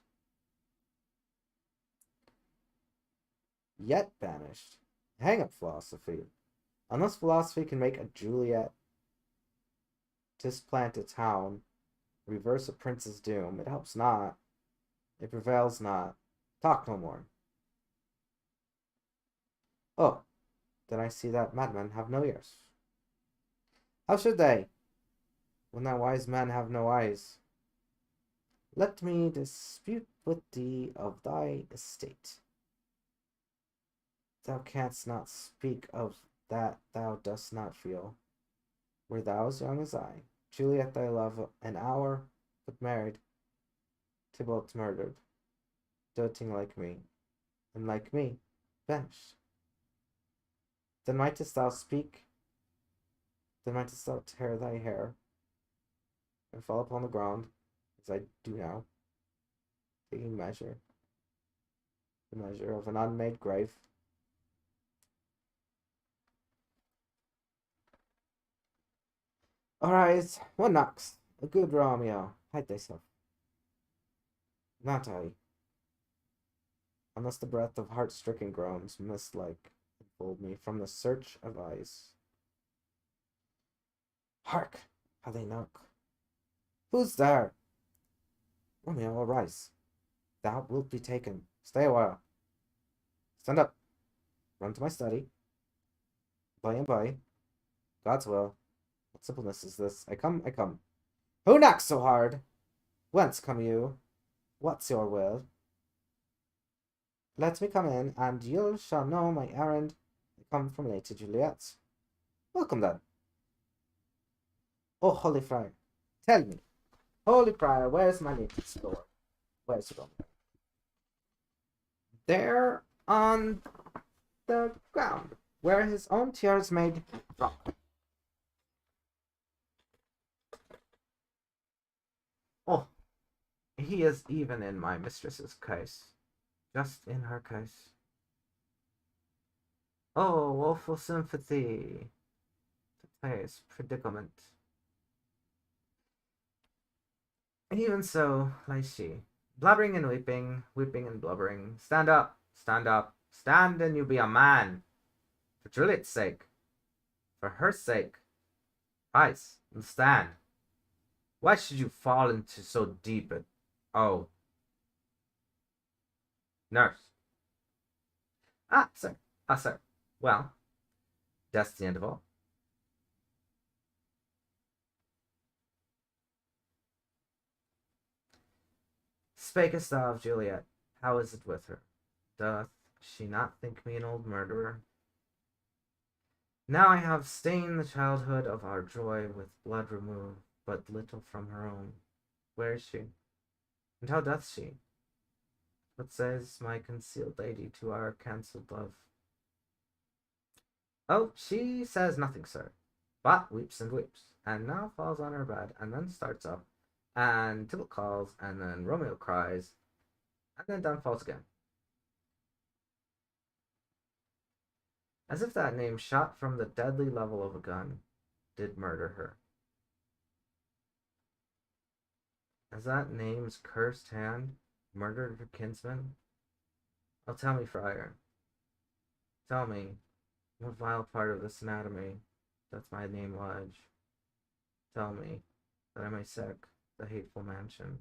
Yet banished. Hang up philosophy. Unless philosophy can make a Juliet, displant a town, reverse a prince's doom, it helps not. It prevails not. Talk no more. Oh, then I see that madmen have no ears. How should they, when that wise men have no eyes? Let me dispute with thee of thy estate. Thou canst not speak of that thou dost not feel. Were thou as young as I, Juliet thy love an hour, but married, Tybalt murdered, doting like me, and like me, banished. Then mightest thou speak, then mightest thou tear thy hair, and fall upon the ground, as I do now, taking measure, the measure of an unmade grave. Arise, what knocks? A good Romeo, hide thyself. Not I, unless the breath of heart-stricken groans, mist-like, enfold me from the search of eyes. Hark, how they knock. Who's there? Romeo, arise. Thou wilt be taken. Stay a while. Stand up. Run to my study. By and by. God's will. What simpleness is this? I come, I come. Who knocks so hard? Whence come you? What's your will? let me come in, and you shall know my errand. I come from Lady Juliet's. Welcome then. Oh, Holy Friar, tell me, Holy Friar, where's my lady's door? Where's it on? There on the ground, where his own tears made drop. Oh, he is even in my mistress's case. Just in her case. Oh, woeful sympathy. Today's predicament. Even so, lies she, blubbering and weeping, weeping and blubbering. Stand up, stand up, stand, and you be a man. For Juliet's sake, for her sake, rise and stand. Why should you fall into so deep a... Oh. Nurse. Ah, sir. Ah, sir. Well, that's the end of all. Spakest thou of Juliet? How is it with her? Doth she not think me an old murderer? Now I have stained the childhood of our joy with blood removed, but little from her own. Where is she? And how doth she? What says my concealed lady to our cancelled love? Oh, she says nothing, sir, but weeps and weeps, and now falls on her bed, and then starts up, and Tybalt calls, and then Romeo cries, and then down falls again. As if that name shot from the deadly level of a gun did murder her. As that name's cursed hand murdered her kinsman? Oh, tell me, friar, tell me, what vile part of this anatomy doth my name lodge? Tell me, that I may sack the hateful mansion.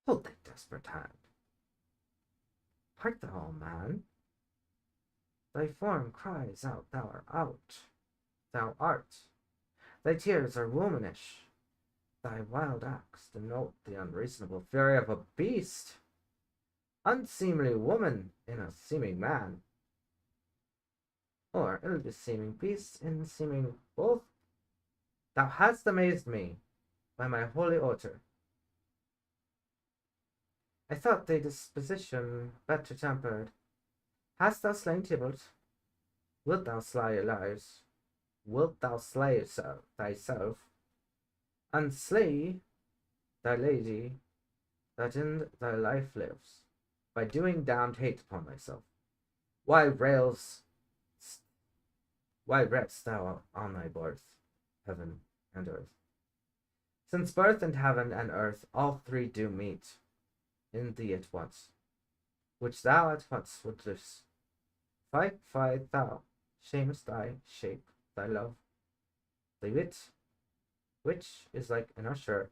Hold thy desperate hand. Art thou, man? Thy form cries out, thou art out. Thou art. Thy tears are womanish. Thy wild acts denote the unreasonable fury of a beast. Unseemly woman in a seeming man. Or ill-beseeming beast in seeming both. Thou hast amazed me by my holy altar. I thought thy disposition better tempered. Hast thou slain Tybalt? Wilt thou slay your lives? Wilt thou slay thyself, and slay thy lady that in thy life lives, by doing damned hate upon thyself? Why railst thou on thy birth, heaven and earth? Since birth and heaven and earth all three do meet in thee at once, which thou at once wouldst fight thou shamest thy shape, thy love, thy wit, which is like an usher,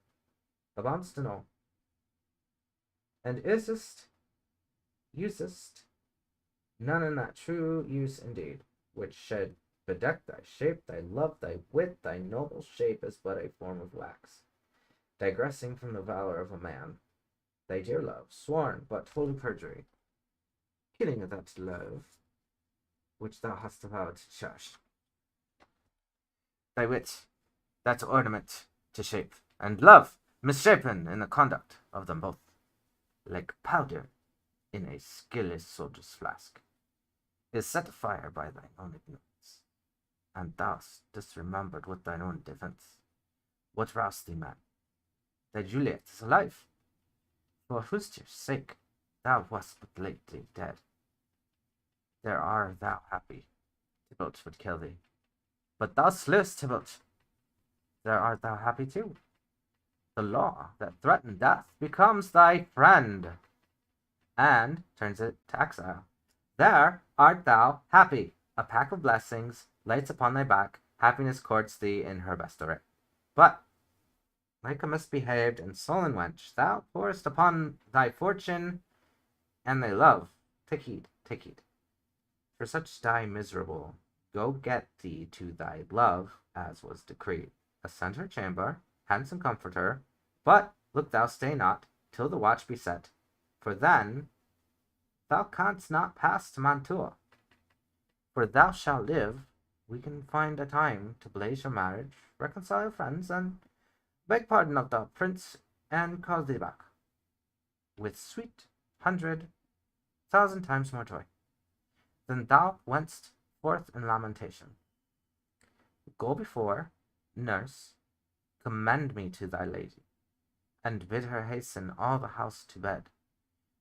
abounds to know, and usest none in that true use indeed, which should bedeck thy shape, thy love, thy wit, thy noble shape is but a form of wax, digressing from the valor of a man, thy dear love, sworn but holy perjury, killing of that love which thou hast vowed to cherish. Thy wit, that ornament to shape, and love, misshapen in the conduct of them both, like powder in a skilless soldier's flask, is set afire by thine own ignorance, and thou disremembered with thine own defence. What roused thee, man? Thy Juliet is alive, for whose dear sake thou wast but lately dead. There are thou happy, Tybalt would kill thee, but thou slewest Tybalt. There art thou happy too. The law that threatened death becomes thy friend, and turns it to exile. There art thou happy. A pack of blessings lights upon thy back. Happiness courts thee in her best array. But, like a misbehaved and sullen wench, thou pourest upon thy fortune and thy love. Take heed, for such die miserable. Go get thee to thy love as was decreed. Ascend her chamber, hence and comfort her, but look thou stay not till the watch be set, for then thou canst not pass to Mantua. For thou shalt live, we can find a time to blaze your marriage, reconcile your friends, and beg pardon of the prince, and call thee back, with sweet 100,000 times more joy, than thou wentst forth in lamentation. Go before, nurse, commend me to thy lady, and bid her hasten all the house to bed,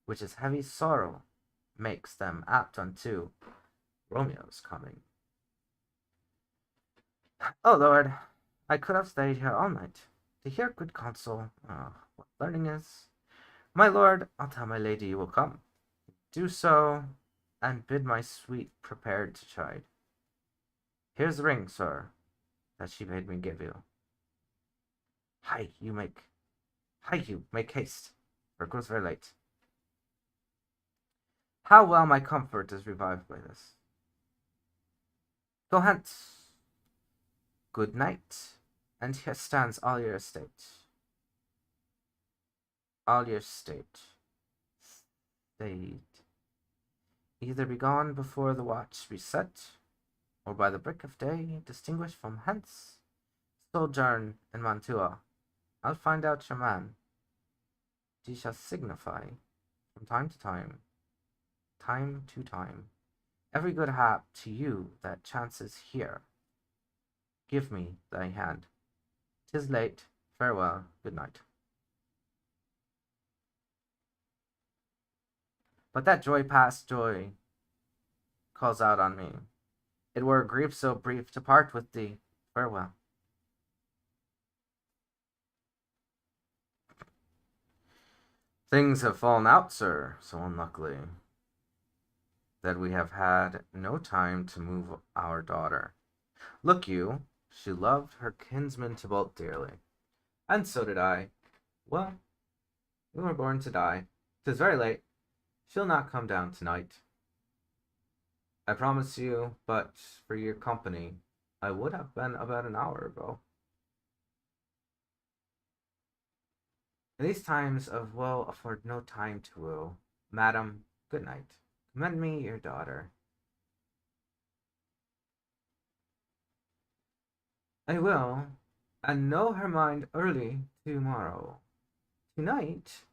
which is heavy sorrow makes them apt unto Romeo's coming. Oh Lord, I could have stayed here all night to hear good counsel. What learning is. My lord, I'll tell my lady you will come. Do so, and bid my sweet prepared to chide. Here's the ring, sir, that she bade me give you. Hie, you make haste, for it grows very late. How well my comfort is revived by this. Go hence. Good night, and here stands all your estate. All your state. Either be gone before the watch be set, or by the break of day distinguished from hence. Sojourn in Mantua. I'll find out your man. Ye shall signify from time to time, every good hap to you that chances here. Give me thy hand. 'Tis late. Farewell. Good night. But that joy past joy calls out on me. It were a grief so brief to part with thee. Farewell. Things have fallen out, sir, so unluckily, that we have had no time to move our daughter. Look you, she loved her kinsman Tybalt dearly, and so did I. Well, we were born to die. 'Tis very late. She'll not come down tonight. I promise you, but for your company, I would have been about an hour ago. These times of woe afford no time to woo. Madam, good night. Commend me your daughter. I will, and know her mind early tomorrow. Tonight,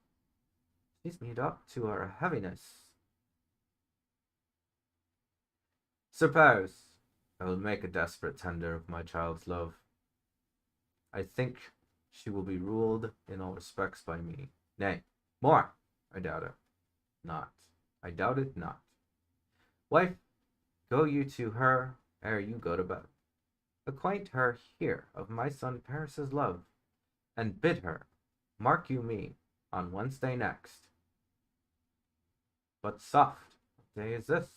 she's made up to her heaviness. Suppose I will make a desperate tender of my child's love. I think she will be ruled in all respects by me. Nay, more, I doubt it not. I doubt it not. Wife, go you to her ere you go to bed. Acquaint her here of my son Paris's love, and bid her mark you me on Wednesday next. But soft, what day is this?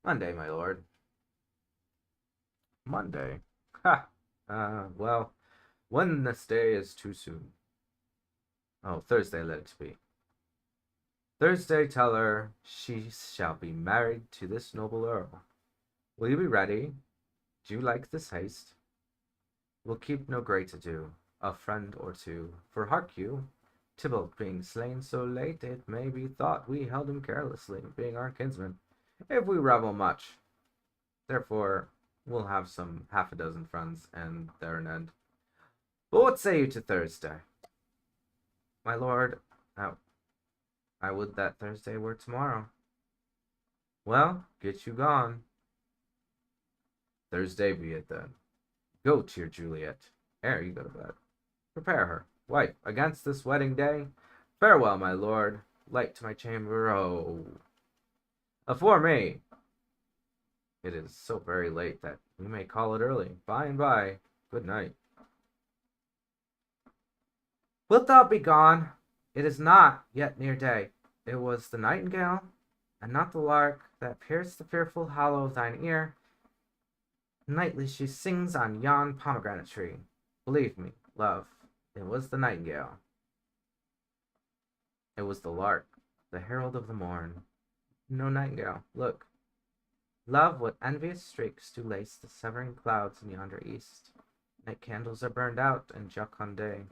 Monday, my lord. Monday? Ha! Well, Wednesday is too soon. Oh, Thursday let it be. Thursday tell her she shall be married to this noble earl. Will you be ready? Do you like this haste? We'll keep no great ado, a friend or two. For hark you, Tybalt being slain so late, it may be thought we held him carelessly, being our kinsman, if we revel much. Therefore, we'll have some half a dozen friends, and there an end. But what say you to Thursday? My lord, I would that Thursday were tomorrow. Well, get you gone. Thursday be it then. Go to your Juliet, ere you go to bed. Prepare her, wife, against this wedding day. Farewell, my lord. Light to my chamber, oh. Afore me. It is so very late that we may call it early. By and by. Good night. Wilt thou be gone? It is not yet near day. It was the nightingale, and not the lark, that pierced the fearful hollow of thine ear. Nightly she sings on yon pomegranate tree. Believe me, love, it was the nightingale. It was the lark, the herald of the morn. No nightingale, look. Love, what envious streaks do lace the severing clouds in yonder east. Night candles are burned out, and Joconde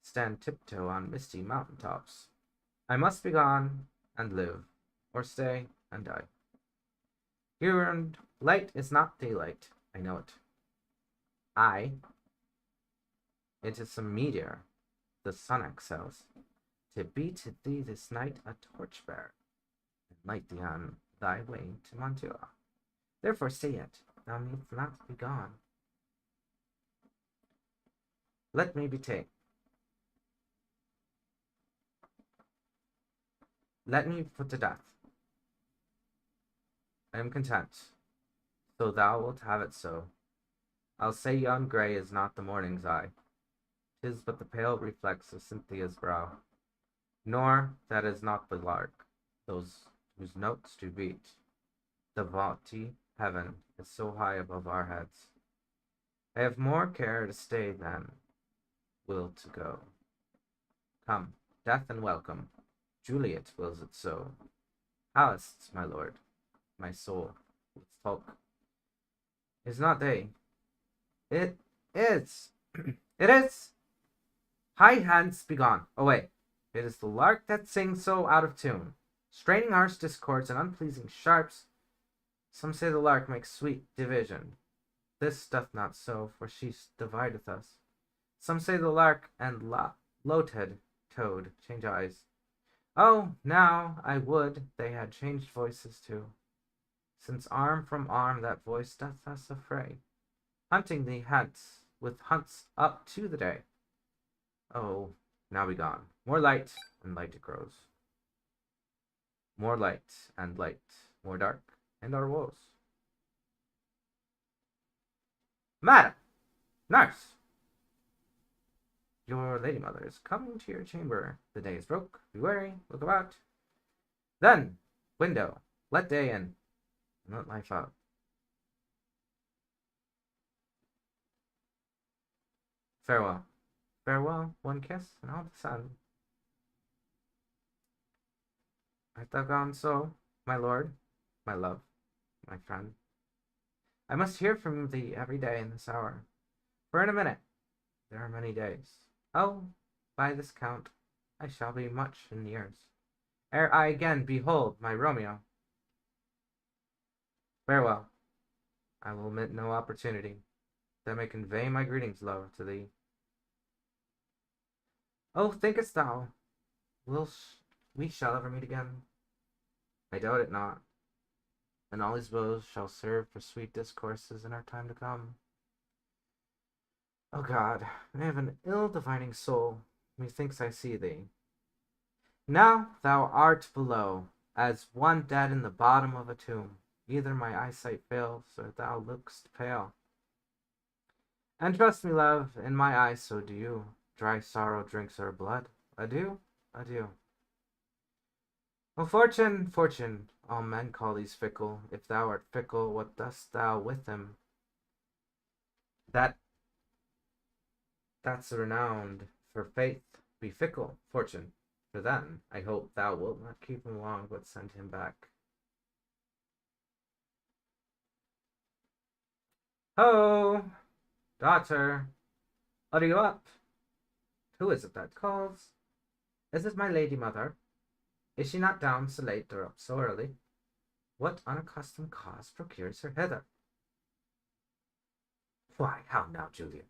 stand tiptoe on misty mountain tops. I must be gone and live, or stay and die. Here and light is not daylight, I know it. It is some meteor the sun excels, to be to thee this night a torch-bearer, and light thee on thy way to Mantua. Therefore stay yet, thou needst not be gone. Let me be ta'en. Let me put to death. I am content, so thou wilt have it so. I'll say yon grey is not the morning's eye, 'tis but the pale reflex of Cynthia's brow. Nor that is not the lark, those whose notes do beat. The vaulty heaven is so high above our heads. I have more care to stay than will to go. Come, death and welcome. Juliet wills it so. Halists, my lord, my soul, with folk. Is not they? It is. It is. High hence, begone, away. It is the lark that sings so out of tune, straining harsh discords and unpleasing sharps. Some say the lark makes sweet division. This doth not so, for she divideth us. Some say the lark and loated toad change eyes. Oh, now I would they had changed voices too, since arm from arm that voice doth us affray, hunting thee hence with hunts up to the day. Oh, now be gone. More light, and light it grows. More light, and light, more dark, and our woes. Madam! Nurse! Your lady mother is coming to your chamber. The day is broke. Be wary. Look about. Then, window, let day in, and let life out. Farewell. Farewell, one kiss, and all the sun. Art thou gone so, my lord, my love, my friend? I must hear from thee every day in this hour, for in a minute there are many days. Oh, by this count, I shall be much in years, ere I again behold my Romeo. Farewell. I will omit no opportunity that may convey my greetings, love, to thee. Oh, thinkest thou we shall ever meet again? I doubt it not, and all these bows shall serve for sweet discourses in our time to come. O God, I have an ill-divining soul, methinks I see thee. Now thou art below, as one dead in the bottom of a tomb. Either my eyesight fails, or thou look'st pale. And trust me, love, in my eyes so do you. Dry sorrow drinks our blood. Adieu, adieu. O fortune, fortune, all men call these fickle. If thou art fickle, what dost thou with him? That's renowned for faith. Be fickle, fortune, for then I hope thou wilt not keep him long, but send him back. Ho, daughter, are you up? Who is it that calls? Is it my lady mother? Is she not down so late or up so early? What unaccustomed cause procures her hither? Why, how now, Juliet?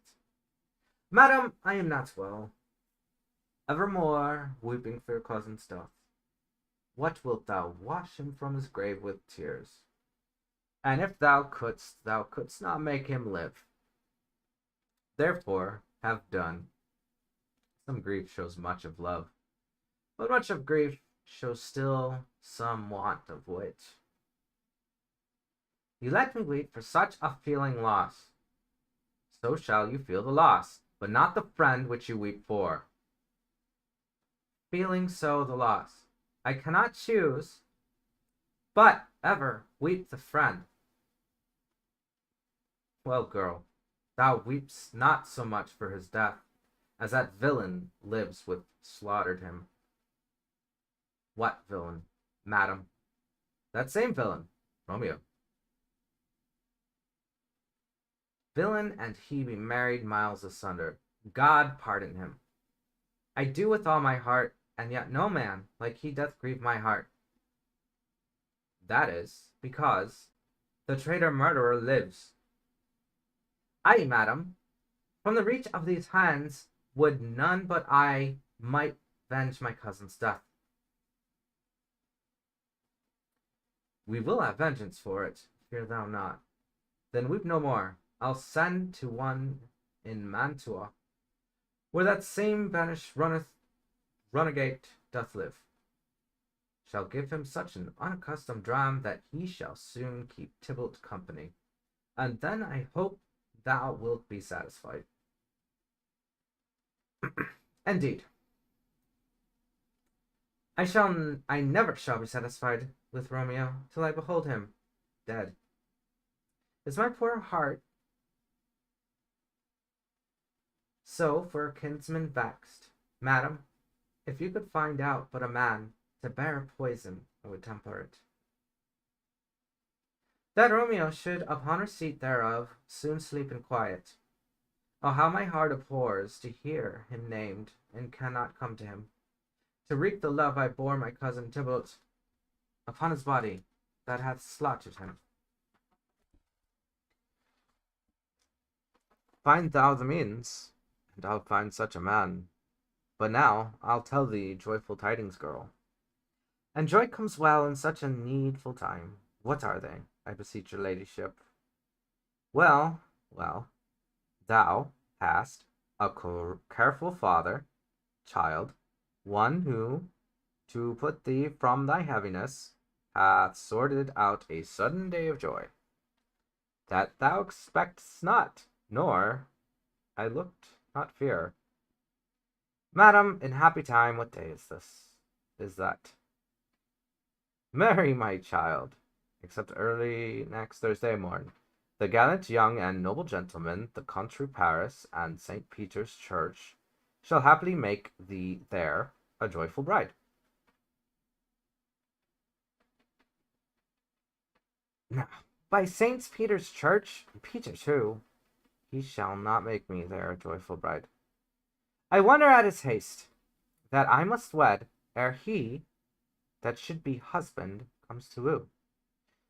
Madam, I am not well. Evermore weeping for your cousin's death. What wilt thou wash him from his grave with tears? And if thou couldst not make him live. Therefore, have done. Some grief shows much of love, but much of grief shows still some want of wit. You let me weep for such a feeling loss. So shall you feel the loss, but not the friend which you weep for. Feeling so the loss, I cannot choose, but ever weep the friend. Well, girl, thou weepst not so much for his death, as that villain lives with slaughtered him. What villain, madam? That same villain, Romeo. villain and he be married miles asunder. God pardon him. I do with all my heart, and yet no man like he doth grieve my heart. That is because the traitor murderer lives. Ay, madam, from the reach of these hands would none but I might venge my cousin's death. We will have vengeance for it, fear thou not. Then weep no more. I'll send to one in Mantua, where that same banished runagate doth live. Shall give him such an unaccustomed dram that he shall soon keep Tybalt company, and then I hope thou wilt be satisfied. Indeed, I never shall be satisfied with Romeo till I behold him dead. Is my poor heart so for a kinsman vexed? Madam, if you could find out but a man to bear a poison, I would temper it. That Romeo should upon receipt thereof soon sleep in quiet. Oh, how my heart abhors to hear him named, and cannot come to him, to wreak the love I bore my cousin Tybalt upon his body that hath slaughtered him. Find thou the means, and I'll find such a man. But now I'll tell thee joyful tidings, girl. And joy comes well in such a needful time. What are they, I beseech your ladyship? Well, thou hast a careful father, child, one who, to put thee from thy heaviness, hath sorted out a sudden day of joy, that thou expect'st not, nor I looked not fear. Madam, in happy time, what day is this? Is that? Marry, my child, except early next Thursday morn, the gallant young and noble gentleman, the country Paris and St. Peter's Church, shall happily make thee there a joyful bride. Now, by St. Peter's Church, Peter too, he shall not make me there a joyful bride. I wonder at his haste, that I must wed ere he that should be husband comes to woo.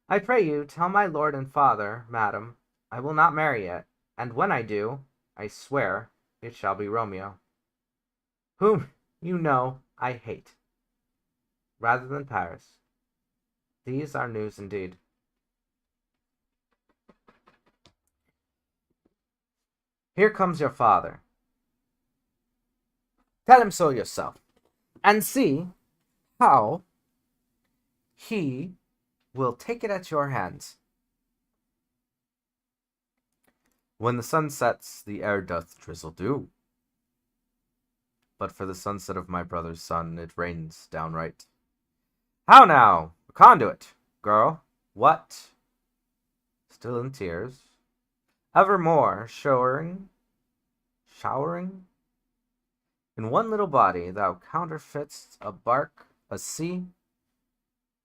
I pray you tell my lord and father, madam, I will not marry yet, and when I do, I swear it shall be Romeo, whom you know I hate, rather than Paris. These are news indeed. Here comes your father. Tell him so yourself, and see how he will take it at your hands. When the sun sets, the air doth drizzle dew. But for the sunset of my brother's son, it rains downright. How now, a conduit, girl, what? Still in tears? Evermore showering? In one little body thou counterfeit'st a bark, a sea,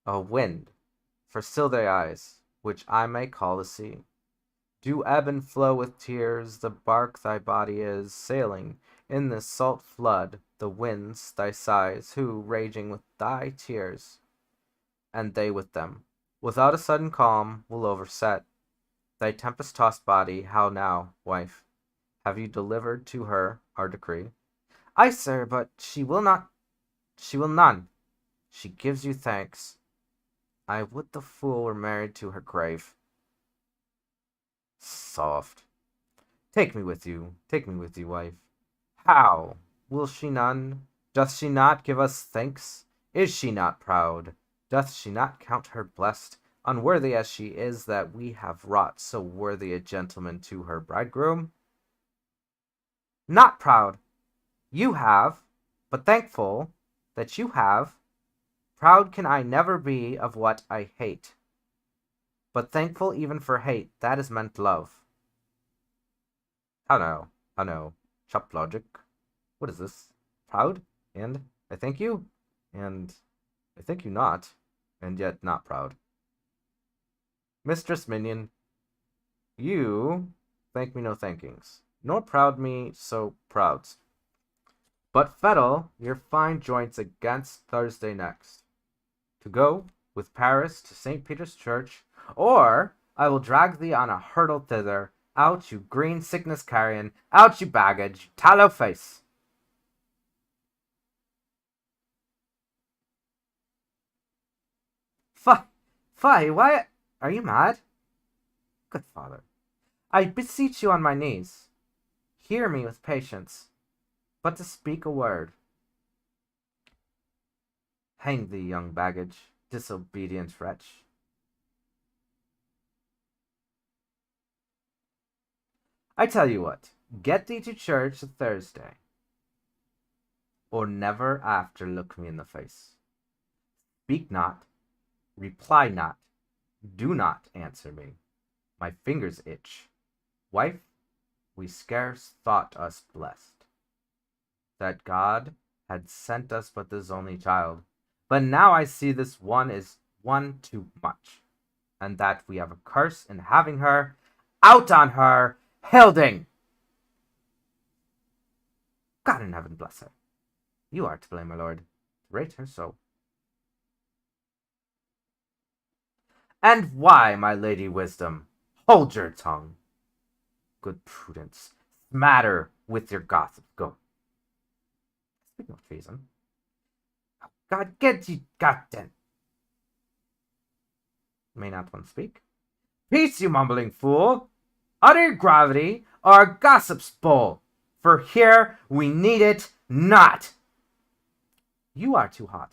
a wind, for still thy eyes, which I may call the sea, do ebb and flow with tears. The bark thy body is, sailing in this salt flood, the winds thy sighs, who, raging with thy tears, and they with them, without a sudden calm, will overset thy tempest-tossed body. How now, wife, have you delivered to her our decree? Ay, sir, but she will none. She gives you thanks. I would the fool were married to her grave. Soft. Take me with you, wife. How? Will she none? Doth she not give us thanks? Is she not proud? Doth she not count her blessed, unworthy as she is, that we have wrought so worthy a gentleman to her bridegroom? Not proud. You have, but thankful that you have. Proud can I never be of what I hate, but thankful even for hate that is meant love. How now, chop logic. What is this? Proud, and I thank you, and I thank you not, and yet not proud. Mistress Minion, you thank me no thankings, nor proud me so prouds. But fettle your fine joints against Thursday next, to go with Paris to St. Peter's Church, or I will drag thee on a hurdle thither. Out, you green sickness carrion, out, you baggage, tallow face. Fie, why are you mad? Good father, I beseech you on my knees, hear me with patience, but to speak a word. Hang thee, young baggage, disobedient wretch. I tell you what, get thee to church a Thursday, or never after look me in the face. Speak not, reply not, do not answer me. My fingers itch. Wife, we scarce thought us blessed, that God had sent us but this only child. But now I see this one is one too much, and that we have a curse in having her. Out on her, Hilding! God in heaven bless her. You are to blame, my lord. Rate her so. And why, my lady Wisdom? Hold your tongue. Good Prudence, smatter with your gossip. Go. Speak no treason. Oh, God, get ye goddamn. May not one speak? Peace, you mumbling fool! Utter your gravity, or a gossip's bowl, for here we need it not. You are too hot.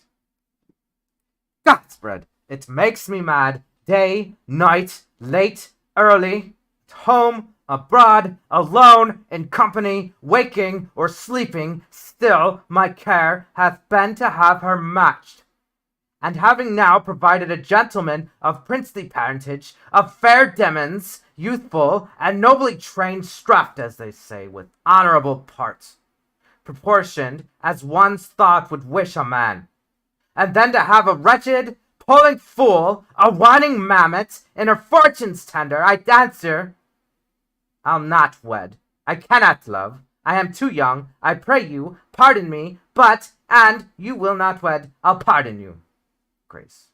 God's bread, it makes me mad. Day, night, late, early, at home, abroad, alone, in company, waking or sleeping, still my care hath been to have her matched. And having now provided a gentleman of princely parentage, of fair demons, youthful, and nobly trained, strapped, as they say, with honourable parts, proportioned as one's thought would wish a man, and then to have a wretched, puling fool, a whining mammet, in her fortune's tender, I answer, I'll not wed. I cannot love. I am too young. I pray you, pardon me, but, and you will not wed, I'll pardon you. Grace.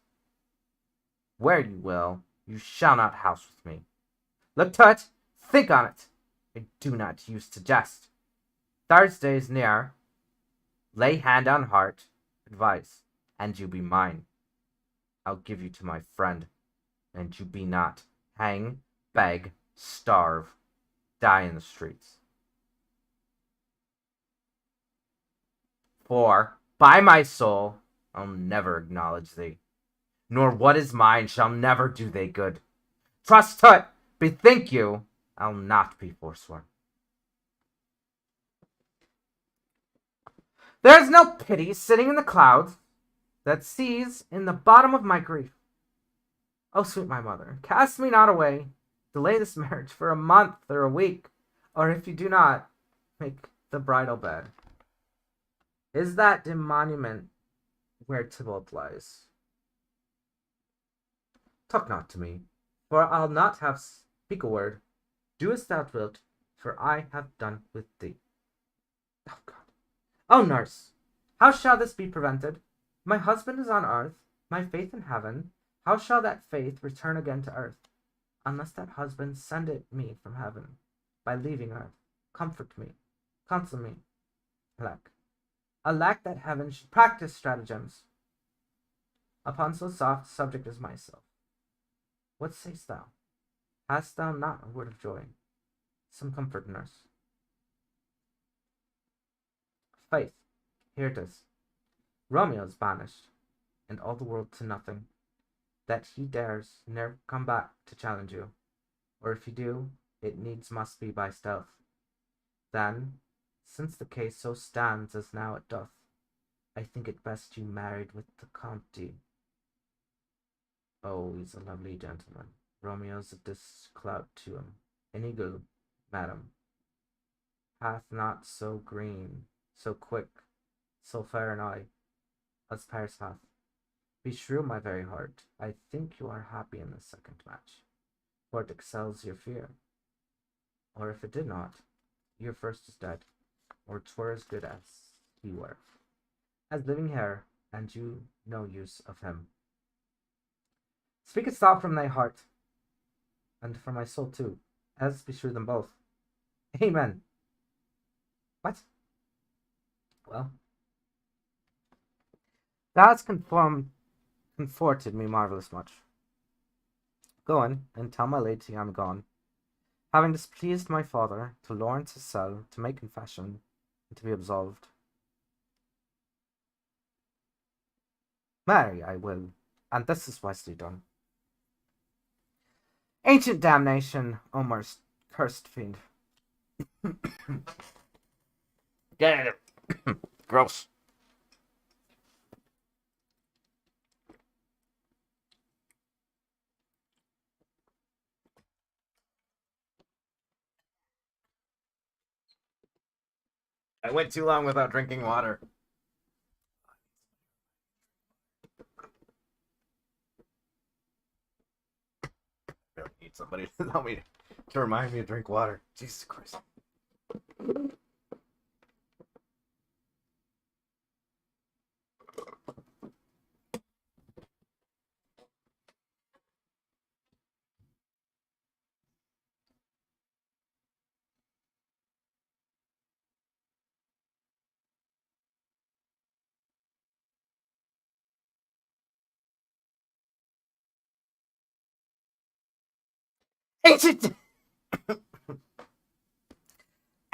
Where you will, you shall not house with me. Look to it, think on it. I do not use to jest. Thursday's near. Lay hand on heart, advice, and you be mine. I'll give you to my friend, and you be not. Hang, beg, starve, die in the streets. For, by my soul, I'll never acknowledge thee, nor what is mine shall never do thee good. Trust to it, bethink you, I'll not be forsworn. There is no pity sitting in the clouds that sees in the bottom of my grief. O sweet my mother, cast me not away. Delay this marriage for a month or a week, or if you do not, make the bridal bed. Is that dim monument where Tybalt lies? Talk not to me, for I'll not have speak a word. Do as thou wilt, for I have done with thee. Oh God. Oh nurse, how shall this be prevented? My husband is on earth, my faith in heaven. How shall that faith return again to earth, unless that husband send it me from heaven, by leaving earth? Comfort me, counsel me. Alack that heaven should practice stratagems upon so soft a subject as myself. What sayst thou? Hast thou not a word of joy? Some comfort, nurse. Faith, here it is. Romeo is banished, and all the world to nothing, that he dares ne'er come back to challenge you, or if he do, it needs must be by stealth. Then, since the case so stands as now it doth, I think it best you married with the Count D. Oh, he's a lovely gentleman. Romeo's a disclout to him. An eagle, madam, hath not so green, so quick, so fair an eye, as Paris hath. Beshrew my very heart, I think you are happy in the second match, for it excels your fear. or if it did not, your first is dead, or 'twere as good as he were, as living here, and you no use of him. Speakest thou from thy heart, and from my soul too, as beshrew them both. Amen. What? Well, God's comforted me marvellous much. Go in, and tell my lady I'm gone, having displeased my father, to Lawrence's cell, to make confession, and to be absolved. Marry, I will, and this is wisely done. Ancient damnation, O most cursed fiend. Get it. Gross. I went too long without drinking water. I really need somebody to tell me to remind me to drink water. Jesus Christ. Ancient.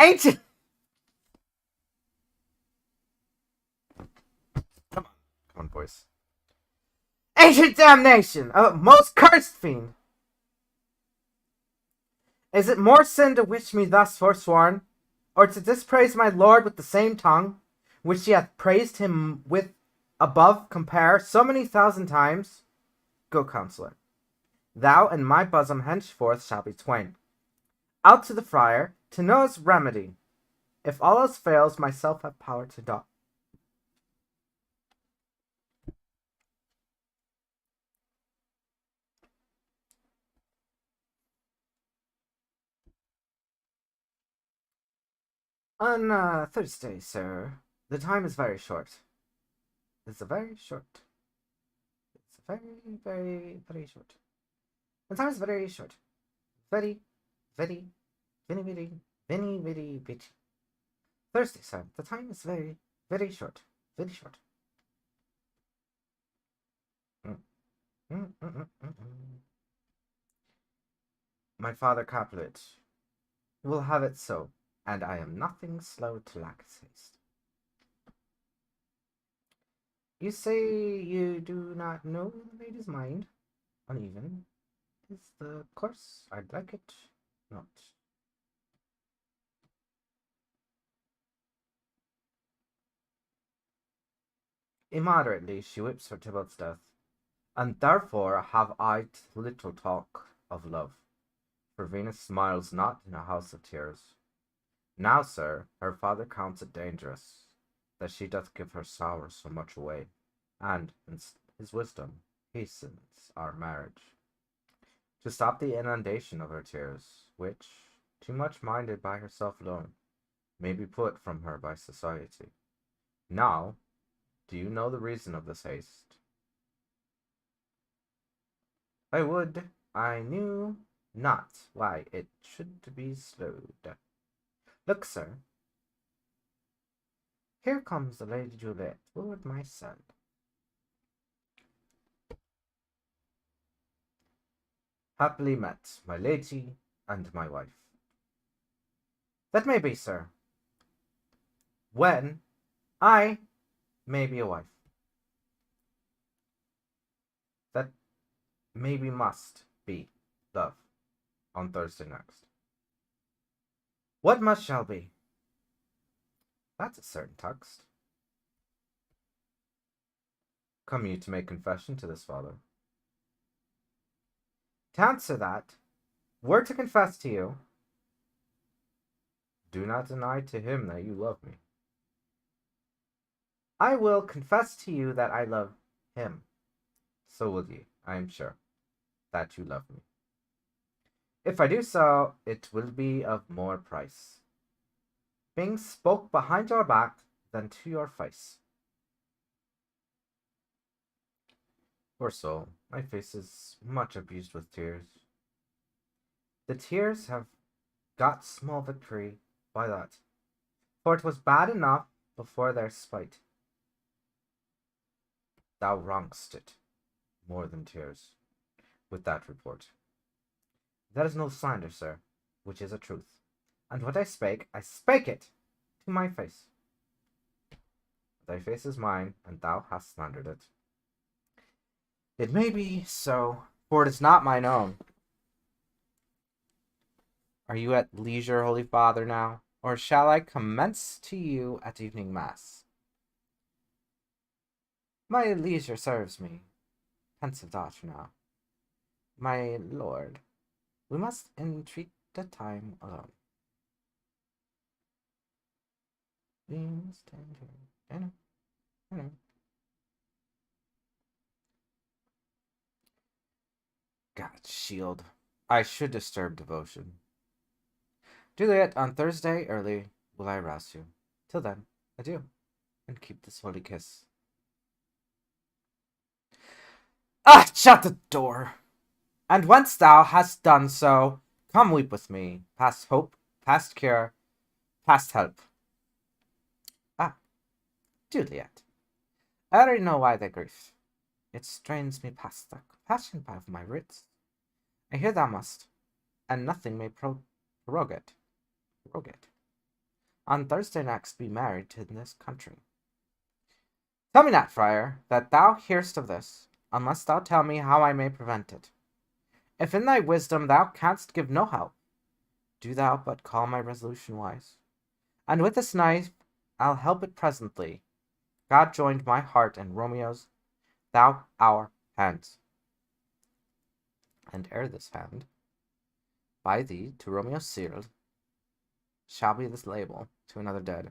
Ancient. Come on, boys. Ancient damnation, most cursed fiend. Is it more sin to wish me thus forsworn, or to dispraise my lord with the same tongue, which ye hath praised him with above compare so many thousand times? Go, counsellor. Thou and my bosom henceforth shall be twain. Out to the friar, to know his remedy. If all else fails, myself have power to die. On Thursday, sir. The time is very short. It's a very short. It's a very, very, very short. The time is very short. Very, very, very, very, very, very, very. Thursday, sir. The time is very, very short. Very short. My father Capulet will have it so, and I am nothing slow to lack his haste. You say you do not know the lady's mind? Uneven is the course. I'd like it not. Immoderately she weeps for Tybalt's death, and therefore have I little talk of love, for Venus smiles not in a house of tears. Now, sir, her father counts it dangerous, that she doth give her sorrow so much away, and, in his wisdom, hastens our marriage, to stop the inundation of her tears, which, too much minded by herself alone, may be put from her by society. Now, do you know the reason of this haste? I would I knew not why it should be slowed. Look, sir, here comes the Lady Juliet toward my son. Happily met, my lady and my wife. That may be, sir, when I may be a wife. That maybe must be, love, on Thursday next. What must shall be? That's a certain text. Come you to make confession to this father? To answer that, were to confess to you, do not deny to him that you love me. I will confess to you that I love him. So will ye, I am sure, that you love me. If I do so, it will be of more price. Being spoke behind your back than to your face. Poor soul, my face is much abused with tears. The tears have got small victory by that, for it was bad enough before their spite. Thou wrong'st it more than tears with that report. That is no slander, sir, which is a truth. And what I spake it to my face. Thy face is mine, and thou hast slandered it. It may be so, for it is not mine own. Are you at leisure, Holy Father, now, or shall I commence to you at evening mass? My leisure serves me, pensive daughter now. My lord, we must entreat the time alone. We must stand here. I know. God's shield. I should disturb devotion. Juliet, on Thursday early will I rouse you. Till then, adieu, and keep this holy kiss. Ah, shut the door! And once thou hast done so, come weep with me, past hope, past cure, past help. Ah, Juliet, I already know why thy grief. It strains me past the compassion of my wits. I hear thou must, and nothing may prorogue it. On Thursday next be married to this country. Tell me not, friar, that thou hearest of this, unless thou tell me how I may prevent it. If in thy wisdom thou canst give no help, do thou but call my resolution wise. And with this knife I'll help it presently. God joined my heart and Romeo's, thou our hands. And ere this hand, by thee to Romeo sealed, shall be this label to another dead.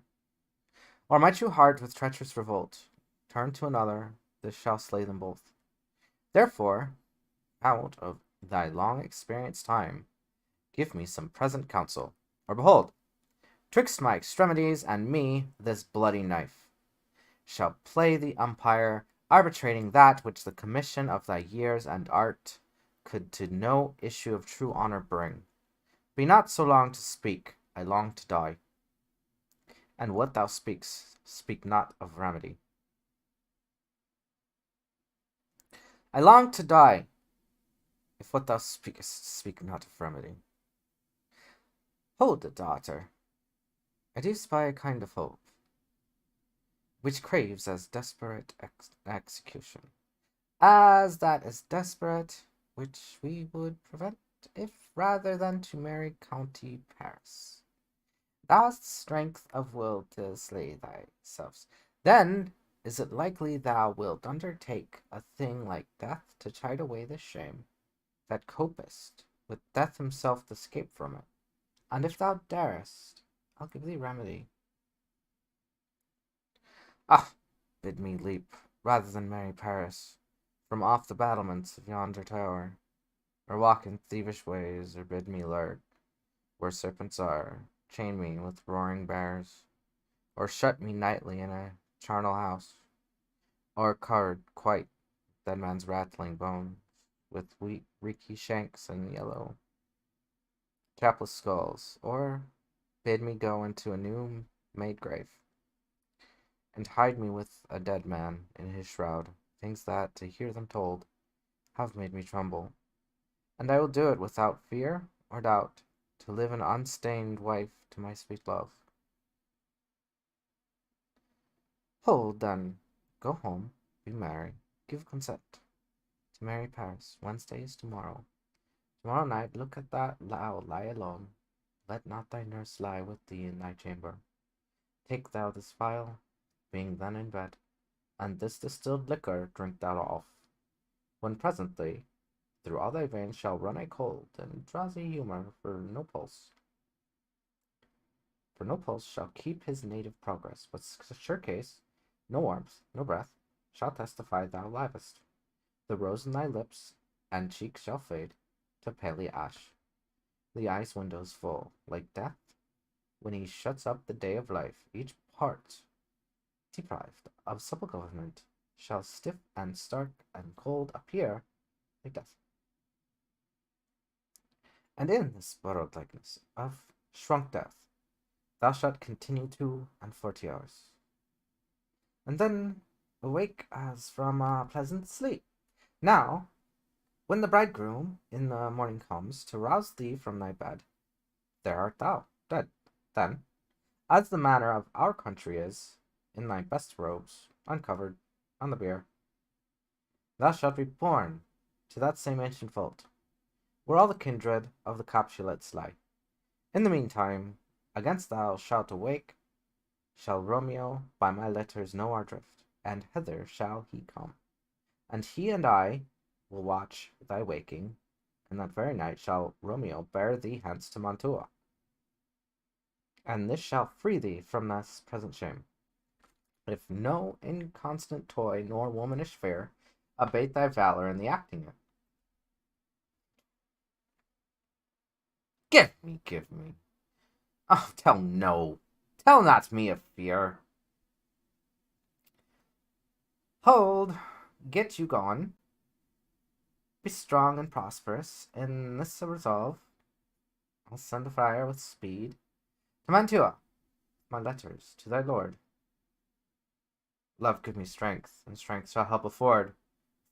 Or my true heart with treacherous revolt turn to another, this shall slay them both. Therefore, out of thy long experienced time, give me some present counsel, or behold, twixt my extremities and me this bloody knife shall play the umpire, arbitrating that which the commission of thy years and art could to no issue of true honor bring. Be not so long to speak, I long to die. And what thou speaks, speak not of remedy. I long to die, if what thou speakest, speak not of remedy. Hold it, daughter. I do spy a kind of hope, which craves as desperate execution, as that is desperate, which we would prevent, if rather than to marry County Paris. Thou hast strength of will to slay thyself. Then is it likely thou wilt undertake a thing like death to chide away the shame that copest with death himself to escape from it? And if thou darest, I'll give thee remedy. Ah, bid me leap, rather than marry Paris, from off the battlements of yonder tower, or walk in thievish ways, or bid me lurk where serpents are, chain me with roaring bears, or shut me nightly in a charnel house, or card quite dead man's rattling bones, with reeky shanks and yellow capless skulls, or bid me go into a new made grave, and hide me with a dead man in his shroud, things that, to hear them told, have made me tremble. And I will do it without fear or doubt, to live an unstained wife to my sweet love. Hold, then, go home, be merry, give consent to marry Paris. Wednesday is tomorrow. Tomorrow night look at that thou lie alone. Let not thy nurse lie with thee in thy chamber. Take thou this phial, being then in bed, and this distilled liquor drink thou off, when presently through all thy veins shall run a cold and drowsy humour, for no pulse shall keep his native progress, but sure case, no warmth, no breath, shall testify thou livest. The rose in thy lips and cheeks shall fade to paly ash, the ice windows full, like death, when he shuts up the day of life, each part, deprived of supple government, shall stiff and stark and cold appear like death. And in this borrowed likeness of shrunk death, thou shalt continue 2 and 40 hours, and then awake as from a pleasant sleep. Now, when the bridegroom in the morning comes to rouse thee from thy bed, there art thou, dead. Then, as the manner of our country is, in thy best robes, uncovered, on the bier, thou shalt be born to that same ancient vault, where all the kindred of the Capulets lie. In the meantime, against thou shalt awake, shall Romeo by my letters know our drift, and hither shall he come. And he and I will watch thy waking, and that very night shall Romeo bear thee hence to Mantua. And this shall free thee from this present shame, if no inconstant toy nor womanish fear abate thy valor in the acting it. Give me. Oh, tell not me of fear. Hold, get you gone. Be strong and prosperous in this resolve. I'll send a friar with speed to Mantua, my letters to thy lord. Love give me strength, and strength shall help afford.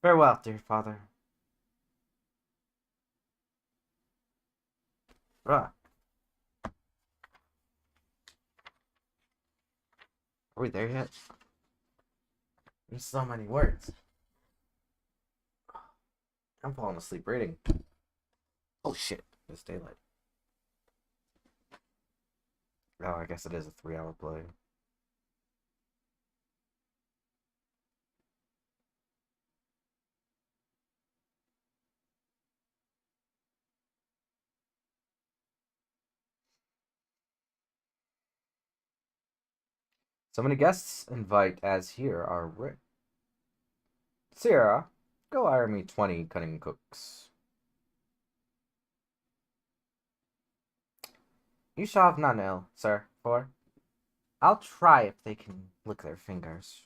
Farewell, dear father. Bruh. Are we there yet? There's so many words. I'm falling asleep reading. Oh shit, it's daylight. Oh, I guess it is a 3-hour play. So many guests invite as here are writ. Sierra, go hire me 20 cunning cooks. You shall have none ill, sir, for I'll try if they can lick their fingers.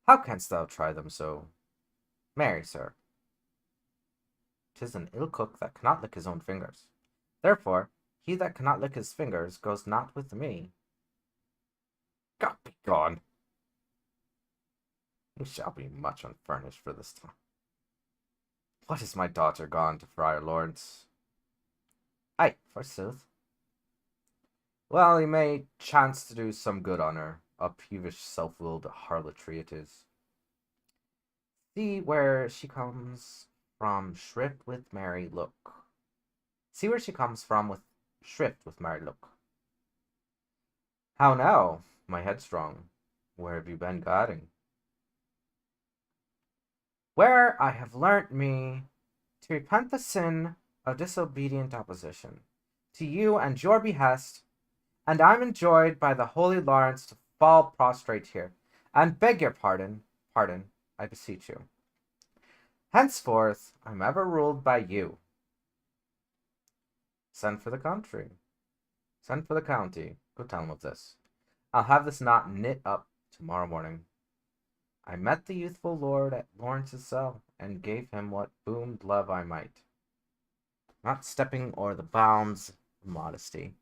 How canst thou try them so? Marry, sir, 'tis an ill cook that cannot lick his own fingers. Therefore, he that cannot lick his fingers goes not with me. God be gone. You shall be much unfurnished for this time. What is my daughter gone to Friar Lawrence? Aye, forsooth. Well, he may chance to do some good on her. A peevish, self-willed harlotry it is. See where she comes from shrift with merry look. See where she comes from with shrift with merry look. How now, my headstrong? Where have you been guiding? Where I have learnt me to repent the sin of disobedient opposition to you and your behest, and I'm enjoined by the holy Lawrence to fall prostrate here, and beg your pardon, I beseech you. Henceforth I'm ever ruled by you. Send for the country. Send for the county. Go tell him of this. I'll have this knot knit up tomorrow morning. I met the youthful lord at Lawrence's cell, and gave him what boomed love I might, not stepping o'er the bounds of modesty.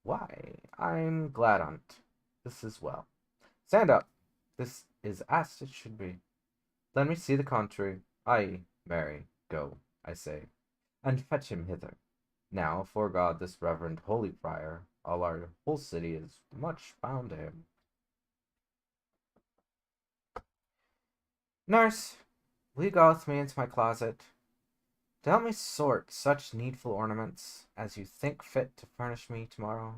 Why, I'm glad on't. This is well. Stand up. This is as it should be. Let me see the country. Aye, marry, go, I say, and fetch him hither. Now, fore God, this reverend holy friar, all our whole city is much bound to him. Nurse, will you go with me into my closet, to help me sort such needful ornaments as you think fit to furnish me tomorrow?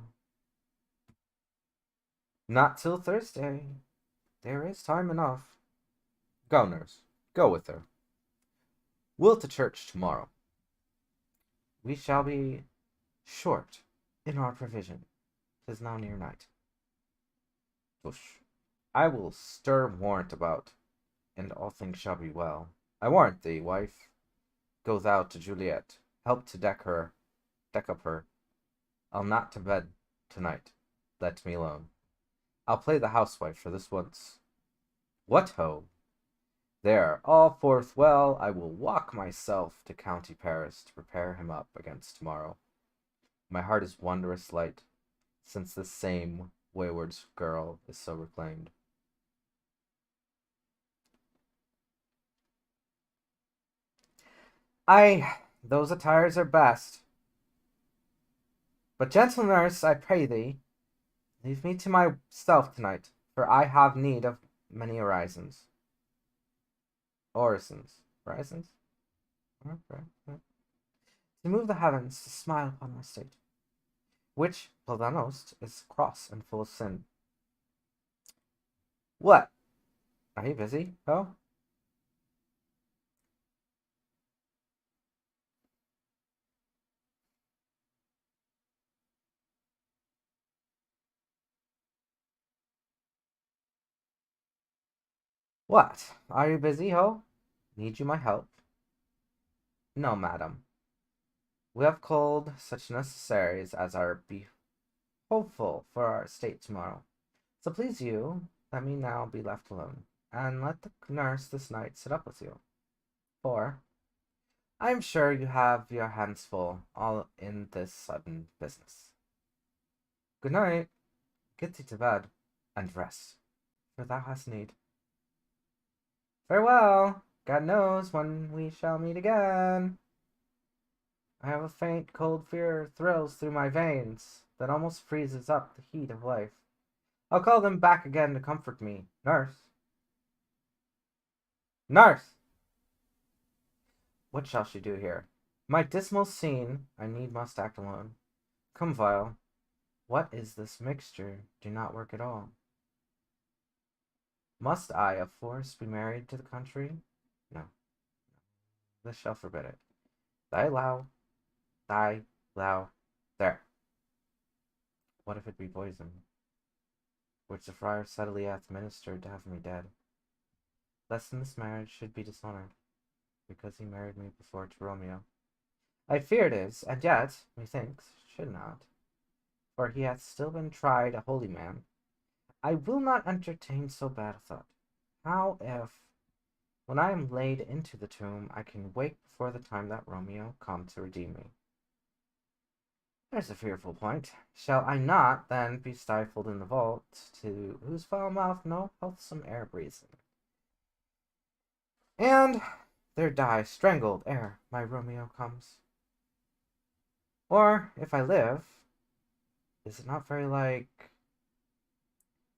Not till Thursday. There is time enough. Go, nurse, go with her. We'll to church tomorrow. We shall be short in our provision. 'Tis now near night. Tush, I will stir warrant about, and all things shall be well. I warrant thee, wife. Go thou to Juliet, help to deck up her. I'll not to bed tonight. Let me alone. I'll play the housewife for this once. What ho! There, all forth well, I will walk myself to county Paris to prepare him up against tomorrow. My heart is wondrous light, since this same wayward girl is so reclaimed. Ay, those attires are best. But gentle nurse, I pray thee, leave me to myself tonight, for I have need of many orisons. Orisons. Orisons? To move the heavens, to smile upon my state, which, well thou knowst, is cross and full of sin. What? Are you busy, oh? What? Are you busy, ho? Need you my help? No, madam. We have culled such necessaries as are hopeful for our estate tomorrow. So please you, let me now be left alone, and let the nurse this night sit up with you. For I am sure you have your hands full, all in this sudden business. Good night. Get thee to bed, and rest, for thou hast need. Farewell. God knows when we shall meet again. I have a faint, cold fear thrills through my veins that almost freezes up the heat of life. I'll call them back again to comfort me. Nurse! Nurse! What shall she do here? My dismal scene, I need must act alone. Come, Vial. What is this mixture? Do not work at all. Must I, of force, be married to the country? No. This shall forbid it. Thy low. There. What if it be poison, which the friar subtly hath ministered to have me dead, lest in this marriage should be dishonored, because he married me before to Romeo? I fear it is, and yet, methinks, should not, for he hath still been tried a holy man. I will not entertain so bad a thought. How if, when I am laid into the tomb, I can wake before the time that Romeo come to redeem me? There's a fearful point. Shall I not, then, be stifled in the vault, to whose foul mouth no healthsome air breathes in, and there die strangled ere my Romeo comes? Or, if I live, is it not very like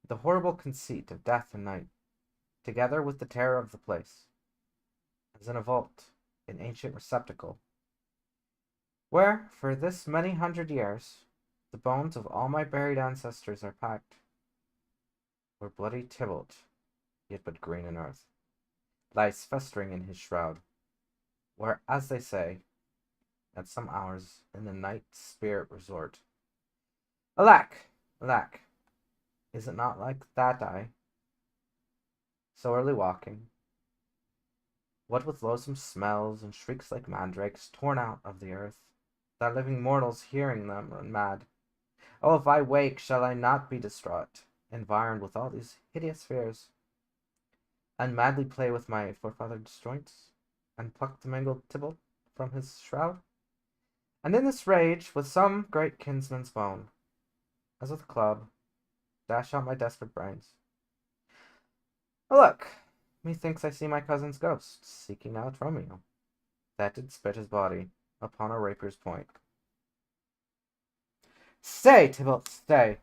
the horrible conceit of death and night, together with the terror of the place, as in a vault, an ancient receptacle, where, for this many hundred years, the bones of all my buried ancestors are packed, where bloody Tybalt, yet but green in earth, lies festering in his shroud, where, as they say, at some hours in the night spirit resort. Alack! Alack! Is it not like that I, so early walking, what with loathsome smells and shrieks like mandrakes torn out of the earth, that living mortals hearing them run mad? Oh, if I wake, shall I not be distraught, environed with all these hideous fears, and madly play with my forefathers' joints, and pluck the mangled Tybalt from his shroud? And in this rage, with some great kinsman's bone, as with a club, dash out my desperate brains. Oh, look! Methinks I see my cousin's ghost, seeking out Romeo, that did spit his body upon a rapier's point. Stay, Tybalt, stay!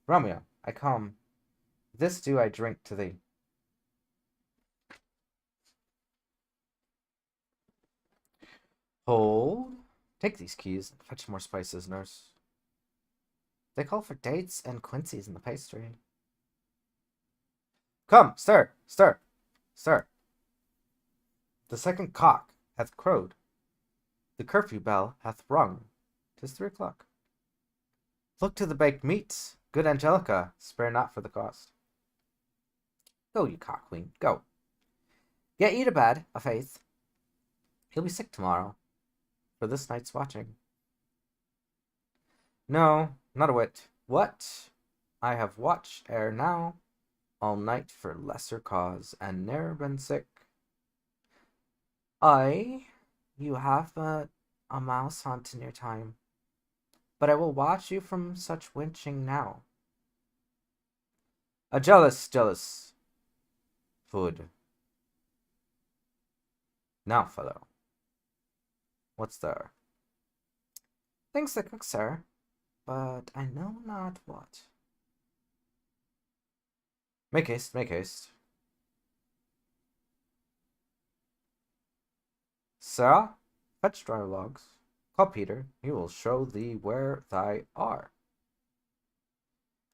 Romeo, I come. This do I drink to thee. Hold. Take these keys and fetch more spices, nurse. They call for dates and quinces in the pastry. Come, stir, stir, stir. The second cock hath crowed. The curfew bell hath rung. 'Tis 3 o'clock. Look to the baked meats, good Angelica, spare not for the cost. Go, you cock queen, go. Get ye to bed, a faith. He'll be sick tomorrow for this night's watching. No, not a whit. What? I have watched ere now all night for lesser cause, and ne'er been sick. Aye, you have but a mouse hunt in your time, but I will watch you from such winching now. A jealous food. Now, fellow, what's there? Things to cook, sir, but I know not what. Make haste, make haste. Sir, fetch dry logs. Call Peter, he will show thee where thy are.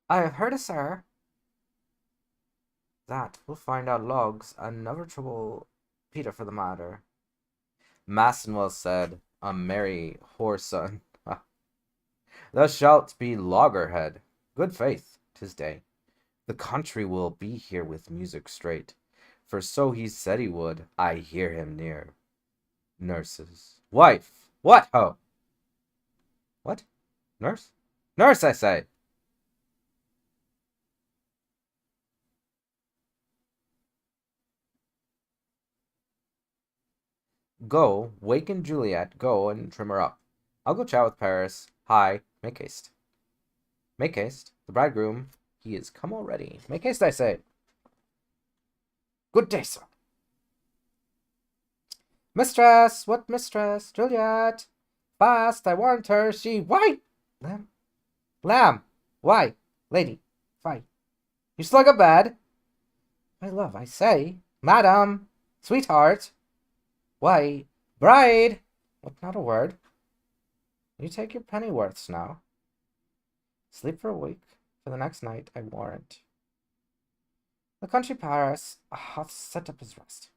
I have heard, sir, that we'll find out logs and never trouble Peter for the matter. Massenwell said, a merry whoreson. Thou shalt be loggerhead. Good faith, 'tis day. The country will be here with music straight, for so he said he would. I hear him near. Nurses. Wife! What ho! What? Nurse? Nurse, I say! Go, waken Juliet, go and trim her up. I'll go chat with Paris. Hi, make haste. Make haste. The bridegroom, he is come already. Make haste, I say. Good day, sir. Mistress, what mistress? Juliet. Fast, I warned her, she... Why? Lamb? Lamb! Why? Lady, why? You slug a bed? My love, I say. Madam! Sweetheart! Why? Bride! What, not a word? You take your pennyworths now. Sleep for a week, for the next night, I warrant. The country Paris hath set up his rest,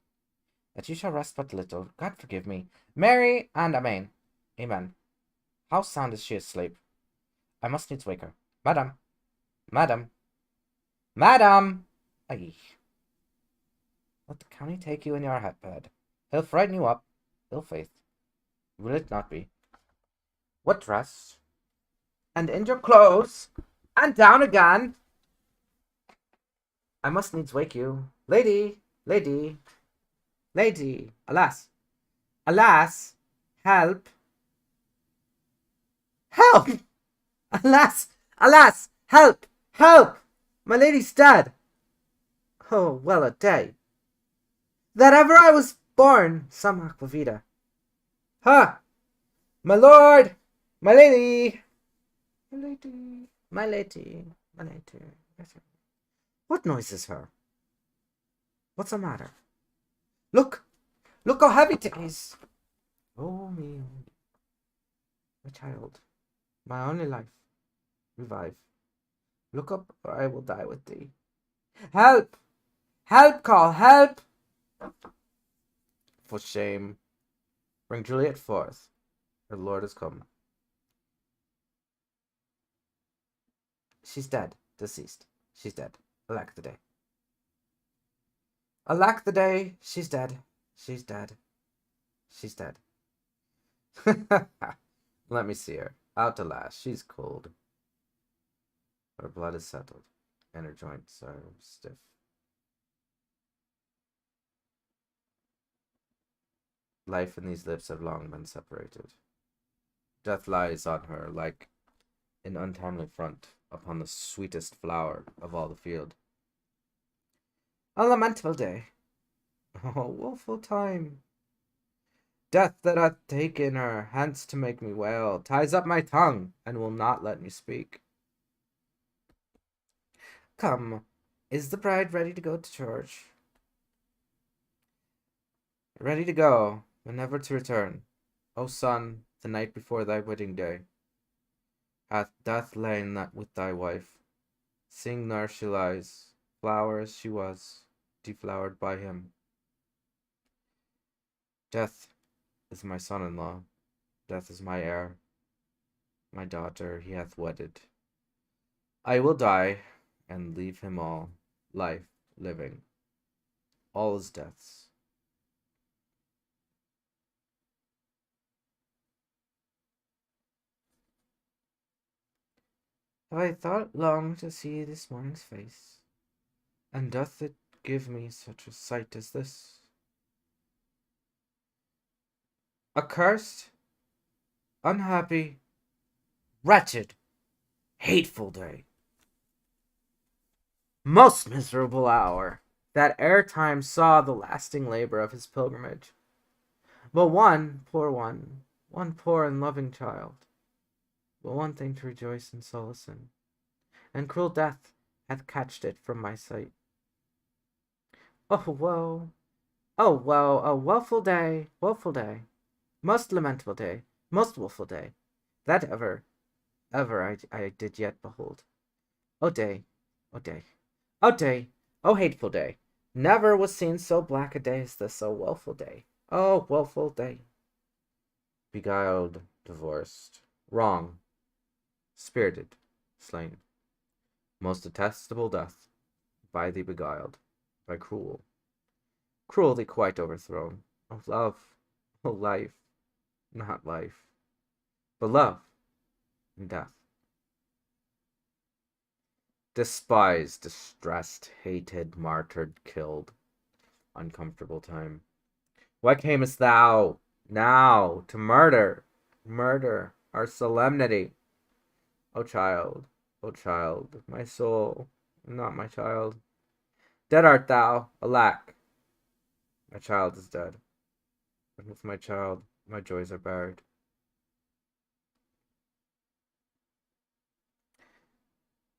that you shall rest but little. God forgive me. Mary and Amen. Amen. How sound is she asleep? I must needs wake her. Madam. Madam. Madam! Aye. Let the county take you in your bed. He'll frighten you up. Ill faith. Will it not be? What dress? And in your clothes, and down again. I must needs wake you. Lady, lady, lady, alas, alas, help, help, alas, alas, help, help, my lady's dead. Oh, well a day, that ever I was born, some aquavita. Ha, my lord, my lady, my lady, my lady, my lady. What noise is her? What's the matter? Look! Look how heavy it is! Oh me, my child, my only life, revive. Look up, or I will die with thee. Help! Help, call, help! For shame. Bring Juliet forth. Her lord has come. She's dead, deceased. She's dead. Alack the day. Alack the day, she's dead. She's dead. She's dead. Let me see her. Out to last. She's cold. Her blood is settled, and her joints are stiff. Life and these lips have long been separated. Death lies on her like an untimely front upon the sweetest flower of all the field. A lamentable day. Oh, woeful time. Death that hath taken her hence to make me wail, ties up my tongue, and will not let me speak. Come, is the bride ready to go to church? Ready to go, but never to return. O son, the night before thy wedding day, hath death lain with thy wife. Seeing there she lies, flower as she was, deflowered by him. Death is my son-in-law. Death is my heir. My daughter he hath wedded. I will die, and leave him all, life, living. All is death's. Have I thought long to see this morning's face? And doth it give me such a sight as this? Accursed, unhappy, wretched, hateful day. Most miserable hour, that ere time saw the lasting labor of his pilgrimage. But one poor and loving child, but one thing to rejoice and solace in, and cruel death hath catched it from my sight. Oh woe, oh woe, oh woeful day, most lamentable day, most woeful day, that ever I did yet behold. O day, O day, O day, O hateful day, never was seen so black a day as this, O woeful day, O woeful day. Beguiled, divorced, wrong, spirited, slain. Most detestable death, by thee beguiled, by cruelty quite overthrown. O love, O life, not life, but love and death. Despised, distressed, hated, martyred, killed. Uncomfortable time. Why camest thou now to murder our solemnity? O child, my soul, not my child. Dead art thou, alack. My child is dead, and with my child my joys are buried.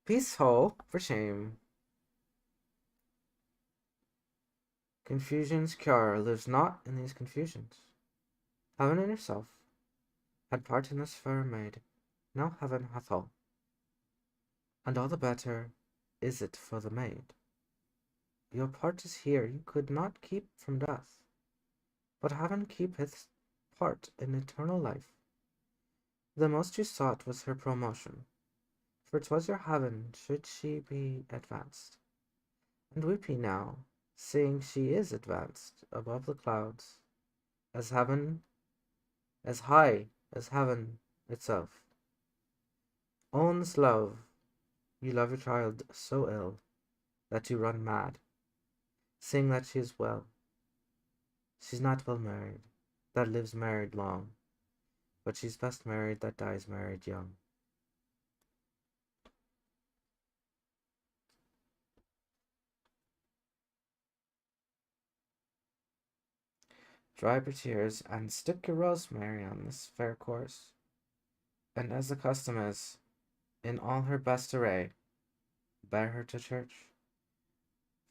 Peace, ho, for shame. Confusion's cure lives not in these confusions. Heaven in herself had part in this fair maid, now heaven hath all. And all the better is it for the maid. Your part is here you could not keep from death, but heaven keepeth part in eternal life. The most you sought was her promotion, for 'twas your heaven should she be advanced. And weep ye now, seeing she is advanced above the clouds, as heaven, as high as heaven itself. Owns love, you love your child so ill that you run mad, seeing that she is well. She's not well married, that lives married long, but she's best married that dies married young. Dry your tears, and stick your rosemary on this fair course, and as the custom is, in all her best array, bear her to church.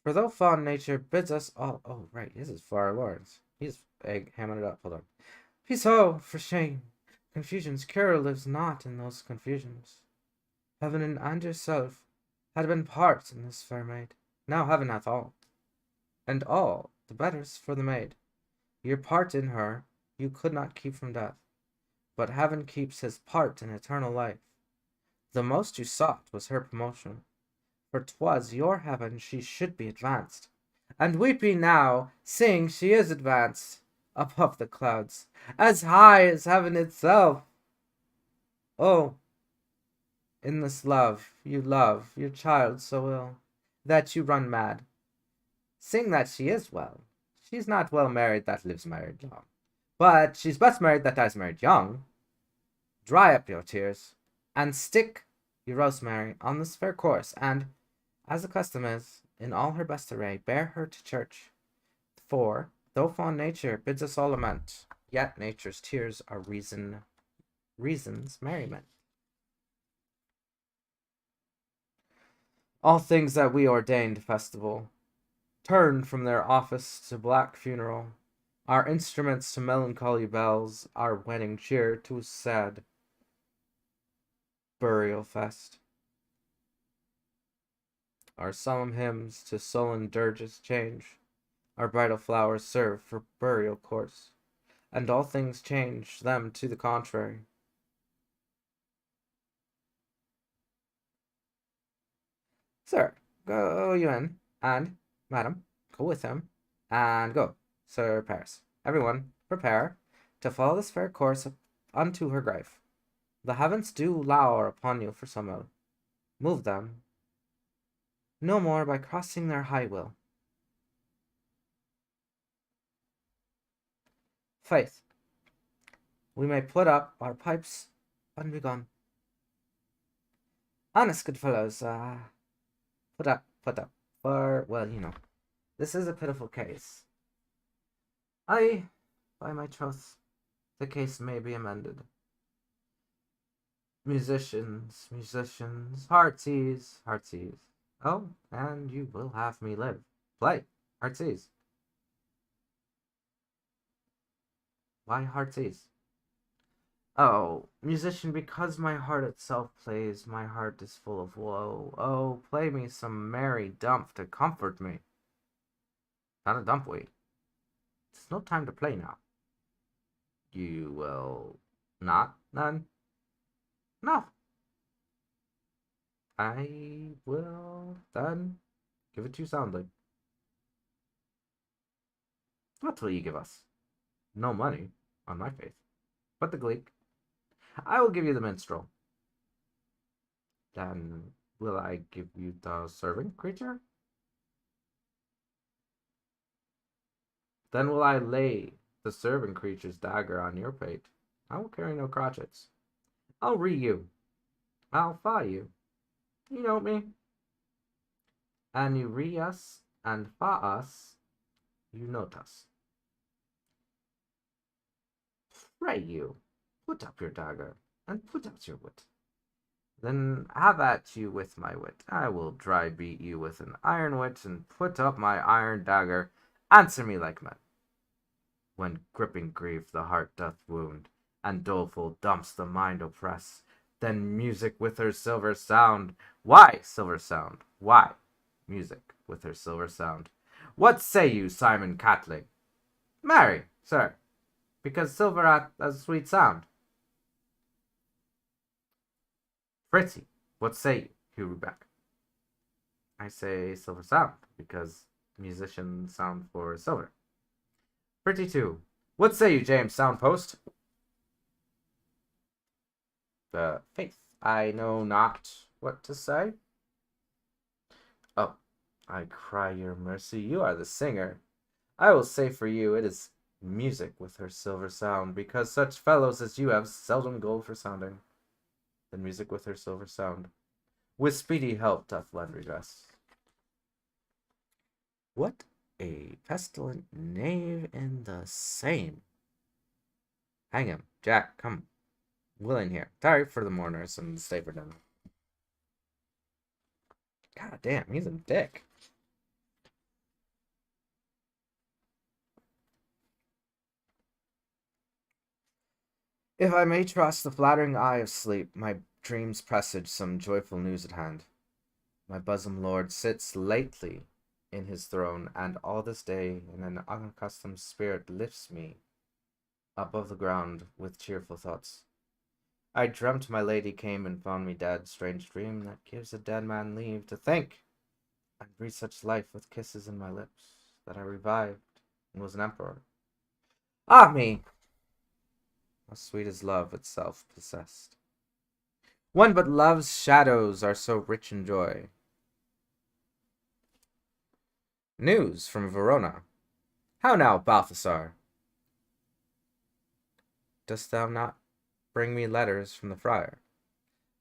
For though fond nature bids us all, oh right, this is for our lords. He's hamming it up. Hold on. Peace, ho, for shame. Confusion's cure lives not in those confusions. Heaven and yourself had been part in this fair maid. Now heaven hath all, and all the better's for the maid. Your part in her you could not keep from death, but heaven keeps his part in eternal life. The most you sought was her promotion, for 'twas your heaven she should be advanced. And weep ye now, seeing she is advanced above the clouds, as high as heaven itself. Oh, in this love you love your child so ill, that you run mad. Sing that she is well. She's not well married that lives married long, but she's best married that dies married young. Dry up your tears, and stick your rosemary on this fair course, and, as the custom is, in all her best array, bear her to church. For, though fond nature bids us all lament, yet nature's tears are reason's merriment. All things that we ordained festival turn from their office to black funeral, our instruments to melancholy bells, our wedding cheer to sad burial fest, our solemn hymns to sullen dirges change, our bridal flowers serve for burial course, and all things change them to the contrary. Sir, go you in, and, madam, go with him, and go, Sir Paris. Everyone, prepare to follow this fair course unto her grave. The heavens do lower upon you for some ill. Move them no more by crossing their high will. Faith, we may put up our pipes unbegun. Honest good fellows, put up. For, well, this is a pitiful case. By my troth, the case may be amended. Musicians, heartsease. Oh, and you will have me live. Play, heartsease. Why heartsease? Oh, musician, because my heart itself plays, my heart is full of woe. Oh, play me some merry dump to comfort me. Not a dumpweed. It's no time to play now. You will not, then? No. I will, then, give it to you soundly. What will you give us? No money, on my faith, but the gleek. I will give you the minstrel. Then will I give you the servant creature? Then will I lay the servant creature's dagger on your pate. I will carry no crotchets. I'll ree you. I'll fa you. You know me. And you ree us and fa us, you note us. Pray you, put up your dagger, and put out your wit. Then have at you with my wit. I will dry beat you with an iron wit, and put up my iron dagger. Answer me like men. When gripping grief the heart doth wound, and doleful dumps the mind oppress, then music with her silver sound. Why, silver sound? Why, music with her silver sound? What say you, Simon Catling? Marry, sir, because silver hath a sweet sound. Pretty, what say you, Hugh Rubeck? I say silver sound, because musicians sound for silver. Pretty too. What say you, James Soundpost? Faith, I know not what to say. Oh, I cry your mercy, you are the singer. I will say for you, it is music with her silver sound, because such fellows as you have seldom gold for sounding. Then music with her silver sound, with speedy help doth lend redress. What a pestilent knave in the same. Hang him, Jack, come. Will in here. Sorry for the mourners and stay for dinner. God damn, he's a dick. If I may trust the flattering eye of sleep, my dreams presage some joyful news at hand. My bosom lord sits lately in his throne, and all this day in an unaccustomed spirit lifts me above the ground with cheerful thoughts. I dreamt my lady came and found me dead, strange dream that gives a dead man leave to think, and breathe such life with kisses in my lips, that I revived and was an emperor. Ah me! How sweet is love itself possessed. One but love's shadows are so rich in joy. News from Verona. How now, Balthasar? Dost thou not bring me letters from the friar?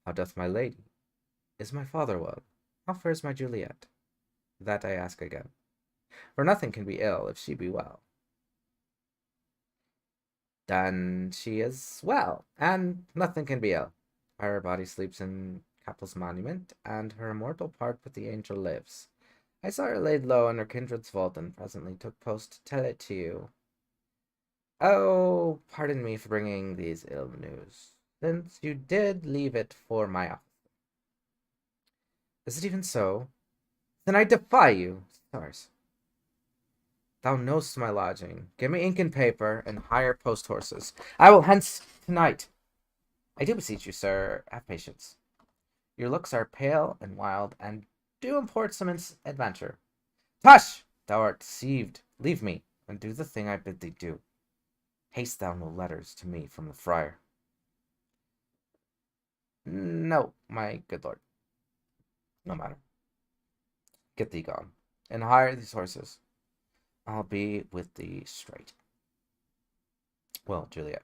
How doth my lady? Is my father well? How fares my Juliet? That I ask again. For nothing can be ill if she be well. Then she is well, and nothing can be ill. Her body sleeps in Capel's monument, and her immortal part with the angel lives. I saw her laid low in her kindred's vault, and presently took post to tell it to you. Oh, pardon me for bringing these ill news, since you did leave it for my office. Is it even so? Then I defy you. Stars. Thou know'st my lodging. Give me ink and paper, and hire post horses. I will hence tonight. I do beseech you, sir, have patience. Your looks are pale and wild, and do import some adventure. Tush! Thou art deceived. Leave me, and do the thing I bid thee do. Haste thou no letters to me from the friar. No, my good lord. No matter. Get thee gone, and hire these horses. I'll be with thee straight. Well, Juliet,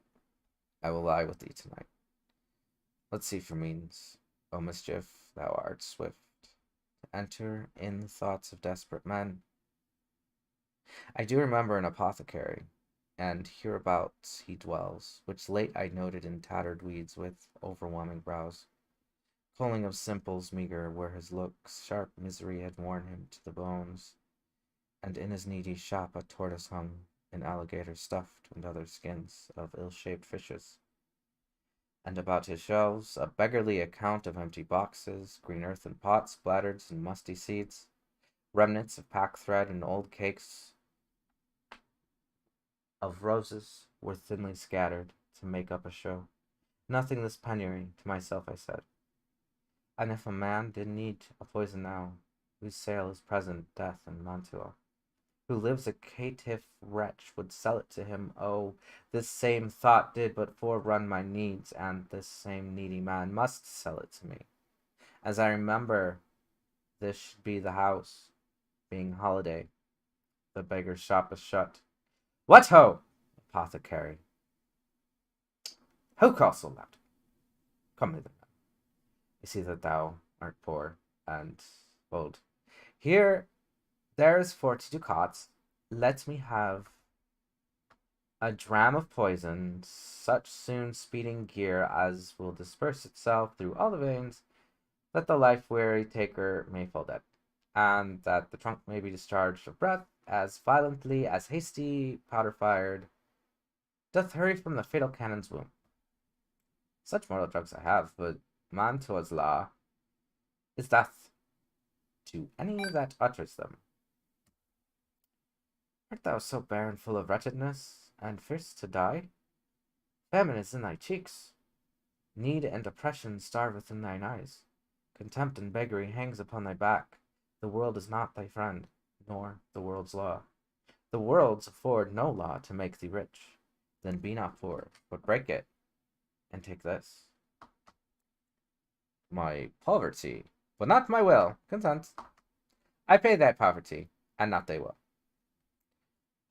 I will lie with thee tonight. Let's see for means, O mischief, thou art swift to enter in the thoughts of desperate men. I do remember an apothecary, and hereabouts he dwells, which late I noted in tattered weeds with overwhelming brows, culling of simples meagre, where his looks sharp misery had worn him to the bones, and in his needy shop a tortoise hung, an alligator stuffed, and other skins of ill-shaped fishes. And about his shelves a beggarly account of empty boxes, green earthen pots, bladders, and musty seeds, remnants of pack thread and old cakes of roses were thinly scattered to make up a show. Nothing this penury, to myself I said. And if a man did need a poison now, whose sale is present death in Mantua, who lives a caitiff wretch would sell it to him, oh, this same thought did but forerun my needs, and this same needy man must sell it to me. As I remember, this should be the house, being holiday. The beggar's shop is shut. What ho! Apothecary. Who calls so loud? Come hither, man. I see that thou art poor and old. Here there is 40 ducats. Let me have a dram of poison, such soon speeding gear as will disperse itself through all the veins, that the life-weary taker may fall dead, and that the trunk may be discharged of breath as violently as hasty powder fired doth hurry from the fatal cannon's womb. Such mortal drugs I have, but Mantua's law is death to any that utters them. Art thou so bare and full of wretchedness, and fearest to die? Famine is in thy cheeks. Need and oppression starve within thine eyes. Contempt and beggary hangs upon thy back. The world is not thy friend, nor the world's law. The world's afford no law to make thee rich. Then be not poor, but break it, and take this. My poverty, but not my will. Consent. I pay thy poverty, and not thy will.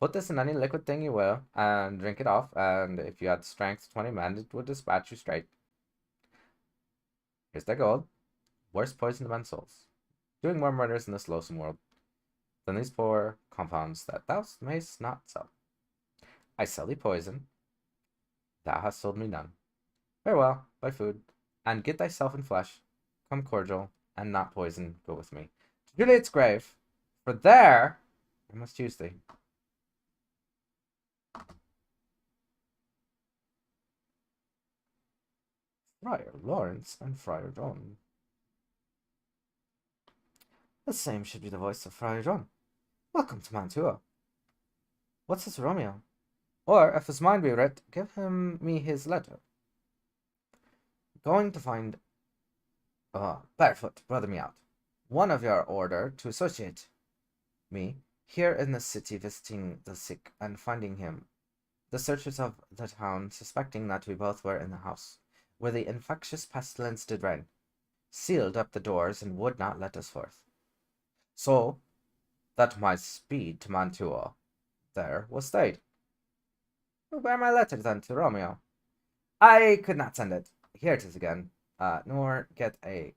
Put this in any liquid thing you will, and drink it off, and if you had strength 20 men, it would dispatch you straight. Here's thy gold. Worse poison to men's souls. Doing more murders in this loathsome world than these poor compounds that thou mayst not sell. I sell thee poison. Thou hast sold me none. Farewell, buy food, and get thyself in flesh. Come cordial, and not poison, go with me to Juliet's grave, for there I must use thee. Friar Lawrence and Friar John. The same should be the voice of Friar John. Welcome to Mantua. What's his Romeo? Or, if his mind be writ, give me his letter. Going to find barefoot, brother me out. One of your order to associate me here in the city visiting the sick and finding him. The searchers of the town, suspecting that we both were in the house, where the infectious pestilence did reign, sealed up the doors and would not let us forth. So that my speed to Mantua there was stayed. Who bear my letter then to Romeo? I could not send it. Here it is again, nor get a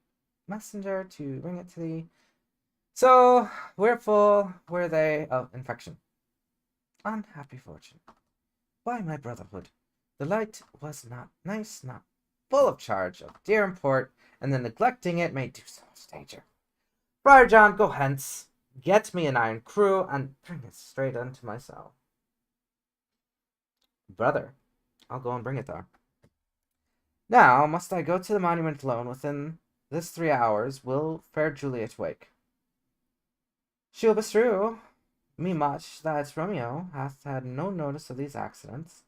messenger to bring it to thee. So wherefore were they of infection? Unhappy fortune. By my brotherhood, the light was not nice, not full of charge of dear import, and the neglecting it may do so much danger. Friar John, go hence, get me an iron crew, and bring it straight unto my cell. Brother, I'll go and bring it there. Now must I go to the monument alone within this 3 hours. Will fair Juliet wake? She'll bestrew me much that Romeo hath had no notice of these accidents,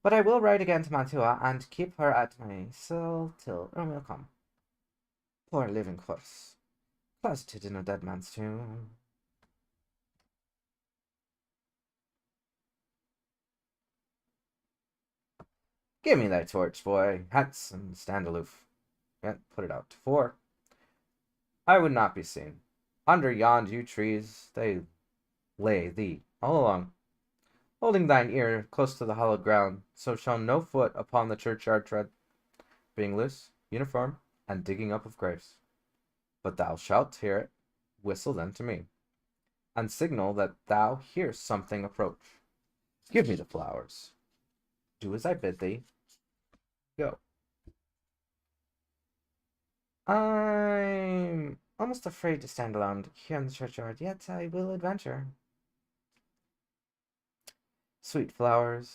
but I will write again to Mantua, and keep her at my cell till Romeo come. Poor living corpse, closeted in a dead man's tomb. Give me thy torch, boy. Hence, and stand aloof. Yet put it out. 4. I would not be seen. Under yond yew trees they lay thee all along, holding thine ear close to the hallowed ground, so shall no foot upon the churchyard tread, being loose, uniform, and digging up of graves. But thou shalt hear it, whistle then to me, and signal that thou hear'st something approach. Give me the flowers. Do as I bid thee. Go. I'm almost afraid to stand alone here in the churchyard, yet I will adventure. Sweet flowers,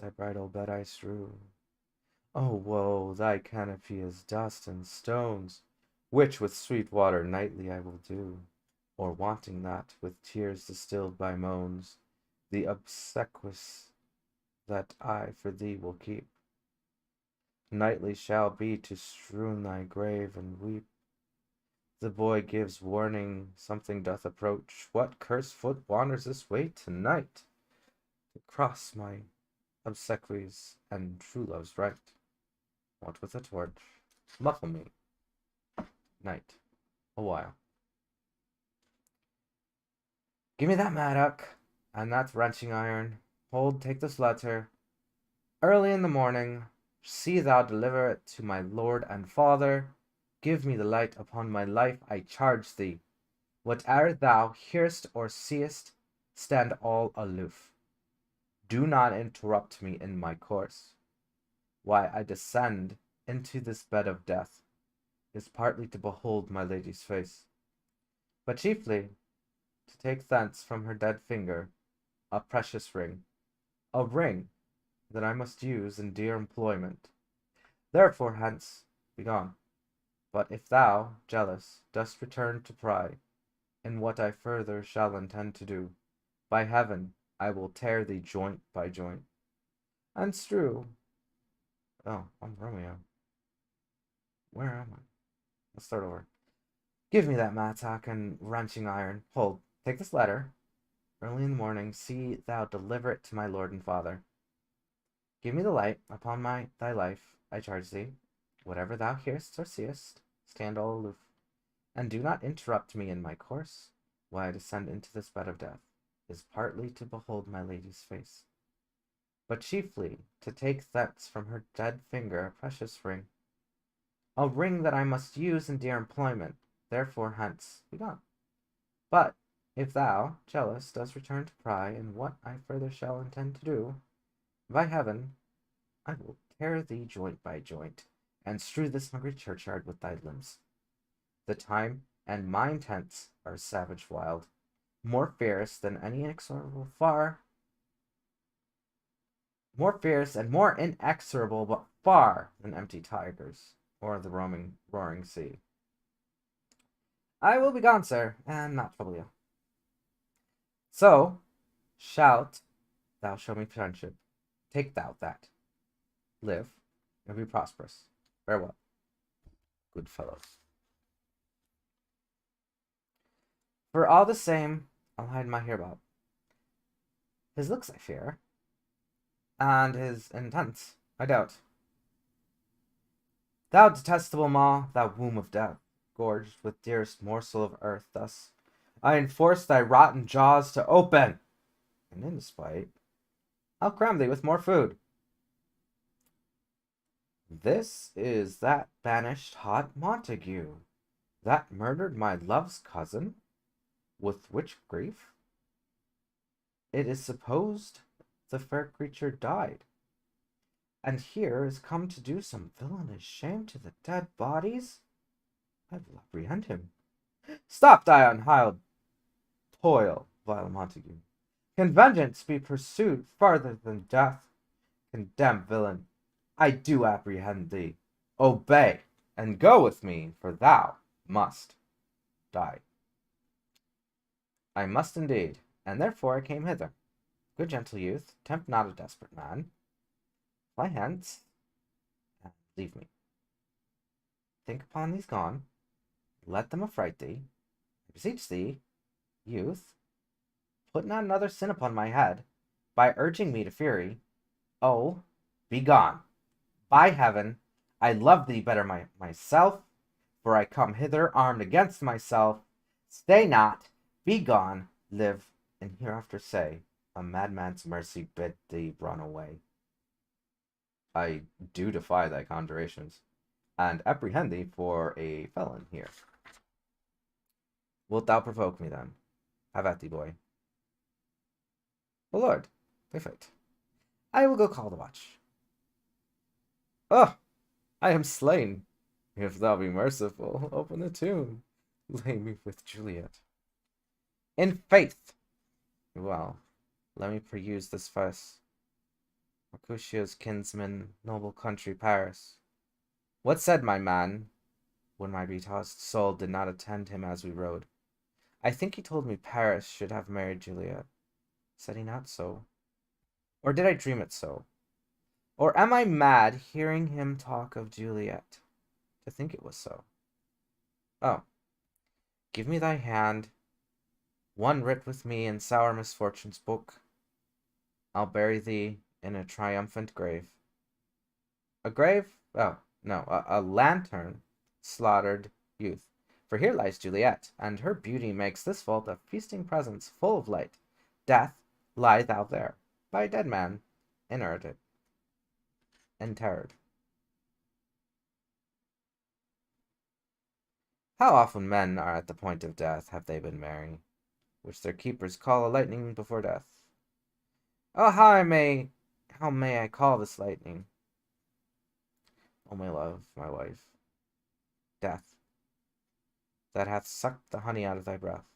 thy bridal bed I strew. Oh, woe, thy canopy is dust and stones, which with sweet water nightly I will dew, or wanting that, with tears distilled by moans, the obsequies that I for thee will keep. Nightly shall be to strew thy grave and weep. The boy gives warning, something doth approach. What cursed foot wanders this way tonight? To cross my obsequies and true love's right. What with a torch? Muffle me. Night. A while. Give me that mattock and that wrenching iron. Hold, take this letter. Early in the morning, see thou deliver it to my lord and father. Give me the light upon my life, I charge thee. Whate'er thou hearest or seest, stand all aloof. Do not interrupt me in my course. Why I descend into this bed of death is partly to behold my lady's face, but chiefly to take thence from her dead finger a precious ring, a ring that I must use in dear employment. Therefore hence, begone. But if thou, jealous, dost return to pry in what I further shall intend to do, by heaven, I will tear thee joint by joint, and strew. Oh, I'm Romeo. Where am I? Let's start over. Give me that mattock and wrenching iron. Hold, take this letter. Early in the morning, see thou deliver it to my lord and father. Give me the light upon thy life, I charge thee. Whatever thou hearest or seest, stand all aloof, and do not interrupt me in my course. Why I descend into this bed of death is partly to behold my lady's face, but chiefly to take thence from her dead finger a precious ring, a ring that I must use in dear employment. Therefore hence, begone. But if thou, jealous, dost return to pry in what I further shall intend to do, by heaven, I will tear thee joint by joint, and strew this hungry churchyard with thy limbs. The time and my intents are savage wild, more fierce than any inexorable more fierce and more inexorable, but far than empty tigers, or the roaring sea. I will be gone, sir, and not trouble you. So, shalt thou show me friendship, take thou that. Live, and be prosperous. Farewell, good fellows. For all the same, I'll hide my hereabout. His looks I fear, and his intents I doubt. Thou detestable maw, thou womb of death, gorged with dearest morsel of earth, thus I enforce thy rotten jaws to open, and in despite, I'll cram thee with more food. This is that banished hot Montague, that murdered my love's cousin, with which grief it is supposed the fair creature died, and here is come to do some villainous shame to the dead bodies. I will apprehend him. Stop thy unhallowed toil, vile Montague. Can vengeance be pursued farther than death? Condemned villain, I do apprehend thee. Obey, and go with me, for thou must die. I must indeed, and therefore I came hither. Good gentle youth, tempt not a desperate man. Fly hence, and leave me. Think upon these gone, let them affright thee. I beseech thee, youth, put not another sin upon my head, by urging me to fury. Oh, be gone. By heaven, I love thee better myself, for I come hither armed against myself. Stay not, be gone, live, and hereafter say, a madman's mercy bid thee run away. I do defy thy conjurations, and apprehend thee for a felon here. Wilt thou provoke me then? Have at thee, boy. O Lord, they fight. I will go call the watch. Oh, I am slain. If thou be merciful, open the tomb. Lay me with Juliet. In faith! Well, let me peruse this verse. Mercutio's kinsman, noble country Paris. What said my man, when my betossed soul did not attend him as we rode? I think he told me Paris should have married Juliet. Said he not so? Or did I dream it so? Or am I mad hearing him talk of Juliet, to think it was so? Oh, give me thy hand, one writ with me in sour misfortune's book. I'll bury thee in a triumphant grave. A grave? Oh, no, a lantern slaughtered youth. For here lies Juliet, and her beauty makes this vault a feasting presence full of light. Death, lie thou there, by a dead man, interred. How often men are at the point of death have they been merry, which their keepers call a lightning before death. Oh, how may I call this lightning? O my love, my wife, death, that hath sucked the honey out of thy breath,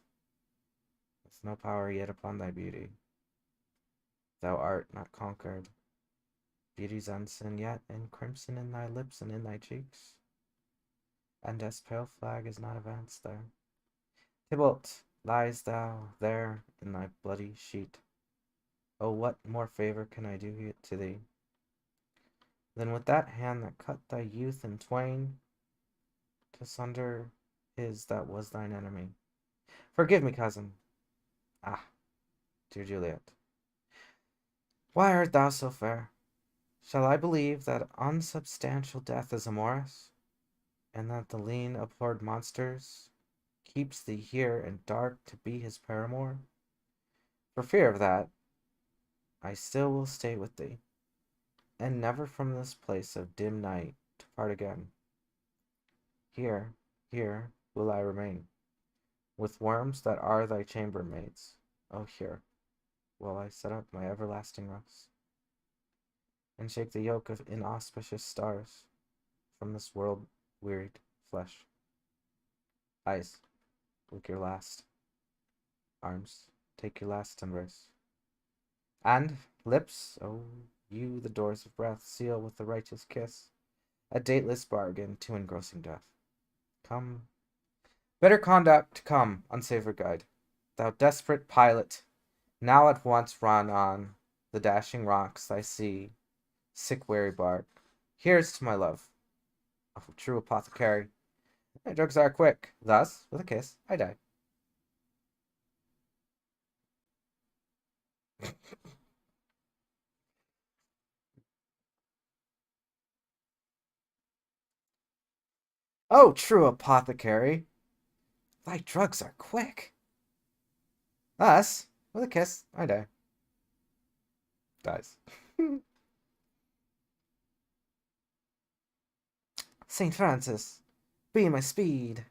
with no power yet upon thy beauty. Thou art not conquered. Beauty's ensign yet in crimson in thy lips and in thy cheeks, and death's pale flag is not advanced there. Tybalt, lies thou there in thy bloody sheet. Oh, what more favor can I do to thee, than with that hand that cut thy youth in twain, to sunder his that was thine enemy? Forgive me, cousin. Ah, dear Juliet, why art thou so fair? Shall I believe that unsubstantial death is amorous, and that the lean abhorred monsters keeps thee here in dark to be his paramour? For fear of that, I still will stay with thee, and never from this place of dim night to part again. Here will I remain, with worms that are thy chambermaids. Oh, here will I set up my everlasting rest, and shake the yoke of inauspicious stars from this world-wearied flesh. Eyes, look your last. Arms, take your last embrace. And lips, oh, you the doors of breath seal with the righteous kiss, a dateless bargain to engrossing death. Come, better conduct, come, unsavory guide. Thou desperate pilot, now at once run on the dashing rocks thy sea, sick weary bark. Here's to my love, oh, true apothecary. My drugs are quick, thus, with a kiss, I die. Oh, true apothecary, thy drugs are quick. Thus, with a kiss, I die. Dies. St. Francis, be my speed.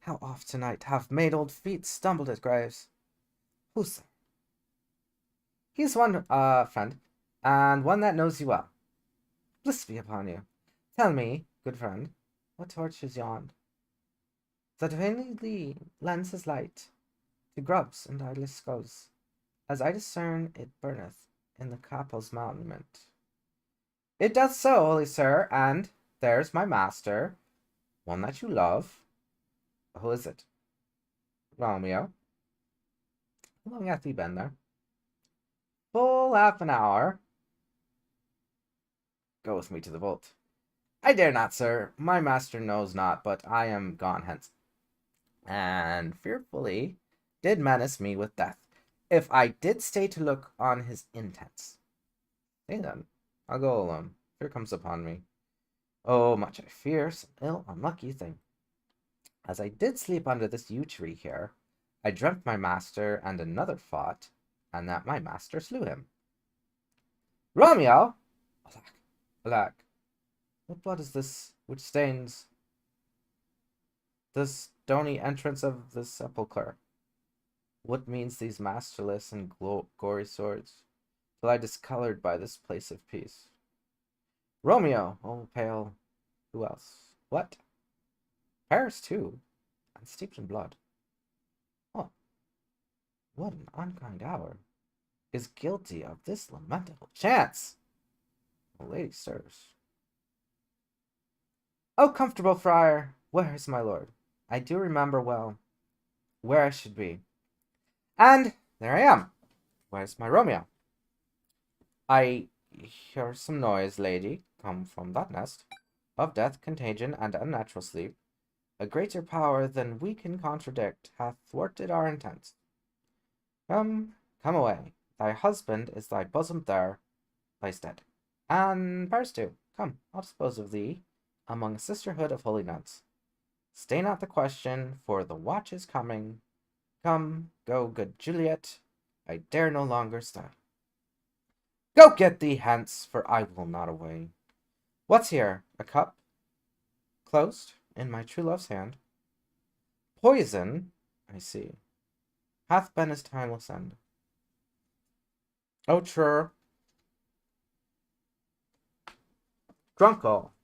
How oft tonight have made old feet stumbled at graves. Who's there? He's one, friend, and one that knows you well. Bliss be upon you. Tell me, good friend, what torch is yond, that vainly lends his light to grubs and idle skulls, as I discern it burneth in the capel's monument. It doth so, holy sir, and there's my master, one that you love. Who is it? Romeo. How long hath he been there? Full half an hour. Go with me to the vault. I dare not, sir. My master knows not, but I am gone hence, and fearfully did menace me with death, if I did stay to look on his intents. Say then, I'll go alone. Fear comes upon me. Oh, much I fear, some ill unlucky thing. As I did sleep under this yew tree here, I dreamt my master and another fought, and that my master slew him. Romeo! Alack, alack, what blood is this which stains the stony entrance of the sepulchre? What means these masterless and gory swords, till I discolored by this place of peace? Romeo, oh pale, who else? What? Paris too, and steeped in blood. Oh, what an unkind hour is guilty of this lamentable chance! The lady stirs. Oh, comfortable friar, where is my lord? I do remember well where I should be. And there I am. Where's my Romeo? I hear some noise, lady, come from that nest of death, contagion, and unnatural sleep. A greater power than we can contradict hath thwarted our intents. Come, come away. Thy husband is thy bosom there, lies dead. And Paris too. Come, I'll dispose of thee among a sisterhood of holy nuns. Stay not the question, for the watch is coming. Come, go, good Juliet, I dare no longer stay. Go get thee hence, for I will not away. What's here? A cup? Closed, in my true love's hand. Poison, I see, hath been his timeless end. Oh, true. Drunk all,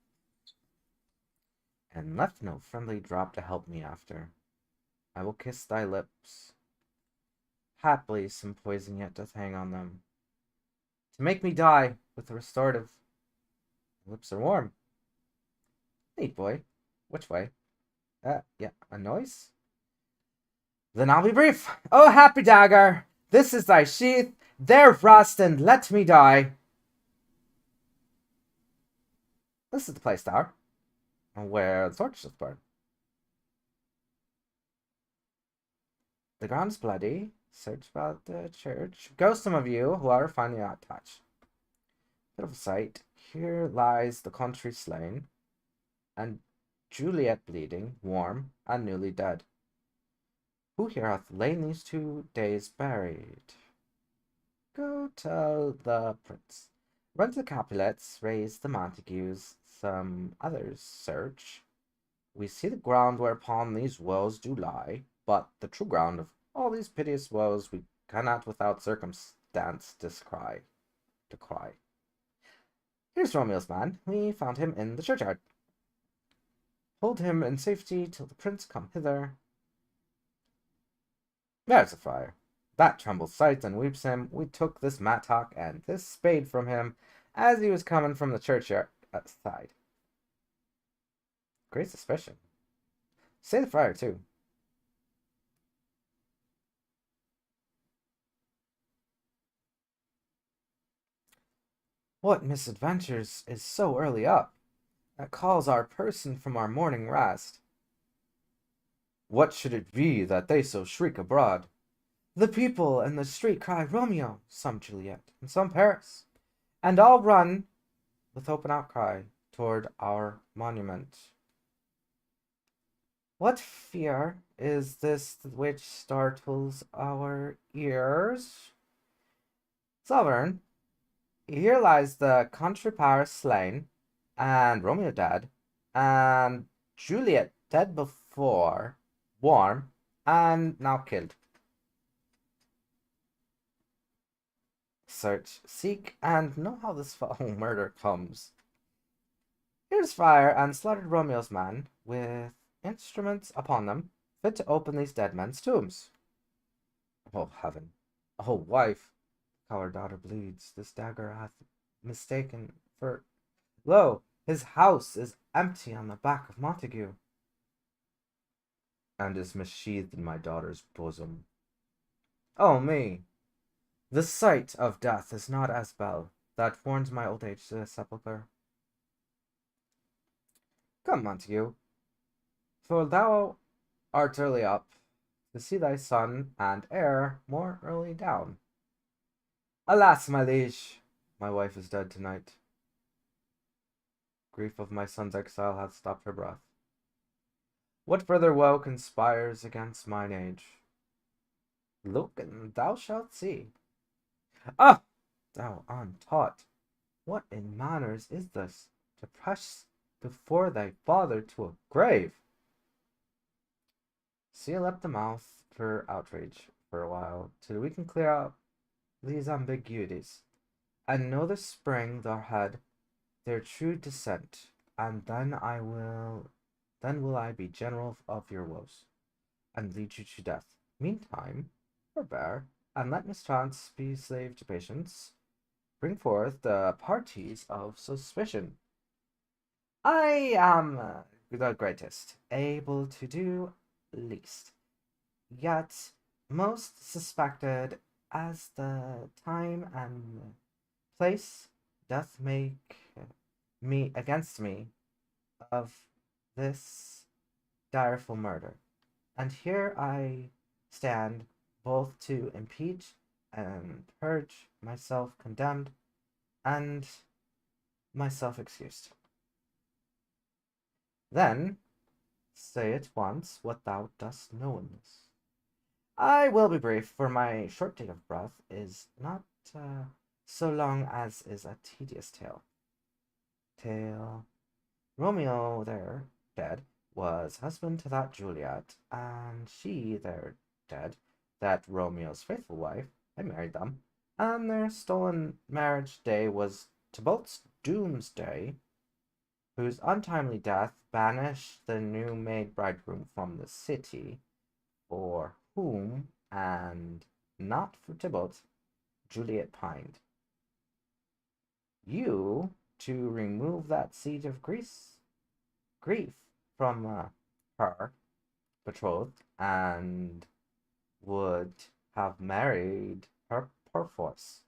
and left no friendly drop to help me after. I will kiss thy lips. Haply some poison yet doth hang on them, to make me die with the restorative. The lips are warm. Neat boy. Which way? Yeah, a noise? Then I'll be brief. Oh, happy dagger, this is thy sheath. There rust and let me die. This is the place, tower, where the torches burn. The ground is bloody. Search about the church. Go, some of you who are finding out touch. Pitiful sight. Here lies the country slain, and Juliet bleeding, warm, and newly dead. Who here hath lain these 2 days buried? Go tell the prince. Run to the Capulets, raise the Montagues, some others search. We see the ground whereupon these woes do lie, but the true ground of all these piteous woes we cannot without circumstance decry. Here's Romeo's man. We found him in the churchyard. Hold him in safety till the prince come hither. There's a friar. That trembles sights and weeps him. We took this mattock and this spade from him as he was coming from the churchyard side. Great suspicion. Say the friar too. What misadventures is so early up, that calls our person from our morning rest? What should it be that they so shriek abroad? The people in the street cry Romeo, some Juliet, and some Paris, and all run with open outcry toward our monument. What fear is this which startles our ears? Sovereign, here lies the country Paris slain, and Romeo dead, and Juliet dead before, warm, and now killed. Search, seek, and know how this foul murder comes. Here's fire and slaughtered Romeo's man, with instruments upon them, fit to open these dead men's tombs. Oh, heaven! Oh, wife! Our daughter bleeds. This dagger hath mistaken for... Lo, his house is empty on the back of Montague, and is missheathed in my daughter's bosom. Oh me! The sight of death is not as bell that warns my old age to the sepulchre. Come, Montague, for thou art early up to see thy son and heir more early down. Alas, my liege, my wife is dead tonight. Grief of my son's exile hath stopped her breath. What further woe conspires against mine age? Look, and thou shalt see. Ah, thou untaught, what in manners is this, to press before thy father to a grave? Seal up the mouth for outrage for a while, till we can clear up these ambiguities, and know the spring thou had their true descent, and then will I be general of your woes, and lead you to death. Meantime, forbear, and let mischance be slave to patience. Bring forth the parties of suspicion. I am the greatest, able to do least, yet most suspected, as the time and place doth make me against me of this direful murder. And here I stand both to impeach and purge myself condemned and myself excused. Then say at once what thou dost know in this. I will be brief, for my short date of birth is not so long as is a tedious tale. Romeo there dead was husband to that Juliet, and she there dead, that Romeo's faithful wife. I married them, and their stolen marriage day was Tybalt's doomsday, whose untimely death banished the new made bridegroom from the city, for whom, and not for Tybalt, Juliet pined. You, to remove that siege of grief from her betrothed, and would have married her perforce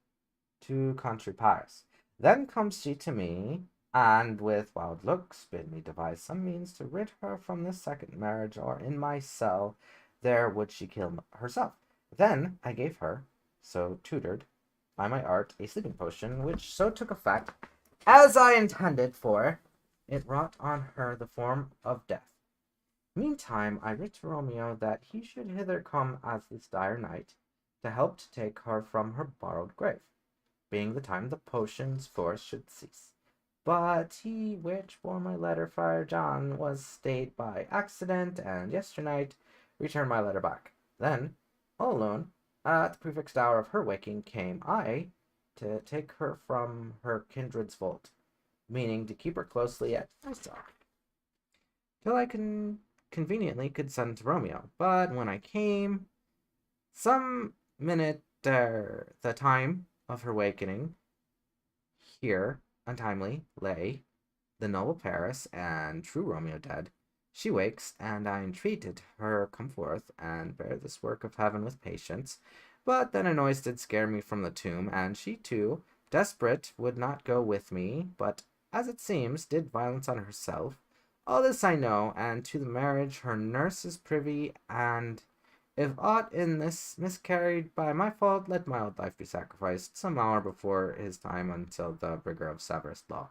to country Paris. Then comes she to me, and with wild looks bid me devise some means to rid her from this second marriage, or in my cell there would she kill herself. Then I gave her, so tutored by my art, a sleeping potion, which so took effect as I intended, for it wrought on her the form of death. Meantime I writ to Romeo that he should hither come as this dire night, to help to take her from her borrowed grave, being the time the potion's force should cease. But he which bore my letter, Friar John, was stayed by accident, and yesternight returned my letter back. Then, all alone, at the prefixed hour of her waking, came I to take her from her kindred's vault, meaning to keep her closely at myself, till I conveniently could send to Romeo. But when I came, some minute the time of her wakening, here untimely lay the noble Paris and true Romeo dead. She wakes, and I entreated her come forth and bear this work of heaven with patience. But then a noise did scare me from the tomb, and she too, desperate, would not go with me, but, as it seems, did violence on herself. All this I know, and to the marriage her nurse is privy, and if aught in this miscarried by my fault, let my old life be sacrificed some hour before his time until the rigor of Severus law.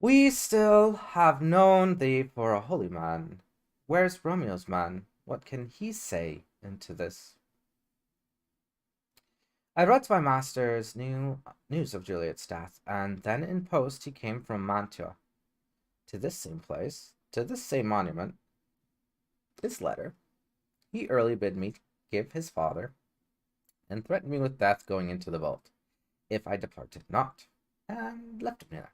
We still have known thee for a holy man. Where's Romeo's man? What can he say into this? I wrote to my master's news of Juliet's death, and then in post he came from Mantua to this same place, to this same monument. This letter he early bid me give his father, and threatened me with death going into the vault, if I departed not, and left me there.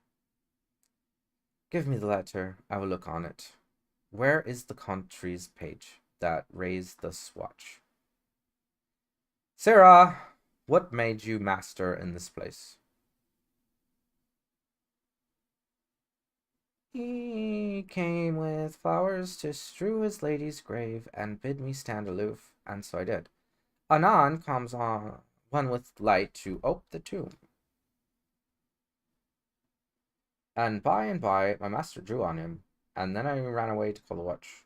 Give me the letter, I will look on it. Where is the country's page that raised the swatch? Sarah, what made you master in this place? He came with flowers to strew his lady's grave, and bid me stand aloof, and so I did. Anon comes on one with light to ope the tomb. And by my master drew on him, and then I ran away to call the watch.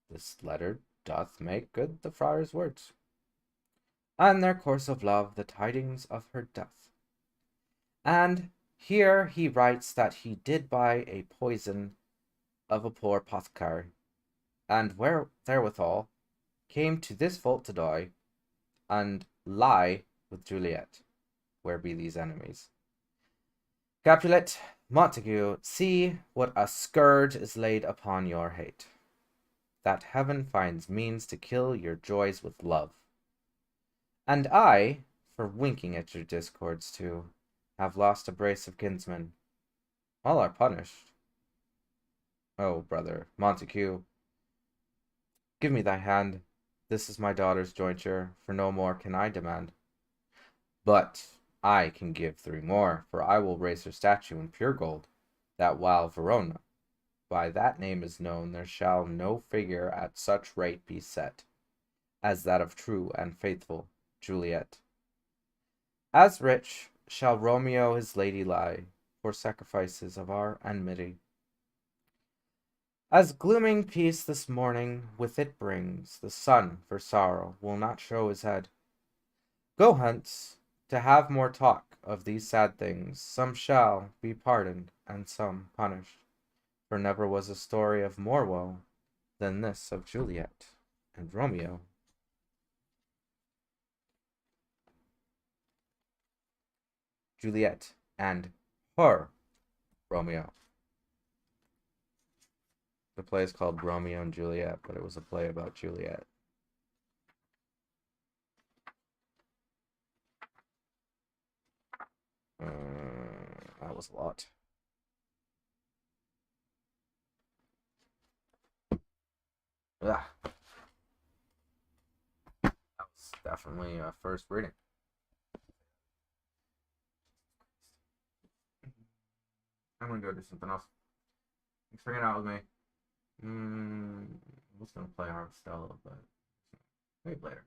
This letter doth make good the friar's words, and their course of love the tidings of her death. And here he writes that he did buy a poison of a poor apothecary, and where therewithal came to this fault to die, and lie with Juliet, where be these enemies. Capulet, Montague, see what a scourge is laid upon your hate, that heaven finds means to kill your joys with love. And I, for winking at your discords too, have lost a brace of kinsmen. All are punished. Oh, brother Montague, give me thy hand. This is my daughter's jointure, for no more can I demand. But I can give 3 more, for I will raise her statue in pure gold, that while Verona by that name is known, there shall no figure at such rate be set, as that of true and faithful Juliet. As rich shall Romeo his lady lie, for sacrifices of our enmity. As glooming peace this morning with it brings, the sun for sorrow will not show his head. Go hence, to have more talk of these sad things. Some shall be pardoned, and some punished. For never was a story of more woe than this of Juliet and Romeo. Juliet and her Romeo. The play is called Romeo and Juliet, but it was a play about Juliet. That was a lot. Ugh. That was definitely a first reading. I'm gonna go do something else. Thanks for hanging out with me. I was gonna play Harvestella, but maybe later.